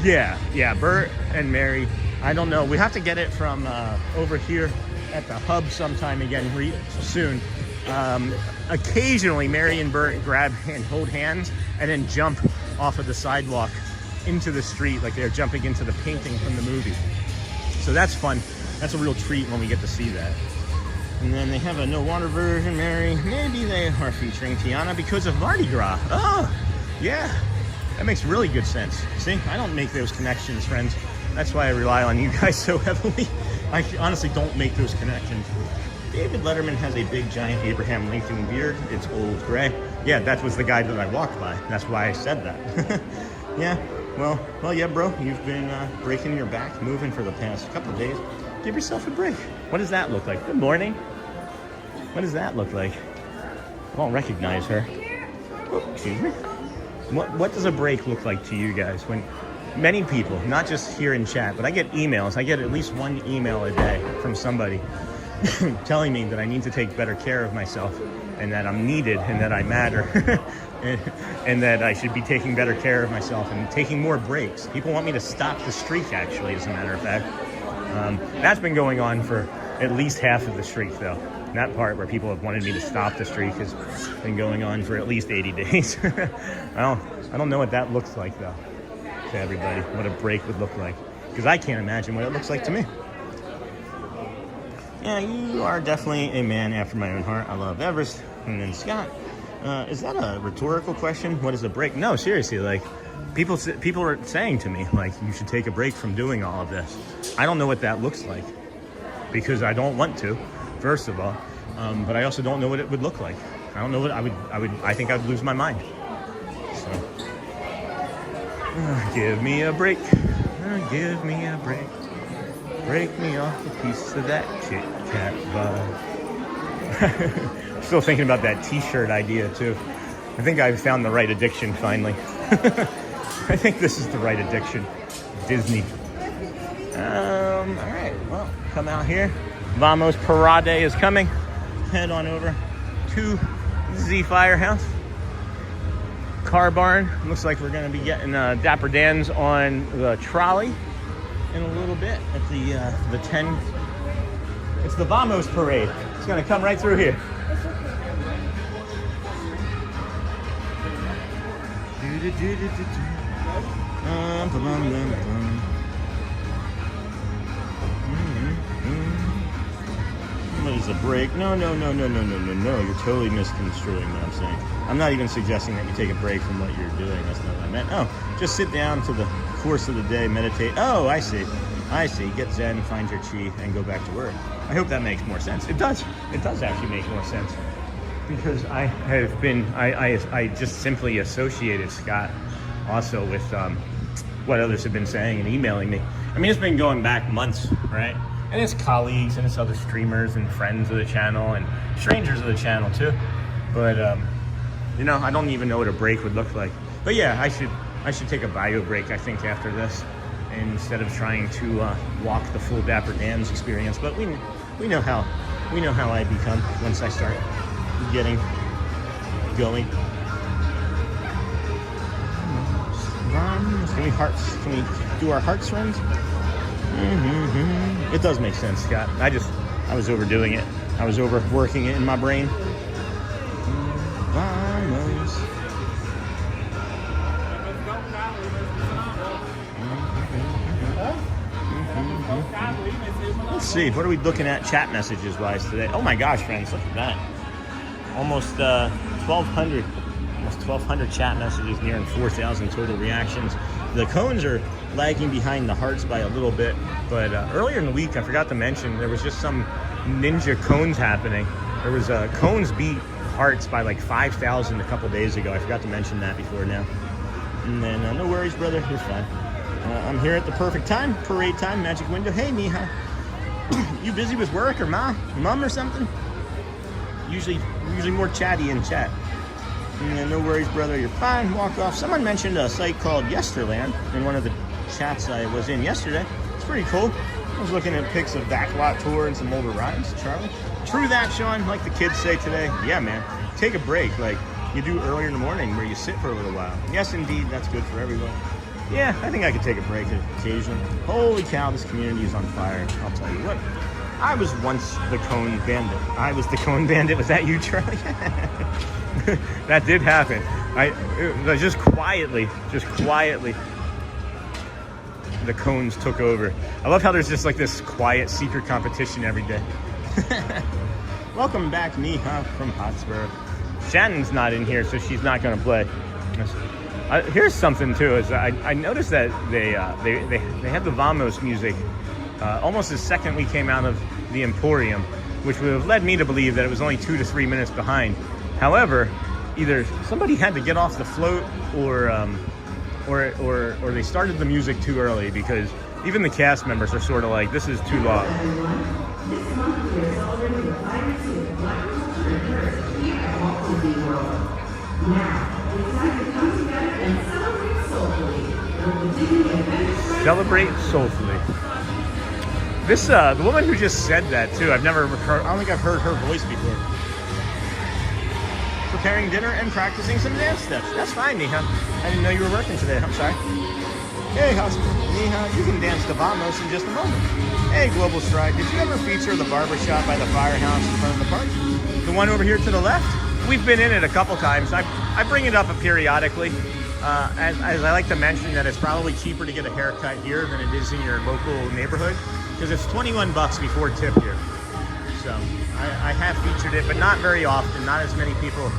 S1: Yeah, Bert and Mary. I don't know. We have to get it from over here at the hub sometime again soon. Occasionally, Mary and Bert grab and hold hands and then jump off of the sidewalk into the street like they're jumping into the painting from the movie. So that's fun. That's a real treat when we get to see that. And then they have a no water version, Mary. Maybe they are featuring Tiana because of Mardi Gras. Oh, yeah. That makes really good sense. See, I don't make those connections, friends. That's why I rely on you guys so heavily. I honestly don't make those connections. David Letterman has a big, giant Abraham Lincoln beard. It's old gray. Yeah, that was the guy that I walked by. That's why I said that. Yeah, well, yeah, bro. You've been breaking your back, moving for the past couple of days. Give yourself a break. What does that look like? Good morning. What does that look like? I won't recognize her. Oh, excuse me. What does a break look like to you guys? When many people, not just here in chat, but I get emails. I get at least one email a day from somebody telling me that I need to take better care of myself and that I'm needed and that I matter and that I should be taking better care of myself and taking more breaks. People want me to stop the streak, actually, as a matter of fact. That's been going on for at least half of the streak, though. That part where people have wanted me to stop the streak has been going on for at least 80 days. I don't know what that looks like, though, to everybody, what a break would look like. Because I can't imagine what it looks like to me. Yeah, you are definitely a man after my own heart. I love Everest. And then Scott, is that a rhetorical question? What is a break? No, seriously, like, people are saying to me, like, you should take a break from doing all of this. I don't know what that looks like because I don't want to, first of all. But I also don't know what it would look like. I don't know what I think I would lose my mind. So, give me a break. Give me a break. Break me off a piece of that Kit Kat vibe. Still thinking about that t-shirt idea too. I think I've found the right addiction finally. I think this is the right addiction. Disney. All right, well, come out here. Vamos Parade is coming. Head on over to the firehouse. Car barn. Looks like we're going to be getting Dapper Dans on the trolley in a little bit at the 10. It's the Vamos Parade. It's going to come right through here. What is a break? No. You're totally misconstruing what I'm saying. I'm not even suggesting that you take a break from what you're doing. That's not what I meant. Oh, just sit down to the course of the day, meditate. Oh, I see. Get zen, find your chi, and go back to work. I hope that makes more sense. It does. It does actually make more sense. Because I have been, I just simply associated Scott also with what others have been saying and emailing me. I mean, it's been going back months, right? And it's colleagues and it's other streamers and friends of the channel and strangers of the channel too. But, you know, I don't even know what a break would look like. But yeah, I should take a bio break, I think, after this, instead of trying to walk the full Dapper Dans experience. But we know how I become once I start getting going. Can we do our hearts runs? It does make sense, Scott. I was overdoing it. I was overworking it in my brain. Let's see, what are we looking at chat messages wise today? Oh my gosh, friends, look at that. Almost 1,200 chat messages, nearing 4,000 total reactions. The cones are lagging behind the hearts by a little bit, but earlier in the week, I forgot to mention, there was just some ninja cones happening. There was cones beat hearts by like 5,000 a couple days ago. I forgot to mention that before now. And then, no worries, brother, you're fine. I'm here at the perfect time, parade time, magic window. Hey, Neha, you busy with work or mom or something? Usually more chatty in chat. And no worries, brother, you're fine. Walk off. Someone mentioned a site called Yesterland in one of the chats I was in yesterday. It's pretty cool. I was looking at pics of backlot tour and some older rides. Charlie? True that, Sean. Like the kids say today. Yeah, man. Take a break like you do earlier in the morning where you sit for a little while. Yes, indeed. That's good for everyone. Yeah, I think I could take a break occasionally. Holy cow, this community is on fire. I'll tell you what. I was once the cone bandit. I was the cone bandit. Was that you, Charlie? That did happen. Just quietly, the cones took over. I love how there's just like this quiet secret competition every day. Welcome back, Neha from Hotspur. Shannon's not in here, so she's not going to play. Here's something too. Is I noticed that they had the Vamos music almost the second we came out of the Emporium, which would have led me to believe that it was only 2 to 3 minutes behind. However, either somebody had to get off the float, or they started the music too early, because even the cast members are sort of like, this is too long.
S8: This month we are celebrating the vibrancy of Black culture and heritage here at Walt Disney World. Now, it's time to come together and celebrate soulfully with the Disney Adventure.
S1: Celebrate soulfully. This the woman who just said that too, I've never heard. I don't think I've heard her voice before. Preparing dinner and practicing some dance steps. That's fine, Neha. I didn't know you were working today. I'm sorry. Hey, Neha, you can dance to Vamos in just a moment. Hey, Global Stride, did you ever feature the barbershop by the firehouse in front of the park? The one over here to the left? We've been in it a couple times. I bring it up periodically. As I like to mention that it's probably cheaper to get a haircut here than it is in your local neighborhood, because it's $21 before tip here. So I have featured it, but not very often. Not as many people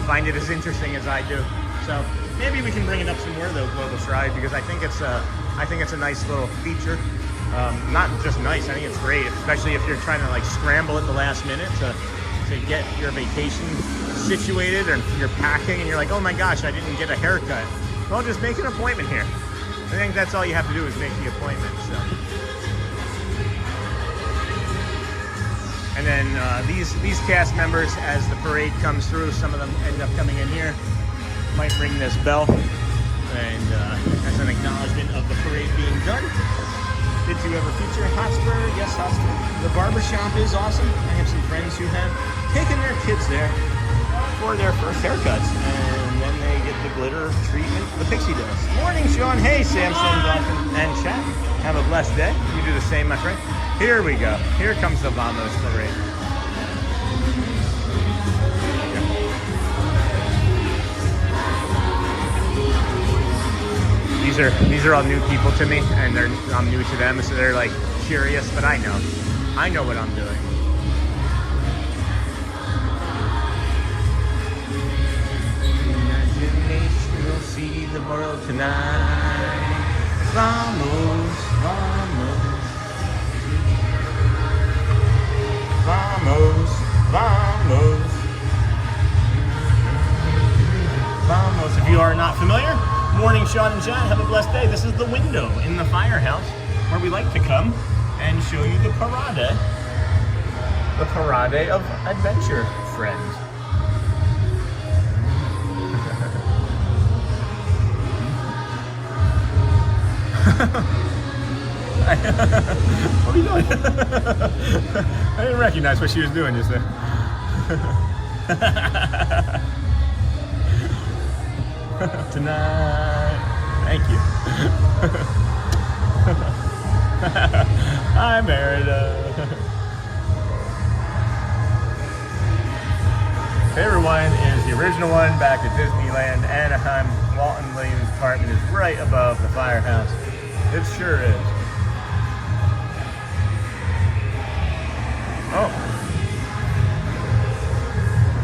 S1: find it as interesting as I do. So maybe we can bring it up some more though, Global Stride, because I think it's a nice little feature. Not just nice, I think it's great, especially if you're trying to like scramble at the last minute to get your vacation situated, and you're packing and you're like, oh my gosh, I didn't get a haircut. Well, just make an appointment here. I think that's all you have to do is make the appointment. So. And then these cast members, as the parade comes through, some of them end up coming in here, might ring this bell, and as an acknowledgement of the parade being done. Did you ever feature Hotspur? Yes, Hotspur. The barbershop is awesome. I have some friends who have taken their kids there for their first haircuts, and then they get the glitter treatment the pixie dust. Morning, Sean. Hey, Samson, Dolphin, and chat. Have a blessed day. You do the same, my friend. Here we go. Here comes the Vamos parade. these are all new people to me, and I'm new to them, so they're like curious, but I know what I'm doing. Imagination will see the world tonight. Vamos, vamos, vamos, vamos, vamos. If you are not familiar, morning, Sean and Jen. Have a blessed day. This is the window in the firehouse where we like to come and show you the parade of adventure friends. What are you doing? I didn't recognize what she was doing just there. Tonight. Thank you. Hi, Merida. Favorite one is the original one back at Disneyland, Anaheim. Walt and Williams' apartment is right above the firehouse. It sure is. Oh.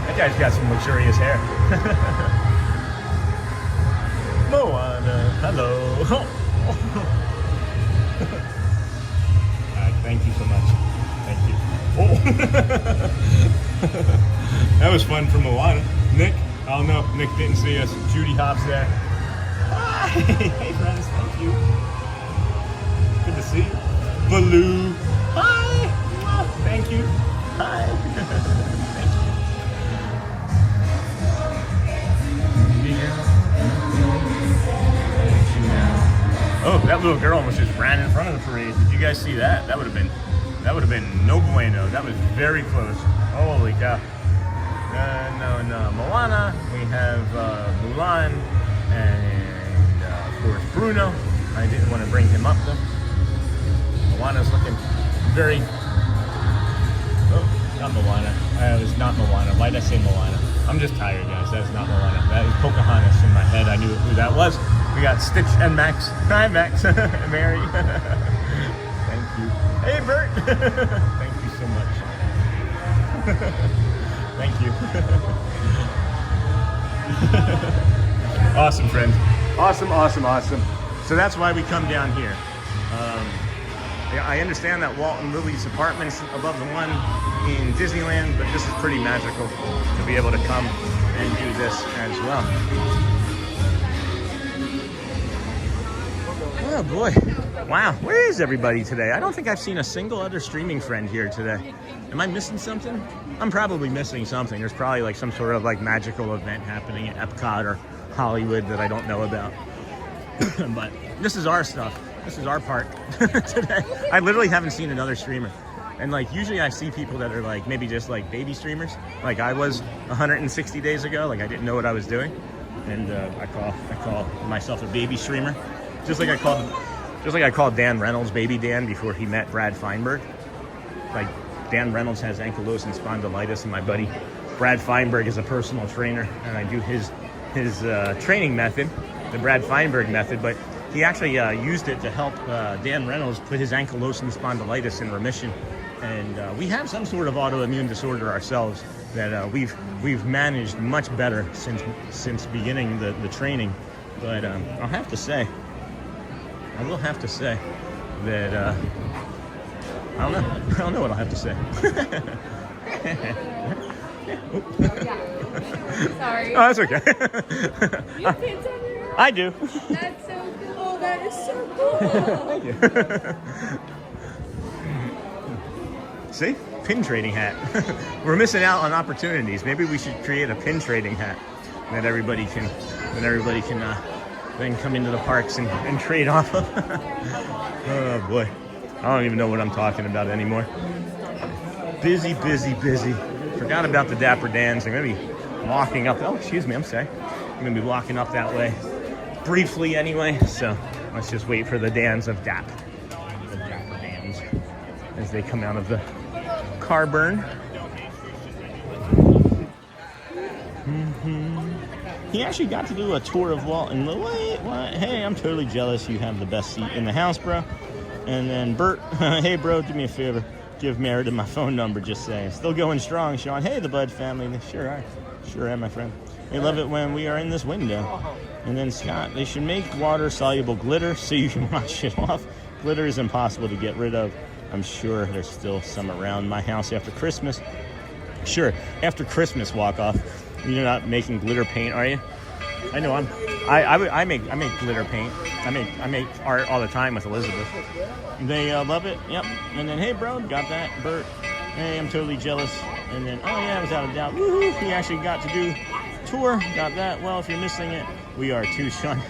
S1: That guy's got some luxurious hair. Moana, hello. Thank you so much. Thank you. Oh. That was fun for Moana. Nick? Oh no, Nick didn't see us. Judy Hobbs there. Hi. Hey friends, thank you. Good to see you. Baloo. Hi. Thank you. Hi. Thank you. Oh, that little girl almost just ran in front of the parade. Did you guys see that? That would have been no bueno. That was very close. Holy cow. No. Moana. We have Mulan and of course Bruno. I didn't want to bring him up though. Moana's looking very. Oh, not Moana. It was not Moana. Why did I say Moana? I'm just tired, guys. That is not Moana. That is Pocahontas in my head. I knew who that was. We got Stitch and Max. Hi, Max. Mary. Thank you. Hey, Bert. Thank you so much. Thank you. Awesome, friends. Awesome. So that's why we come down here. I understand that Walt and Lily's apartment is above the one in Disneyland, but this is pretty magical to be able to come and do this as well. Oh boy. Wow, where is everybody today? I don't think I've seen a single other streaming friend here today. Am I missing something? I'm probably missing something. There's probably like some sort of like magical event happening at Epcot or Hollywood that I don't know about. But this is our stuff. This is our part today. I literally haven't seen another streamer. And like usually I see people that are like maybe just like baby streamers. Like I was 160 days ago. Like I didn't know what I was doing. And I call myself a baby streamer. Just like I called Dan Reynolds Baby Dan before he met Brad Feinberg. Like Dan Reynolds has ankylosing spondylitis, and my buddy Brad Feinberg is a personal trainer, and I do his training method, the Brad Feinberg method. But he actually used it to help Dan Reynolds put his ankylosing spondylitis in remission. And we have some sort of autoimmune disorder ourselves that we've managed much better since beginning the training. But I will have to say that I don't know what I'll have to say.
S6: Sorry.
S1: Oh, that's okay.
S6: You kids on your own?
S1: I do.
S6: That's so cool. Oh, that is so cool.
S1: Thank you. See? Pin trading hat. We're missing out on opportunities. Maybe we should create a pin trading hat that everybody can then come into the parks and trade off of. Oh boy. I don't even know what I'm talking about anymore. Busy. Forgot about the Dapper Dans. I'm going to be walking up. Oh, excuse me. I'm sorry. I'm going to be walking up that way briefly anyway. So let's just wait for the Dans of Dap. The Dapper Dans as they come out of the car burn. he actually got to do a tour of Walt. And wait, what? Hey, I'm totally jealous. You have the best seat in the house, bro. And then Bert, hey, bro, do me a favor. Give Merida my phone number, just saying. Still going strong, Sean. Hey, the Bud family. They sure are. Sure am, my friend. They love it when we are in this window. And then Scott, they should make water-soluble glitter so you can wash it off. Glitter is impossible to get rid of. I'm sure there's still some around my house after Christmas. Sure, after Christmas walk-off, you're not making glitter paint, are you? I know I make glitter paint. I make art all the time with Elizabeth. They love it. Yep. And then, hey, bro, got that, Bert. Hey, I'm totally jealous. And then, oh yeah, without a doubt, woohoo, he actually got to do tour. Got that. Well, if you're missing it, we are too, Sean.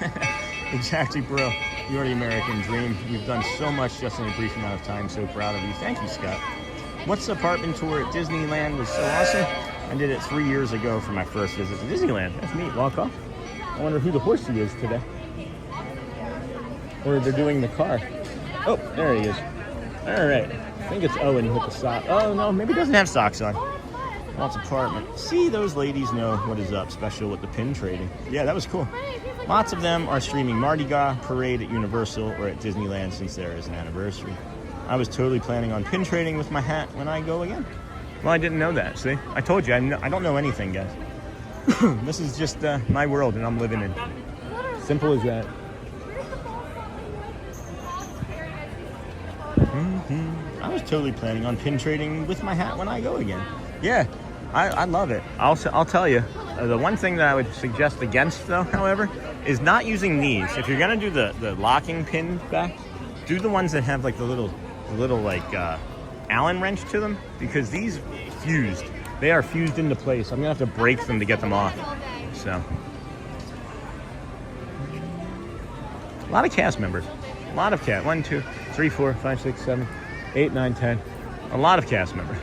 S1: Exactly, bro. You're the American dream. You've done so much just in a brief amount of time. So proud of you. Thank you, Scott. What's the apartment tour at Disneyland was so awesome. I did it 3 years ago for my first visit to Disneyland. That's neat. Walk off. I wonder who the horsey is today. Or they're doing the car. Oh, there he is. All right. I think it's Owen with the sock. Oh, no, maybe he doesn't have socks on. Walt's apartment. See, those ladies know what is up, special with the pin trading. Yeah, that was cool. Lots of them are streaming Mardi Gras Parade at Universal or at Disneyland since there is an anniversary. I was totally planning on pin trading with my hat when I go again. Well, I didn't know that, see? I told you, I don't know anything, guys. This is just my world and I'm living in. Simple as that. I was totally planning on pin trading with my hat when I go again. Yeah, I love it. I'll tell you, the one thing that I would suggest against, though, however, is not using these. If you're gonna do the locking pin back, do the ones that have like the little like Allen wrench to them, because these fused. They are fused into place. I'm gonna have to break them to get them off. So, a lot of cast members. A lot of cast. 1, 2, 3, 4, 5, 6, 7, 8, 9, 10. A lot of cast members.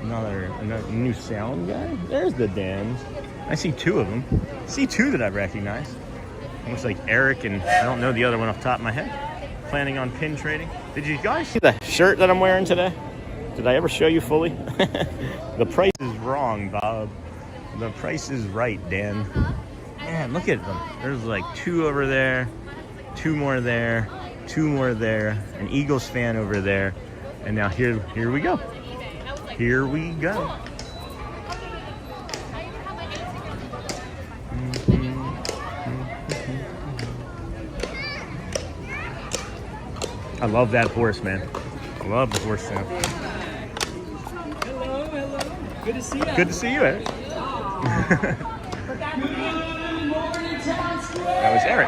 S1: Another new sound guy. There's the Dans. I see 2 of them. I see 2 that I recognize. Looks like Eric and I don't know the other one off the top of my head. Planning on pin trading. Did you guys see the shirt that I'm wearing today? Did I ever show you fully? The price is wrong, Bob. The price is right, Dan. Man, look at them. There's like 2 over there, 2 more there, 2 more there, an Eagles fan over there, and now here we go. Here we go. I love that horse, man. I love the horse sound.
S7: Hello, hello. Good to see you.
S1: Good to see you, Eric. That was Eric.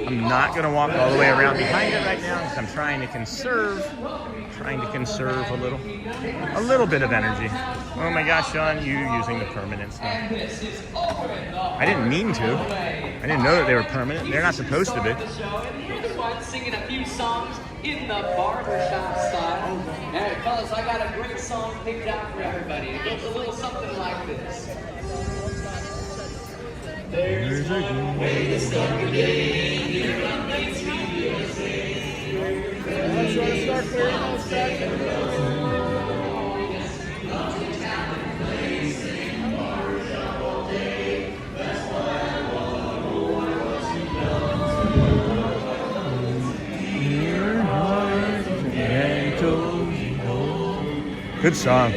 S1: I'm not going to walk all the way around behind it right now because I'm trying to conserve a little bit of energy. Oh my gosh, Sean, you using the permanent stuff. I didn't mean to. I didn't know that they were permanent. They're not supposed to be.
S9: Singing a few songs in the barbershop style. Hey, fellas, I got a great song picked out for everybody. It goes a little something like this. There's a way to start the day. Here on Main Street, USA.
S7: I'm trying to start clearing those tracks.
S1: Good song.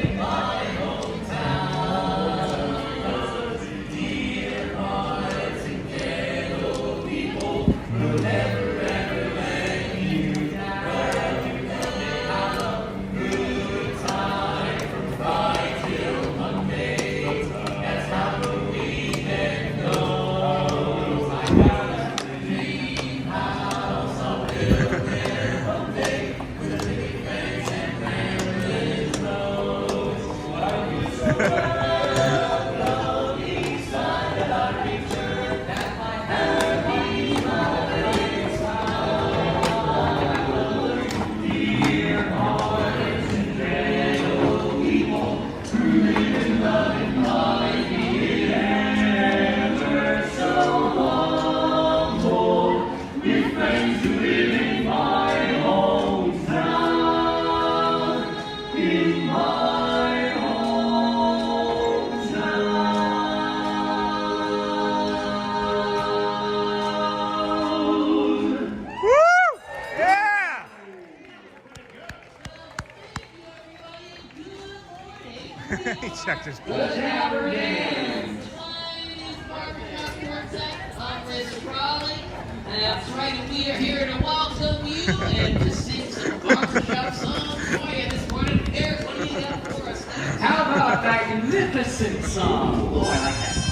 S1: check this place.
S9: That's right, and we are here to welcome you and to sing some barbershop songs for you this morning. Eric, what do you got for us? How about magnificent song? Oh, I like that.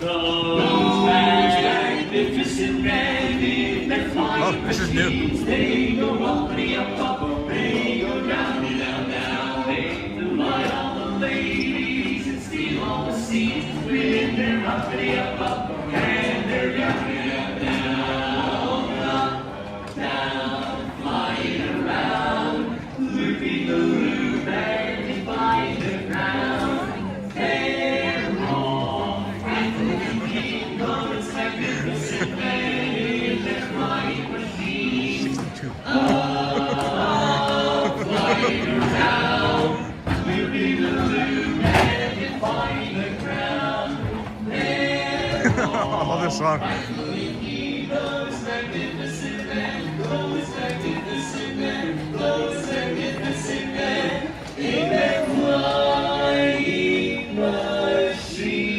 S9: Those magnificent men in their flying
S1: this is new.
S9: machines, they go uppity up, up, they go downy down, down, they fly all the ladies and steal all the seats with their uppity up, up, and their downy down, down, up, down, flying around, looping the loop and defying the ground. They're wrong, and the king comes magnificent men in their flying machines.
S1: 62.
S9: Flying around, looping the loop and defying the ground. They're
S1: I love this song.
S9: those magnificent men, those magnificent men, those magnificent men in their flying machines.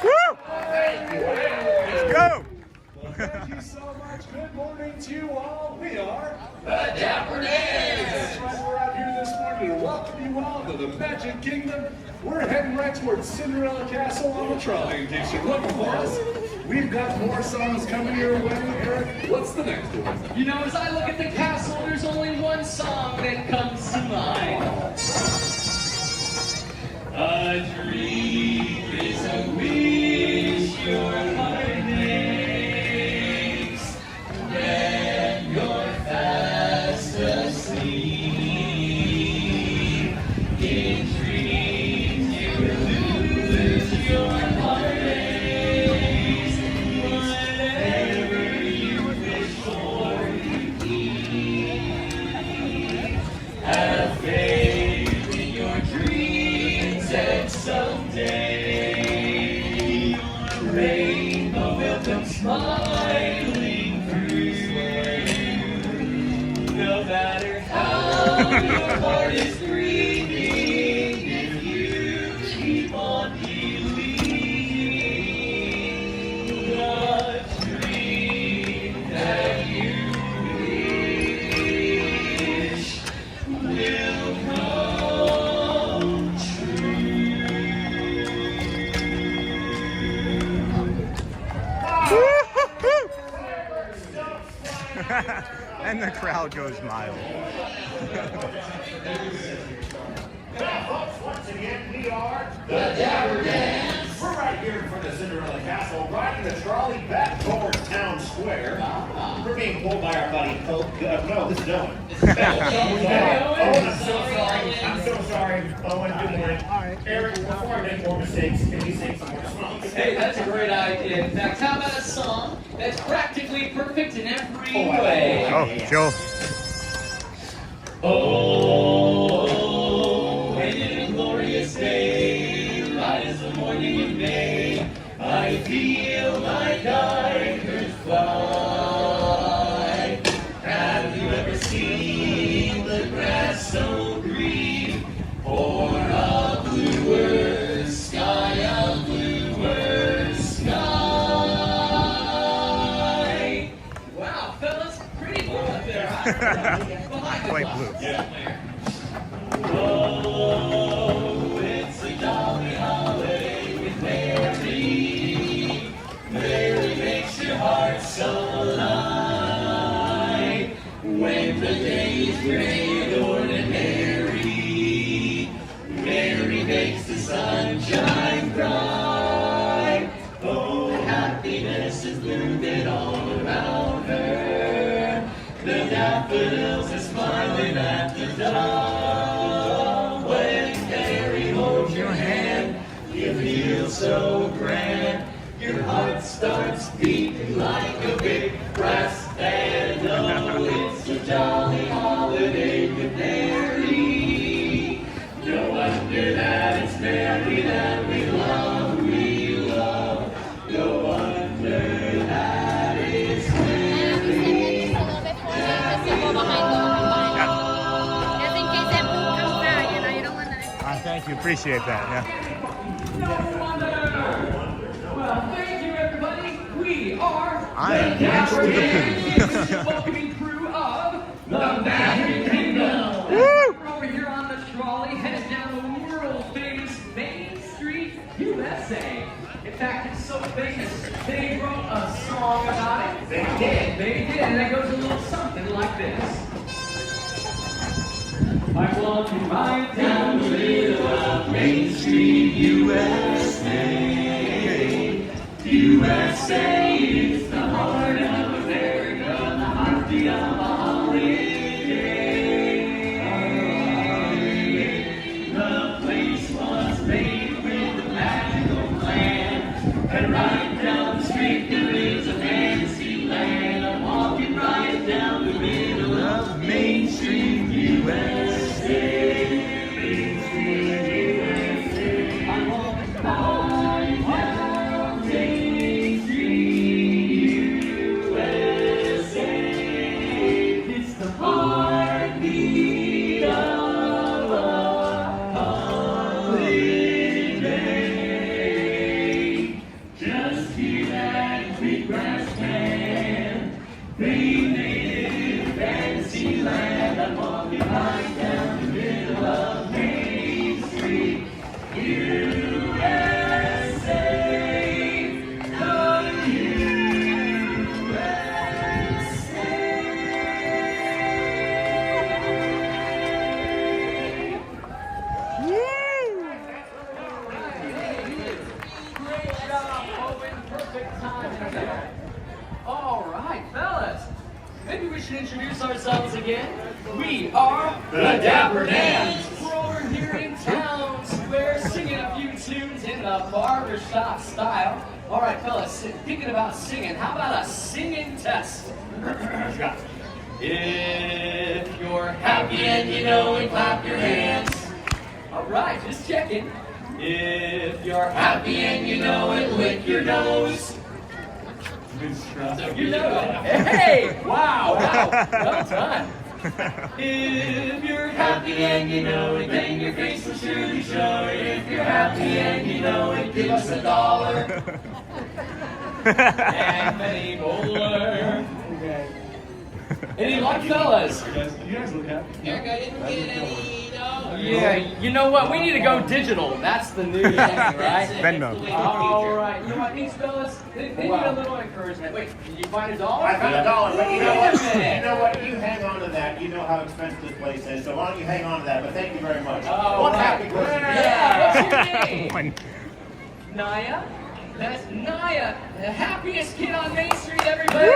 S1: Woo! Let's go!
S7: Thank you so much. Good morning to you all. We are
S9: The Dapper Dans.
S7: That's right, we're out here this morning to welcome you all to the Magic Kingdom. We're heading right towards Cinderella Castle on the trolley. In case you're looking for us, we've got more songs coming your way. Eric, what's the next one?
S9: You know, as I look at the castle, there's only one song that comes to mind. A dream is a wish your heart makes when you're fast asleep. In dreams you lose your heartaches. Whatever you wish for, you keep. Have faith in your dreams, and someday your rainbow will come smiling through. No matter how your heart is grieving, if you keep on believing, the dream that you wish will come
S1: And the crowd goes mild.
S4: Once again, we are the Dapper Dans. We're right here in front of Cinderella Castle, riding the trolley back towards Town Square. We're being pulled by our buddy Pope. No, this is Owen. Owen, I'm so sorry. I'm so sorry. Owen, good morning. Eric, before I make more mistakes, can you sing some more songs?
S9: Hey, that's a great idea. In fact, how about a song that's practically perfect in every way?
S1: Oh, Joe.
S9: Oh, and in a glorious day, light as the morning in May, I feel like I could fly. Have you ever seen the grass so green, or a bluer sky, a bluer sky? Wow, fellas, pretty cool up there, huh?
S1: Quite blue.
S9: Oh, it's a jolly holiday with Mary. Mary makes your heart so alive. When the day is gray and ordinary, Mary makes the sunshine bright. Oh, happiness is blooming all around her. The daffodils are smiling at the dawn. When Mary holds your hand, you feel so grand. Your heart starts beating like a big brass band. Oh, it's a jolly holiday with Mary. No wonder that it's Mary that we love, we love. No wonder that it's
S1: Thank you. Appreciate that. Yeah.
S9: Well, thank you, everybody. We are
S1: I am
S9: the
S1: Lance to the
S9: Dapper welcoming crew of the Magic Kingdom.
S1: Woo!
S9: We're over here on the trolley, headed down the world-famous Main Street, USA. In fact, it's so famous, they wrote a song about it. They did. They did, and it goes a little something like this. I'm walking right down the middle of Main Street, USA. USA is the heart of America, the heartbeat of a holiday. The place was made with a magical plan, and right down the street there is a fantasy land. I'm walking right down the middle of Main Street, USA. I'm walking right down Main Street, USA. It's the heartbeat of a holiday. Just hear that sweet brass band. They made it fantasy land. I'm walking right down the middle of Main Street, USA. The Great job, Owen. Perfect timing. All right, fellas. Maybe we should introduce ourselves again. We are the Dapper Dans. We're over here in town square singing a few tunes in the barbershop style. All right, fellas, thinking about singing. How about a singing test? If you're happy and you know it, clap your hands. All right, just checking. If you're happy and you know it, lick your nose. So you know it. Hey! Wow, well done. If you're happy and you know it, then your face will surely show it. If you're happy and you know it, give us $1. And many more. Any luck, fellas?
S7: You guys look happy.
S9: Eric, I didn't get any. Yeah, you know what? We need to go digital. That's the new thing, right?
S1: Venmo.
S9: All right. You know what, these fellas? They need a little encouragement. Wait, did you find $1?
S4: I found $1, but you know what?
S9: Wait a minute.
S4: You know what? You hang on to that. You know how expensive this place is, so why don't you hang on to that? But thank you very much.
S9: Oh,
S4: One
S9: right.
S4: happy person.
S9: Yeah. What's your name?
S1: One.
S9: Naya? That's Naya, the happiest kid on Main Street, everybody.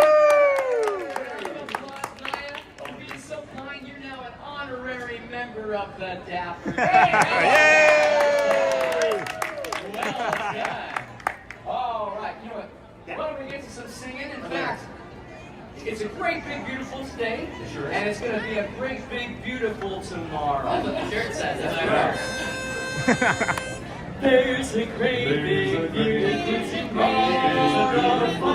S9: Naya, for being so kind, you're now an honorary member of the Dapper.
S1: Yay!
S9: Well done. All right, you know what? Why don't we get to some singing? In fact, it's a great, big, beautiful day, and it's going to be a great, big, beautiful tomorrow. That's what the shirt says. There's a great, big, beautiful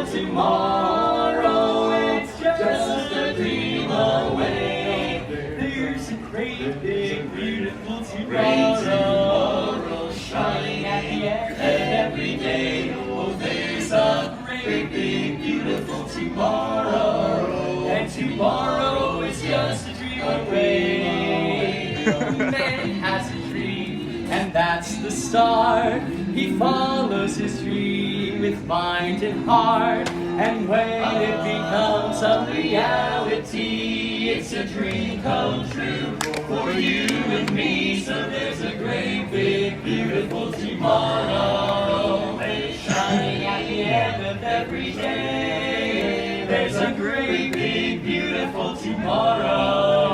S9: tomorrow. It's just a dream away. There's a great, big, beautiful tomorrow, shining at the end of every day. Oh, there's a great, big, beautiful tomorrow, and tomorrow is just a dream away. Man has a dream, and that's the start. He follows his dream with mind and heart, and when it becomes a reality, it's a dream come true for you and me. So there's a great, big, beautiful tomorrow, shining at the end of every day. There's a great, big, beautiful tomorrow,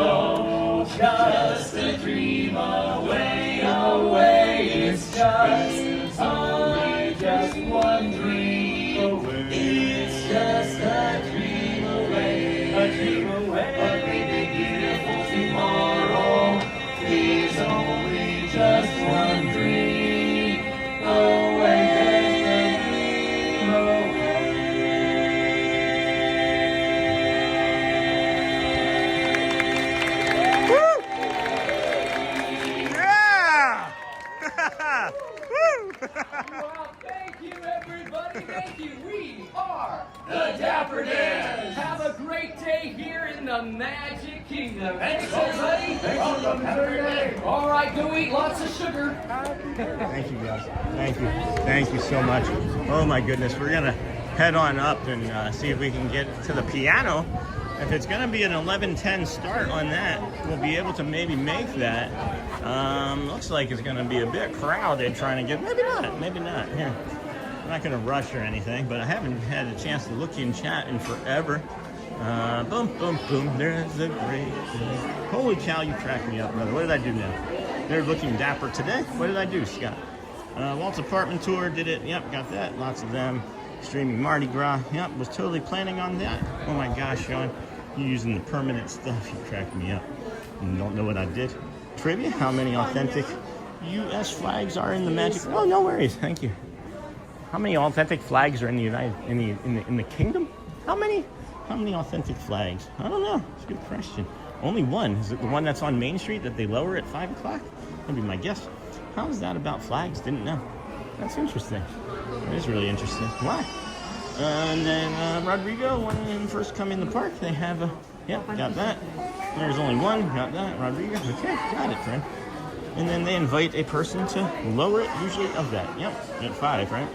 S9: just a dream away, away. It's just one dream away. It's just a dream away, a dream away. A great, big, beautiful tomorrow is only just one dream away. Dream away.
S1: Yeah!
S9: Magic Kingdom. Thanks, everybody. Welcome. Have a great day. All right, go eat lots of sugar.
S1: Thank you, guys. Thank you. Thank you so much. Oh my goodness, we're gonna head on up and see if we can get to the piano. If it's gonna be an 11:10 start on that, we'll be able to maybe make that. Looks like it's gonna be a bit crowded trying to get, maybe not. Here, I'm not gonna rush or anything, but I haven't had a chance to look in chat in forever. Boom, boom, boom, there's a great day. Holy cow, you cracked me up, brother. What did I do now? They're looking dapper today. What did I do, Scott? Walt's apartment tour, did it. Yep, got that. Lots of them. Streaming Mardi Gras. Yep, was totally planning on that. Oh my gosh, Sean. You're using the permanent stuff. You cracked me up. You don't know what I did. Trivia, how many authentic U.S. flags are in the Magic? Oh, no worries. Thank you. How many authentic flags are in the kingdom? How many authentic flags? I don't know. It's a good question. Only one. Is it the one that's on Main Street that they lower at 5 o'clock? That'd be my guess. How is that about flags? Didn't know. That's interesting. It is really interesting. Why? And then Rodrigo, when they first come in the park, they have a, yep, got that. There's only one, got that. Rodrigo, okay, got it, friend. And then they invite a person to lower it, usually of that. Yep, at 5, right?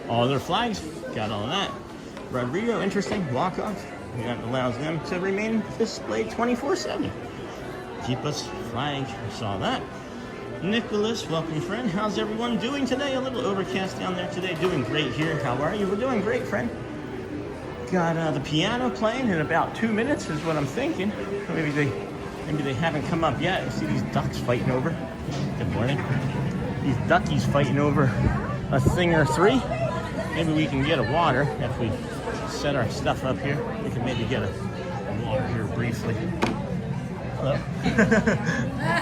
S1: All their flags, got all that. Rodrigo, interesting, walk off. That allows them to remain displayed 24/7. Keep us flag, saw that. Nicholas, welcome friend. How's everyone doing today? A little overcast down there today. Doing great here. How are you? We're doing great, friend. Got the piano playing in about 2 minutes is what I'm thinking. Maybe they haven't come up yet. You see these ducks fighting over. Good morning. These duckies fighting over a thing or three. Maybe we can get a water if we set our stuff up here. We can maybe get a water here briefly. Hello.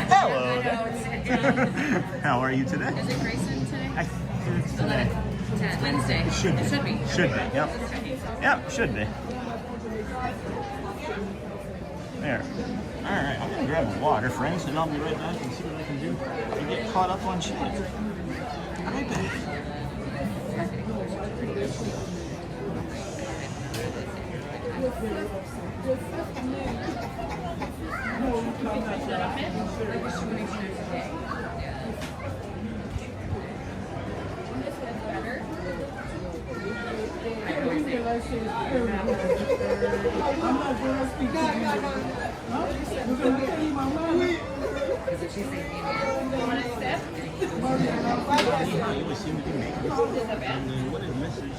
S1: Hello. How are you today?
S6: Is it Grayson today?
S1: I think it's today.
S6: It's Wednesday.
S1: It should be.
S6: It should be.
S1: Should be. Yep. Yep. Should be. There. All right. I'm gonna grab a water, friends, and I'll be right back and see what I can do to get caught up on shit. Right back. You always seem to be making this. And then what is message?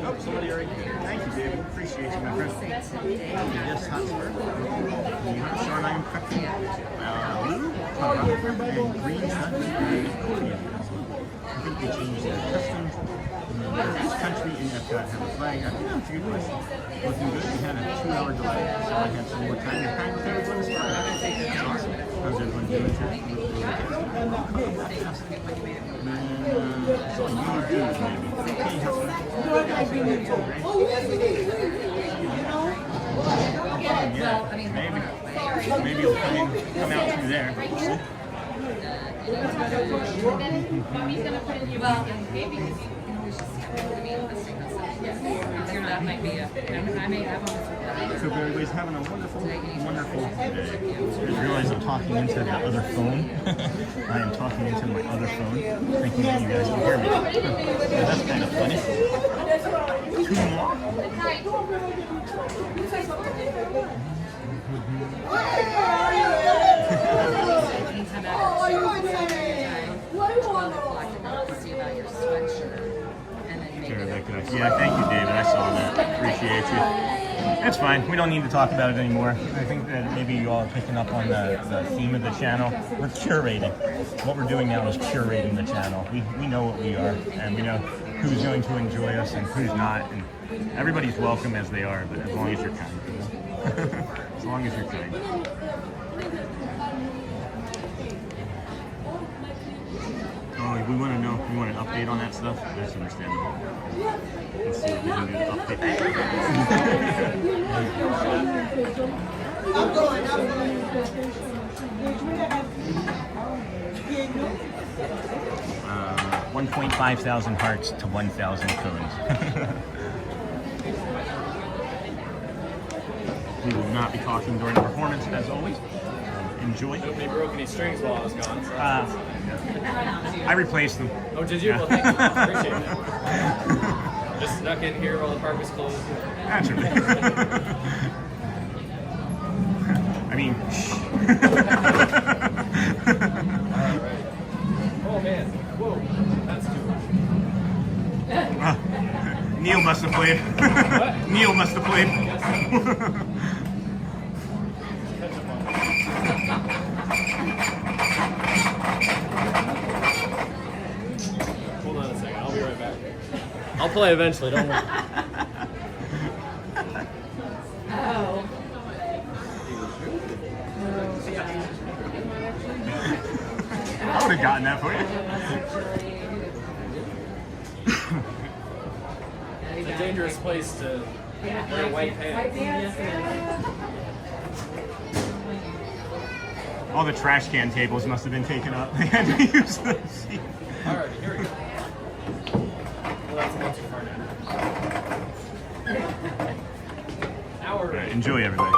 S1: Oh, somebody already did. Thank you, David. Appreciate you, my friend. Yes, Hotspur. Sean, I am prepping. Blue, and green Korean. I think they changed their customs. This country in Epcot have a flag. I think that's a good question. Looking good. We had a 2-hour delay, so I had some more time to hang with everyone as well. That's awesome. How's everyone doing here? So you do maybe. Okay, Hotspur. Yeah, maybe you'll come out through there. We'll see.
S3: Mommy's gonna put in your baby.
S5: That might be I may have one.
S1: So everybody's having a wonderful day. I just realized I'm talking into the other phone. I am talking into my other phone, thinking that you guys can hear me. So that's kind of funny. 2 more. Yeah, thank you, David. I saw that. Appreciate you. It's fine. We don't need to talk about it anymore. I think that maybe you all are picking up on the theme of the channel. We're curating. What we're doing now is curating the channel. We know what we are, and we know who's going to enjoy us and who's not. And everybody's welcome as they are, but as long as you're kind. As long as you're kind. Oh, we want to know, we want an update on that stuff. That's understandable. Let's see what we can do to update. 1.5 thousand hearts to 1,000 cones. We will not be talking during the performance, as always. Enjoy.
S10: They broke any strings while I was gone. So
S1: I replaced them.
S10: oh, did you?
S1: Yeah.
S10: Well, thank you. I appreciate that. Just snuck in here while the park was closed.
S1: Naturally. I mean,
S10: Alright. Oh man. Whoa. That's too much.
S1: Neil must have played.
S10: What?
S1: Neil must have played.
S10: Hold on a second. I'll be right back. I'll play eventually. Don't worry.
S1: I would have gotten that for you.
S10: It's a dangerous place to wear white pants.
S1: All the trash can tables must have been taken up. They had to use the seat.
S10: Alright, here we go. Well, that's not too far now. Now we're ready.
S1: Enjoy, everybody.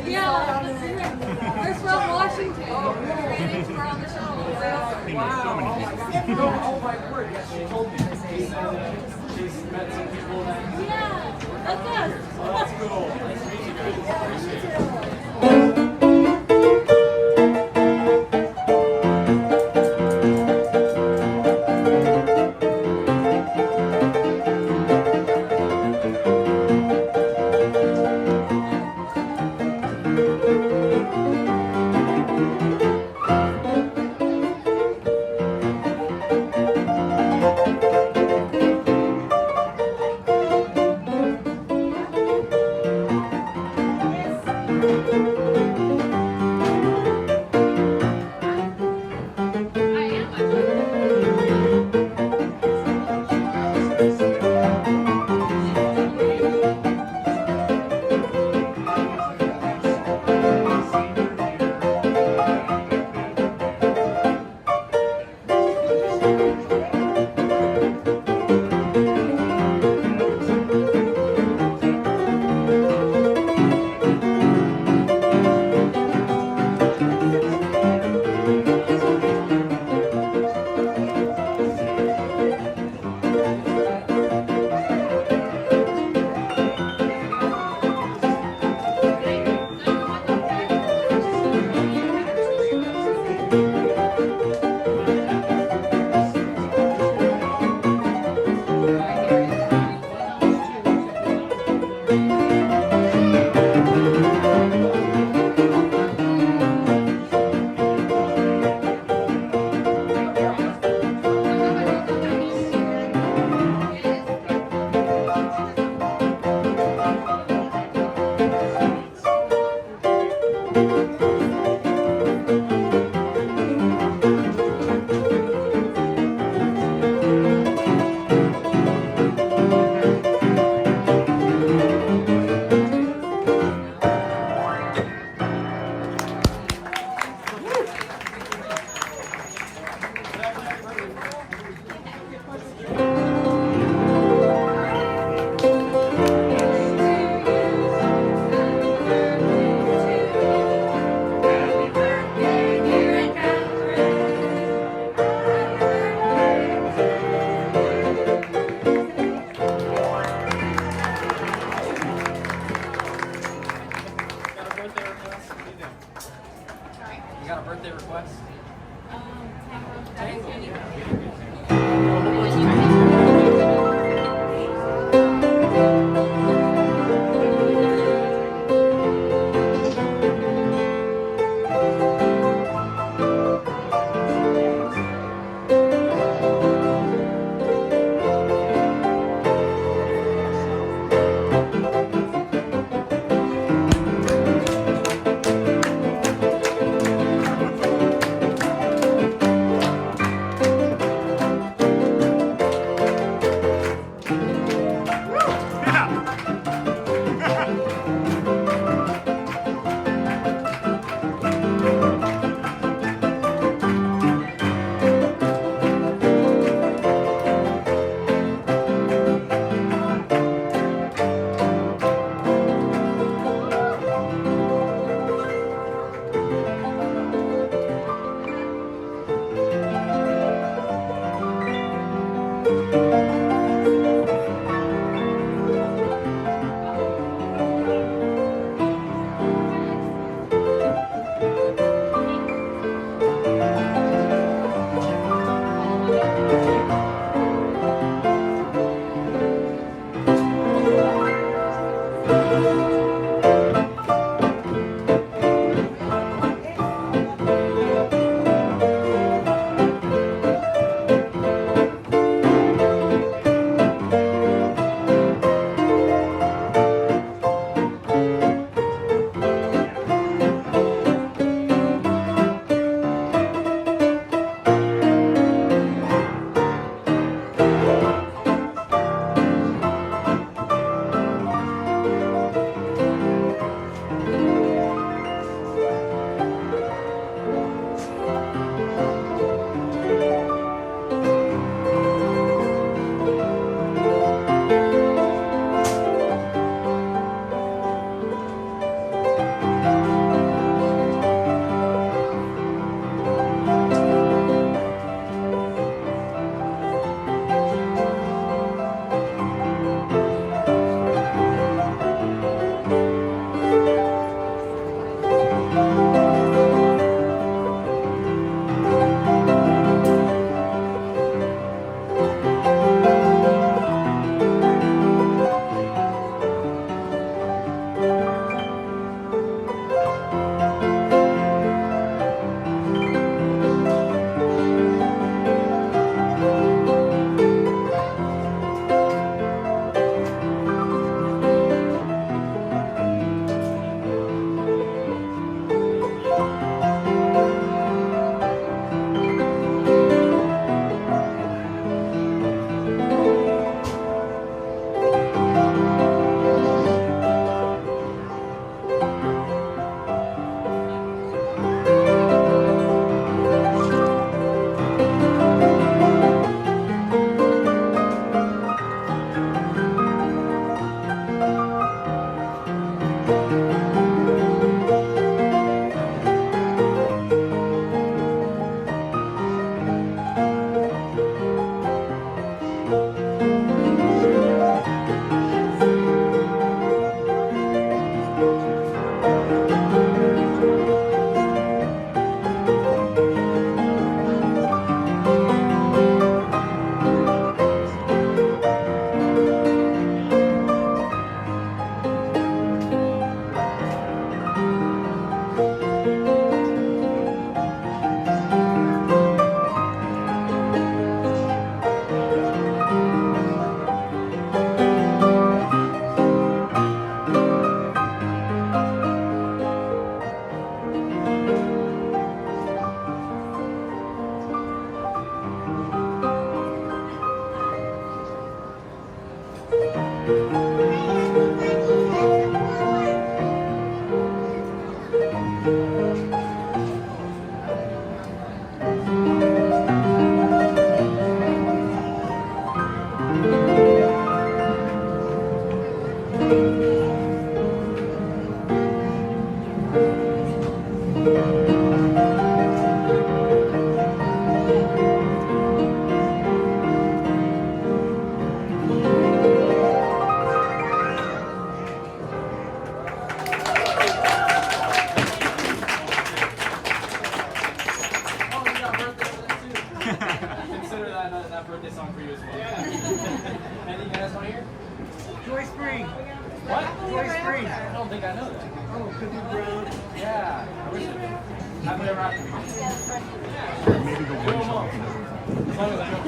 S3: Yeah, we're from Washington. We're on the show.
S10: Oh my word, yes, she told me. She said she's met some people that...
S3: Yeah, that's us.
S10: Oh, that's cool. Nice to meet you guys. Appreciate it.
S3: Yes.
S10: that birthday song for you as well. Anything you guys want to hear?
S11: Joy Spring.
S10: What?
S11: Joy Spring.
S10: I don't think I know that.
S11: Oh, Cookie Brown.
S10: Yeah, I wish I did. Happily ever after.
S1: Maybe go one shot.
S10: As long as I know.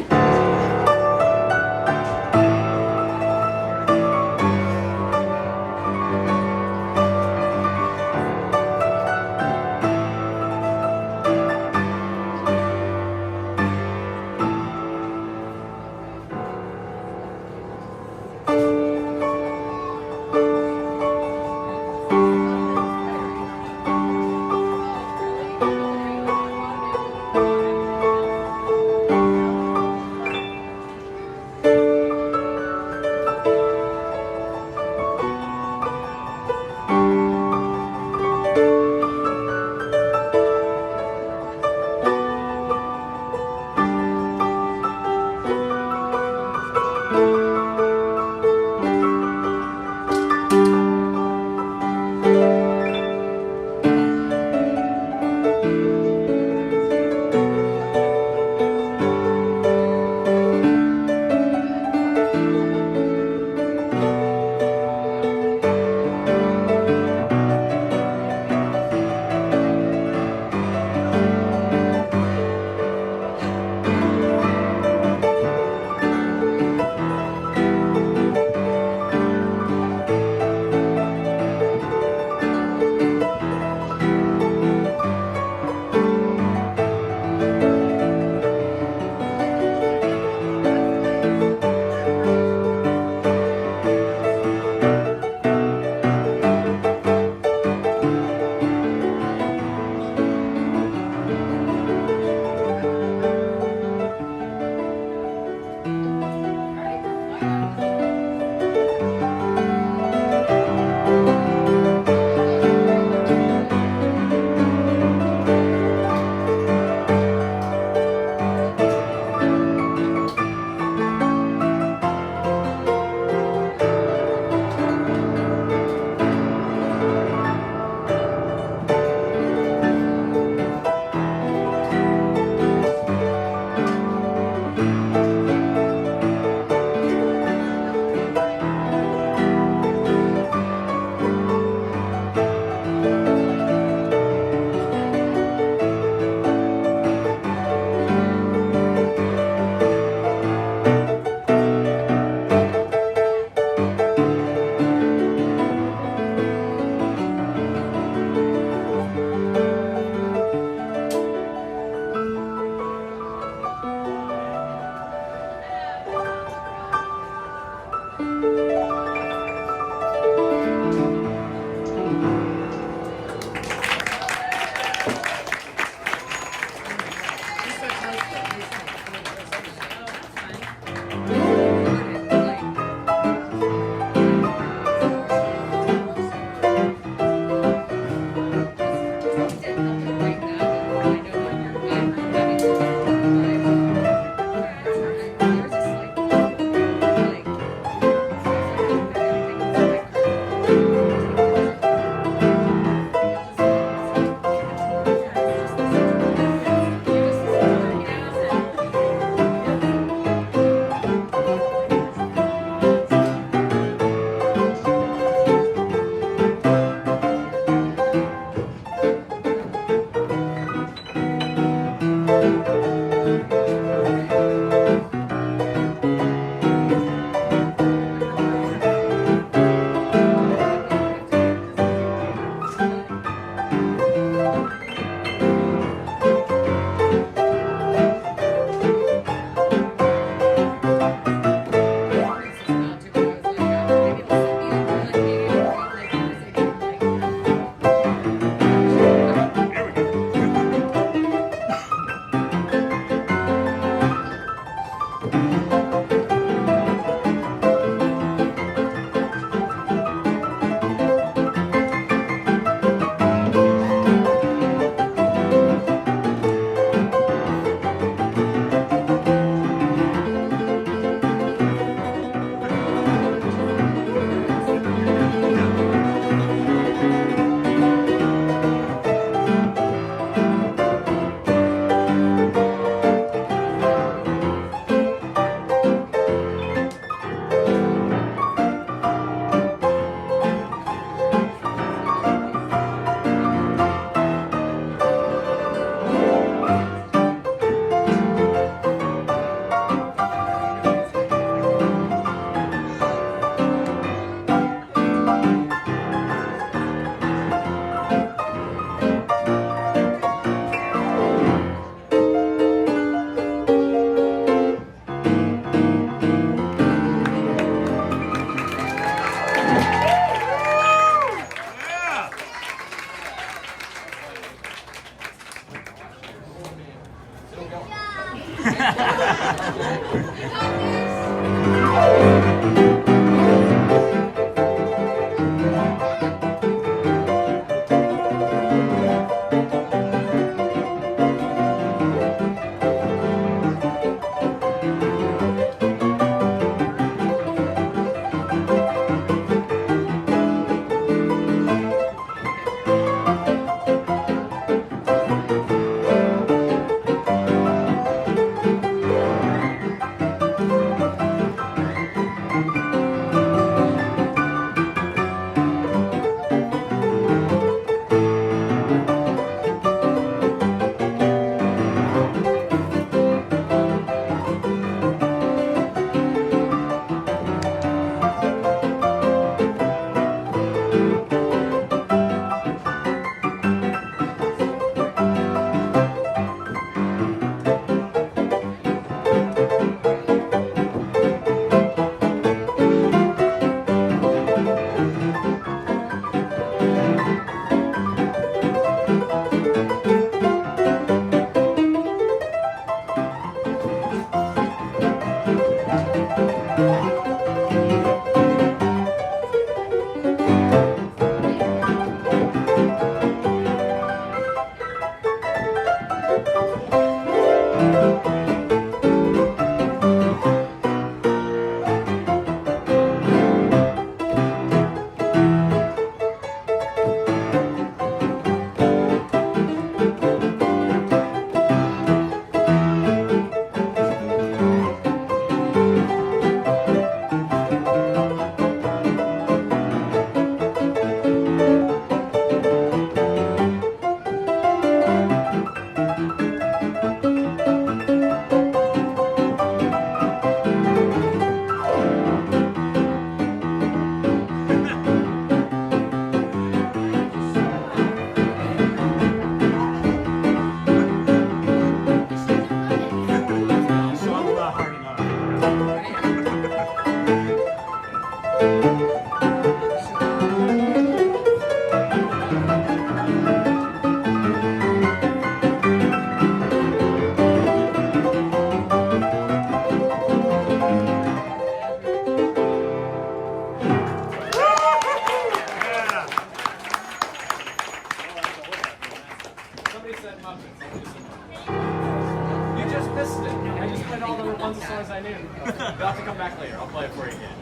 S10: You just missed it. I just played all the ones of songs I knew. You'll have to come back later. I'll play it for you again.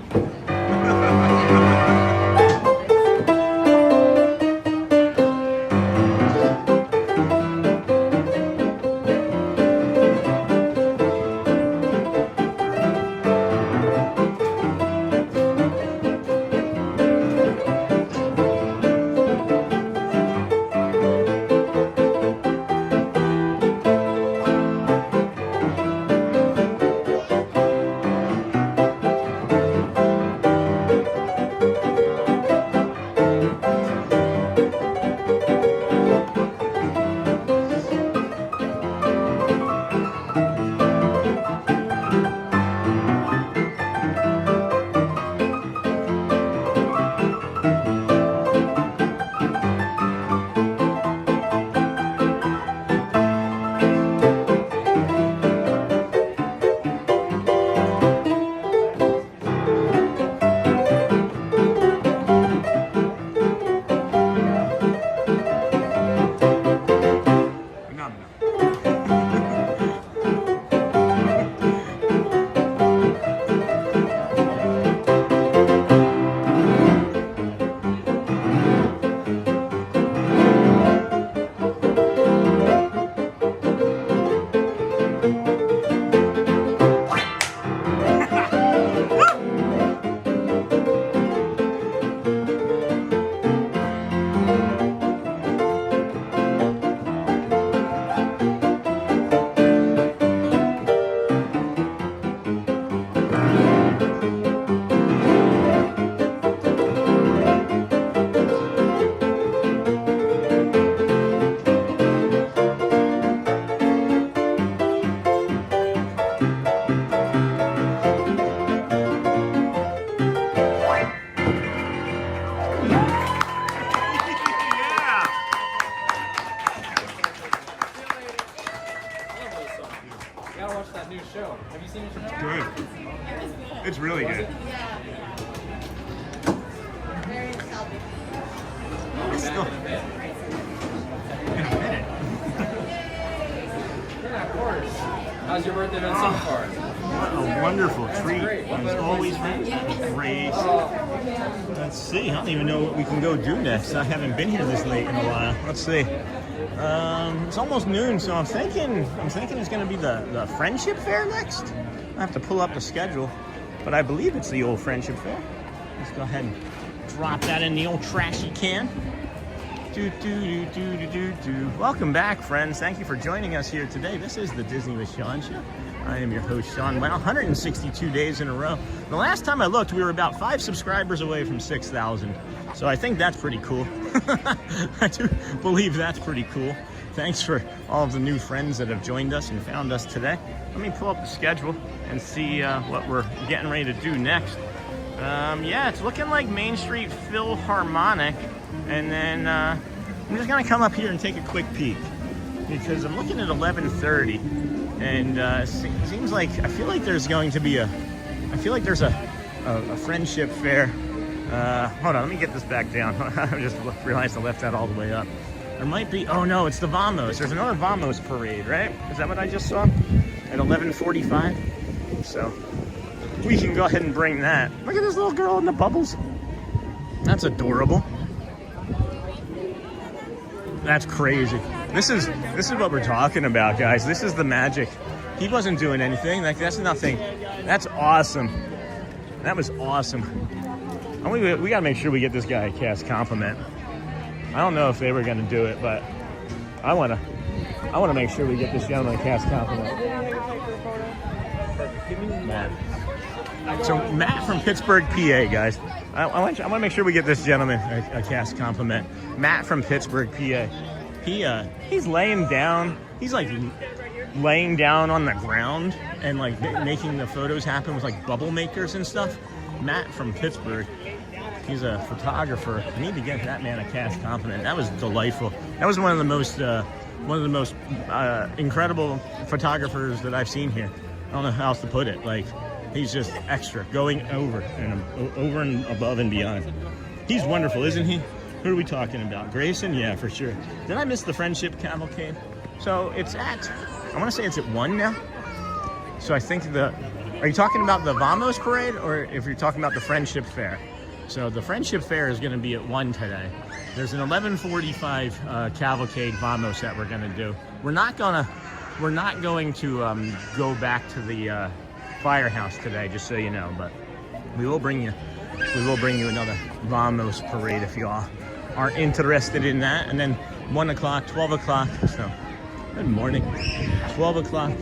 S10: Have you seen it?
S1: Good. It's really good. It's still in a minute.
S10: Yeah, of course. How's your birthday been so far?
S1: What a wonderful treat.
S10: great.
S1: As always, great. Let's see. I don't even know what we can go do next. I haven't been here this late in a while. Let's see. It's almost noon, so I'm thinking it's going to be the Friendship Faire next. I have to pull up the schedule, but I believe it's the old Friendship Faire. Let's go ahead and drop that in the old trashy can. Welcome back, friends. Thank you for joining us here today. This is the Disney with Sean show. I am your host, Sean. Well, 162 days in a row. The last time I looked, we were about 5 subscribers away from 6,000. So I think that's pretty cool. I do believe that's pretty cool. Thanks for all of the new friends that have joined us and found us today. Let me pull up the schedule and see what we're getting ready to do next. Yeah, it's looking like Main Street Philharmonic. And then I'm just going to come up here and take a quick peek. Because I'm looking at 11:30. And it seems like, I feel like there's going to be a Friendship Faire. Hold on, let me get this back down. I just realized I left that all the way up. There might be, oh no, it's the Vamos. There's another Vamos parade, right? Is that what I just saw? At 11:45. So we can go ahead and bring that. Look at this little girl in the bubbles. That's adorable. That's crazy. This is what we're talking about, guys. This is the magic. He wasn't doing anything. Like, that's nothing. That's awesome. That was awesome. We gotta make sure we get this guy a cast compliment. I don't know if they were gonna do it, but I wanna make sure we get this gentleman a cast compliment. Matt. So Matt from Pittsburgh, PA, guys. I want to make sure we get this gentleman a cast compliment. Matt from Pittsburgh, PA. He's laying down. He's like laying down on the ground and like making the photos happen with like bubble makers and stuff. Matt from Pittsburgh. He's a photographer. I need to get that man a cast compliment. That was delightful. That was one of the most incredible photographers that I've seen here. I don't know how else to put it. Like, he's just extra, going over and above and beyond. He's wonderful, isn't he? Who are we talking about? Grayson? Yeah, for sure. Did I miss the Friendship Cavalcade? So it's at, I want to say it's at 1 now. So I think are you talking about the Vamos parade, or if you're talking about the Friendship Faire? So the Friendship Faire is going to be at 1 today. There's an 11:45 cavalcade Vamos that we're going to do. We're not going to go back to the firehouse today, just so you know, but we will bring you another Vamos parade if y'all are interested in that. And then 1 o'clock, 12 o'clock. So good morning. 12 o'clock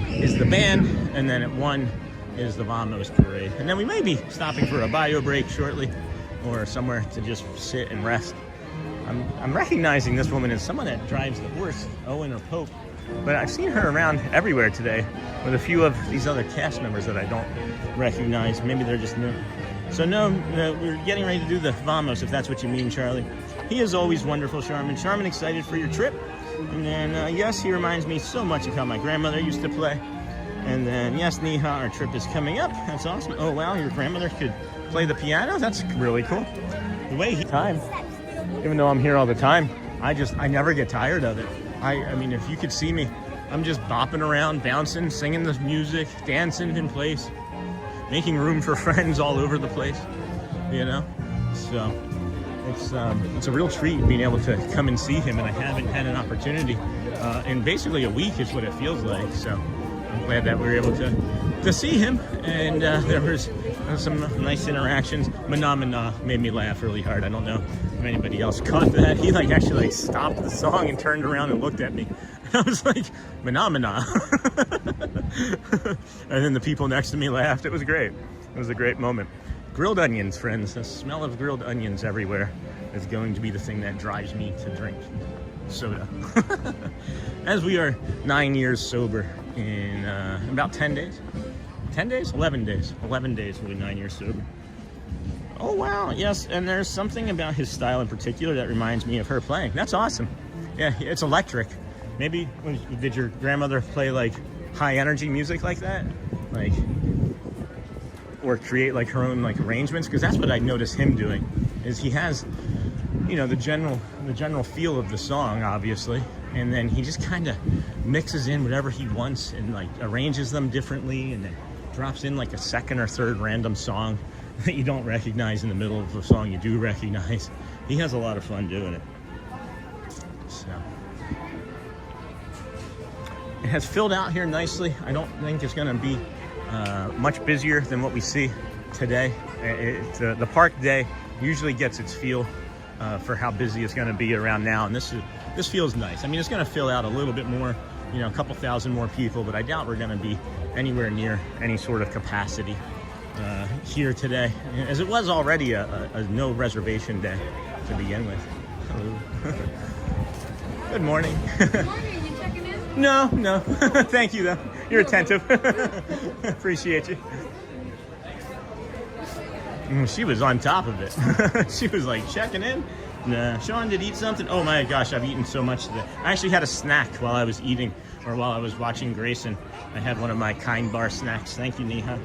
S1: is the band, and then at 1 is the Vamos parade. And then we may be stopping for a bio break shortly, or somewhere to just sit and rest. I'm recognizing this woman as someone that drives the horse, Owen or Pope, but I've seen her around everywhere today with a few of these other cast members that I don't recognize. Maybe they're just new. So no, we're getting ready to do the Vamos, if that's what you mean, Charlie. He is always wonderful, Charmin. Charmin, excited for your trip. And then, yes, he reminds me so much of how my grandmother used to play. And then, yes, Neha, our trip is coming up. That's awesome. Oh, wow, your grandmother could play the piano? That's really cool. The way even though I'm here all the time, I never get tired of it. I mean, if you could see me, I'm just bopping around, bouncing, singing the music, dancing in place, making room for friends all over the place, you know? So it's a real treat being able to come and see him, and I haven't had an opportunity in basically a week is what it feels like. So I'm glad that we were able to see him, and there was some nice interactions. Mana made me laugh really hard. I don't know if anybody else caught that. He actually stopped the song and turned around and looked at me. I was like, Mana. And then the people next to me laughed. It was great. It was a great moment. Grilled onions, friends. The smell of grilled onions everywhere is going to be the thing that drives me to drink soda. As we are 9 years sober in about 10 days. 10 days? 11 days. 11 days we'll be 9 years sober. Oh, wow. Yes, and there's something about his style in particular that reminds me of her playing. That's awesome. Yeah, it's electric. Maybe, did your grandmother play like high energy music like that, like, or create like her own like arrangements, because that's what I notice him doing. Is he has, you know, the general feel of the song, obviously, and then he just kind of mixes in whatever he wants and like arranges them differently, and then drops in like a second or third random song that you don't recognize in the middle of a song you do recognize. He has a lot of fun doing it. So it has filled out here nicely. I don't think it's going to be much busier than what we see today. The park day usually gets its feel for how busy it's going to be around now, and this feels nice. I mean, it's going to fill out a little bit more, you know, a couple thousand more people, but I doubt we're going to be anywhere near any sort of capacity here today, as it was already a no reservation day to begin with. Hello. Good morning.
S6: Good morning. You checking in?
S1: No. Thank you, though. You're attentive. Appreciate you. She was on top of it. She was like checking in. Nah. Sean, did you eat something? Oh my gosh, I've eaten so much today. I actually had a snack while I was eating, or while I was watching Grayson. I had one of my Kind Bar snacks. Thank you, Neha.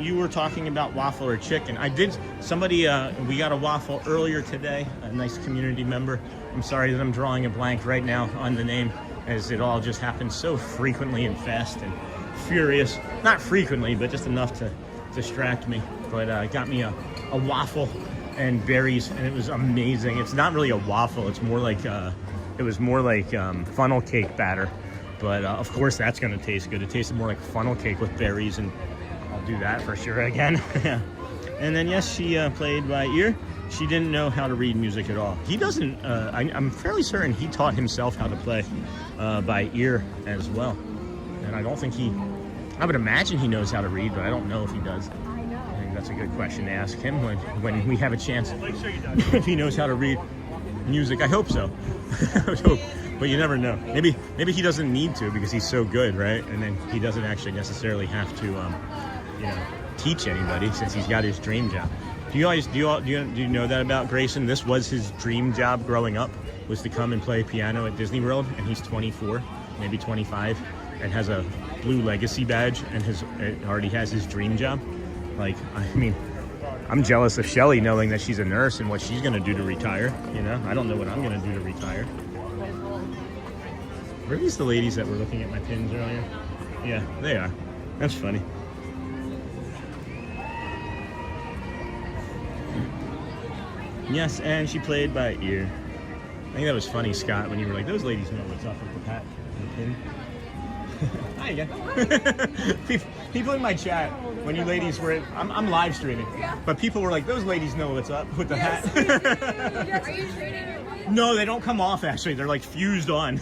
S1: You were talking about waffle or chicken. I did. Somebody, we got a waffle earlier today. A nice community member. I'm sorry that I'm drawing a blank right now on the name, as it all just happens so frequently and fast and furious. Not frequently, but just enough to distract me. But got me a waffle and berries, and it was amazing. It's not really a waffle. It's more like it was more like funnel cake batter. But of course, that's going to taste good. It tasted more like funnel cake with berries, and I'll do that for sure again. And then yes, she played by ear. She didn't know how to read music at all. He doesn't. I'm fairly certain he taught himself how to play by ear as well. And I don't think he. I would imagine he knows how to read, but I don't know if he does. I think that's a good question to ask him when we have a chance. If he knows how to read music, I hope so. I would hope. But you never know. Maybe he doesn't need to because he's so good, right? And then he doesn't actually necessarily have to, you know, teach anybody since he's got his dream job. Do you know that about Grayson? This was his dream job growing up, was to come and play piano at Disney World, and he's 24, maybe 25, and has a blue legacy badge, and already has his dream job. Like, I mean, I'm jealous of Shelly knowing that she's a nurse and what she's going to do to retire. You know, I don't know what I'm going to do to retire. Were these the ladies that were looking at my pins earlier? Yeah, they are. That's funny. Yes, and she played by ear. I think that was funny, Scott, when you were like, those ladies know what's up with the hat and the pin. Hi again. People in my chat, when you ladies were, I'm live streaming, but people were like, those ladies know what's up with the hat.
S6: Are you trading your pins?
S1: No, they don't come off, actually. They're like fused on.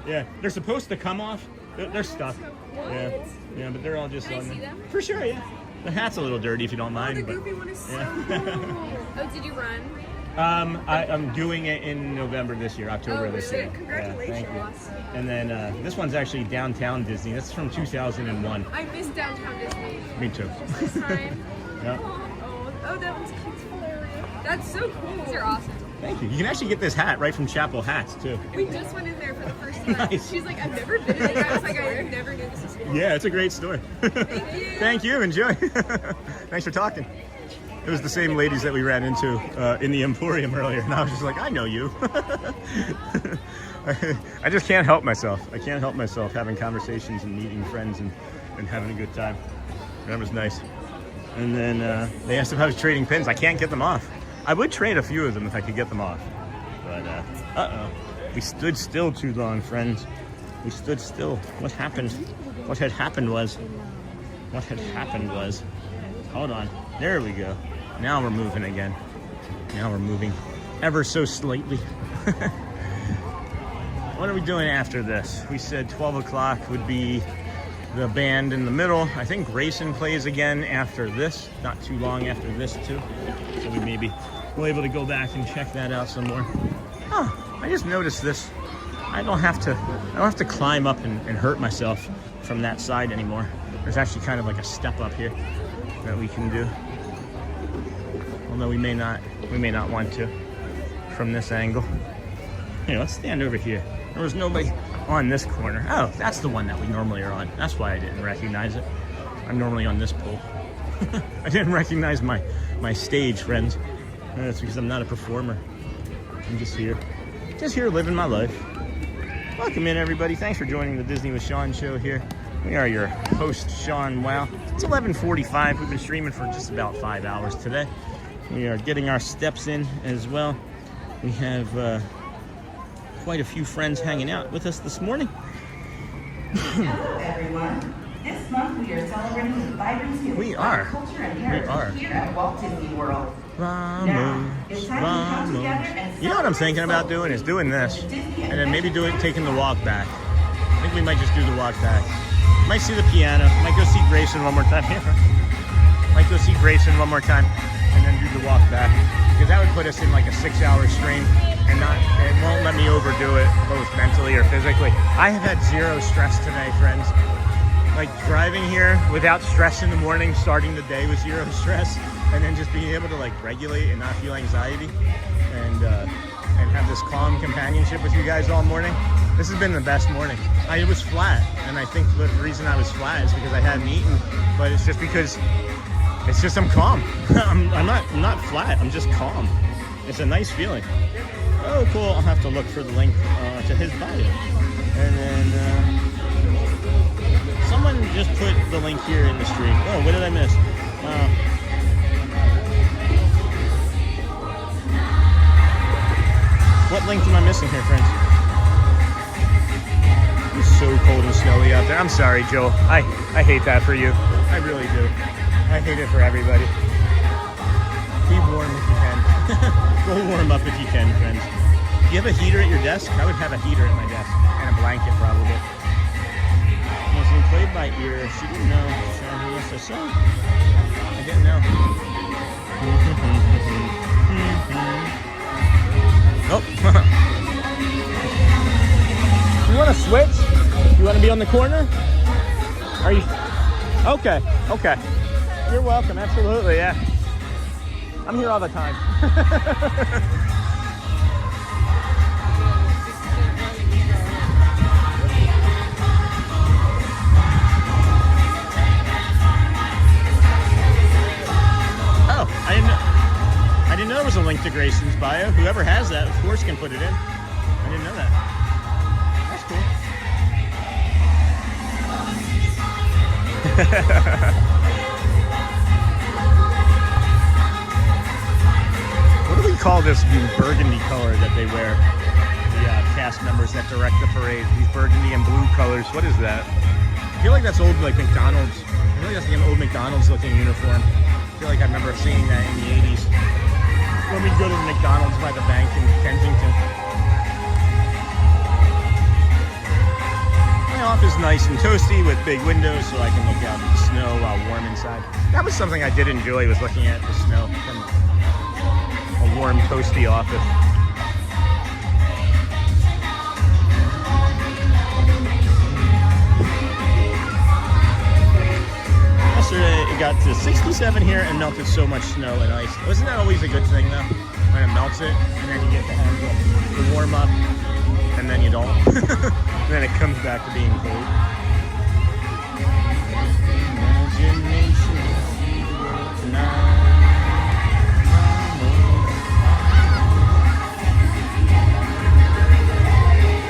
S1: Yeah, they're supposed to come off. They're stuck. Yeah, but they're all just on there.
S6: Them?
S1: For sure, yeah. The hat's a little dirty if you don't mind.
S6: The goofy one is so cool. Oh, did you run?
S1: I'm doing it in November this year, October this year.
S6: Congratulations.
S1: Yeah, thank you. And then this one's actually Downtown Disney. That's from 2001.
S6: I missed Downtown Disney.
S1: Me too.
S6: This time.
S1: Yeah.
S6: Oh, that one's cute. Hilarious. That's so cool. These are awesome.
S1: Thank you. You can actually get this hat right from Chapel Hats too.
S6: We just went in there for the first time.
S1: Nice.
S6: She's like, I've never been in there. I was like, I never knew this was cool.
S1: Yeah, it's a great store.
S6: Thank you.
S1: Thank you. Enjoy. Thanks for talking. It was the same ladies that we ran into in the Emporium earlier, and I was just like, I know you. I just can't help myself. I can't help myself having conversations and meeting friends and having a good time. That was nice. And then they asked if I was trading pins. I can't get them off. I would trade a few of them if I could get them off. But, uh-oh. We stood still too long, friends. We stood still. What happened? What had happened was... Hold on. There we go. Now we're moving again. Now we're moving ever so slightly. What are we doing after this? We said 12 o'clock would be the band in the middle. I think Grayson plays again after this. Not too long after this, too. So we maybe will be able to go back and check that out some more. Oh, I just noticed this. I don't have to climb up and hurt myself from that side anymore. There's actually kind of like a step up here that we can do. Although we may not want to from this angle. Here, let's stand over here. There was nobody on this corner. Oh, that's the one that we normally are on. That's why I didn't recognize it. I'm normally on this pole. I didn't recognize my stage, friends. That's because I'm not a performer. I'm just here living my life. Welcome in, everybody. Thanks for joining the Disney with Sean show here. We are your host, Sean Wow. It's 11:45. We've been streaming for just about 5 hours today. We are getting our steps in as well. We have quite a few friends hanging out with us this morning.
S8: Hello, everyone. This month we are celebrating the vibrancy of Black culture and heritage here at Walt Disney World. Now, it's time to come together and
S1: you know what I'm thinking about doing is doing this, and then maybe taking the walk back. I think we might just do the walk back. Might see the piano. Might go see Grayson one more time. Might go see Grayson one more time, and then do the walk back, because that would put us in like a 6-hour stream, and it won't let me overdo it, both mentally or physically. I have had zero stress today, friends. Like driving here without stress in the morning, starting the day with zero stress, and then just being able to like regulate and not feel anxiety, and have this calm companionship with you guys all morning. This has been the best morning. It was flat, and I think the reason I was flat is because I hadn't eaten, but it's just because I'm calm. I'm not flat. I'm just calm. It's a nice feeling. Oh, cool. I'll have to look for the link to his bio, and then. Someone just put the link here in the stream. Oh, what did I miss? What link am I missing here, friends? It's so cold and snowy out there. I'm sorry, Joel. I hate that for you. I really do. I hate it for everybody. Be warm if you can. Go warm up if you can, friends. Do you have a heater at your desk? I would have a heater at my desk. And a blanket, probably. We played by ear. She didn't know who was the song. I didn't know. Nope. You want to switch? You want to be on the corner? Are you? Okay. Okay. You're welcome. Absolutely. Yeah. I'm here all the time. I didn't know there was a link to Grayson's bio. Whoever has that, of course, can put it in. I didn't know that. That's cool. What do we call this burgundy color that they wear? The cast members that direct the parade. These burgundy and blue colors. What is that? I feel like that's old, like McDonald's. I feel like that's like an old McDonald's looking uniform. I feel like I remember seeing that in the 80s when we go to the McDonald's by the bank in Kensington. My office is nice and toasty with big windows so I can look out at the snow while warm inside. That was something I did enjoy, was looking at the snow from a warm, toasty office. Yesterday it got to 67 here and melted so much snow and ice. Wasn't that always a good thing though? When it melts it and then you get to have the warm up and then you don't. And then it comes back to being cold. Imagination tonight.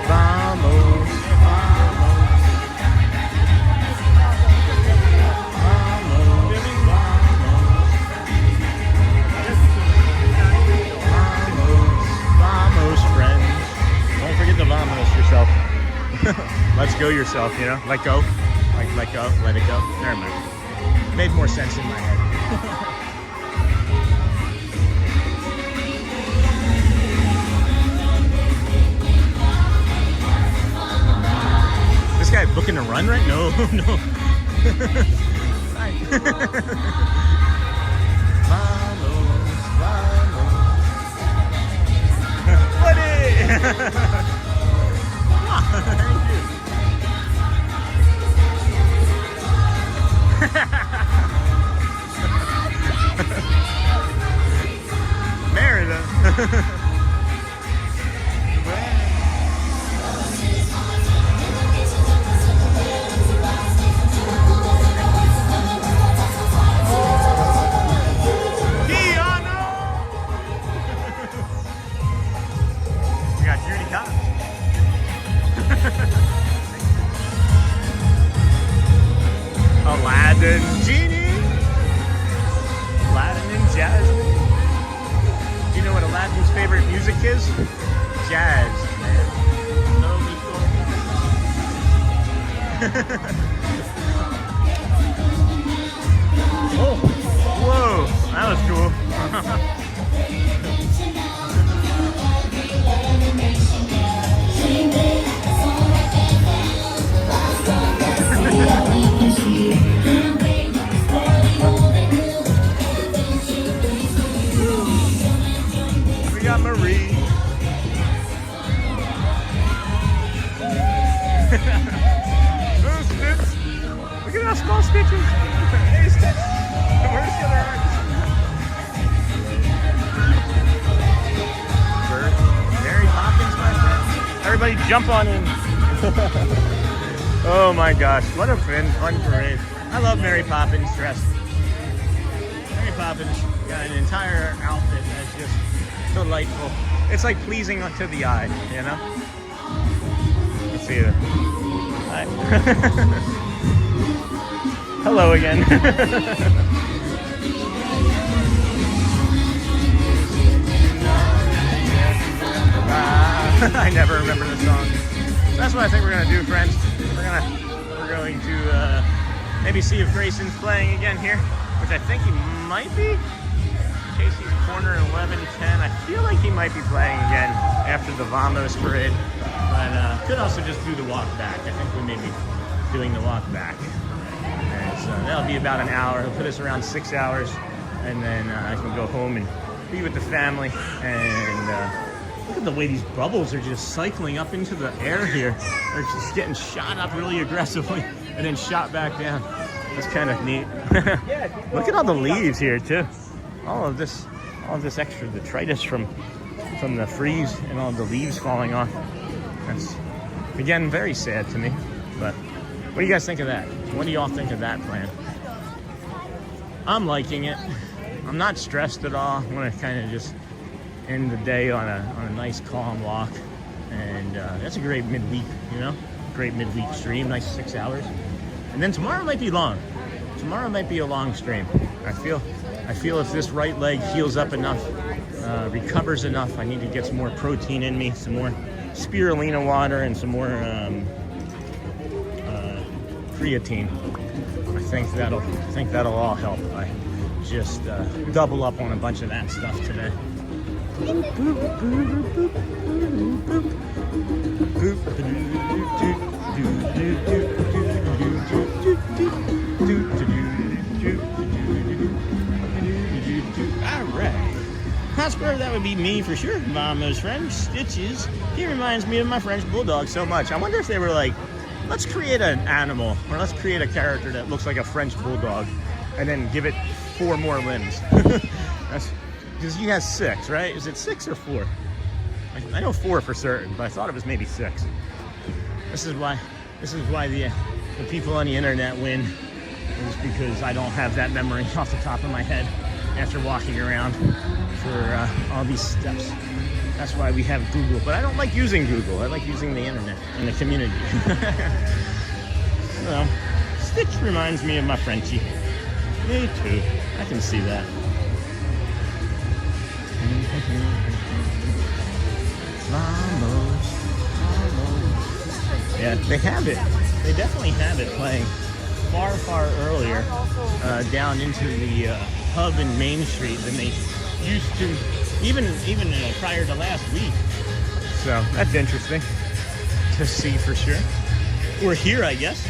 S1: Vamos, vamos yourself. Let's go yourself, you know? Let go. Like, let go. Let it go. Never mind. Made more sense in my head. This guy booking a run, right? No, no. Buddy! Thank you. Merida.
S10: Aladdin Genie. Aladdin and Jasmine. Do you know what Aladdin's favorite music is? Jazz, man. Oh, whoa, that was cool. We got Marie. Look at how small Stitch is. Hey, Stitch. Where's the other arms? Bert. Mary Poppins, my friend. Everybody jump on in. Oh my gosh, what a fun parade. I love Mary Poppins dress. Mary Poppins got an entire outfit that's just delightful. It's like pleasing to the eye, you know? Let's see it. Hi. Hello again. I never remember the song. That's what I think we're gonna do, friends. We're going to maybe see if Grayson's playing again here, which I think he might be. Casey's corner 11:10. I feel like he might be playing again after the Vamos parade, but could also just do the walk back. I think we may be doing the walk back. And so that'll be about an hour. It'll put us around 6 hours, and then I can go home and be with the family. And look at the way these bubbles are just cycling up into the air here. They're just getting shot up really aggressively and then shot back down. That's kind of neat. Look at all the leaves here too. All of this extra detritus from the freeze and all the leaves falling off. That's, again, very sad to me. But what do you guys think of that? What do y'all think of that plan? I'm liking it. I'm not stressed at all. I want to kind of just end the day on a nice calm walk. And that's a great midweek, you know? Great midweek stream, nice 6 hours. And then tomorrow might be long. Tomorrow might be a long stream. I feel if this right leg heals up enough, recovers enough, I need to get some more protein in me, some more spirulina water, and some more creatine. I think that'll all help. I just double up on a bunch of that stuff today. Alright. Hotspur, that would be me for sure. Mama's friend, Stitches. He reminds me of my French bulldog so much. I wonder if they were like, let's create an animal, or let's create a character that looks like a French bulldog, and then give it 4 more limbs. That's because he has 6, right? Is it 6 or 4? I know 4 for certain, but I thought it was maybe 6. This is why the people on the internet win, is because I don't have that memory off the top of my head after walking around for all these steps. That's why we have Google, but I don't like using Google. I like using the internet and the community. Well, Stitch reminds me of my Frenchie. Me too. I can see that. Vamos, vamos. Yeah, they have it. They definitely have it playing far, far earlier down into the hub in Main Street than they used to, even prior to last week. So that's interesting to see for sure. We're here, I guess.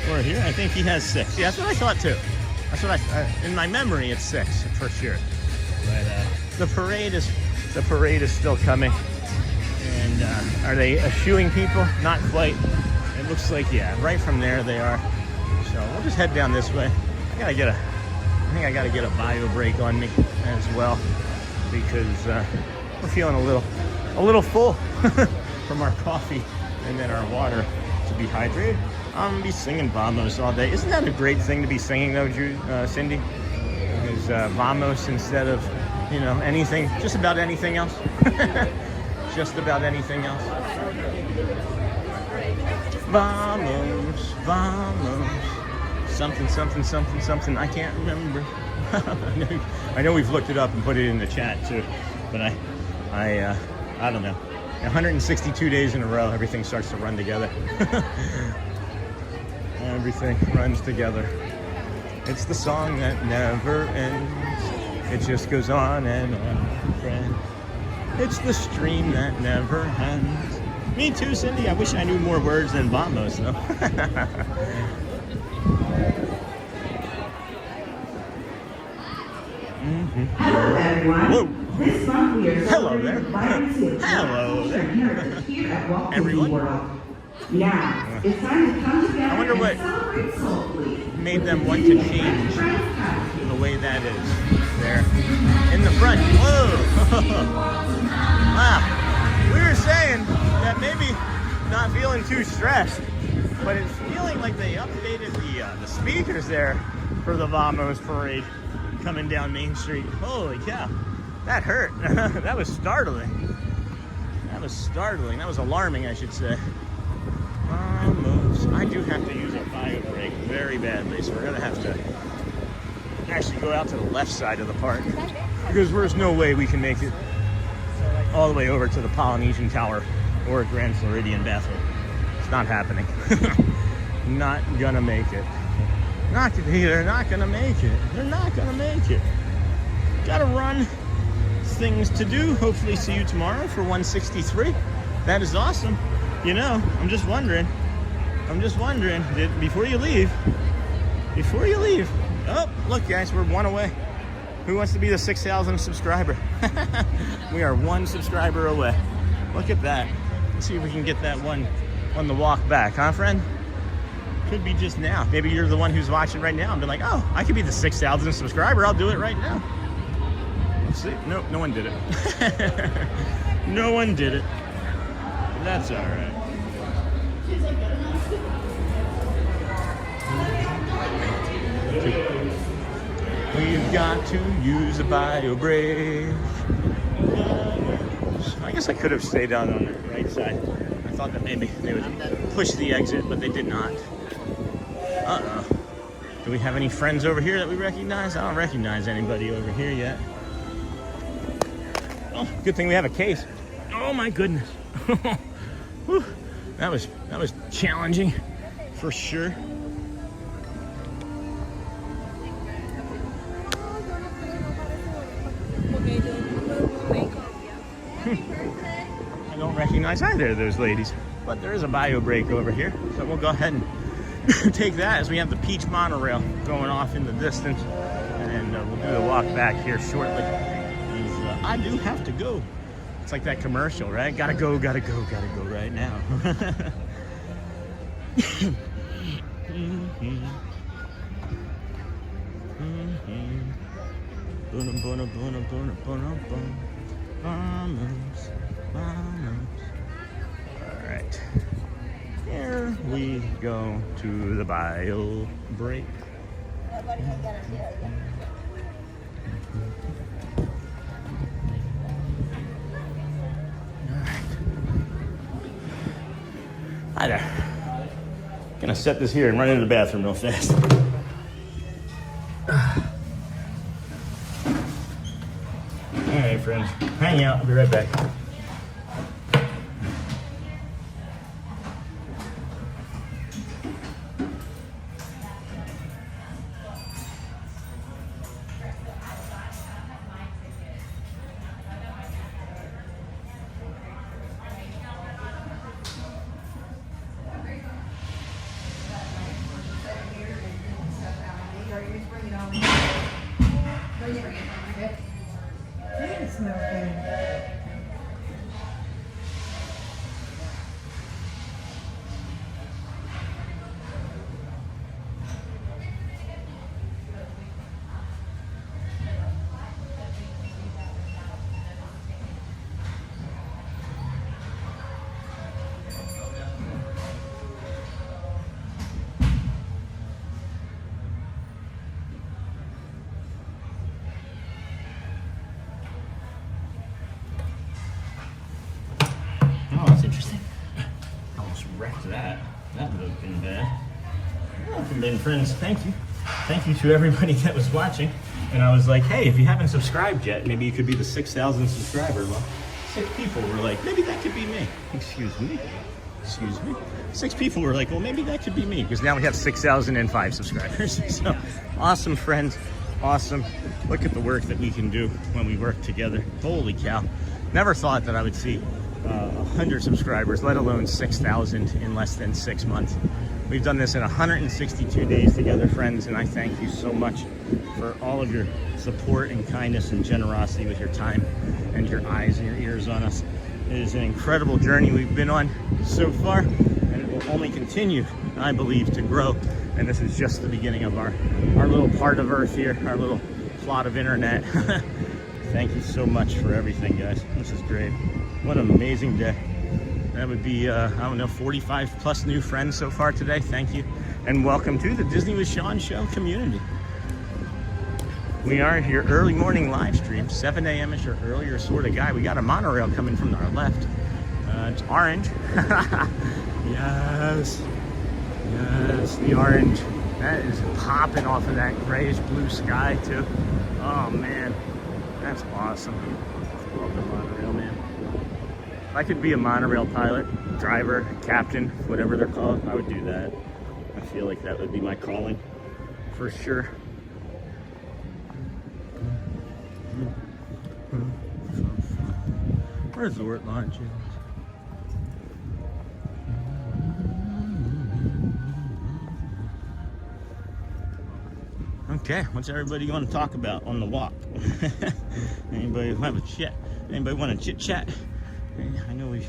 S10: We're here. I think he has 6. Yeah, that's what I thought too. That's what in my memory, it's 6 for sure. But the parade is still coming. And are they eschewing people? Not quite. It looks like, yeah, right from there they are. So we'll just head down this way. I think I gotta get a bio break on me as well, because we're feeling a little full from our coffee and then our water to be hydrated. I'm gonna be singing Vamos all day. Isn't that a great thing to be singing though, Cindy? Is Vamos instead of, you know, anything, just about anything else. Just about anything else. Vamos, vamos, something, something, something, something. I can't remember. I know we've looked it up and put it in the chat too, but I don't know. 162 days in a row, everything starts to run together. Everything runs together. It's the song that never ends. It just goes on and on, friend. It's the stream that never ends. Me too, Cindy. I wish I knew more words than Vamos, though.
S8: Hello, everyone.
S10: Whoa.
S8: This month we are
S10: Hello there.
S8: celebrating the vibrancy of
S10: Hello there.
S8: heritage here at Walt Disney
S10: Everyone.
S8: World. Now, it's time to come together
S10: I wonder what
S8: and celebrate soulfully.
S10: made them want to change the way that is. There. In the front. Whoa. Wow. We were saying that maybe not feeling too stressed, but it's feeling like they updated the speakers there for the Vamos parade coming down Main Street. Holy cow. That hurt. That was startling. That was startling. That was alarming, I should say. Vamos. I do have to use a bio brake very badly, so we're going to have to actually go out to the left side of the park because there's no way we can make it all the way over to the Polynesian Tower or Grand Floridian bathroom. It's not happening. Not gonna make it. They're not gonna make it. They're not gonna make it. Gotta run. Things to do. Hopefully see you tomorrow for 163. That is awesome. You know, I'm just wondering, before you leave, oh, look guys, we're one away. Who wants to be the 6,000th subscriber? We are one subscriber away. Look at that. Let's see if we can get that one on the walk back, huh, friend? Could be just now. Maybe you're the one who's watching right now and be like, oh, I could be the 6,000th subscriber. I'll do it right now. Let's see. No one did it. No one did it. That's all right. We've got to use a bio brake. I guess I could have stayed down on the right side. I thought that maybe they would push the exit, but they did not. Uh-oh. Do we have any friends over here that we recognize? I don't recognize anybody over here yet. Oh, good thing we have a case. Oh my goodness. Whew. That was challenging for sure. I don't recognize either of those ladies, but there is a bio brake over here, so we'll go ahead and take that as we have the Peach monorail going off in the distance, and we'll do the walk back here shortly. I do have to go. It's like that commercial, right? Gotta go right now. Alright. Here we go to the bio break. Hi there. Gonna set this here and run into the bathroom real fast. Alright, friends. Hang out. I'll be right back. And friends, thank you. Thank you to everybody that was watching. And I was like, hey, if you haven't subscribed yet, maybe you could be the 6,000 subscriber. Well, 6 people were like, maybe that could be me. Excuse me. 6 people were like, well, maybe that could be me, because now we have 6,005 subscribers. So awesome, friends. Awesome. Look at the work that we can do when we work together. Holy cow. Never thought that I would see 100 subscribers, let alone 6,000 in less than 6 months. We've done this in 162 days together, friends, and I thank you so much for all of your support and kindness and generosity with your time and your eyes and your ears on us. It is an incredible journey we've been on so far, and it will only continue, I believe, to grow. And this is just the beginning of our little part of Earth here, our little plot of internet. Thank you so much for everything, guys. This is great. What an amazing day. That would be, I don't know, 45 plus new friends so far today. Thank you. And welcome to the Disney with Sean Show community. We are here early morning live stream, 7 a.m.-ish or earlier sort of guy. We got a monorail coming from our left. It's orange. Yes. Yes, the orange. That is popping off of that grayish blue sky too. Oh man, that's awesome. Love the monorail, man. If I could be a monorail pilot, driver, captain, whatever they're called, I would do that. I feel like that would be my calling, for sure. Resort launches. Okay, what's everybody want to talk about on the walk? Anybody have a chat? Anybody want to chit chat? I know we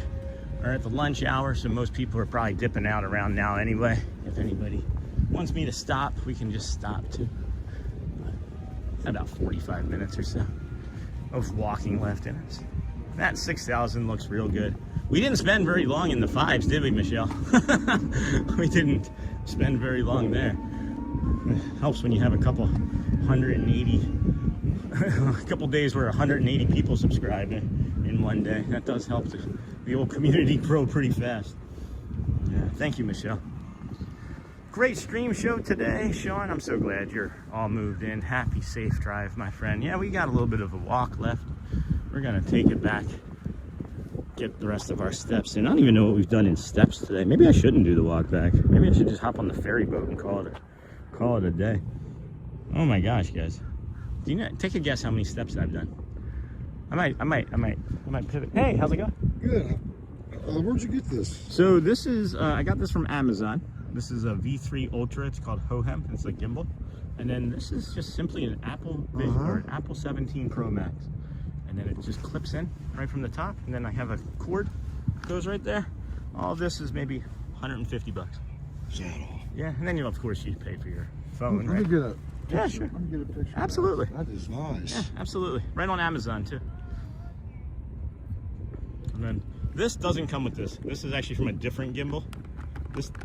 S10: are at the lunch hour, so most people are probably dipping out around now anyway. If anybody wants me to stop, we can just stop too. About 45 minutes or so of walking left in us. That 6,000 looks real good. We didn't spend very long in the 5s, did we, Michelle? We didn't spend very long there. It helps when you have a couple 180, a couple days where 180 people subscribe in one day. That does help the old community grow pretty fast. Yeah, thank you, Michelle. Great stream show today, Sean. I'm so glad you're all moved in. Happy, safe drive, my friend. Yeah, we got a little bit of a walk left. We're gonna take it back, get the rest of our steps in. I don't even know what we've done in steps today. Maybe I shouldn't do the walk back. Maybe I should just hop on the ferry boat and call it a day. Oh my gosh, guys. Do you know, take a guess how many steps I've done? I might pivot. Hey, how's it going?
S12: Good. Where'd you get this?
S10: So this is, I got this from Amazon. This is a V3 Ultra. It's called Hohem. It's a gimbal. And then this is just simply an Apple Vision or an Apple 17 Pro Max. And then it just clips in right from the top. And then I have a cord goes right there. All this is maybe 150 bucks. Yeah, and then you, of course, you pay for your phone, right?
S12: Let me get a picture.
S10: Yeah, sure.
S12: Let me get a picture.
S10: Absolutely.
S12: That is nice.
S10: Yeah, absolutely. Right on Amazon, too. And then this doesn't come with this. This is actually from a different gimbal.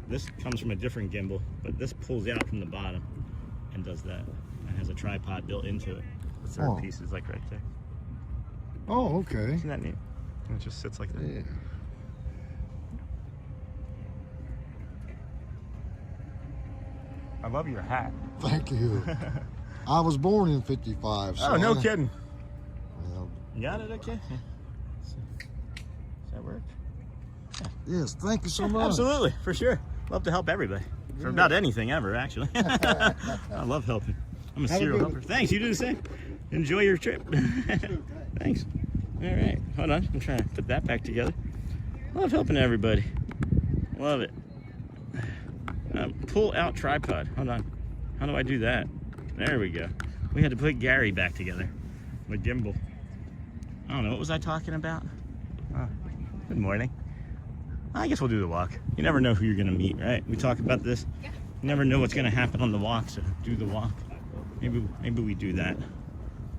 S10: This comes from a different gimbal, but this pulls out from the bottom and does that. It has a tripod built into it. The third piece is like right there.
S12: Oh, okay.
S10: Isn't that neat? And it just sits like that.
S12: Yeah.
S10: I love your hat.
S12: Thank you. I was born in 55. So
S10: oh, no kidding.
S12: Well,
S10: you got it okay? Yeah. Does that work? Yeah.
S12: Yes, thank you so much.
S10: Absolutely, for sure. Love to help everybody. For about anything ever, actually. I love helping. I'm a serial helper. Thanks, you do the same. Enjoy your trip. Thanks. All right, hold on. I'm trying to put that back together. Love helping everybody. Love it. Pull out tripod. Hold on. How do I do that? There we go. We had to put Gary back together with gimbal. I don't know. What was I talking about? Oh, good morning. I guess we'll do the walk. You never know who you're going to meet, right? We talk about this. You never know what's going to happen on the walk, so do the walk. Maybe we do that.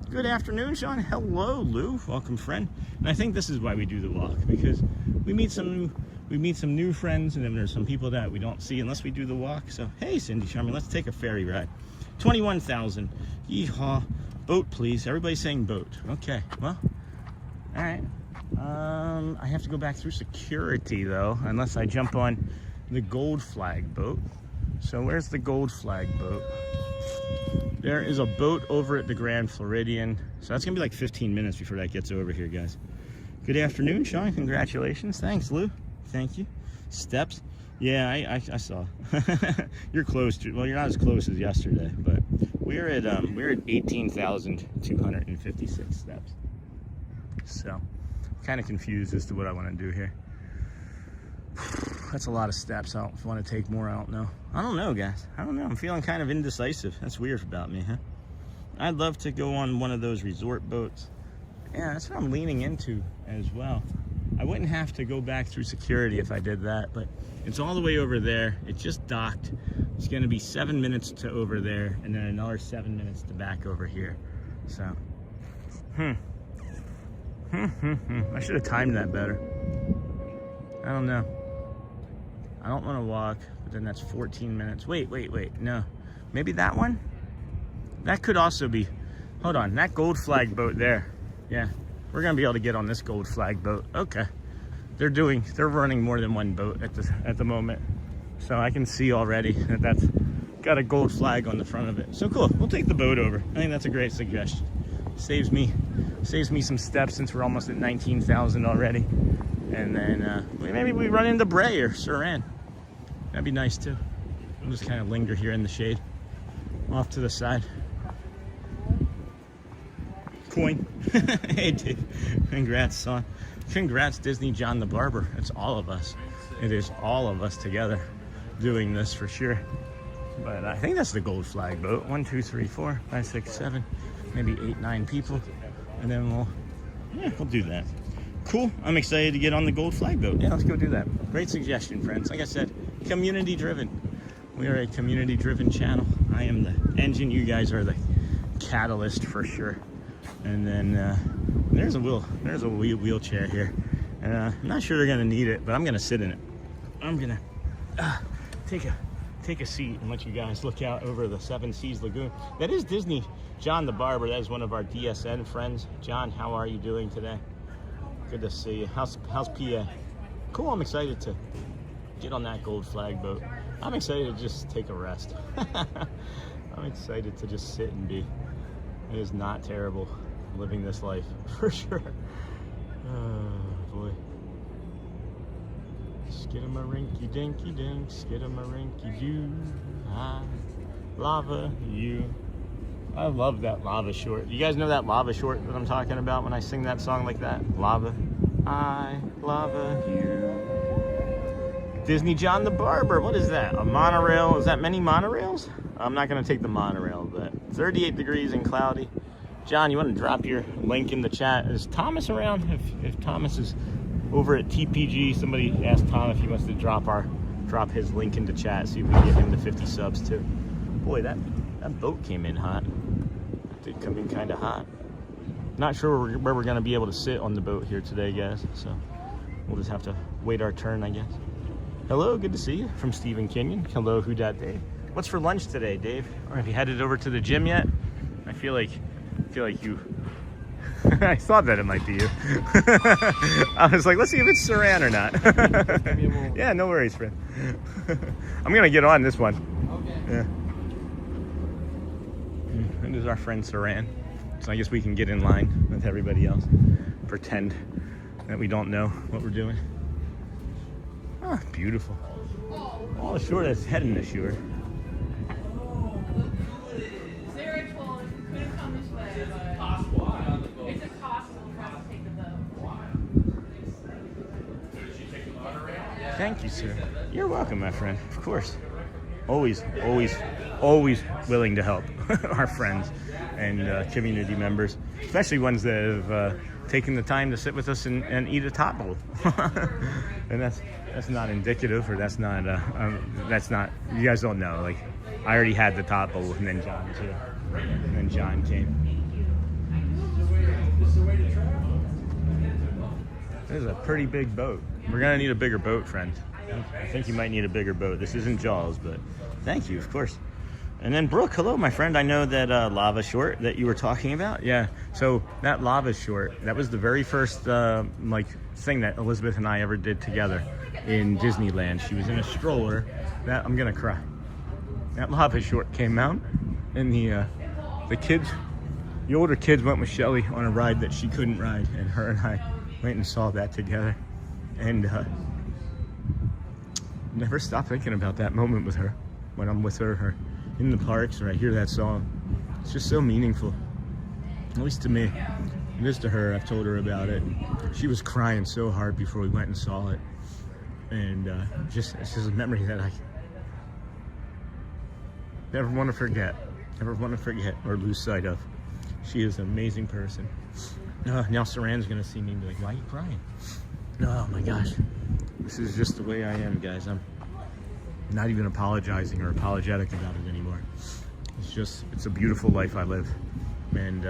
S10: Good afternoon, Sean. Hello, Lou. Welcome, friend. And I think this is why we do the walk, because we meet some new friends, and then there's some people that we don't see unless we do the walk. So, hey, Cindy Charming, let's take a ferry ride. 21,000. Yeehaw. Boat, please. Everybody's saying boat. Okay, well, all right. I have to go back through security, though, unless I jump on the gold flag boat. So where's the Gold Flag boat? There is a boat over at the Grand Floridian. So that's gonna be like 15 minutes before that gets over here, guys. Good afternoon, Sean. Congratulations. Thanks, Lou. Thank you. Steps. Yeah, I saw. You're close to. Well, you're not as close as yesterday, but we're at 18,256 steps. So, kind of confused as to what I want to do here. That's a lot of steps. I don't want to take more. I don't know. I don't know, guys. I don't know. I'm feeling kind of indecisive. That's weird about me, huh? I'd love to go on one of those resort boats. Yeah, that's what I'm leaning into as well. I wouldn't have to go back through security if I did that, but it's all the way over there. It just docked. It's going to be 7 minutes to over there, and then another 7 minutes to back over here. So, I should have timed that better. I don't know. I don't want to walk, but then that's 14 minutes. Wait, no. Maybe that one? That could also be, hold on, that Gold Flag boat there. Yeah, we're gonna be able to get on this Gold Flag boat. Okay. They're running more than one boat at the moment. So I can see already that that's got a gold flag on the front of it. So cool, we'll take the boat over. I think that's a great suggestion. Saves me some steps since we're almost at 19,000 already. And then maybe we run into Bray or Saran. That'd be nice too. We'll just kind of linger here in the shade, off to the side. Coin. Hey, Dave. Congrats, son. Congrats, Disney John the Barber. It's all of us. It is all of us together doing this for sure. But I think that's the Gold Flag boat. 1, 2, 3, 4, 5, 6, 7, maybe 8, 9 people. And then we'll do that. Cool. I'm excited to get on the Gold Flag boat. Yeah, let's go do that. Great suggestion, friends. Like I said, community driven. We are a community driven channel. I am the engine. You guys are the catalyst for sure. And then there's a wheelchair here. I'm not sure they're gonna need it, but I'm gonna sit in it. I'm gonna take a seat and let you guys look out over the Seven Seas Lagoon. That is Disney John the Barber. That is one of our DSN friends. John, how are you doing today? Good to see you. How's PA? Cool. I'm excited to get on that Gold Flag boat. I'm excited to just take a rest. I'm excited to just sit and be. It is not terrible living this life, for sure. Oh, boy. Skidamarinky dinky dink, skidamarinky doo. I lava you. I love that lava short. You guys know that lava short that I'm talking about when I sing that song like that? Lava. I lava you. Disney John the Barber. What is that? A monorail? Is that many monorails? I'm not going to take the monorail, but 38 degrees and cloudy. John, you want to drop your link in the chat? Is Thomas around? If Thomas is over at TPG, somebody asked Tom if he wants to drop his link into chat, see if we can get him to 50 subs too. Boy, that boat came in hot. It did come in kind of hot. Not sure where we're going to be able to sit on the boat here today, guys. So we'll just have to wait our turn, I guess. Hello, good to see you from Stephen Kenyon. Hello, who dat Dave? What's for lunch today, Dave? Or have you headed over to the gym yet? I feel like you. I thought that it might be you. I was like, let's see if it's Saran or not. Yeah, no worries, friend. I'm gonna get on this one. Okay. Yeah. And there's our friend Saran. So I guess we can get in line with everybody else. Pretend that we don't know what we're doing. Ah, beautiful. All ashore that's heading ashore. Thank you, sir. You're welcome, my friend. Of course. Always willing to help our friends and community members, especially ones that have taken the time to sit with us and eat a top bowl. And that's not indicative, or that's not. You guys don't know. Like, I already had the top bowl, and then John was here, and then John came. This is a pretty big boat. We're gonna need a bigger boat, friend. I think you might need a bigger boat. This isn't Jaws, but thank you, of course. And then Brooke, hello, my friend. I know that lava short that you were talking about. Yeah, so that lava short, that was the very first thing that Elizabeth and I ever did together in Disneyland. She was in a stroller. I'm gonna cry. that lava short came out, and the kids, the older kids went with Shelly on a ride that she couldn't ride, and her and I went and saw that together, and never stop thinking about that moment with her when I'm with her or in the parks or I hear that song. It's just so meaningful, at least to me. It is to her. I've told her about it. She was crying so hard before we went and saw it, and it's just a memory that I never want to forget, or lose sight of. She is an amazing person. Now Saran's gonna see me and be like, why are you crying? Oh my gosh, this is just the way I am, guys. I'm not even apologizing or apologetic about it anymore. It's a beautiful life I live, and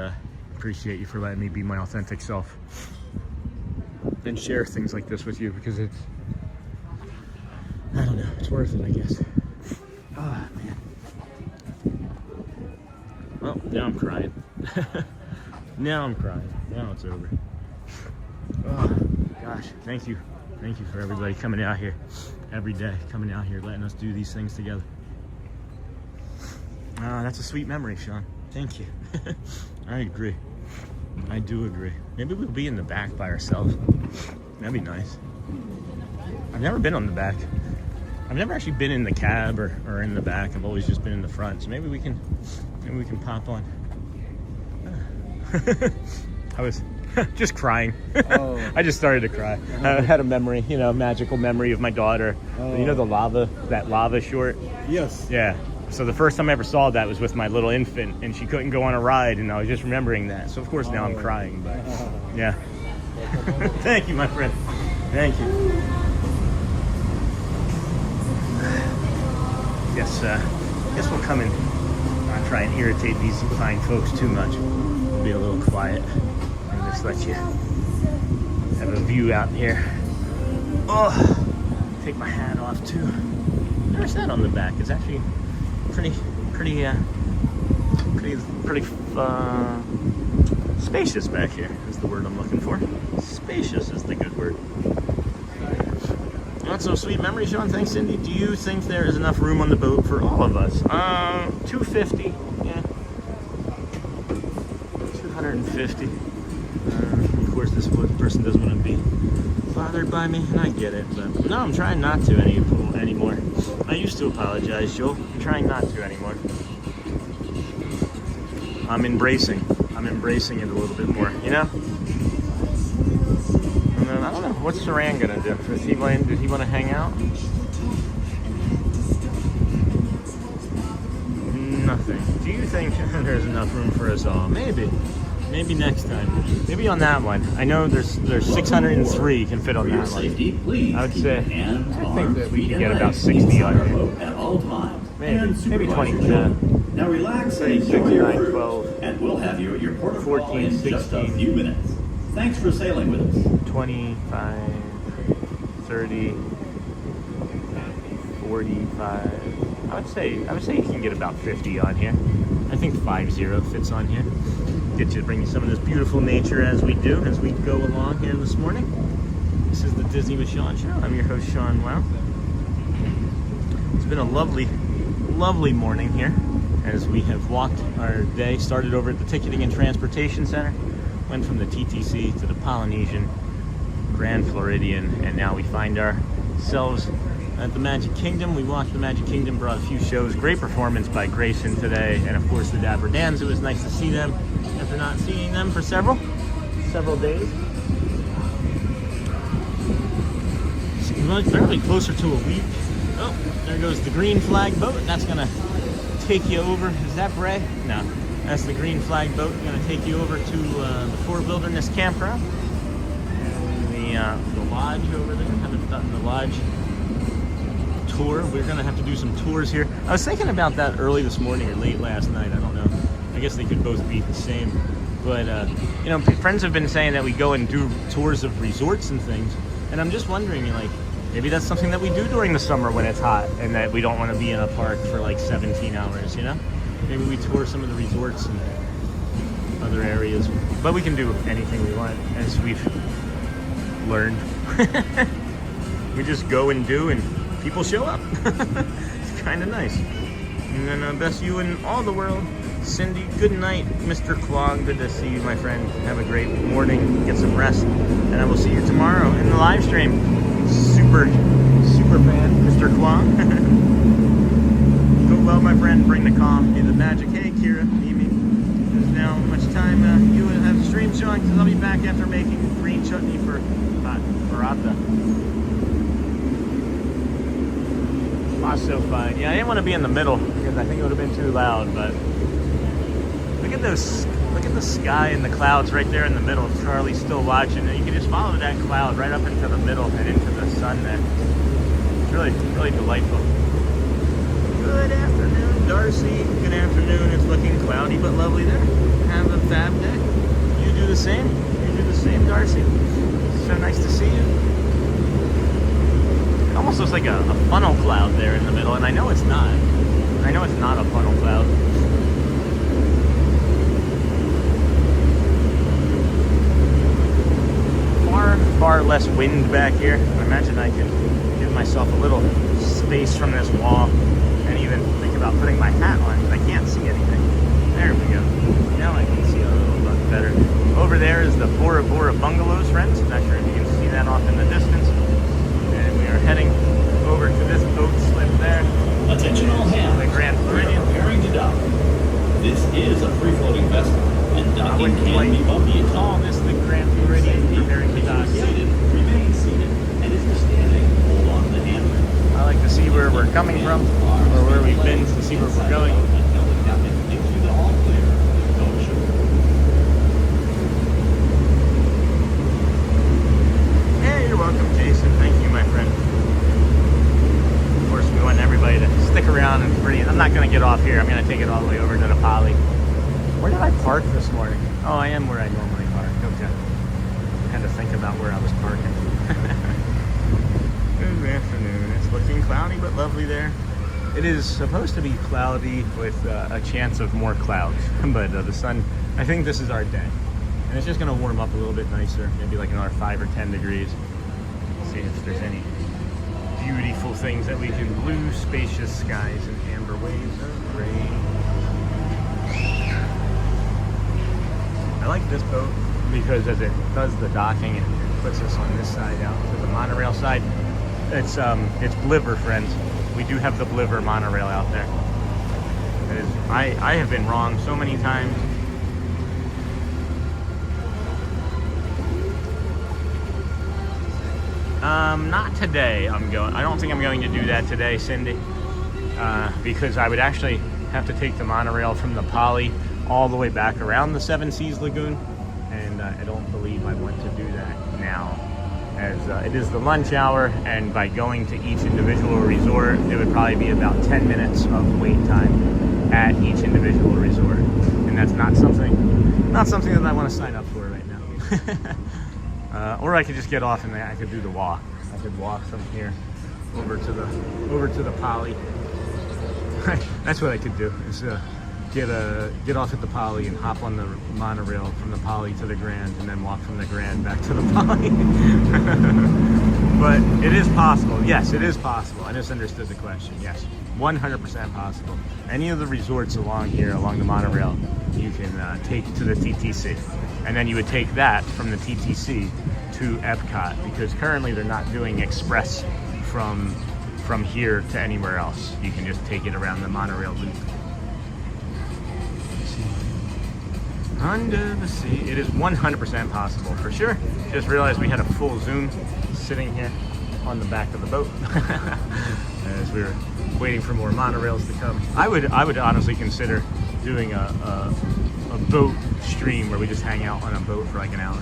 S10: appreciate you for letting me be my authentic self and share things like this with you, because I don't know, it's worth it, I guess. Oh man. Well, now I'm crying. Now it's over. Oh gosh, thank you for everybody coming out here every day, letting us do these things together. That's a sweet memory, Sean. Thank you. I agree. I do agree. Maybe we'll be in the back by ourselves. That'd be nice. I've never been on the back. I've never actually been in the cab or in the back. I've always just been in the front. So maybe we can pop on. I was just crying.
S2: Oh.
S10: I just started to cry. I had a memory, magical memory of my daughter.
S2: Oh.
S10: You know that lava short?
S2: Yes.
S10: Yeah. So the first time I ever saw that was with my little infant, and she couldn't go on a ride, and I was just remembering that. So of course now I'm crying, but yeah. Thank you, my friend. Thank you. Guess we'll come and not try and irritate these fine folks too much. We'll be a little quiet and just let you have a view out here. Oh, take my hat off too. There's that on the back. It's actually pretty spacious back here is the word I'm looking for. Spacious is the good word. That's some sweet memories, Sean. Thanks, Cindy. Do you think there is enough room on the boat for all of us? 250. Yeah. 250. Of course, this person doesn't want to be bothered by me, and I get it. But no, I'm trying not to anymore. I used to apologize, Joel. I'm trying not to anymore. I'm embracing it a little bit more, And then, I don't know, what's Saran gonna do? Did he want to hang out? Nothing. Do you think there's enough room for us all? Maybe next time. Maybe on that one. I know there's 603 can fit on that one. I would say, I think that we can get about 60 on here.
S9: At all times.
S10: Maybe 20%.
S9: Now relax and enjoy your cruise, and we'll have you at your port of call in just a few minutes. Thanks for sailing with us.
S10: 25, 30, 45. I would say you can get about 50 on here. I think 50 fits on here. Get you to bring you some of this beautiful nature as we go along here this morning. This is the Disney with Sean show. I'm your host, Sean Wow. It's been a lovely morning here as we have walked our day. Started over at the Ticketing and Transportation Center, went from the TTC to the Polynesian, Grand Floridian, and now we find ourselves at the Magic Kingdom. We walked the Magic Kingdom, brought a few shows. Great performance by Grayson today, and of course the Dapper Dans. It was nice to see them after not seeing them for several days. Fairly closer to a week. Oh, there goes the green flag boat. That's gonna take you over. Is that Bray? No, that's the green flag boat. Gonna take you over to the Fort Wilderness Campground. The lodge over there. Haven't done the lodge tour. We're gonna have to do some tours here. I was thinking about that early this morning or late last night. I don't know. I guess they could both be the same. But friends have been saying that we go and do tours of resorts and things, and I'm just wondering, maybe that's something that we do during the summer when it's hot and that we don't want to be in a park for like 17 hours. Maybe we tour some of the resorts and other areas, but we can do anything we want, as we've learned. We just go and do, and people show up. It's kind of nice. And then best you in all the world. Cindy, good night. Mr. Klong, good to see you, my friend. Have a great morning. Get some rest. And I will see you tomorrow in the live stream. Super fan, Mr. Klong. Go well, my friend. Bring the calm. Be the magic. Hey, Kira, Mimi. There's now much time you will have stream showing because I'll be back after making green chutney for hot paratha. Spa's so fine. Yeah, I didn't want to be in the middle because I think it would have been too loud, but look at those. Look at the sky and the clouds right there in the middle. Charlie's still watching, and you can just follow that cloud right up into the middle and into the sun there. It's really delightful. Good afternoon, Darcy. Good afternoon. It's looking cloudy but lovely there. Have a fab day. You do the same. You do the same, Darcy. So nice to see you. It almost looks like a funnel cloud there in the middle, and I know it's not. I know it's not a funnel cloud. Far less wind back here. I imagine I can give myself a little space from this wall and even think about putting my hat on because I can't see anything. There we go. Now I can see a little bit better. Over there is the Bora Bora Bungalows, friends. Not sure if you can see that off in the distance. And we are heading over to this boat slip there.
S9: Attention all hands.
S10: The Grand Floridian.
S9: Preparing to dock. This is a free-floating vessel, and docking can be bumpy at
S10: Call this the Grand Floridian preparing to dock.
S9: Seated, remain seated, and if you're standing, hold on to the handle.
S10: I like to see where we're coming from, or where we've been, to see where we're going.
S9: Into the all clear. No sugar.
S10: Hey, you're welcome, Jason. Thank you, my friend. Of course, we want everybody to stick around and breathe. I'm not going to get off here. I'm going to take it all the way over to the Poly. Where did I park this morning? Oh, I am where I normally park. Okay. I had to think about where I was parking. Good afternoon. It's looking cloudy but lovely there. It is supposed to be cloudy with a chance of more clouds, but the sun, I think this is our day. And it's just going to warm up a little bit nicer, maybe like another 5 or 10 degrees. See if there's any beautiful things that we can. Blue, spacious skies and amber waves of rain. I like this boat because as it does the docking, it puts us on this side out to the monorail side. It's Bliver, friends. We do have the Bliver monorail out there. It is, I have been wrong so many times. Not today. I don't think I'm going to do that today, Cindy, because I would actually have to take the monorail from the Poly all the way back around the Seven Seas Lagoon, and I don't believe I want to do that now, as it is the lunch hour, and by going to each individual resort, it would probably be about 10 minutes of wait time at each individual resort, and that's not something that I want to sign up for right now. Or I could just get off and I could do the walk. I could walk from here over to the Poly. That's what I could do. Is get off at the Poly and hop on the monorail from the Poly to the Grand, and then walk from the Grand back to the Poly. But it is possible. Yes, it is possible. I just understood the question. Yes, 100% possible. Any of the resorts along here, along the monorail, you can take to the TTC, and then you would take that from the TTC to Epcot, because currently they're not doing express from here to anywhere else. You can just take it around the monorail loop. Under the sea. It is 100% possible, for sure. Just realized we had a full zoom sitting here on the back of the boat as we were waiting for more monorails to come. I would honestly consider doing a boat stream where we just hang out on a boat for like an hour.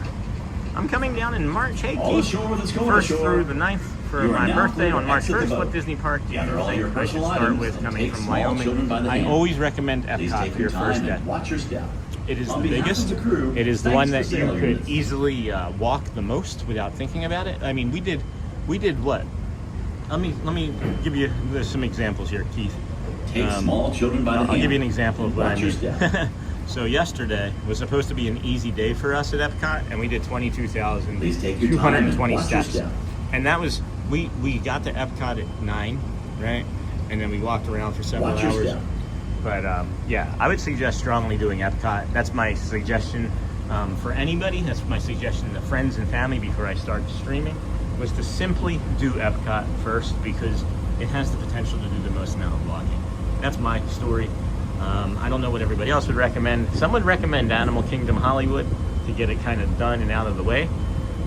S10: I'm coming down in March. Hey, Keith. 1st through the 9th for my birthday on March 1st. What Disney park do you think I should start with coming from Wyoming? I always recommend Epcot for your first day.
S9: Watch your step.
S10: It is the biggest. It is the one that you could easily walk the most without thinking about it. I mean, we did what? Let me give you some examples here, Keith.
S9: Take small children by the hand.
S10: I'll give you an example of what I mean.
S9: Watch your step.
S10: So yesterday was supposed to be an easy day for us at Epcot, and we did 22,220 steps. And that was, we got to Epcot at 9, right? And then we walked around for several hours. But yeah, I would suggest strongly doing Epcot. That's my suggestion for anybody. That's my suggestion to friends and family before I start streaming, was to simply do Epcot first, because it has the potential to do the most amount of vlogging. That's my story. I don't know what everybody else would recommend. Some would recommend Animal Kingdom Hollywood to get it kind of done and out of the way.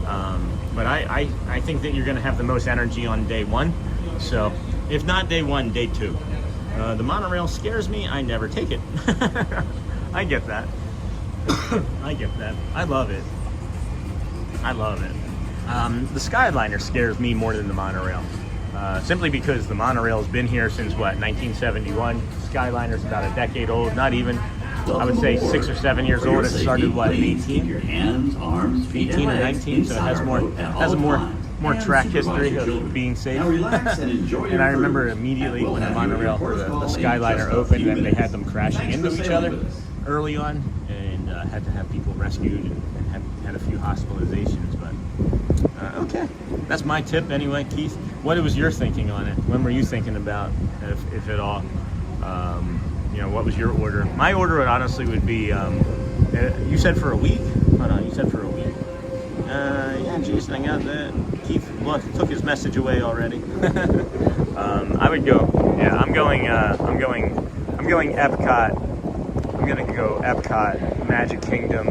S10: But I think that you're going to have the most energy on day one. So if not day one, day two. The monorail scares me. I never take it. I get that. I get that. I love it. I love it. The Skyliner scares me more than the monorail. Simply because the monorail has been here since, what, 1971? Skyliner's about a decade old, not even. I would say 6 or 7 years old. It started, what, in 18? 18 or 19, so it has a more track history of being safe. And I remember immediately when the monorail, or the Skyliner opened, that they had them crashing into each other early on, and had to have people rescued, and had a few hospitalizations. But okay, that's my tip anyway. Keith, what was your thinking on it? When were you thinking about, if at all? You know, what was your order? My order honestly would be, you said for a week? Hold on, you said for a week. Yeah, Jason, I got that. Keith took his message away already. I would go, yeah, I'm going Epcot. I'm gonna go Epcot, Magic Kingdom,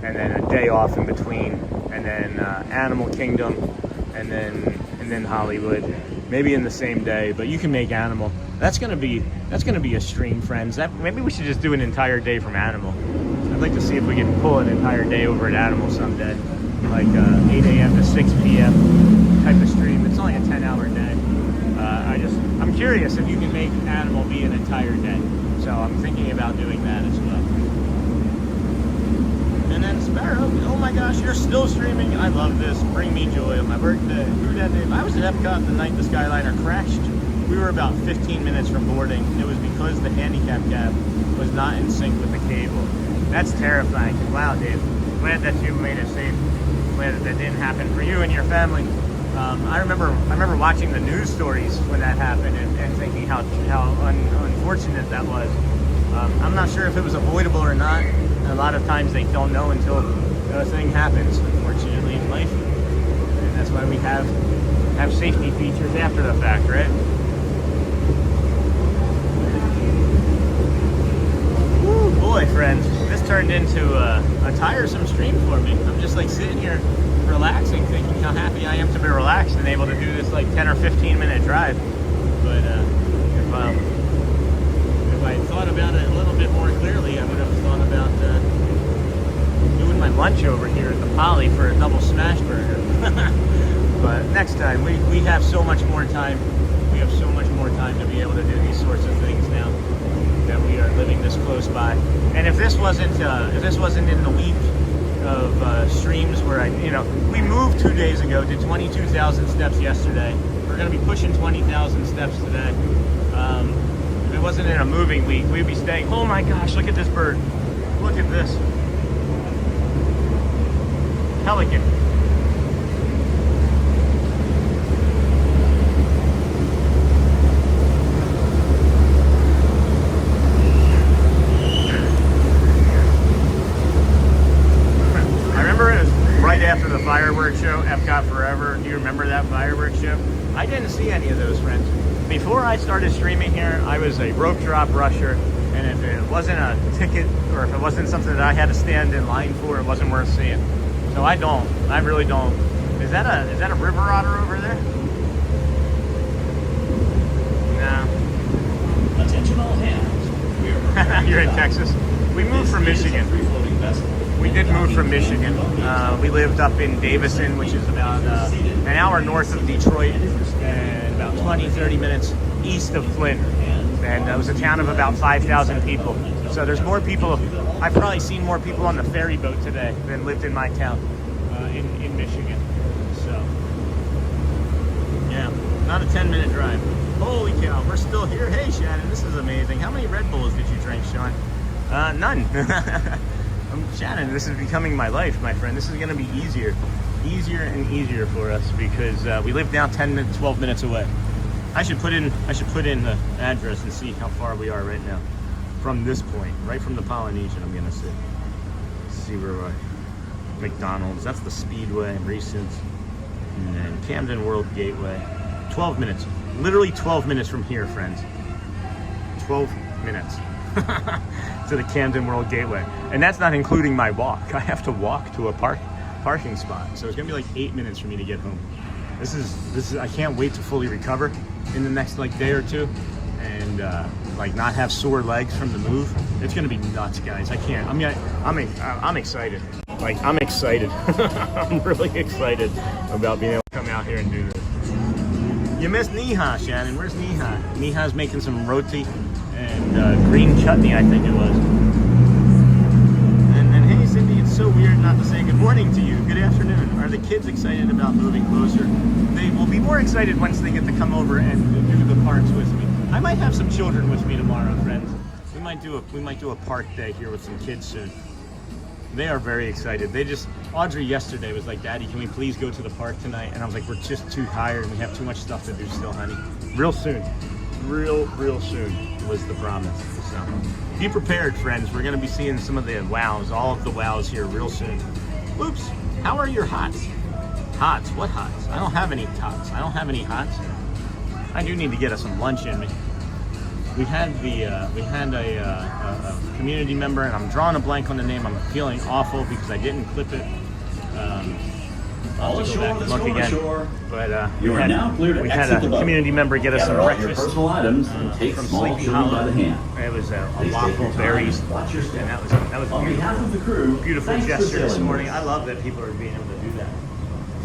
S10: and then a day off in between, and then Animal Kingdom, and then Hollywood, maybe in the same day. But you can make Animal. That's gonna be a stream, friends. Maybe we should just do an entire day from Animal. I'd like to see if we can pull an entire day over at Animal someday, like 8 a.m. to 6 p.m. type of stream. It's only a 10-hour day. I'm curious if you can make Animal be an entire day. So I'm thinking about doing that as well. And then Sparrow, oh my gosh, you're still streaming. I love this. Bring me joy on my birthday. I was at Epcot the night the Skyliner crashed. We were about 15 minutes from boarding. It was because the handicap cab was not in sync with the cable. That's terrifying. Wow, Dave. Glad that you made it safe. Glad that didn't happen for you and your family. I remember watching the news stories when that happened and thinking how unfortunate that was. I'm not sure if it was avoidable or not. A lot of times they don't know until a thing happens, unfortunately, in life. And that's why we have safety features after the fact, right? Woo, boy, friends, this turned into a tiresome stream for me. I'm just like sitting here relaxing, thinking how happy I am to be relaxed and able to do this like 10 or 15 minute drive. But if I had thought about it a little bit more clearly, I would have thought about doing my lunch over here at the Poly for a double smash burger. But next time, we have so much more time. We have so much more time to be able to do these sorts of things now that we are living this close by. And if this wasn't in the week of streams where we moved 2 days ago, did 22,000 steps yesterday. We're going to be pushing 20,000 steps today. If it wasn't in a moving week, we'd be staying. Oh my gosh, look at this bird. Look at this. Pelican. After the fireworks show, Epcot Forever. Do you remember that fireworks show? I didn't see any of those, friends. Before I started streaming here, I was a rope drop rusher, and if it wasn't a ticket or if it wasn't something that I had to stand in line for, it wasn't worth seeing. So I really don't. Is that a river otter over there? No.
S4: Attention all hands.
S10: You're in Texas. We moved from Michigan. We did move from Michigan. We lived up in Davison, which is about an hour north of Detroit and about 20-30 minutes east of Flint. And it was a town of about 5,000 people. So there's more people. I've probably seen more people on the ferry boat today than lived in my town in Michigan. So, yeah, not a 10-minute drive. Holy cow, we're still here. Hey, Shannon, this is amazing. How many Red Bulls did you drink, Sean? None. Shannon, this is becoming my life, my friend. This is going to be easier and easier for us because we live now 12 minutes away. I should put in the address and see how far we are right now. from this point, right from the Polynesian, I'm gonna see. See where McDonald's, that's the Speedway, Reese's, and then Camden World Gateway. 12 minutes, literally 12 minutes from here, friends. 12 minutes to the Camden World Gateway. And that's not including my walk. I have to walk to a parking spot. So it's gonna be like 8 minutes for me to get home. This is, I can't wait to fully recover in the next like day or two and like not have sore legs from the move. It's gonna be nuts, guys. I can't, I'm excited. Like, I'm excited. I'm really excited about being able to come out here and do this. You missed Neha, Shannon. Where's Neha? Neha's making some roti and green chutney, I think it was. And then, hey, Cindy, it's so weird not to say good morning to you. Good afternoon. Are the kids excited about moving closer? They will be more excited once they get to come over and do the parks with me. I might have some children with me tomorrow, friends. We might do a park day here with some kids soon. They are very excited. Audrey yesterday was like, Daddy, can we please go to the park tonight? And I was like, we're just too tired and we have too much stuff to do still, honey. Real soon. Real soon was the promise. So be prepared, friends. We're gonna be seeing some of the wows, all of the wows here real soon. Oops, how are your hots? Hots, what hots? I don't have any tots. I don't have any hots. I do need to get us some lunch in me. We had a community member, and I'm drawing a blank on the name. I'm feeling awful because I didn't clip it. I'll have to go back and look again. But we had a community member get us some breakfast from Sleepy Hollow. It was a waffle, berries, and that was a beautiful gesture this morning. I love that people are being able to do that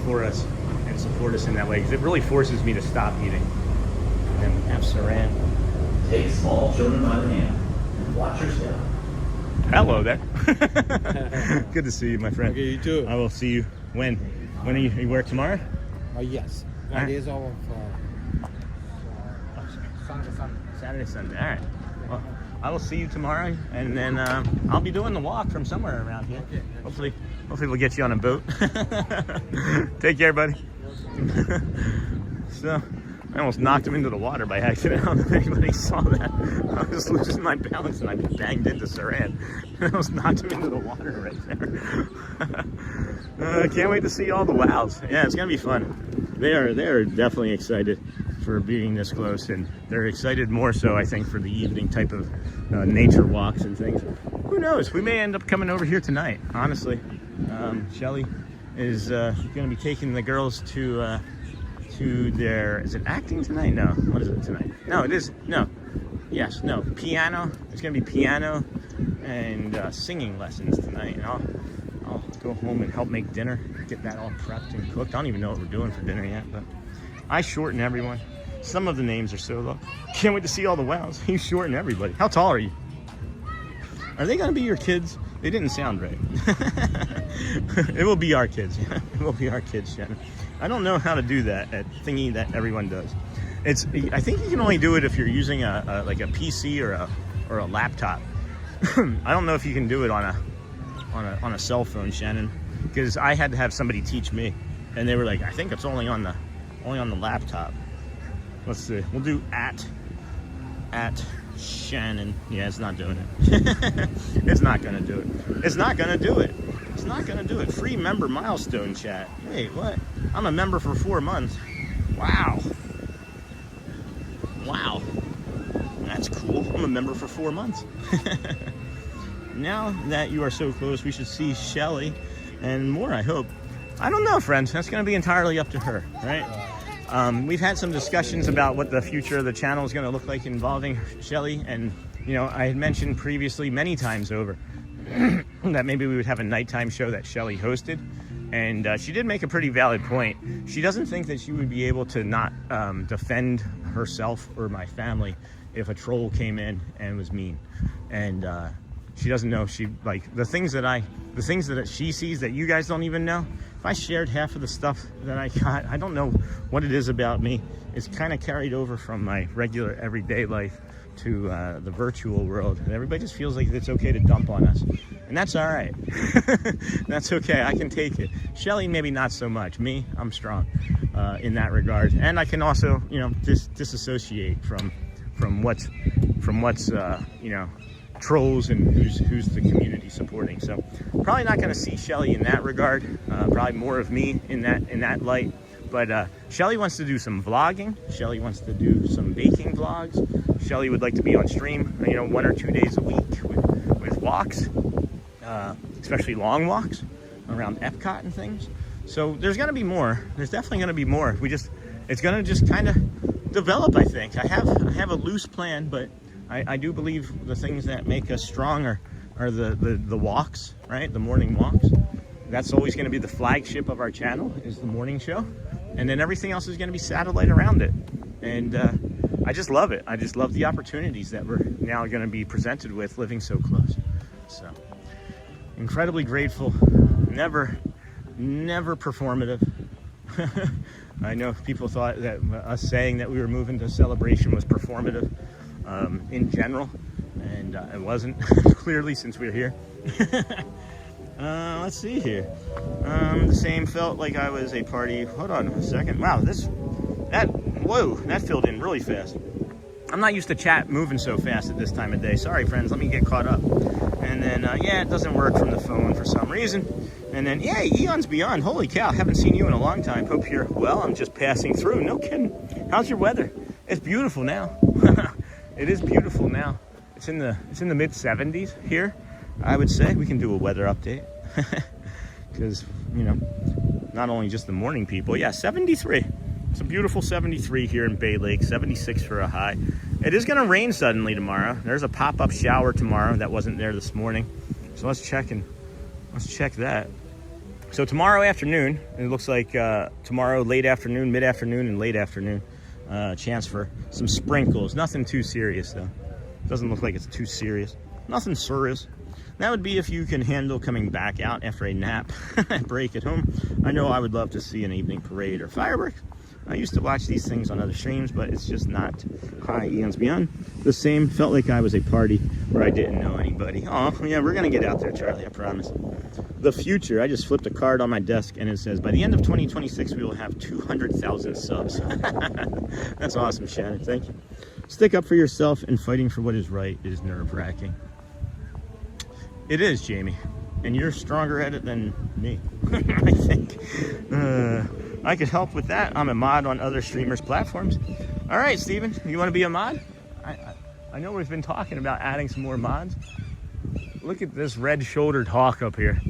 S10: for us and support us in that way because it really forces me to stop eating. And then we have saran.
S9: Take small children by the hand and watch your step.
S10: Hello there. Good to see you, my friend.
S2: Okay, you too.
S10: I will see you when? When are you work tomorrow?
S2: Yes.
S10: All right.
S2: Days off
S10: Saturday, Sunday. All right. Well, I will see you tomorrow, and then I'll be doing the walk from somewhere around here. Okay. Hopefully we'll get you on a boat. Take care, buddy. So. I almost knocked him into the water by accident. I don't know if anybody saw that. I was losing my balance and I banged into Saran. I almost knocked him into the water right there. Can't wait to see all the wows. Yeah, it's gonna be fun. They are definitely excited for being this close, and they're excited more so, I think, for the evening type of nature walks and things. Who knows? We may end up coming over here tonight, honestly. Shelly is gonna be taking the girls to their, is it acting tonight? No, what is it tonight? No, it is, no, yes, no, piano. It's gonna be piano and singing lessons tonight, and I'll go home and help make dinner, get that all prepped and cooked. I don't even know what we're doing for dinner yet, but I shorten everyone. Some of the names are so low. Can't wait to see all the wows. You shorten everybody. How tall are you? Are they gonna be your kids? They didn't sound right. It will be our kids. It will be our kids, Shannon. I don't know how to do that thingy that everyone does. I think you can only do it if you're using like a PC or a laptop. I don't know if you can do it on a cell phone, Shannon, because I had to have somebody teach me, and they were like, I think it's only on the laptop. Let's see. We'll do at Shannon. Yeah, it's not doing it. It's not gonna do it. It's not gonna do it. It's not gonna do it. Free member milestone chat. Wait, what? I'm a member for 4 months. Wow. Wow. That's cool. I'm a member for 4 months. Now that you are so close, we should see Shelly and more, I hope. I don't know, friends. That's gonna be entirely up to her, right? We've had some discussions about what the future of the channel is gonna look like involving Shelly, and you know, I had mentioned previously many times over that maybe we would have a nighttime show that Shelly hosted, and she did make a pretty valid point. She doesn't think that she would be able to not defend herself or my family if a troll came in and was mean, and she doesn't know. She like the things that she sees that you guys don't even know. If I shared half of the stuff that I got, I don't know what it is about me. It's kind of carried over from my regular everyday life to the virtual world, and everybody just feels like it's okay to dump on us, and that's all right. That's okay. I can take it. Shelly, maybe not so much. Me, I'm strong in that regard, and I can also, you know, disassociate from what's you know, trolls and who's the community supporting. So probably not going to see Shelly in that regard. Probably more of me in that light. But Shelly wants to do some vlogging. Shelly wants to do some baking vlogs. Shelly would like to be on stream, 1 or 2 days a week with walks, especially long walks around Epcot and things. So there's going to be more. There's definitely going to be more. It's going to just kind of develop, I think. I have a loose plan, but I do believe the things that make us strong are the walks, right? The morning walks. That's always going to be the flagship of our channel, is the morning show. And then everything else is going to be satellite around it. And I just love it. I just love the opportunities that we're now going to be presented with living so close. So incredibly grateful. Never performative. I know people thought that us saying that we were moving to Celebration was performative in general, and it wasn't, clearly, since we're here. Let's see here. The same felt like I was a party. Hold on a second. Wow, whoa, that filled in really fast. I'm not used to chat moving so fast at this time of day. Sorry, friends, let me get caught up. And then, yeah, it doesn't work from the phone for some reason. And then, yeah, Eons Beyond. Holy cow, haven't seen you in a long time. Hope you're well. I'm just passing through. No kidding. How's your weather? It's beautiful now. It is beautiful now. It's in the mid 70s here, I would say. We can do a weather update. Because, not only just the morning people. Yeah, 73. It's a beautiful 73 here in Bay Lake. 76 for a high. It is going to rain suddenly tomorrow. There's a pop-up shower tomorrow that wasn't there this morning. So let's check that. So tomorrow afternoon, it looks like tomorrow late afternoon, mid-afternoon, and late afternoon, chance for some sprinkles. Nothing too serious, though. Doesn't look like it's too serious. Nothing serious. That would be if you can handle coming back out after a nap break at home. I know I would love to see an evening parade or fireworks. I used to watch these things on other streams, but it's just not high Eons Beyond. The same, felt like I was a party where I didn't know anybody. Oh, yeah, we're going to get out there, Charlie, I promise. The future, I just flipped a card on my desk, and it says, by the end of 2026, we will have 200,000 subs. That's awesome, Shannon. Thank you. Stick up for yourself, and fighting for what is right is nerve-wracking. It is, Jamie. And you're stronger at it than me, I think. I could help with that. I'm a mod on other streamers' platforms. All right, Steven, you want to be a mod? I know we've been talking about adding some more mods. Look at this red-shouldered hawk up here.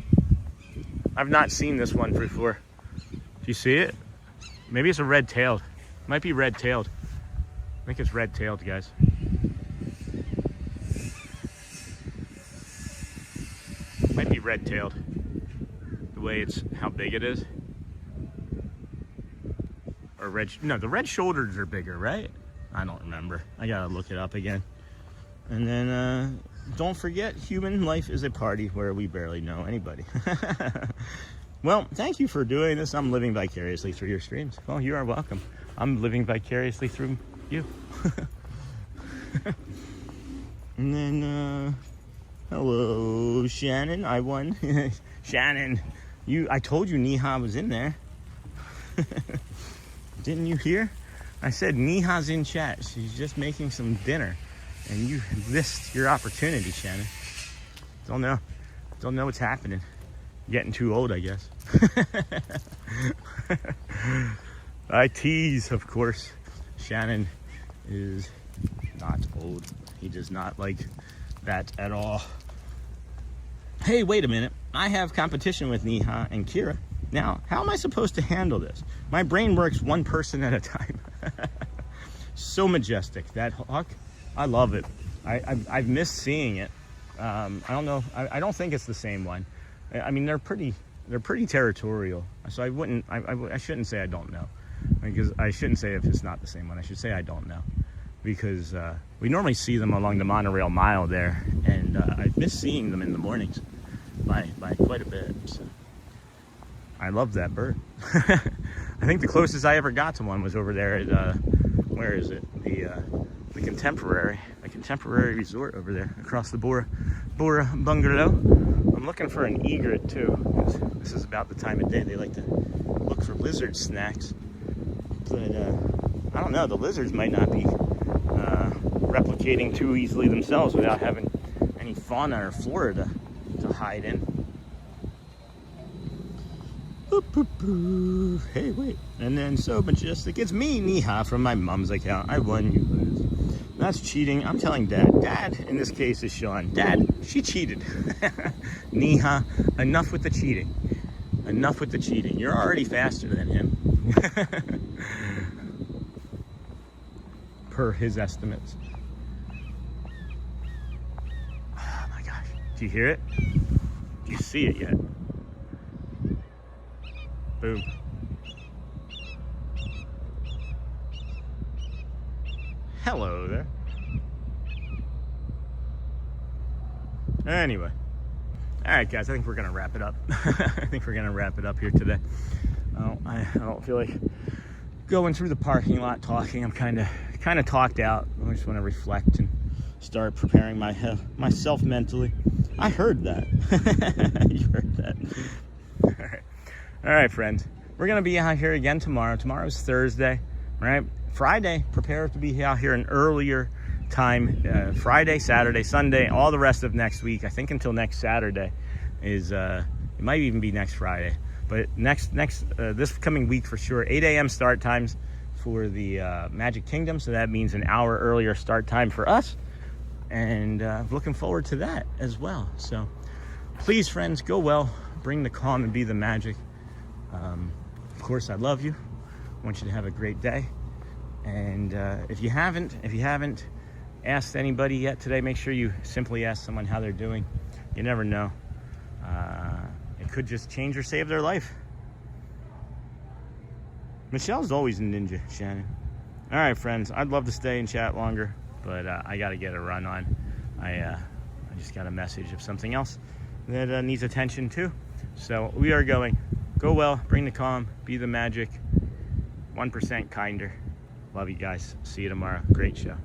S10: I've not seen this one before. Do you see it? Maybe it's a red-tailed. Might be red-tailed. I think it's red-tailed, guys. Might be red-tailed. The way how big it is. Or no, the red shoulders are bigger, right? I don't remember. I gotta look it up again. And then, don't forget, human life is a party where we barely know anybody. Well, thank you for doing this. I'm living vicariously through your streams. Well, you are welcome. I'm living vicariously through you. And then, hello, Shannon. I won. Shannon, I told you Neha was in there. Didn't you hear? I said Neha's in chat. She's just making some dinner. And you missed your opportunity, Shannon. Don't know what's happening. Getting too old, I guess. I tease, of course. Shannon is not old. He does not like that at all. Hey, wait a minute. I have competition with Neha and Kira. Now, how am I supposed to handle this? My brain works one person at a time. So majestic. That hawk, I love it. I've missed seeing it. I don't know. I don't think it's the same one. I mean, they're pretty territorial. So I shouldn't say I don't know. Because I shouldn't say if it's not the same one. I should say I don't know. Because we normally see them along the monorail mile there. And I've missed seeing them in the mornings by quite a bit. So. I love that bird. I think the closest I ever got to one was over there at, where is it? The Contemporary Resort over there, across the Bora Bungalow. I'm looking for an egret too. This is about the time of day they like to look for lizard snacks. But I don't know, the lizards might not be replicating too easily themselves without having any any fauna or flora to hide in. Hey, wait. And then So Majestic. It's me, Niha, from my mom's account. I won, you lose. That's cheating. I'm telling Dad. Dad, in this case, is Sean. Dad, she cheated. Niha, enough with the cheating. Enough with the cheating. You're already faster than him. Per his estimates. Oh my gosh. Do you hear it? Do you see it yet? Boom. Hello there. Anyway. All right, guys, I think we're going to wrap it up. I think we're going to wrap it up here today. I don't feel like going through the parking lot talking. I'm kind of talked out. I just want to reflect and start preparing myself mentally. I heard that. You heard that. All right, friends. We're going to be out here again tomorrow. Tomorrow's Thursday, right? Friday, prepare to be out here an earlier time. Friday, Saturday, Sunday, all the rest of next week. I think until next Saturday is, it might even be next Friday. But this coming week for sure, 8 a.m. start times for the Magic Kingdom. So that means an hour earlier start time for us. And looking forward to that as well. So please, friends, go well. Bring the calm and be the magic. Of course, I love you. I want you to have a great day. And if you haven't asked anybody yet today, make sure you simply ask someone how they're doing. You never know. It could just change or save their life. Michelle's always a ninja, Shannon. All right, friends. I'd love to stay and chat longer, but I got to get a run on. I just got a message of something else that needs attention too. So we are going. Go well. Bring the calm. Be the magic. 1% kinder. Love you guys. See you tomorrow. Great show.